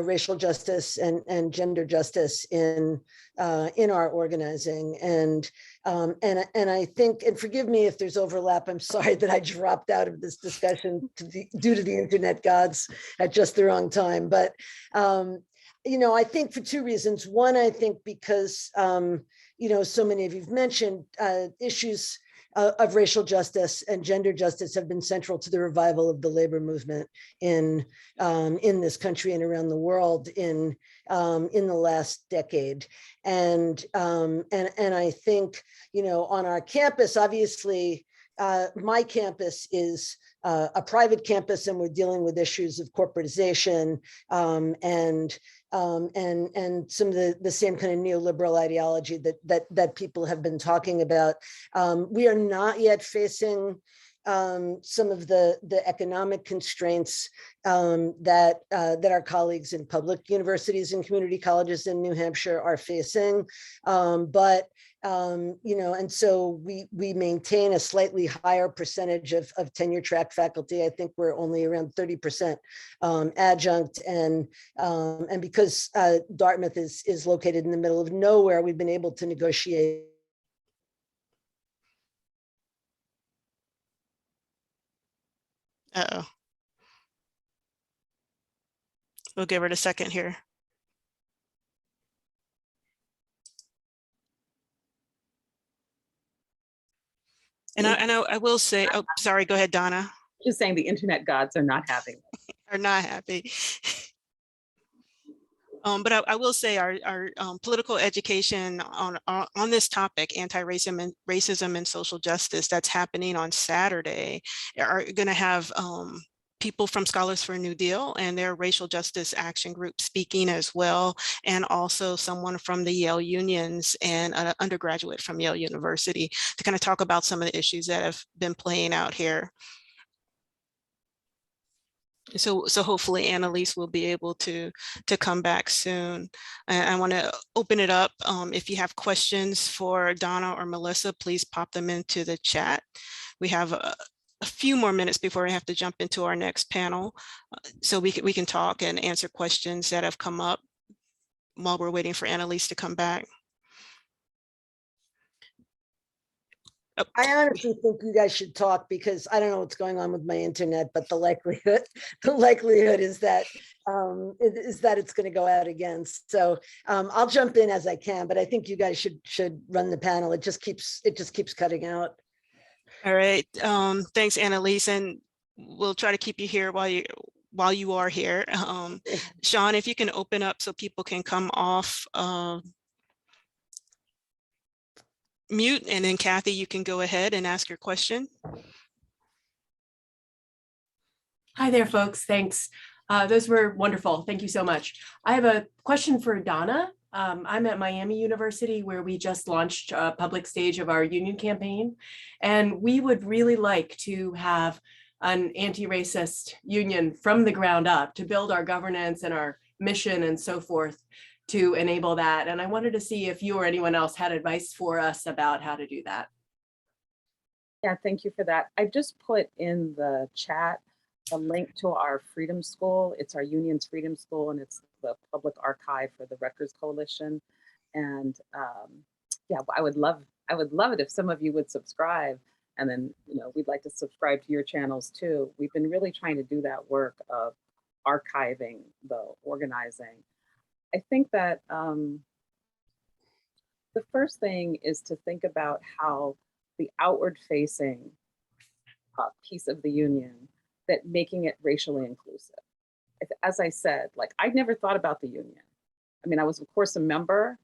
racial justice and gender justice in our organizing. And I think, and forgive me if there's overlap, I'm sorry that I dropped out of this discussion due to the internet gods at just the wrong time. But I think for two reasons. One, I think because, so many of you've mentioned issues of racial justice and gender justice have been central to the revival of the labor movement in this country and around the world in the last decade. And I think, on our campus, obviously, my campus is a private campus, and we're dealing with issues of corporatization and some of the same kind of neoliberal ideology that people have been talking about. We are not yet facing some of the economic constraints that our colleagues in public universities and community colleges in New Hampshire are facing. And so we maintain a slightly higher percentage of tenure track faculty. I think we're only around 30% adjunct, and because Dartmouth is located in the middle of nowhere, we've been able to negotiate. Uh-oh. We'll give it a second here. And I will say, oh, sorry, go ahead, Donna. Just saying the internet gods are not having it. Are not happy. But I will say our political education on this topic, anti-racism and social justice, that's happening on Saturday, are going to have people from Scholars for a New Deal and their racial justice action group speaking as well, and also someone from the Yale unions and an undergraduate from Yale University to kind of talk about some of the issues that have been playing out here. So hopefully Annalise will be able to come back soon. And I want to open it up. If you have questions for Donna or Melissa, please pop them into the chat. We have a few more minutes before we have to jump into our next panel, so we can talk and answer questions that have come up while we're waiting for Annalise to come back. I honestly think you guys should talk, because I don't know what's going on with my internet, but the likelihood is that it's going to go out again. So I'll jump in as I can, but I think you guys should run the panel. It just keeps cutting out. All right. Thanks, Annalise, and we'll try to keep you here while you are here. Sean, if you can open up so people can come off mute, and then Kathy, you can go ahead and ask your question. Hi there, folks. Thanks. Those were wonderful. Thank you so much. I have a question for Donna. I'm at Miami University, where we just launched a public stage of our union campaign, and we would really like to have an anti-racist union from the ground up to build our governance and our mission and so forth to enable that. And I wanted to see if you or anyone else had advice for us about how to do that. Yeah, thank you for that. I just put in the chat a link to our Freedom School. It's our union's Freedom School, and it's the public archive for the Rutgers Coalition. And yeah, I would love it if some of you would subscribe, and then we'd like to subscribe to your channels too. We've been really trying to do that work of archiving the organizing. I think that the first thing is to think about how the outward facing piece of the union, that making it racially inclusive. As I said, I'd never thought about the union. I mean, I was of course a member,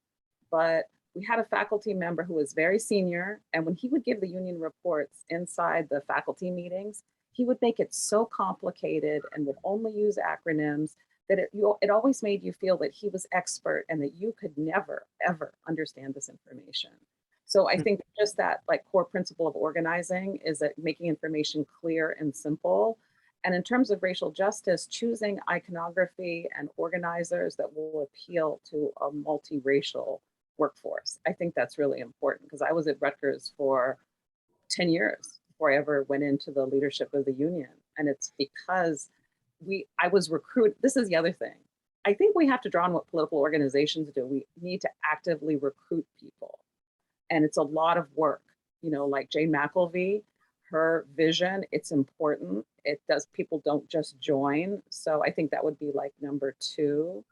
but we had a faculty member who was very senior, and when he would give the union reports inside the faculty meetings, he would make it so complicated and would only use acronyms that it always made you feel that he was expert and that you could never, ever understand this information. So I think just that core principle of organizing is that making information clear and simple. And in terms of racial justice, choosing iconography and organizers that will appeal to a multiracial workforce. I think that's really important because I was at Rutgers for 10 years before I ever went into the leadership of the union. And it's because I was recruited. This is the other thing. I think we have to draw on what political organizations do. We need to actively recruit people. And it's a lot of work, you know, like Jane McElvey, her vision, it's important. It does, people don't just join. So I think that would be like number two.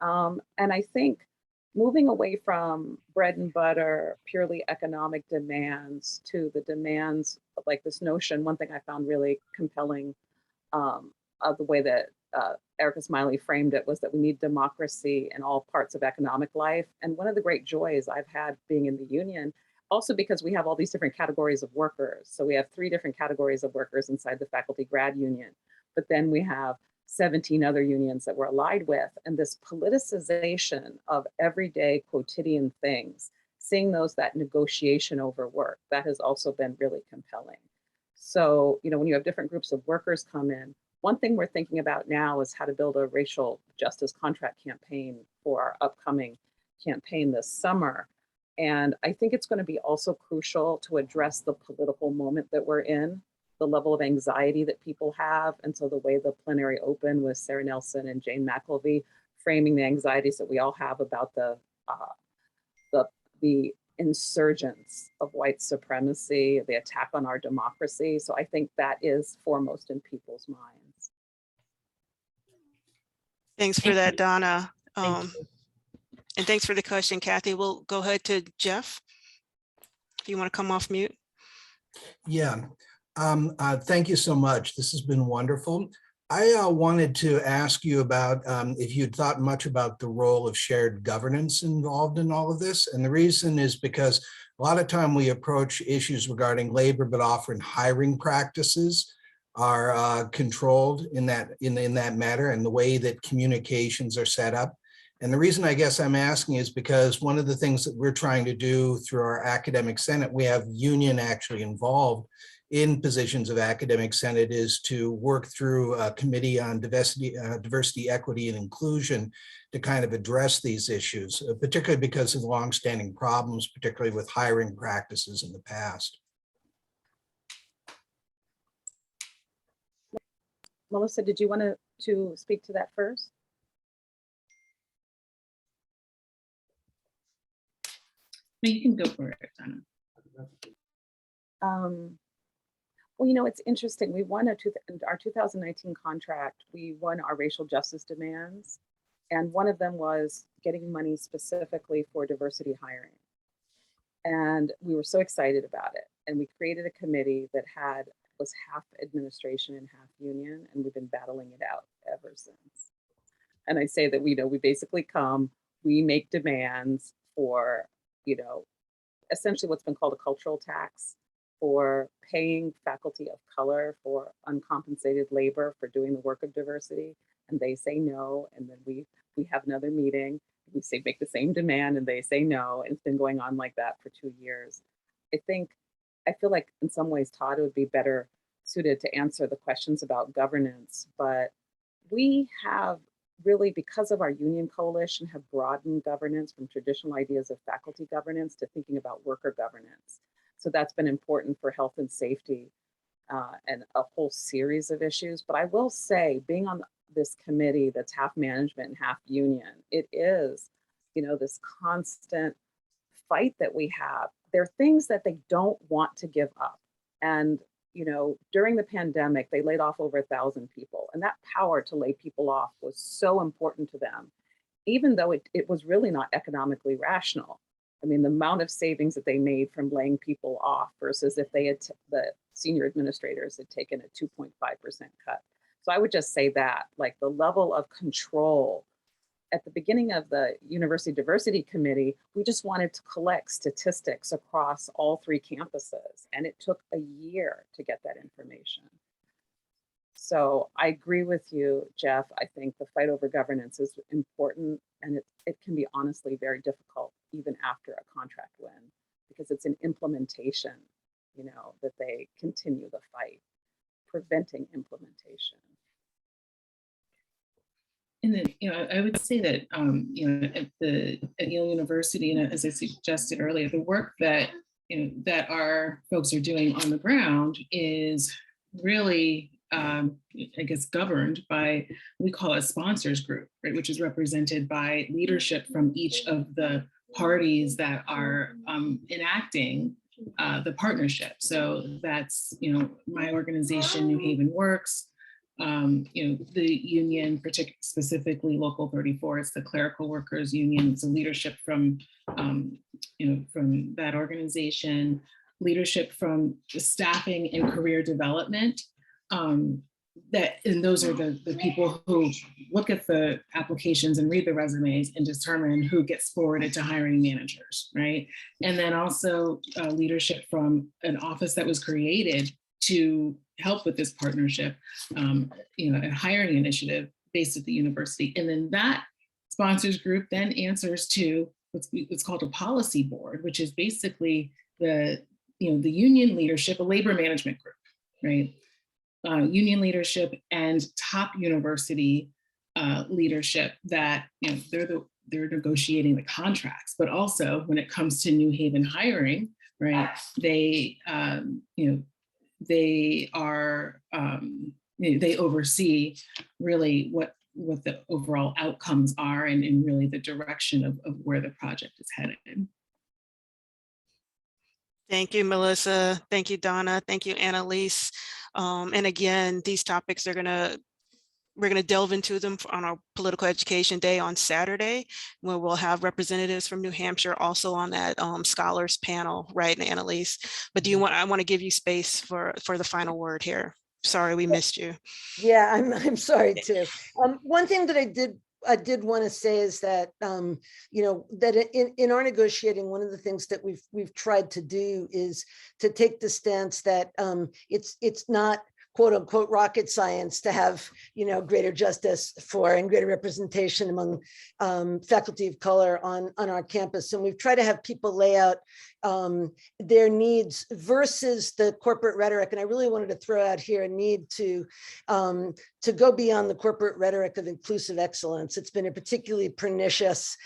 And I think moving away from bread and butter, purely economic demands to the demands of like this notion, one thing I found really compelling of the way that Erica Smiley framed it was that we need democracy in all parts of economic life. And one of the great joys I've had being in the union, also because we have all these different categories of workers. So we have 3 different categories of workers inside the faculty grad union, but then we have 17 other unions that we're allied with. And this politicization of everyday quotidian things, seeing that negotiation over work, that has also been really compelling. So, you know, when you have different groups of workers come in, one thing we're thinking about now is how to build a racial justice contract campaign for our upcoming campaign this summer. And I think it's going to be also crucial to address the political moment that we're in, the level of anxiety that people have. And so the way the plenary opened with Sarah Nelson and Jane McElvey, framing the anxieties that we all have about the insurgence of white supremacy, the attack on our democracy. So I think that is foremost in people's minds. Thanks for that, Donna. And thanks for the question, Kathy. We'll go ahead to Jeff. If you want to come off mute. Yeah, thank you so much. This has been wonderful. I wanted to ask you about if you'd thought much about the role of shared governance involved in all of this. And the reason is because a lot of time we approach issues regarding labor, but often hiring practices are controlled in that matter and the way that communications are set up. And the reason I guess I'm asking is because one of the things that we're trying to do through our academic senate, we have union actually involved in positions of academic senate, is to work through a committee on diversity, equity, and inclusion to kind of address these issues, particularly because of the longstanding problems, particularly with hiring practices in the past. Melissa, did you want to speak to that first? No, you can go for it, Donna. Well, you know, it's interesting. We won our 2019 contract. We won our racial justice demands. And one of them was getting money specifically for diversity hiring. And we were so excited about it. And we created a committee that was half administration and half union. And we've been battling it out ever since. And I say that we basically we make demands for, you know, essentially what's been called a cultural tax, for paying faculty of color for uncompensated labor for doing the work of diversity. And they say no. And then we have another meeting. We say, make the same demand, and they say no. And it's been going on like that for 2 years. I feel like in some ways, Todd would be better suited to answer the questions about governance, but we have really, because of our union coalition, have broadened governance from traditional ideas of faculty governance to thinking about worker governance. So that's been important for health and safety and a whole series of issues. But I will say, being on this committee that's half management and half union, it is, you know, this constant fight that we have. There are things that they don't want to give up. And, you know, during the pandemic, they laid off over 1,000 people. And that power to lay people off was so important to them, even though it was really not economically rational. I mean, the amount of savings that they made from laying people off versus if they had, the senior administrators had taken a 2.5% cut. So I would just say that, like, the level of control at the beginning of the University Diversity Committee, we just wanted to collect statistics across all 3 campuses. And it took a year to get that information. So I agree with you, Jeff. I think the fight over governance is important, and it can be honestly very difficult even after a contract win, because it's an implementation, you know, that they continue the fight preventing implementation? And then, I would say that, at Yale University, and as I suggested earlier, the work that, that our folks are doing on the ground is really, I guess, governed by, we call a sponsors group, right, which is represented by leadership from each of the parties that are enacting the partnership. So that's, my organization, New Haven Works, the union, specifically Local 34, it's the clerical workers union. It's a leadership from, from that organization, leadership from the staffing and career development. And those are the people who look at the applications and read the resumes and determine who gets forwarded to hiring managers, right? And then also leadership from an office that was created to help with this partnership, a hiring initiative based at the university. And then that sponsors group then answers to what's called a policy board, which is basically the union leadership, a labor management group, right? Union leadership and top university leadership that, they're negotiating the contracts, but also when it comes to New Haven hiring, right? They are, they oversee really what the overall outcomes are and really the direction of where the project is headed. Thank you, Melissa. Thank you, Donna. Thank you, Annalise. And again, these topics we're going to delve into them on our political education day on Saturday, where we'll have representatives from New Hampshire also on that scholars panel, right, Annalise? But I want to give you space for the final word here. Sorry, we missed you. Yeah, I'm sorry too. One thing that I did want to say is that that in our negotiating, one of the things that we've tried to do is to take the stance that it's not quote unquote rocket science to have greater justice for and greater representation among faculty of color on our campus. And we've tried to have people lay out their needs versus the corporate rhetoric. And I really wanted to throw out here a need to go beyond the corporate rhetoric of inclusive excellence. It's been a particularly pernicious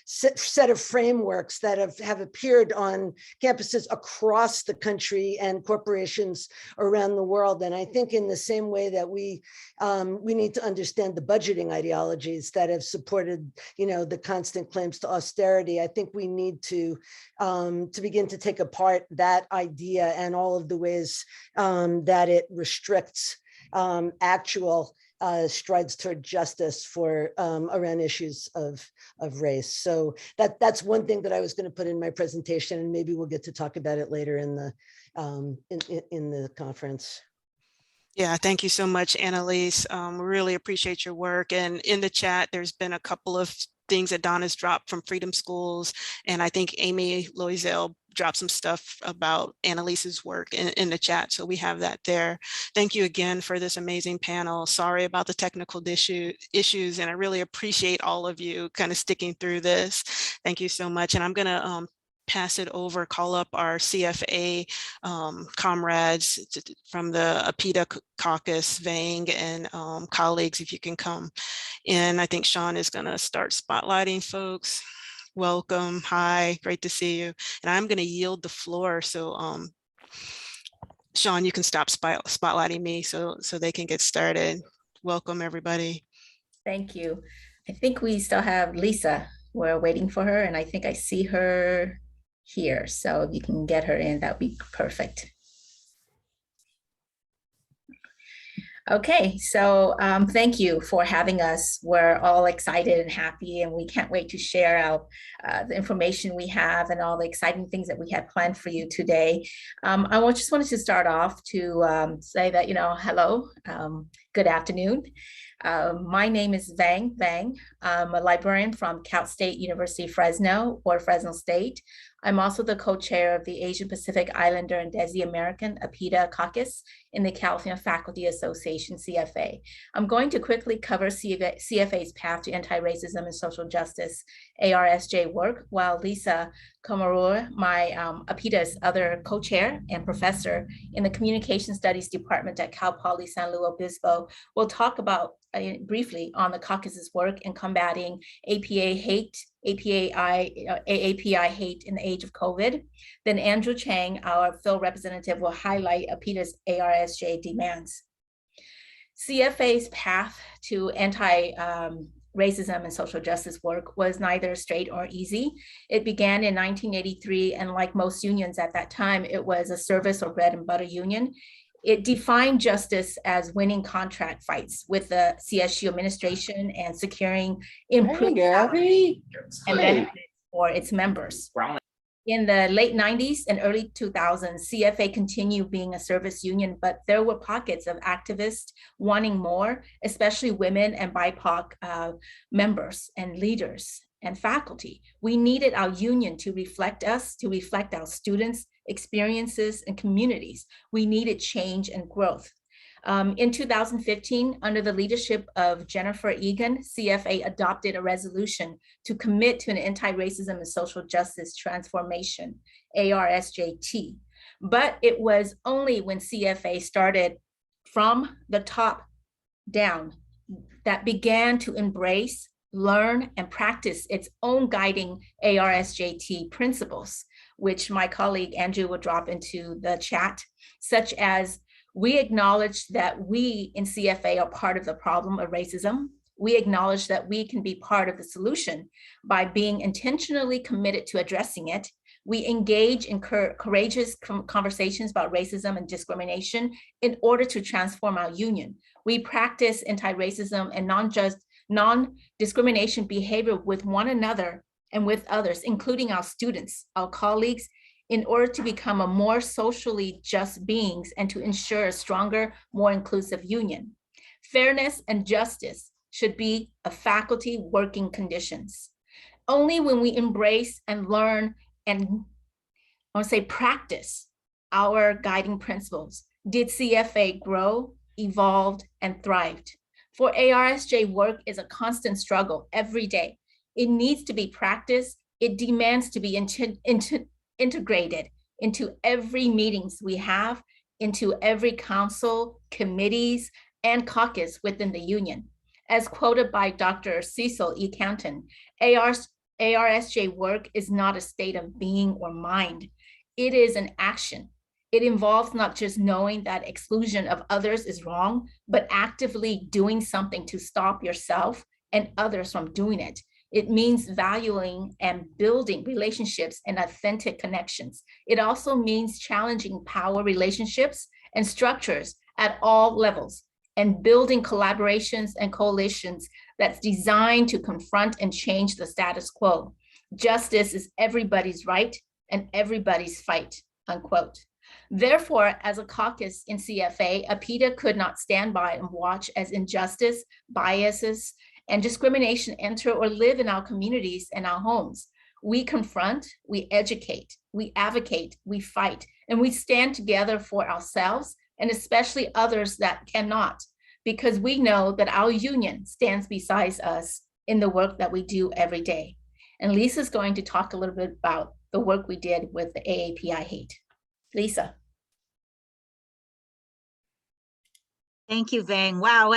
set of frameworks that have appeared on campuses across the country and corporations around the world. And I think in the same way that we need to understand the budgeting ideologies that have supported, the constant claims to austerity, I think we need to begin to take apart that idea and all of the ways that it restricts actual strides toward justice for around issues of race. So that's one thing that I was going to put in my presentation, and maybe we'll get to talk about it later in the conference. Yeah, thank you so much, Annalise. Really appreciate your work. And in the chat, there's been a couple of things that Donna's dropped from Freedom Schools. And I think Amy Loisel dropped some stuff about Annalise's work in the chat. So we have that there. Thank you again for this amazing panel. Sorry about the technical issues, and I really appreciate all of you kind of sticking through this. Thank you so much. And I'm gonna pass it over, call up our CFA comrades from the APITA caucus, Vang, and colleagues, if you can come in. I think Sean is gonna start spotlighting folks. Welcome, hi, great to see you. And I'm gonna yield the floor. So Sean, you can stop spotlighting me so they can get started. Welcome, everybody. Thank you. I think we still have Lisa. We're waiting for her, and I think I see her here. So if you can get her in, that would be perfect. Okay, so thank you for having us. We're all excited and happy, and we can't wait to share out the information we have and all the exciting things that we had planned for you today. I just wanted to start off to say that, hello, good afternoon. My name is Vang Vang. I'm a librarian from Cal State University, Fresno, or Fresno State. I'm also the co-chair of the Asian Pacific Islander and Desi American APITA caucus in the California Faculty Association, CFA. I'm going to quickly cover CFA's path to anti-racism and social justice, ARSJ work, while Lisa Komarua, my APITA's other co-chair and professor in the Communication Studies Department at Cal Poly San Luis Obispo, will talk about briefly on the caucus's work in combating API hate in the age of COVID. Then Andrew Chang, our Phil representative, will highlight APITA's ARSJ demands. CFA's path to anti-racism and social justice work was neither straight or easy. It began in 1983, and like most unions at that time, it was a service or bread and butter union. It defined justice as winning contract fights with the CSU administration and securing improved salaries and benefits for its members. In the late 90s and early 2000s, CFA continued being a service union, but there were pockets of activists wanting more, especially women and BIPOC members and leaders and faculty. We needed our union to reflect us, to reflect our students' experiences and communities. We needed change and growth. In 2015, under the leadership of Jennifer Egan, CFA adopted a resolution to commit to an anti-racism and social justice transformation, ARSJT. But it was only when CFA started from the top down that began to embrace, learn, and practice its own guiding ARSJT principles, which my colleague Andrew will drop into the chat, such as we acknowledge that we in CFA are part of the problem of racism. We acknowledge that we can be part of the solution by being intentionally committed to addressing it. We engage in courageous conversations about racism and discrimination in order to transform our union. We practice anti-racism and non-discrimination behavior with one another and with others, including our students, our colleagues, in order to become a more socially just beings and to ensure a stronger, more inclusive union. Fairness and justice should be a faculty working conditions. Only when we embrace and learn and I want to say practice our guiding principles did CFA grow, evolved, and thrived. For ARSJ, work is a constant struggle every day. It needs to be practiced. It demands to be integrated into every meetings we have, into every council, committees, and caucus within the union. As quoted by Dr. Cecil E. Canton, ARSJ work is not a state of being or mind. It is an action. It involves not just knowing that exclusion of others is wrong, but actively doing something to stop yourself and others from doing it. It means valuing and building relationships and authentic connections. It also means challenging power relationships and structures at all levels and building collaborations and coalitions that's designed to confront and change the status quo. Justice is everybody's right and everybody's fight, unquote. Therefore, as a caucus in CFA, APITA could not stand by and watch as injustice, biases, and discrimination enter or live in our communities and our homes. We confront, we educate, we advocate, we fight, and we stand together for ourselves and especially others that cannot, because we know that our union stands beside us in the work that we do every day. And Lisa's going to talk a little bit about the work we did with the AAPI hate. Lisa. Thank you, Vang. Wow,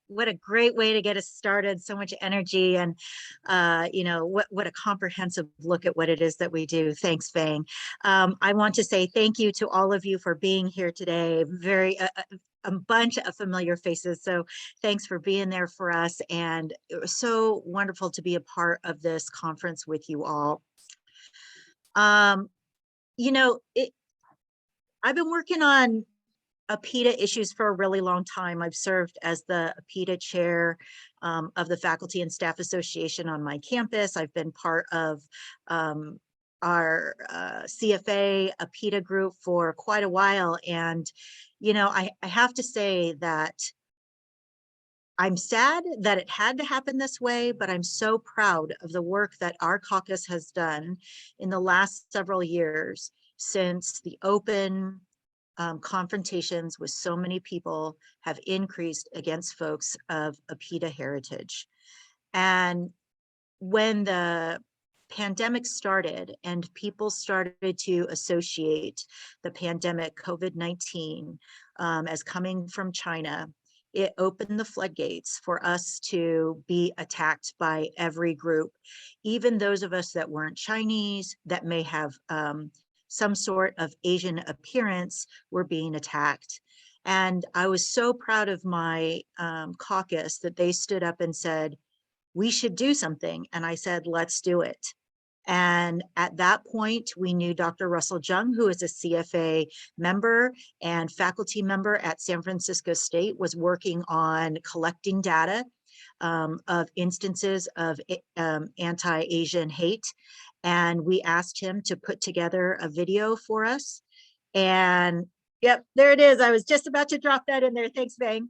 what a great way to get us started. So much energy and what a comprehensive look at what it is that we do. Thanks, Vang. I want to say thank you to all of you for being here today. A bunch of familiar faces. So thanks for being there for us. And it was so wonderful to be a part of this conference with you all. I've been working on APITA issues for a really long time. I've served as the APITA chair of the Faculty and Staff Association on my campus. I've been part of our CFA APITA group for quite a while. And, I have to say that I'm sad that it had to happen this way, but I'm so proud of the work that our caucus has done in the last several years since the open confrontations with so many people have increased against folks of APTA heritage. And when the pandemic started and people started to associate the pandemic COVID-19 as coming from China, it opened the floodgates for us to be attacked by every group, even those of us that weren't Chinese, that may have some sort of Asian appearance, were being attacked. And I was so proud of my caucus that they stood up and said, we should do something. And I said, let's do it. And at that point, we knew Dr. Russell Jung, who is a CFA member and faculty member at San Francisco State, was working on collecting data of instances of anti-Asian hate. And we asked him to put together a video for us. And yep, there it is. I was just about to drop that in there. Thanks, Vang.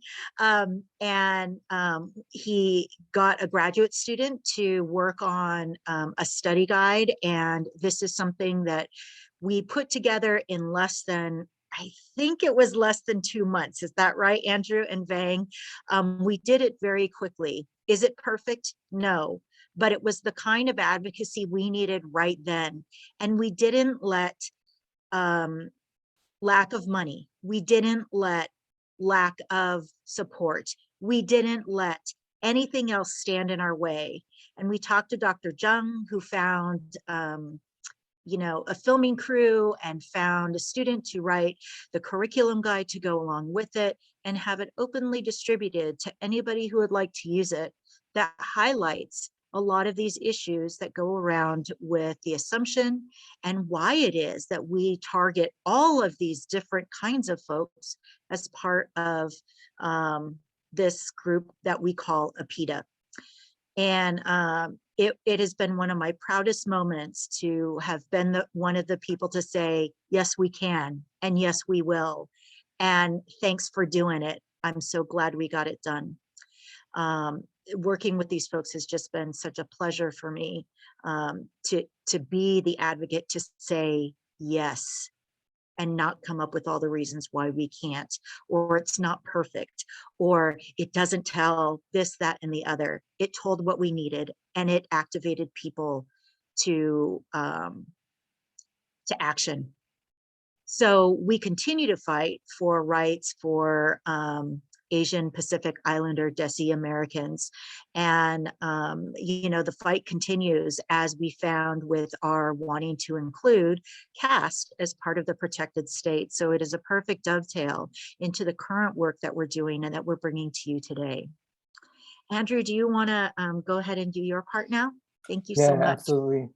He got a graduate student to work on a study guide. And this is something that we put together in less than, I think it was less than 2 months. Is that right, Andrew and Vang? We did it very quickly. Is it perfect? No. But it was the kind of advocacy we needed right then. And we didn't let lack of money. We didn't let lack of support. We didn't let anything else stand in our way. And we talked to Dr. Jung, who found, a filming crew and found a student to write the curriculum guide to go along with it and have it openly distributed to anybody who would like to use it. That highlights a lot of these issues that go around with the assumption and why it is that we target all of these different kinds of folks as part of this group that we call APTA. And it has been one of my proudest moments to have been one of the people to say, yes, we can, and yes, we will. And thanks for doing it. I'm so glad we got it done. Working with these folks has just been such a pleasure for me to be the advocate, to say yes and not come up with all the reasons why we can't, or it's not perfect, or it doesn't tell this, that, and the other. It told what we needed, and it activated people to action. So we continue to fight for rights for Asian Pacific Islander Desi Americans. And, the fight continues, as we found with our wanting to include caste as part of the protected state. So it is a perfect dovetail into the current work that we're doing and that we're bringing to you today. Andrew, do you want to go ahead and do your part now? Thank you so much. Yeah, absolutely.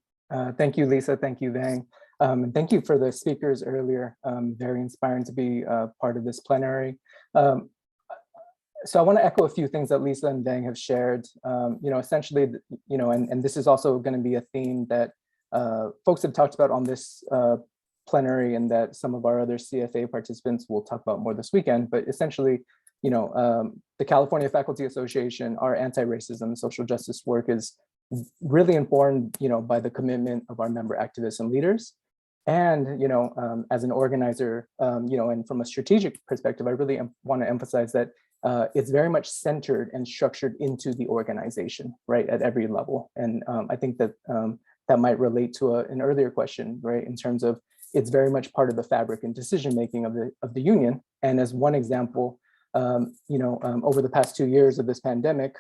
Thank you, Lisa. Thank you, Vang. And thank you for the speakers earlier. Very inspiring to be part of this plenary. So I want to echo a few things that Lisa and Vang have shared. Essentially, and this is also going to be a theme that folks have talked about on this plenary, and that some of our other CFA participants will talk about more this weekend. But essentially, the California Faculty Association, our anti-racism social justice work is really informed, by the commitment of our member activists and leaders. And, as an organizer, and from a strategic perspective, I really want to emphasize that it's very much centered and structured into the organization, right, at every level. And I think that that might relate to an earlier question, right, in terms of it's very much part of the fabric and decision-making of the union. And as one example, over the past 2 years of this pandemic,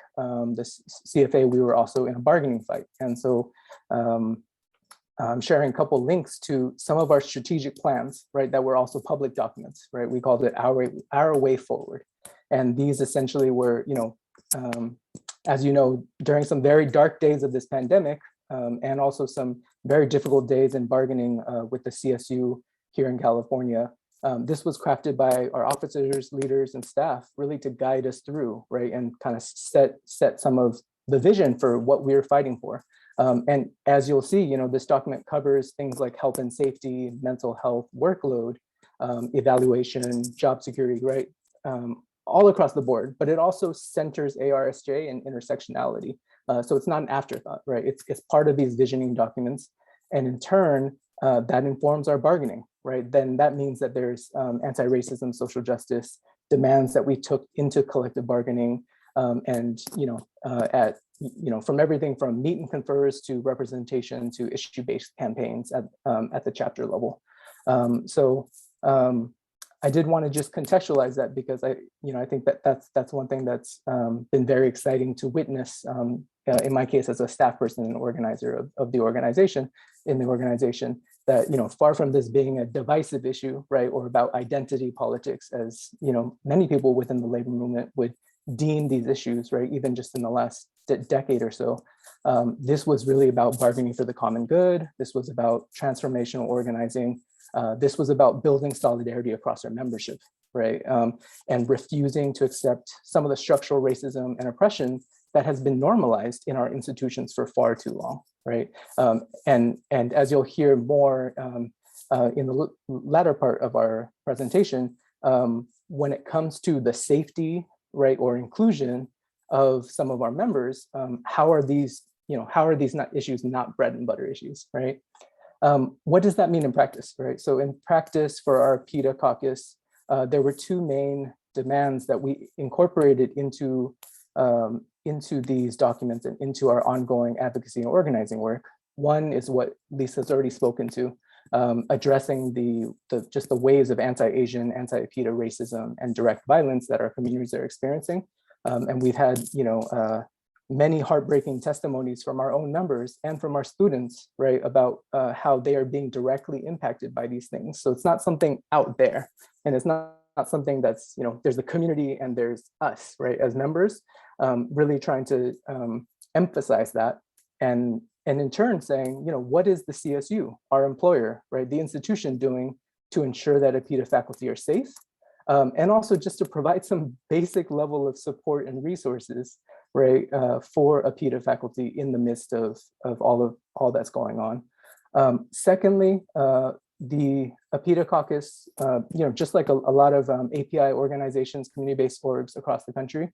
this CFA, we were also in a bargaining fight. And so I'm sharing a couple links to some of our strategic plans, right, that were also public documents, right? We called it Our Way Forward. And these essentially were, as you know, during some very dark days of this pandemic, and also some very difficult days in bargaining with the CSU here in California, this was crafted by our officers, leaders, and staff really to guide us through, right, and kind of set some of the vision for what we're fighting for. And as you'll see, this document covers things like health and safety, mental health, workload, evaluation, job security, right? all across the board, but it also centers ARSJ and intersectionality. So it's not an afterthought, right? It's part of these visioning documents. And in turn, that informs our bargaining, right? Then that means that there's anti-racism, social justice demands that we took into collective bargaining, and from everything from meet and confers to representation to issue-based campaigns at the chapter level. I did want to just contextualize that because I think that's one thing that's been very exciting to witness. In my case, as a staff person and organizer of the organization, that far from this being a divisive issue, right, or about identity politics, as many people within the labor movement would deem these issues, right, even just in the last decade or so. This was really about bargaining for the common good. This was about transformational organizing. This was about building solidarity across our membership, right, and refusing to accept some of the structural racism and oppression that has been normalized in our institutions for far too long, right? And as you'll hear more in the latter part of our presentation, when it comes to the safety, right, or inclusion of some of our members, how are these issues not bread and butter issues, right? What does that mean in practice, right? So in practice for our PETA caucus, there were two main demands that we incorporated into these documents and into our ongoing advocacy and organizing work. One is what Lisa's already spoken to, addressing just the waves of anti-Asian, anti-PETA racism and direct violence that our communities are experiencing. And we've had, many heartbreaking testimonies from our own members and from our students, right, about how they are being directly impacted by these things. So it's not something out there, and it's not something that's, there's the community and there's us, right, as members, really trying to emphasize that, and in turn saying, what is the CSU, our employer, right, the institution doing to ensure that APTA faculty are safe, and also just to provide some basic level of support and resources, right, for APTA faculty in the midst of all that's going on. Secondly, the APTA caucus, just like a lot of API organizations, community-based orgs across the country,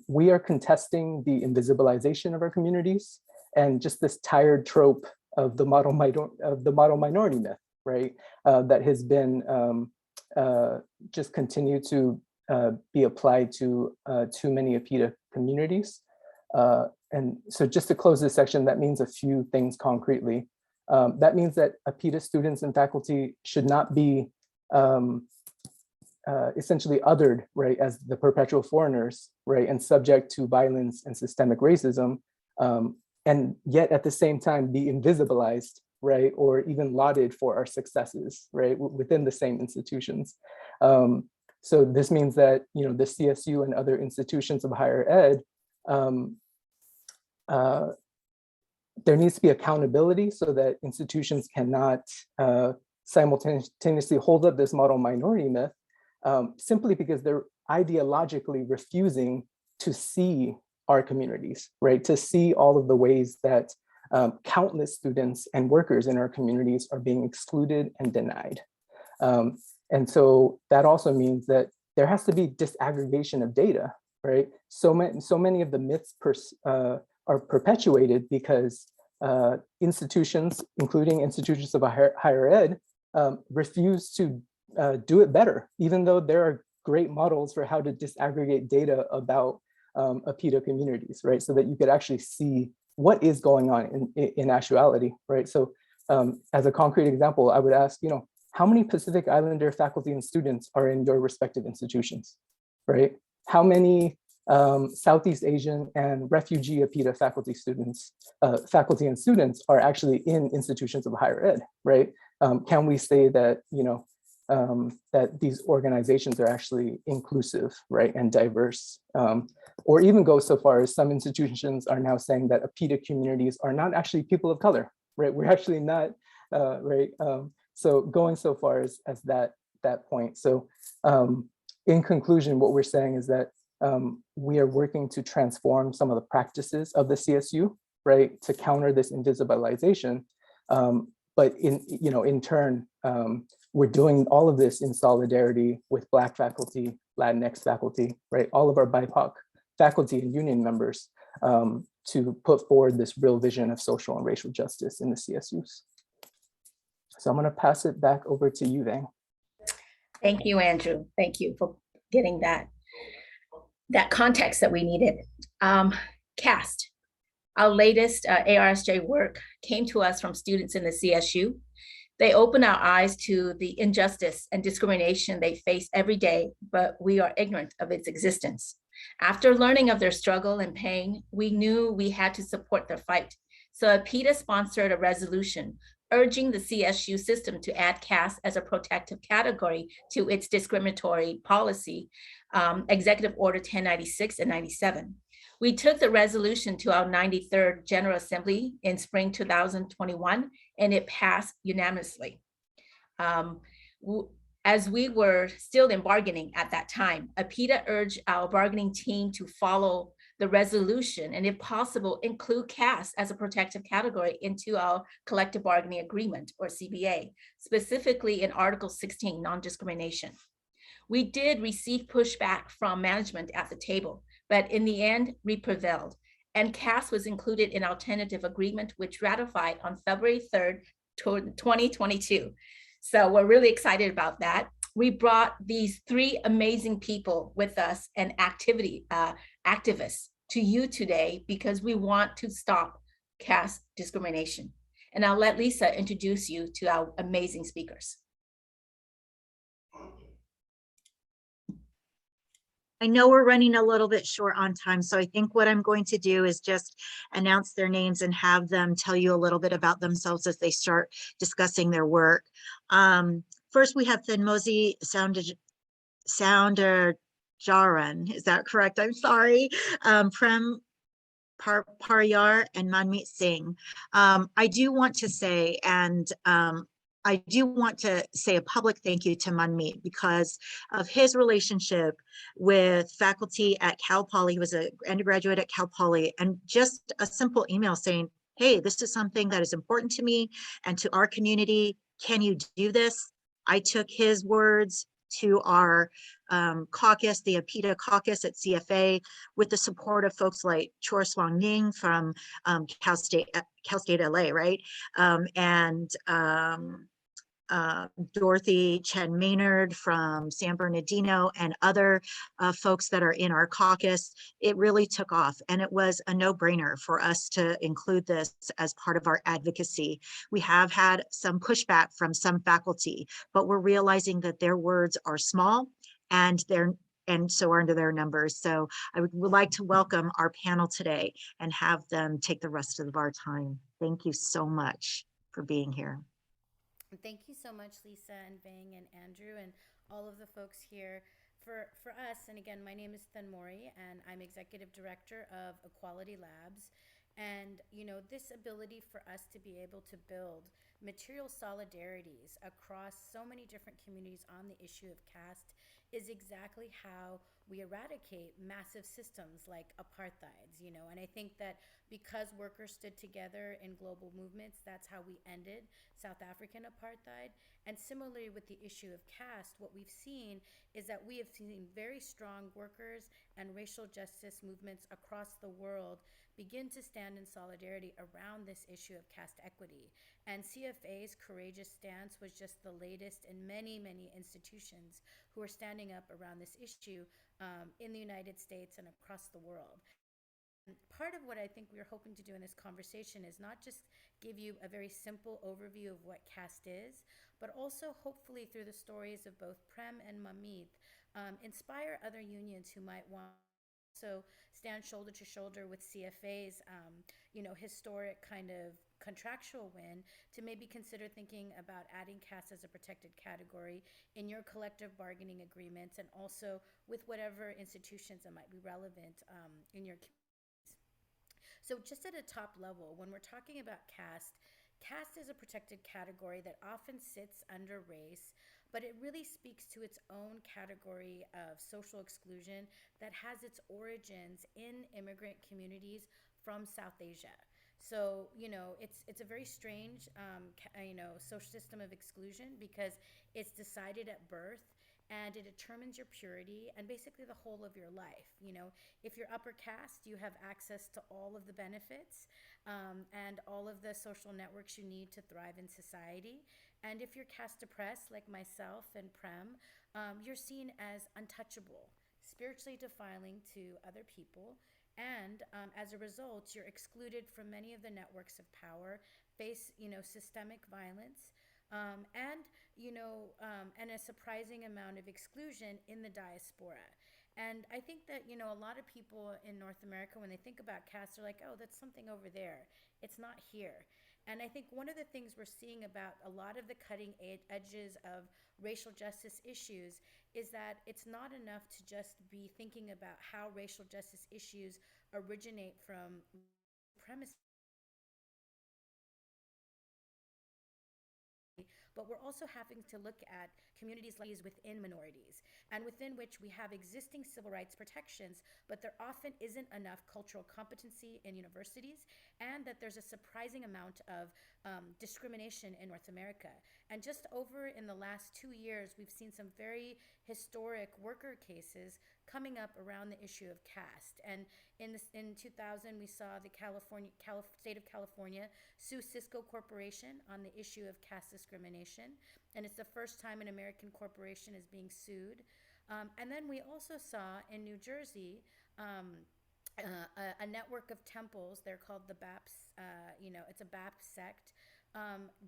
we are contesting the invisibilization of our communities and just this tired trope of the model minority myth, right, that has been just continued to be applied to too many APTA communities. And so just to close this section, that means a few things concretely. That means that APTA students and faculty should not be essentially othered, right, as the perpetual foreigners, right, and subject to violence and systemic racism, and yet at the same time be invisibilized, right, or even lauded for our successes, right, within the same institutions. So this means that, the CSU and other institutions of higher ed, there needs to be accountability so that institutions cannot simultaneously hold up this model minority myth simply because they're ideologically refusing to see our communities, right? To see all of the ways that countless students and workers in our communities are being excluded and denied. And so that also means that there has to be disaggregation of data, right? So many of the myths are perpetuated because institutions, including institutions of higher ed, refuse to do it better, even though there are great models for how to disaggregate data about APTA communities, right? So that you could actually see what is going on in actuality, right? So as a concrete example, I would ask, how many Pacific Islander faculty and students are in your respective institutions, right? How many Southeast Asian and refugee APTA faculty and students are actually in institutions of higher ed, right? Can we say that, that these organizations are actually inclusive, right, and diverse? Or even go so far as some institutions are now saying that APTA communities are not actually people of color, right? We're actually not, right? So going so far as that point. So in conclusion, what we're saying is that we are working to transform some of the practices of the CSU, right, to counter this invisibilization. But in turn, we're doing all of this in solidarity with Black faculty, Latinx faculty, right? All of our BIPOC faculty and union members to put forward this real vision of social and racial justice in the CSUs. So I'm going to pass it back over to you, Vang. Thank you, Andrew. Thank you for getting that context that we needed. CAST, our latest ARSJ work came to us from students in the CSU. They open our eyes to the injustice and discrimination they face every day, but we are ignorant of its existence. After learning of their struggle and pain, we knew we had to support their fight. So APTA sponsored a resolution urging the CSU system to add caste as a protective category to its discriminatory policy, Executive Order 1096 and 97. We took the resolution to our 93rd General Assembly in spring 2021, and it passed unanimously. As we were still in bargaining at that time, APTA urged our bargaining team to follow the resolution and, if possible, include caste as a protective category into our collective bargaining agreement, or CBA, specifically in Article 16, non-discrimination. We did receive pushback from management at the table, but in the end, we prevailed, and caste was included in our tentative agreement, which ratified on February 3rd, 2022. So we're really excited about that. We brought these three amazing people with us and activists to you today because we want to stop caste discrimination. And I'll let Lisa introduce you to our amazing speakers. I know we're running a little bit short on time, so I think what I'm going to do is just announce their names and have them tell you a little bit about themselves as they start discussing their work. First, we have Thenmozi Soundarjaran. Is that correct? I'm sorry. Prem Paryar and Manmeet Singh. I do want to say, a public thank you to Manmeet because of his relationship with faculty at Cal Poly. He was an undergraduate at Cal Poly, and just a simple email saying, hey, this is something that is important to me and to our community. Can you do this? I took his words to our caucus, the APTA caucus at CFA, with the support of folks like Chor Swang Ning from Cal State LA, right? Dorothy Chen Maynard from San Bernardino and other folks that are in our caucus. It really took off, and it was a no-brainer for us to include this as part of our advocacy. We have had some pushback from some faculty, but we're realizing that their words are small and so are their numbers. So I would like to welcome our panel today and have them take the rest of our time. Thank you so much for being here. Thank you so much, Lisa and Vang and Andrew and all of the folks here for us. And again, my name is Thenmozi and I'm Executive Director of Equality Labs. And, you know, this ability for us to be able to build material solidarities across so many different communities on the issue of caste is exactly how we eradicate massive systems like apartheids, you know, and I think that because workers stood together in global movements, that's how we ended South African apartheid. And similarly with the issue of caste, what we've seen is that we have seen very strong workers and racial justice movements across the world begin to stand in solidarity around this issue of caste equity. And CFA's courageous stance was just the latest in many, many institutions who are standing up around this issue in the United States and across the world. And part of what I think we're hoping to do in this conversation is not just give you a very simple overview of what caste is, but also hopefully through the stories of both Prem and Manmeet, inspire other unions who might want to stand shoulder to shoulder with CFA's, you know, historic kind of contractual win to maybe consider thinking about adding caste as a protected category in your collective bargaining agreements and also with whatever institutions that might be relevant in your communities. So just at a top level, when we're talking about caste is a protected category that often sits under race, but it really speaks to its own category of social exclusion that has its origins in immigrant communities from South Asia. So, you know, it's a very strange, you know, social system of exclusion because it's decided at birth and it determines your purity and basically the whole of your life. You know, if you're upper caste, you have access to all of the benefits and all of the social networks you need to thrive in society. And if you're caste depressed, like myself and Prem, you're seen as untouchable, spiritually defiling to other people. And as a result, you're excluded from many of the networks of power, face, you know, systemic violence, and a surprising amount of exclusion in the diaspora. And I think that, you know, a lot of people in North America, when they think about caste, are like, oh, that's something over there. It's not here. And I think one of the things we're seeing about a lot of the cutting edges of racial justice issues is that it's not enough to just be thinking about how racial justice issues originate from supremacy, but we're also having to look at communities like these within minorities, and within which we have existing civil rights protections, but there often isn't enough cultural competency in universities, and that there's a surprising amount of discrimination in North America. And just over in the last 2 years, we've seen some very historic worker cases coming up around the issue of caste. And in 2000, we saw the state of California sue Cisco Corporation on the issue of caste discrimination. And it's the first time an American corporation is being sued. And then we also saw in New Jersey, a network of temples, they're called the BAPS, it's a BAPS sect,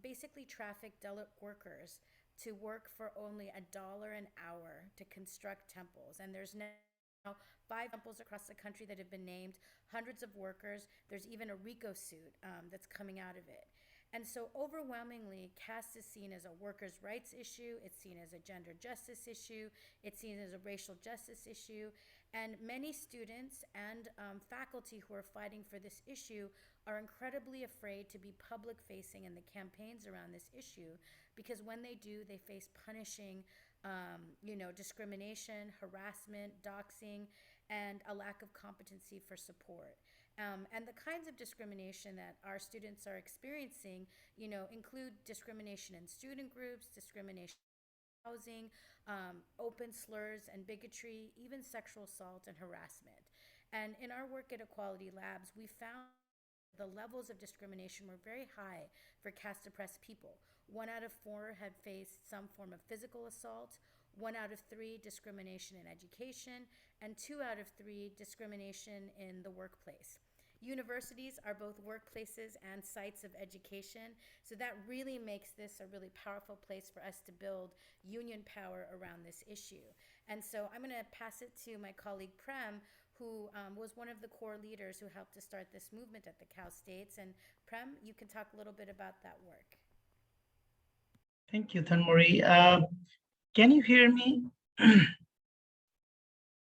basically traffic Dalit workers to work for only $1 an hour to construct temples. And there's now 5 temples across the country that have been named, hundreds of workers. There's even a RICO suit that's coming out of it. And so overwhelmingly, caste is seen as a workers' rights issue, it's seen as a gender justice issue, it's seen as a racial justice issue, and many students and faculty who are fighting for this issue are incredibly afraid to be public-facing in the campaigns around this issue, because when they do, they face punishing, discrimination, harassment, doxing, and a lack of competency for support. And the kinds of discrimination that our students are experiencing, include discrimination in student groups, discrimination in housing, open slurs and bigotry, even sexual assault and harassment. And in our work at Equality Labs, we found the levels of discrimination were very high for caste-oppressed people. 1 out of 4 had faced some form of physical assault, 1 out of 3 discrimination in education, and 2 out of 3 discrimination in the workplace. Universities are both workplaces and sites of education, so that really makes this a really powerful place for us to build union power around this issue. And so I'm going to pass it to my colleague Prem, who was one of the core leaders who helped to start this movement at the Cal States. And Prem, you can talk a little bit about that work. Thank you, Thanmori. Can you hear me?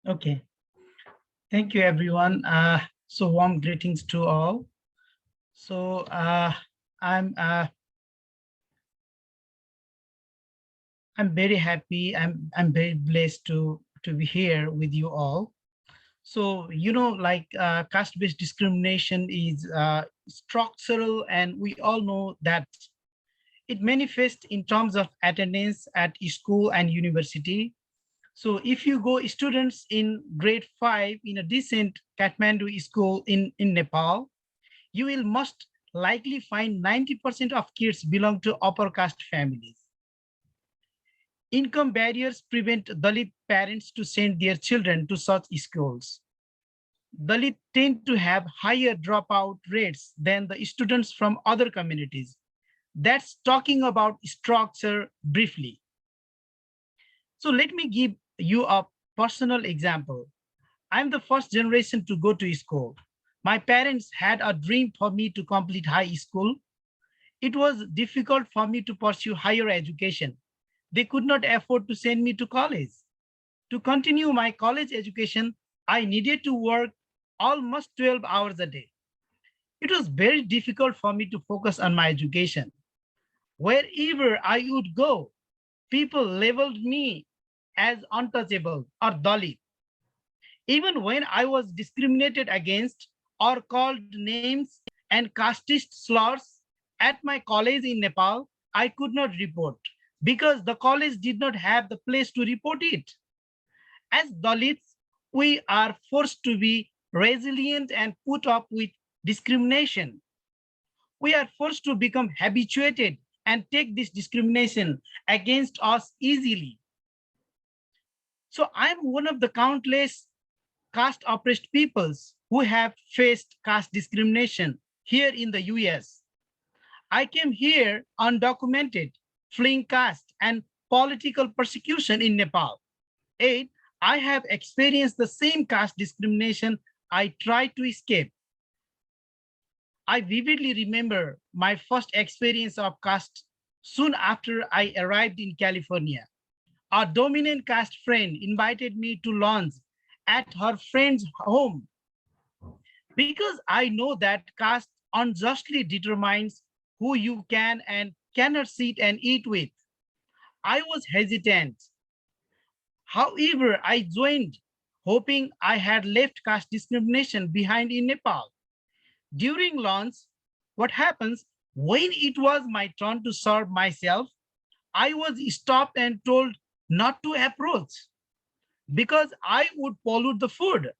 Okay. Thank you, everyone. So warm greetings to all. So I'm very happy. I'm very blessed to be here with you all. So caste-based discrimination is structural, and we all know that it manifests in terms of attendance at school and university. So if you go students in grade 5 in a decent Kathmandu school in Nepal, you will most likely find 90% of kids belong to upper caste families. Income barriers prevent Dalit parents to send their children to such schools. Dalit tend to have higher dropout rates than the students from other communities. That's talking about structure briefly. So let me give you a personal example. I'm the first generation to go to school. My parents had a dream for me to complete high school. It was difficult for me to pursue higher education. They could not afford to send me to college. To continue my college education, I needed to work almost 12 hours a day. It was very difficult for me to focus on my education. Wherever I would go, people labeled me as untouchable or Dalit. Even when I was discriminated against or called names and casteist slurs at my college in Nepal, I could not report. because the college did not have the place to report it. As Dalits, we are forced to be resilient and put up with discrimination. We are forced to become habituated and take this discrimination against us easily. So I'm one of the countless caste oppressed peoples who have faced caste discrimination here in the US. I came here undocumented, fleeing caste and political persecution in Nepal. 8, I have experienced the same caste discrimination I tried to escape. I vividly remember my first experience of caste soon after I arrived in California. A dominant caste friend invited me to lunch at her friend's home. Because I know that caste unjustly determines who you can and cannot sit and eat with, I was hesitant. However, I joined, hoping I had left caste discrimination behind in Nepal. During lunch, what happens when it was my turn to serve myself, I was stopped and told not to approach because I would pollute the food.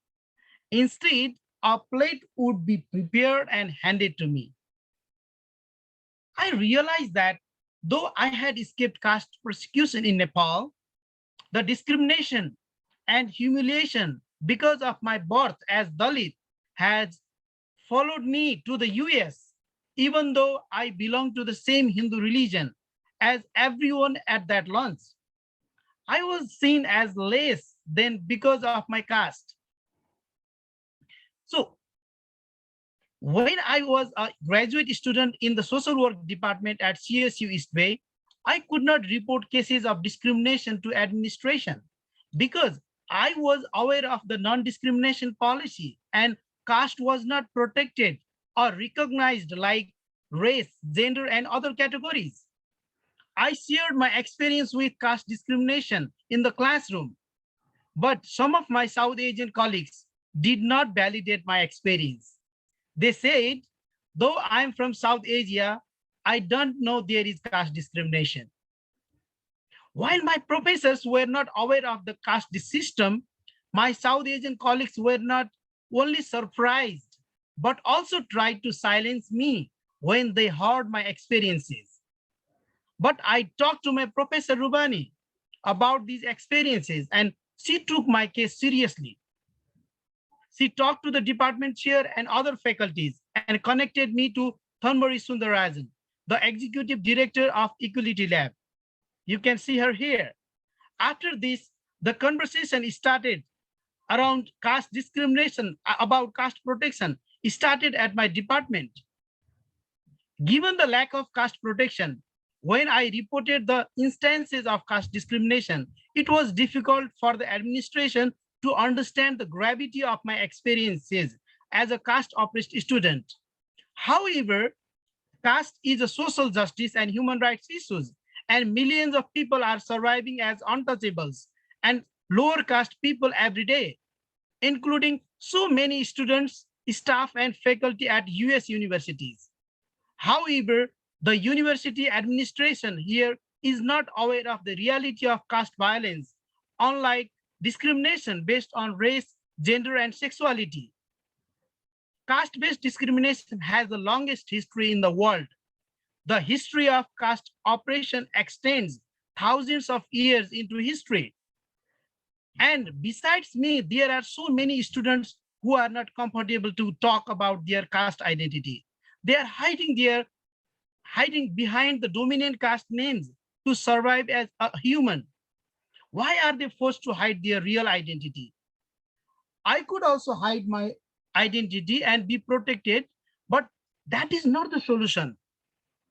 Instead, a plate would be prepared and handed to me. I realized that though I had escaped caste persecution in Nepal, the discrimination and humiliation because of my birth as Dalit has followed me to the US, even though I belong to the same Hindu religion as everyone at that lunch. I was seen as less than because of my caste. So when I was a graduate student in the social work department at CSU East Bay, I could not report cases of discrimination to administration because I was aware of the non-discrimination policy and caste was not protected or recognized like race, gender, and other categories. I shared my experience with caste discrimination in the classroom, but some of my South Asian colleagues did not validate my experience. They said, though I'm from South Asia, I don't know there is caste discrimination. While my professors were not aware of the caste system, my South Asian colleagues were not only surprised, but also tried to silence me when they heard my experiences. But I talked to my Professor Rubani about these experiences and she took my case seriously. She talked to the department chair and other faculties and connected me to Thanmari Sundarajan, the executive director of Equality Lab. You can see her here. After this, the conversation started around caste discrimination, about caste protection, started at my department. Given the lack of caste protection, when I reported the instances of caste discrimination, it was difficult for the administration to understand the gravity of my experiences as a caste-oppressed student. However, caste is a social justice and human rights issues, and millions of people are surviving as untouchables and lower caste people every day, including so many students, staff, and faculty at US universities. However, the university administration here is not aware of the reality of caste violence, unlike discrimination based on race, gender, and sexuality. Caste-based discrimination has the longest history in the world. The history of caste oppression extends thousands of years into history. And besides me, there are so many students who are not comfortable to talk about their caste identity. They are hiding behind the dominant caste names to survive as a human. Why are they forced to hide their real identity? I could also hide my identity and be protected, but that is not the solution.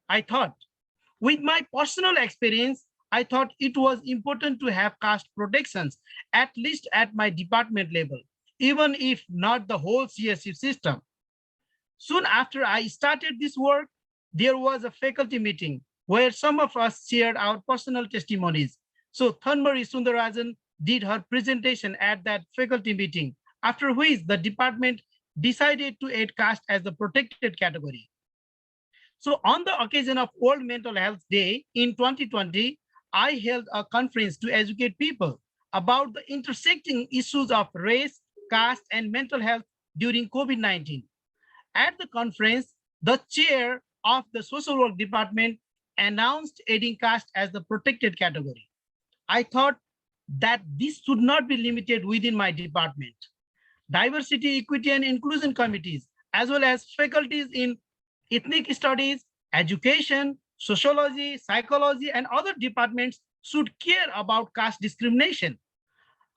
I thought, with my personal experience, I thought it was important to have caste protections, at least at my department level, even if not the whole CSU system. Soon after I started this work, there was a faculty meeting where some of us shared our personal testimonies. So Thanmari Sundarajan did her presentation at that faculty meeting, after which the department decided to add caste as the protected category. So on the occasion of World Mental Health Day in 2020, I held a conference to educate people about the intersecting issues of race, caste, and mental health during COVID-19. At the conference, the chair of the social work department announced aiding caste as the protected category. I thought that this should not be limited within my department. Diversity, equity, and inclusion committees, as well as faculties in ethnic studies, education, sociology, psychology, and other departments should care about caste discrimination.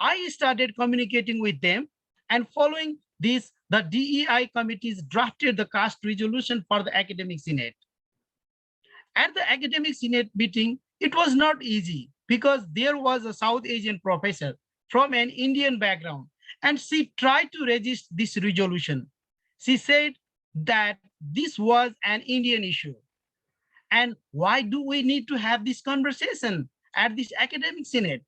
I started communicating with them, and following this, the DEI committees drafted the caste resolution for the academic senate. At the academic senate meeting, it was not easy because there was a South Asian professor from an Indian background, and she tried to resist this resolution. She said that this was an Indian issue. And why do we need to have this conversation at this academic senate?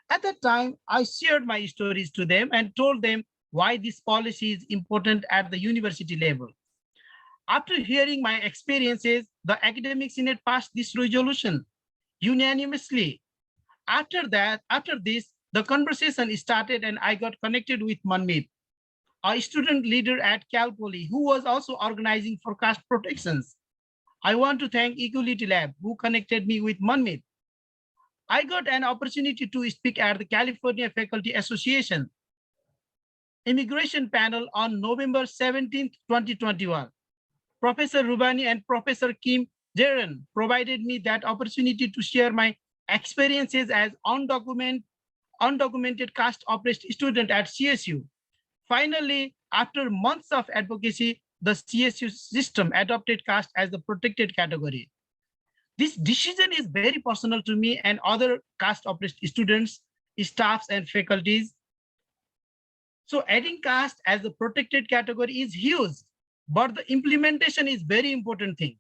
At that time, I shared my stories to them and told them why this policy is important at the university level. After hearing my experiences, the academic senate passed this resolution unanimously. After this, the conversation started and I got connected with Manmeet, a student leader at Cal Poly who was also organizing for caste protections. I want to thank Equality Lab who connected me with Manmeet. I got an opportunity to speak at the California Faculty Association Immigration Panel on November 17, 2021. Professor Rubani and Professor Kim Jaron provided me that opportunity to share my experiences as undocumented caste oppressed student at CSU. Finally, after months of advocacy, the CSU system adopted caste as the protected category. This decision is very personal to me and other caste oppressed students, staffs, and faculties. So adding caste as the protected category is huge, but the implementation is very important thing.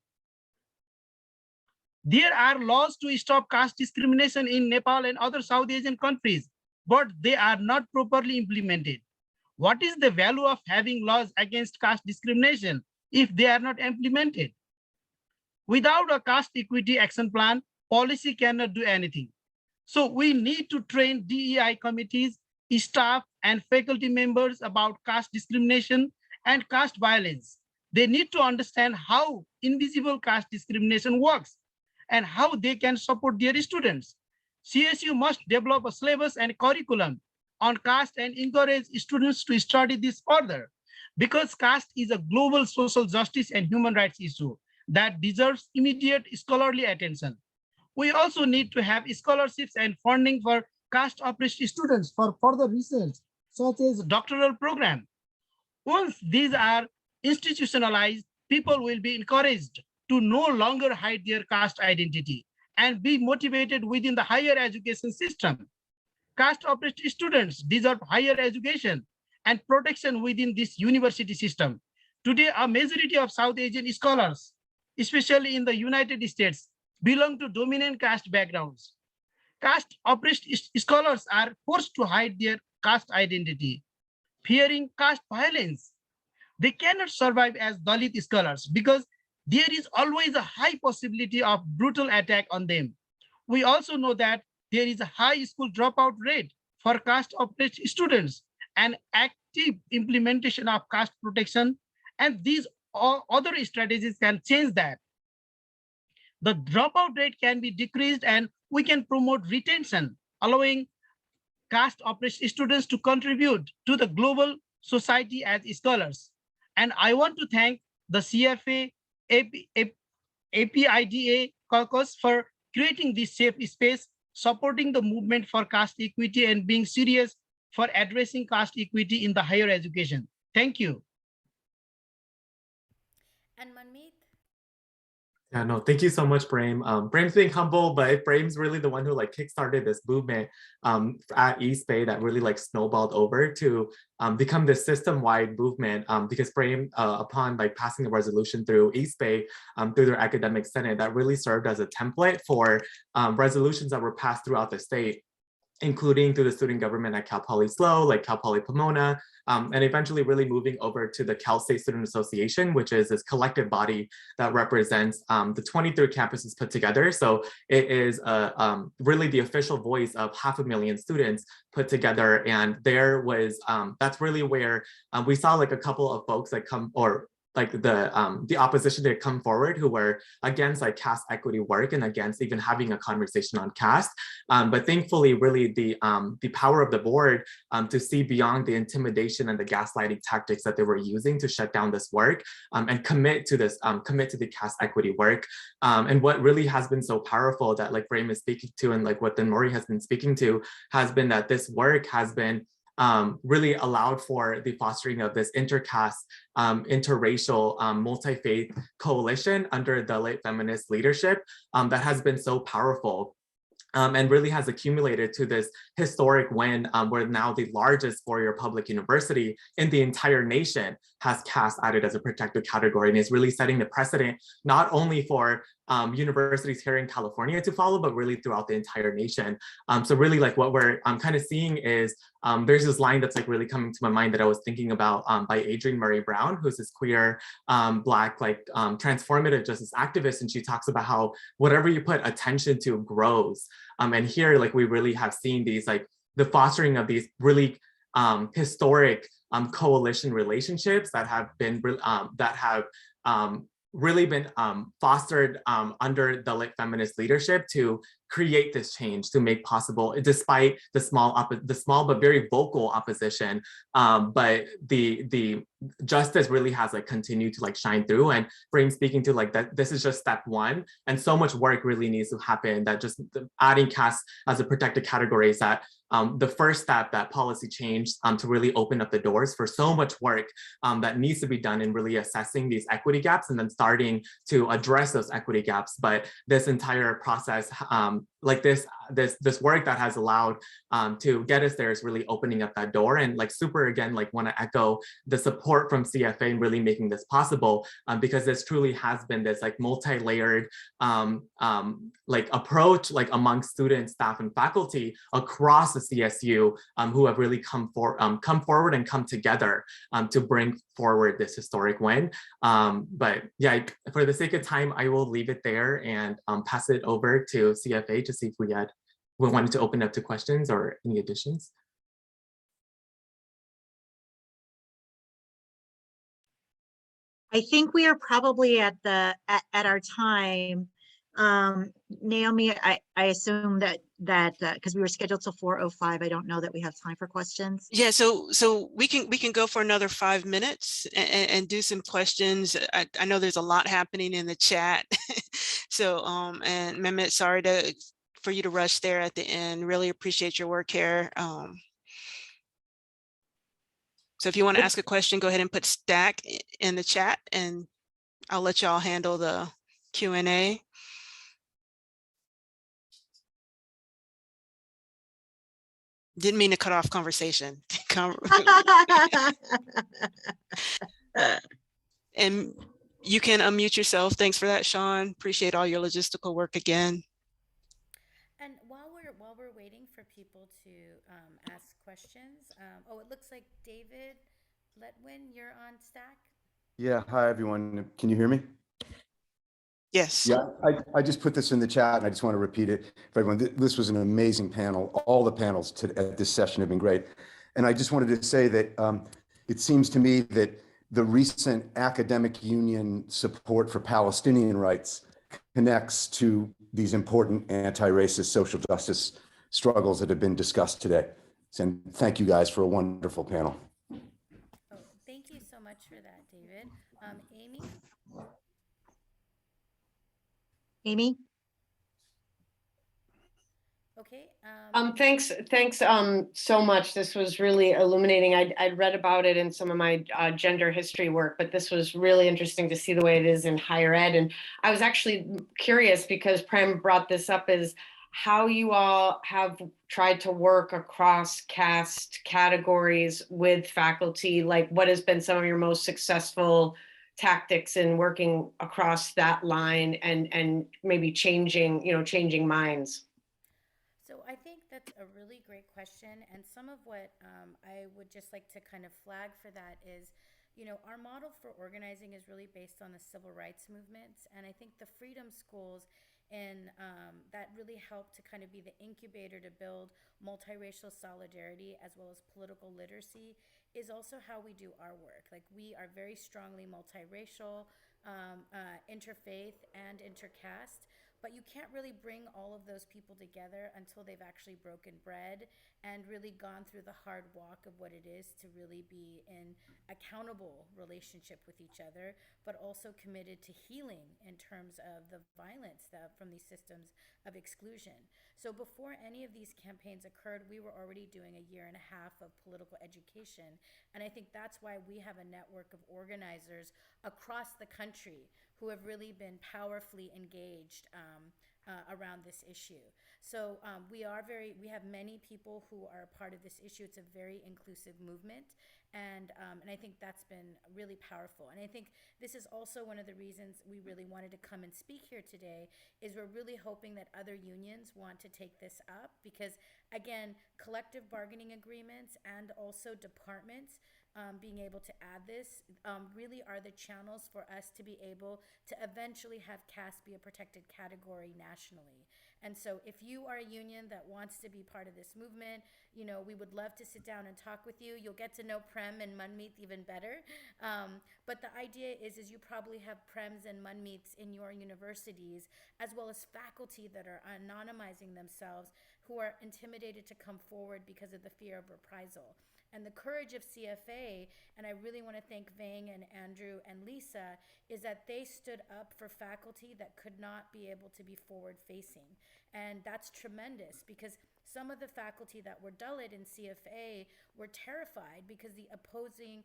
There are laws to stop caste discrimination in Nepal and other South Asian countries, but they are not properly implemented. What is the value of having laws against caste discrimination if they are not implemented? Without a caste equity action plan, policy cannot do anything. So we need to train DEI committees, staff, and faculty members about caste discrimination and caste violence. They need to understand how invisible caste discrimination works and how they can support their students. CSU must develop a syllabus and curriculum on caste and encourage students to study this further, because caste is a global social justice and human rights issue that deserves immediate scholarly attention. We also need to have scholarships and funding for caste oppressed students for further research, such as doctoral program. Once these are institutionalized, people will be encouraged to no longer hide their caste identity and be motivated within the higher education system. Caste oppressed students deserve higher education and protection within this university system. Today, a majority of South Asian scholars, especially in the United States, belong to dominant caste backgrounds. Caste oppressed scholars are forced to hide their caste identity, fearing caste violence. They cannot survive as Dalit scholars because there is always a high possibility of brutal attack on them. We also know that there is a high school dropout rate for caste oppressed students and active implementation of caste protection, and these other strategies can change that. The dropout rate can be decreased and we can promote retention, allowing caste oppressed students to contribute to the global society as scholars. And I want to thank the CFA APIDA caucus for creating this safe space, supporting the movement for caste equity and being serious for addressing caste equity in the higher education. Thank you. And Manmeet? Yeah, no, thank you so much, Brahim. Brahim's being humble, but Brahim's really the one who like kickstarted this movement at East Bay that really like snowballed over to become this system-wide movement because Brahim, upon like passing a resolution through East Bay, through their academic senate, that really served as a template for resolutions that were passed throughout the state. including through the student government at Cal Poly SLO, like Cal Poly Pomona, and eventually really moving over to the Cal State Student Association, which is this collective body that represents the 23 campuses put together. So it is really the official voice of 500,000 students put together. And there was, that's really where we saw like a couple of folks that come, or like the opposition to come forward who were against like caste equity work and against even having a conversation on caste. But thankfully, really the power of the board to see beyond the intimidation and the gaslighting tactics that they were using to shut down this work and commit to this, commit to the caste equity work. And what really has been so powerful that like Brayden is speaking to, and like what Maury has been speaking to, has been that this work has been really allowed for the fostering of this intercaste, interracial, multi-faith coalition under the late feminist leadership that has been so powerful. And really has accumulated to this historic win where now the largest four-year public university in the entire nation has caste added as a protected category, and is really setting the precedent not only for universities here in California to follow, but really throughout the entire nation. So really like what we're kind of seeing is there's this line that's like really coming to my mind that I was thinking about by Adrienne Murray Brown, who's this queer, Black, like transformative justice activist. And she talks about how whatever you put attention to grows. And here, like we really have seen these, like the fostering of these really historic coalition relationships that have been, really been fostered under the lit feminist leadership to create this change, to make possible, despite the small but very vocal opposition. But the justice really has like continued to like shine through. And Brayden speaking to like that, this is just step one, and so much work really needs to happen. That just adding caste as a protected category is that the first step, that policy change to really open up the doors for so much work that needs to be done in really assessing these equity gaps and then starting to address those equity gaps. But this entire process, like this work that has allowed to get us there is really opening up that door. And like super, again, like want to echo the support from CFA in really making this possible, because this truly has been this like multi-layered like approach, like among students, staff, and faculty across the CSU who have really come forward and come together to bring forward this historic win. But yeah, for the sake of time, I will leave it there and pass it over to CFA to see if we wanted to open up to questions or any additions. I think we are probably at our time. Naomi, I assume that because we were scheduled till 4:05, I don't know that we have time for questions. Yeah, so we can go for another 5 minutes and do some questions. I know there's a lot happening in the chat. So and Mehmet, sorry for you to rush there at the end. Really appreciate your work here. So if you want to ask a question, go ahead and put stack in the chat and I'll let y'all handle the Q&A. Didn't mean to cut off conversation. And you can unmute yourself. Thanks for that, Sean. Appreciate all your logistical work again. And while we're waiting for people to ask questions, oh, it looks like David Letwin, you're on Stack. Yeah, hi everyone. Can you hear me? Yes. Yeah, I just put this in the chat and I just want to repeat it for everyone. This was an amazing panel. All the panels at this session have been great. And I just wanted to say that it seems to me that the recent academic union support for Palestinian rights connects to these important anti-racist social justice struggles that have been discussed today. And thank you guys for a wonderful panel. Oh, thank you so much for that, David. Amy? Amy? Okay. Thanks so much. This was really illuminating. I'd read about it in some of my gender history work, but this was really interesting to see the way it is in higher ed. And I was actually curious because Prem brought this up, is how you all have tried to work across caste categories with faculty. Like, what has been some of your most successful tactics in working across that line and maybe changing minds? So I think that's a really great question. And some of what I would just like to kind of flag for that is, you know, our model for organizing is really based on the civil rights movements. And I think the freedom schools and that really helped to kind of be the incubator to build multiracial solidarity as well as political literacy is also how we do our work. Like, we are very strongly multiracial, interfaith and intercaste, but you can't really bring all of those people together until they've actually broken bread and really gone through the hard walk of what it is to really be in accountable relationship with each other, but also committed to healing in terms of the violence from these systems of exclusion. So before any of these campaigns occurred, we were already doing a year and a half of political education. And I think that's why we have a network of organizers across the country who have really been powerfully engaged around this issue. So we have many people who are a part of this issue. It's a very inclusive movement. And I think that's been really powerful. And I think this is also one of the reasons we really wanted to come and speak here today, is we're really hoping that other unions want to take this up, because again, collective bargaining agreements and also departments being able to add this really are the channels for us to be able to eventually have caste be a protected category nationally. And so if you are a union that wants to be part of this movement, you know, we would love to sit down and talk with you. You'll get to know Prem and Munmeet even better. But the idea is you probably have Prems and Munmeets in your universities, as well as faculty that are anonymizing themselves, who are intimidated to come forward because of the fear of reprisal. And the courage of CFA, and I really want to thank Vang and Andrew and Lisa, is that they stood up for faculty that could not be able to be forward facing. And that's tremendous, because some of the faculty that were Dalit in CFA were terrified because the opposing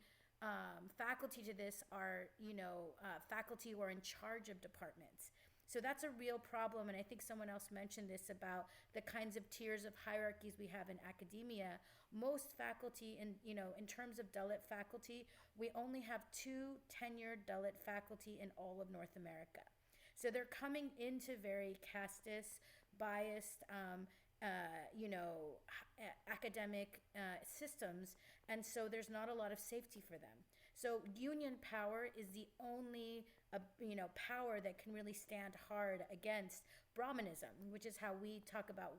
faculty to this are, you know, faculty who are in charge of departments. So that's a real problem. And I think someone else mentioned this about the kinds of tiers of hierarchies we have in academia. Most faculty, in terms of Dalit faculty, we only have 2 tenured Dalit faculty in all of North America. So they're coming into very casteist, biased, academic systems. And so there's not a lot of safety for them. So union power is the only power that can really stand hard against Brahmanism, which is how we talk about,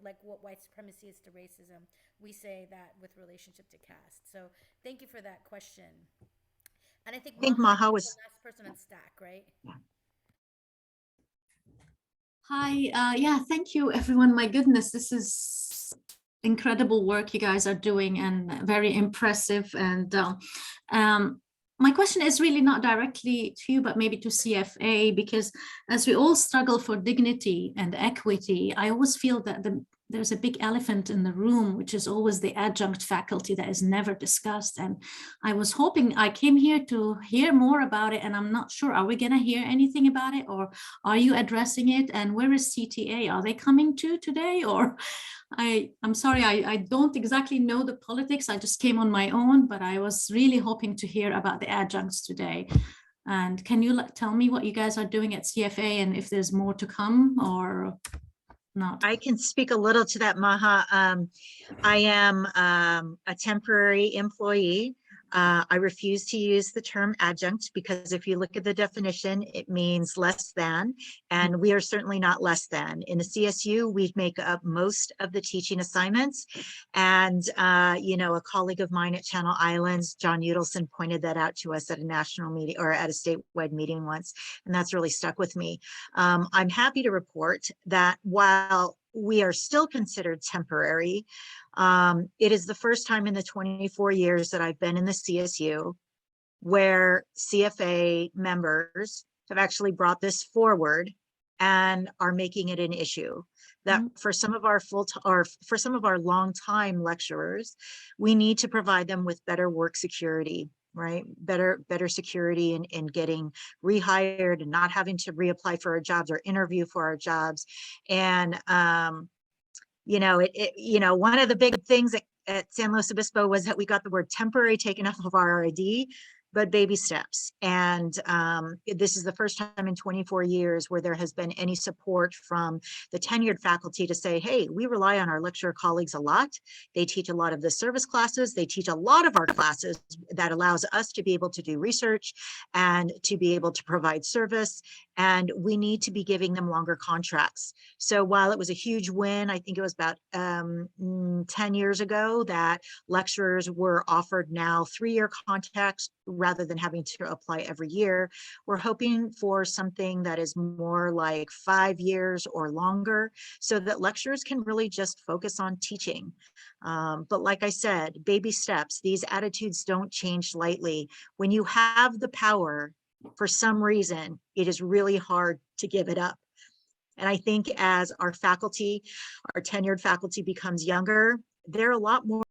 like what white supremacy is to racism. We say that with relationship to caste. So thank you for that question. And I think Maha was the last person on stack, right? Hi, yeah, thank you everyone. My goodness, this is incredible work you guys are doing and very impressive. And my question is really not directly to you, but maybe to CFA, because as we all struggle for dignity and equity, I always feel that there's a big elephant in the room, which is always the adjunct faculty that is never discussed. And I was hoping, I came here to hear more about it, and I'm not sure, are we going to hear anything about it, or are you addressing it? And where is CTA? Are they coming to today? Or I'm sorry, I don't exactly know the politics. I just came on my own, but I was really hoping to hear about the adjuncts today. And can you tell me what you guys are doing at CFA and if there's more to come or not? I can speak a little to that, Maha. I am a temporary employee. I refuse to use the term adjunct because if you look at the definition, it means less than, and we are certainly not less than. In the CSU, we make up most of the teaching assignments. And, a colleague of mine at Channel Islands, John Udelson, pointed that out to us at a national meeting or at a statewide meeting once, and that's really stuck with me. I'm happy to report that while we are still considered temporary, it is the first time in the 24 years that I've been in the CSU where CFA members have actually brought this forward and are making it an issue. That for some of our for some of our longtime lecturers, we need to provide them with better work security, right? Better security in getting rehired and not having to reapply for our jobs or interview for our jobs. And one of the big things at San Luis Obispo was that we got the word temporary taken off of our ID. but baby steps. And this is the first time in 24 years where there has been any support from the tenured faculty to say, hey, we rely on our lecturer colleagues a lot. They teach a lot of the service classes. They teach a lot of our classes that allows us to be able to do research and to be able to provide service. And we need to be giving them longer contracts. So while it was a huge win, I think it was about 10 years ago that lecturers were offered now 3-year contracts rather than having to apply every year. We're hoping for something that is more like 5 years or longer so that lecturers can really just focus on teaching. But like I said, baby steps, these attitudes don't change lightly. When you have the power, for some reason, it is really hard to give it up. And I think as our faculty, our tenured faculty becomes younger, they're a lot more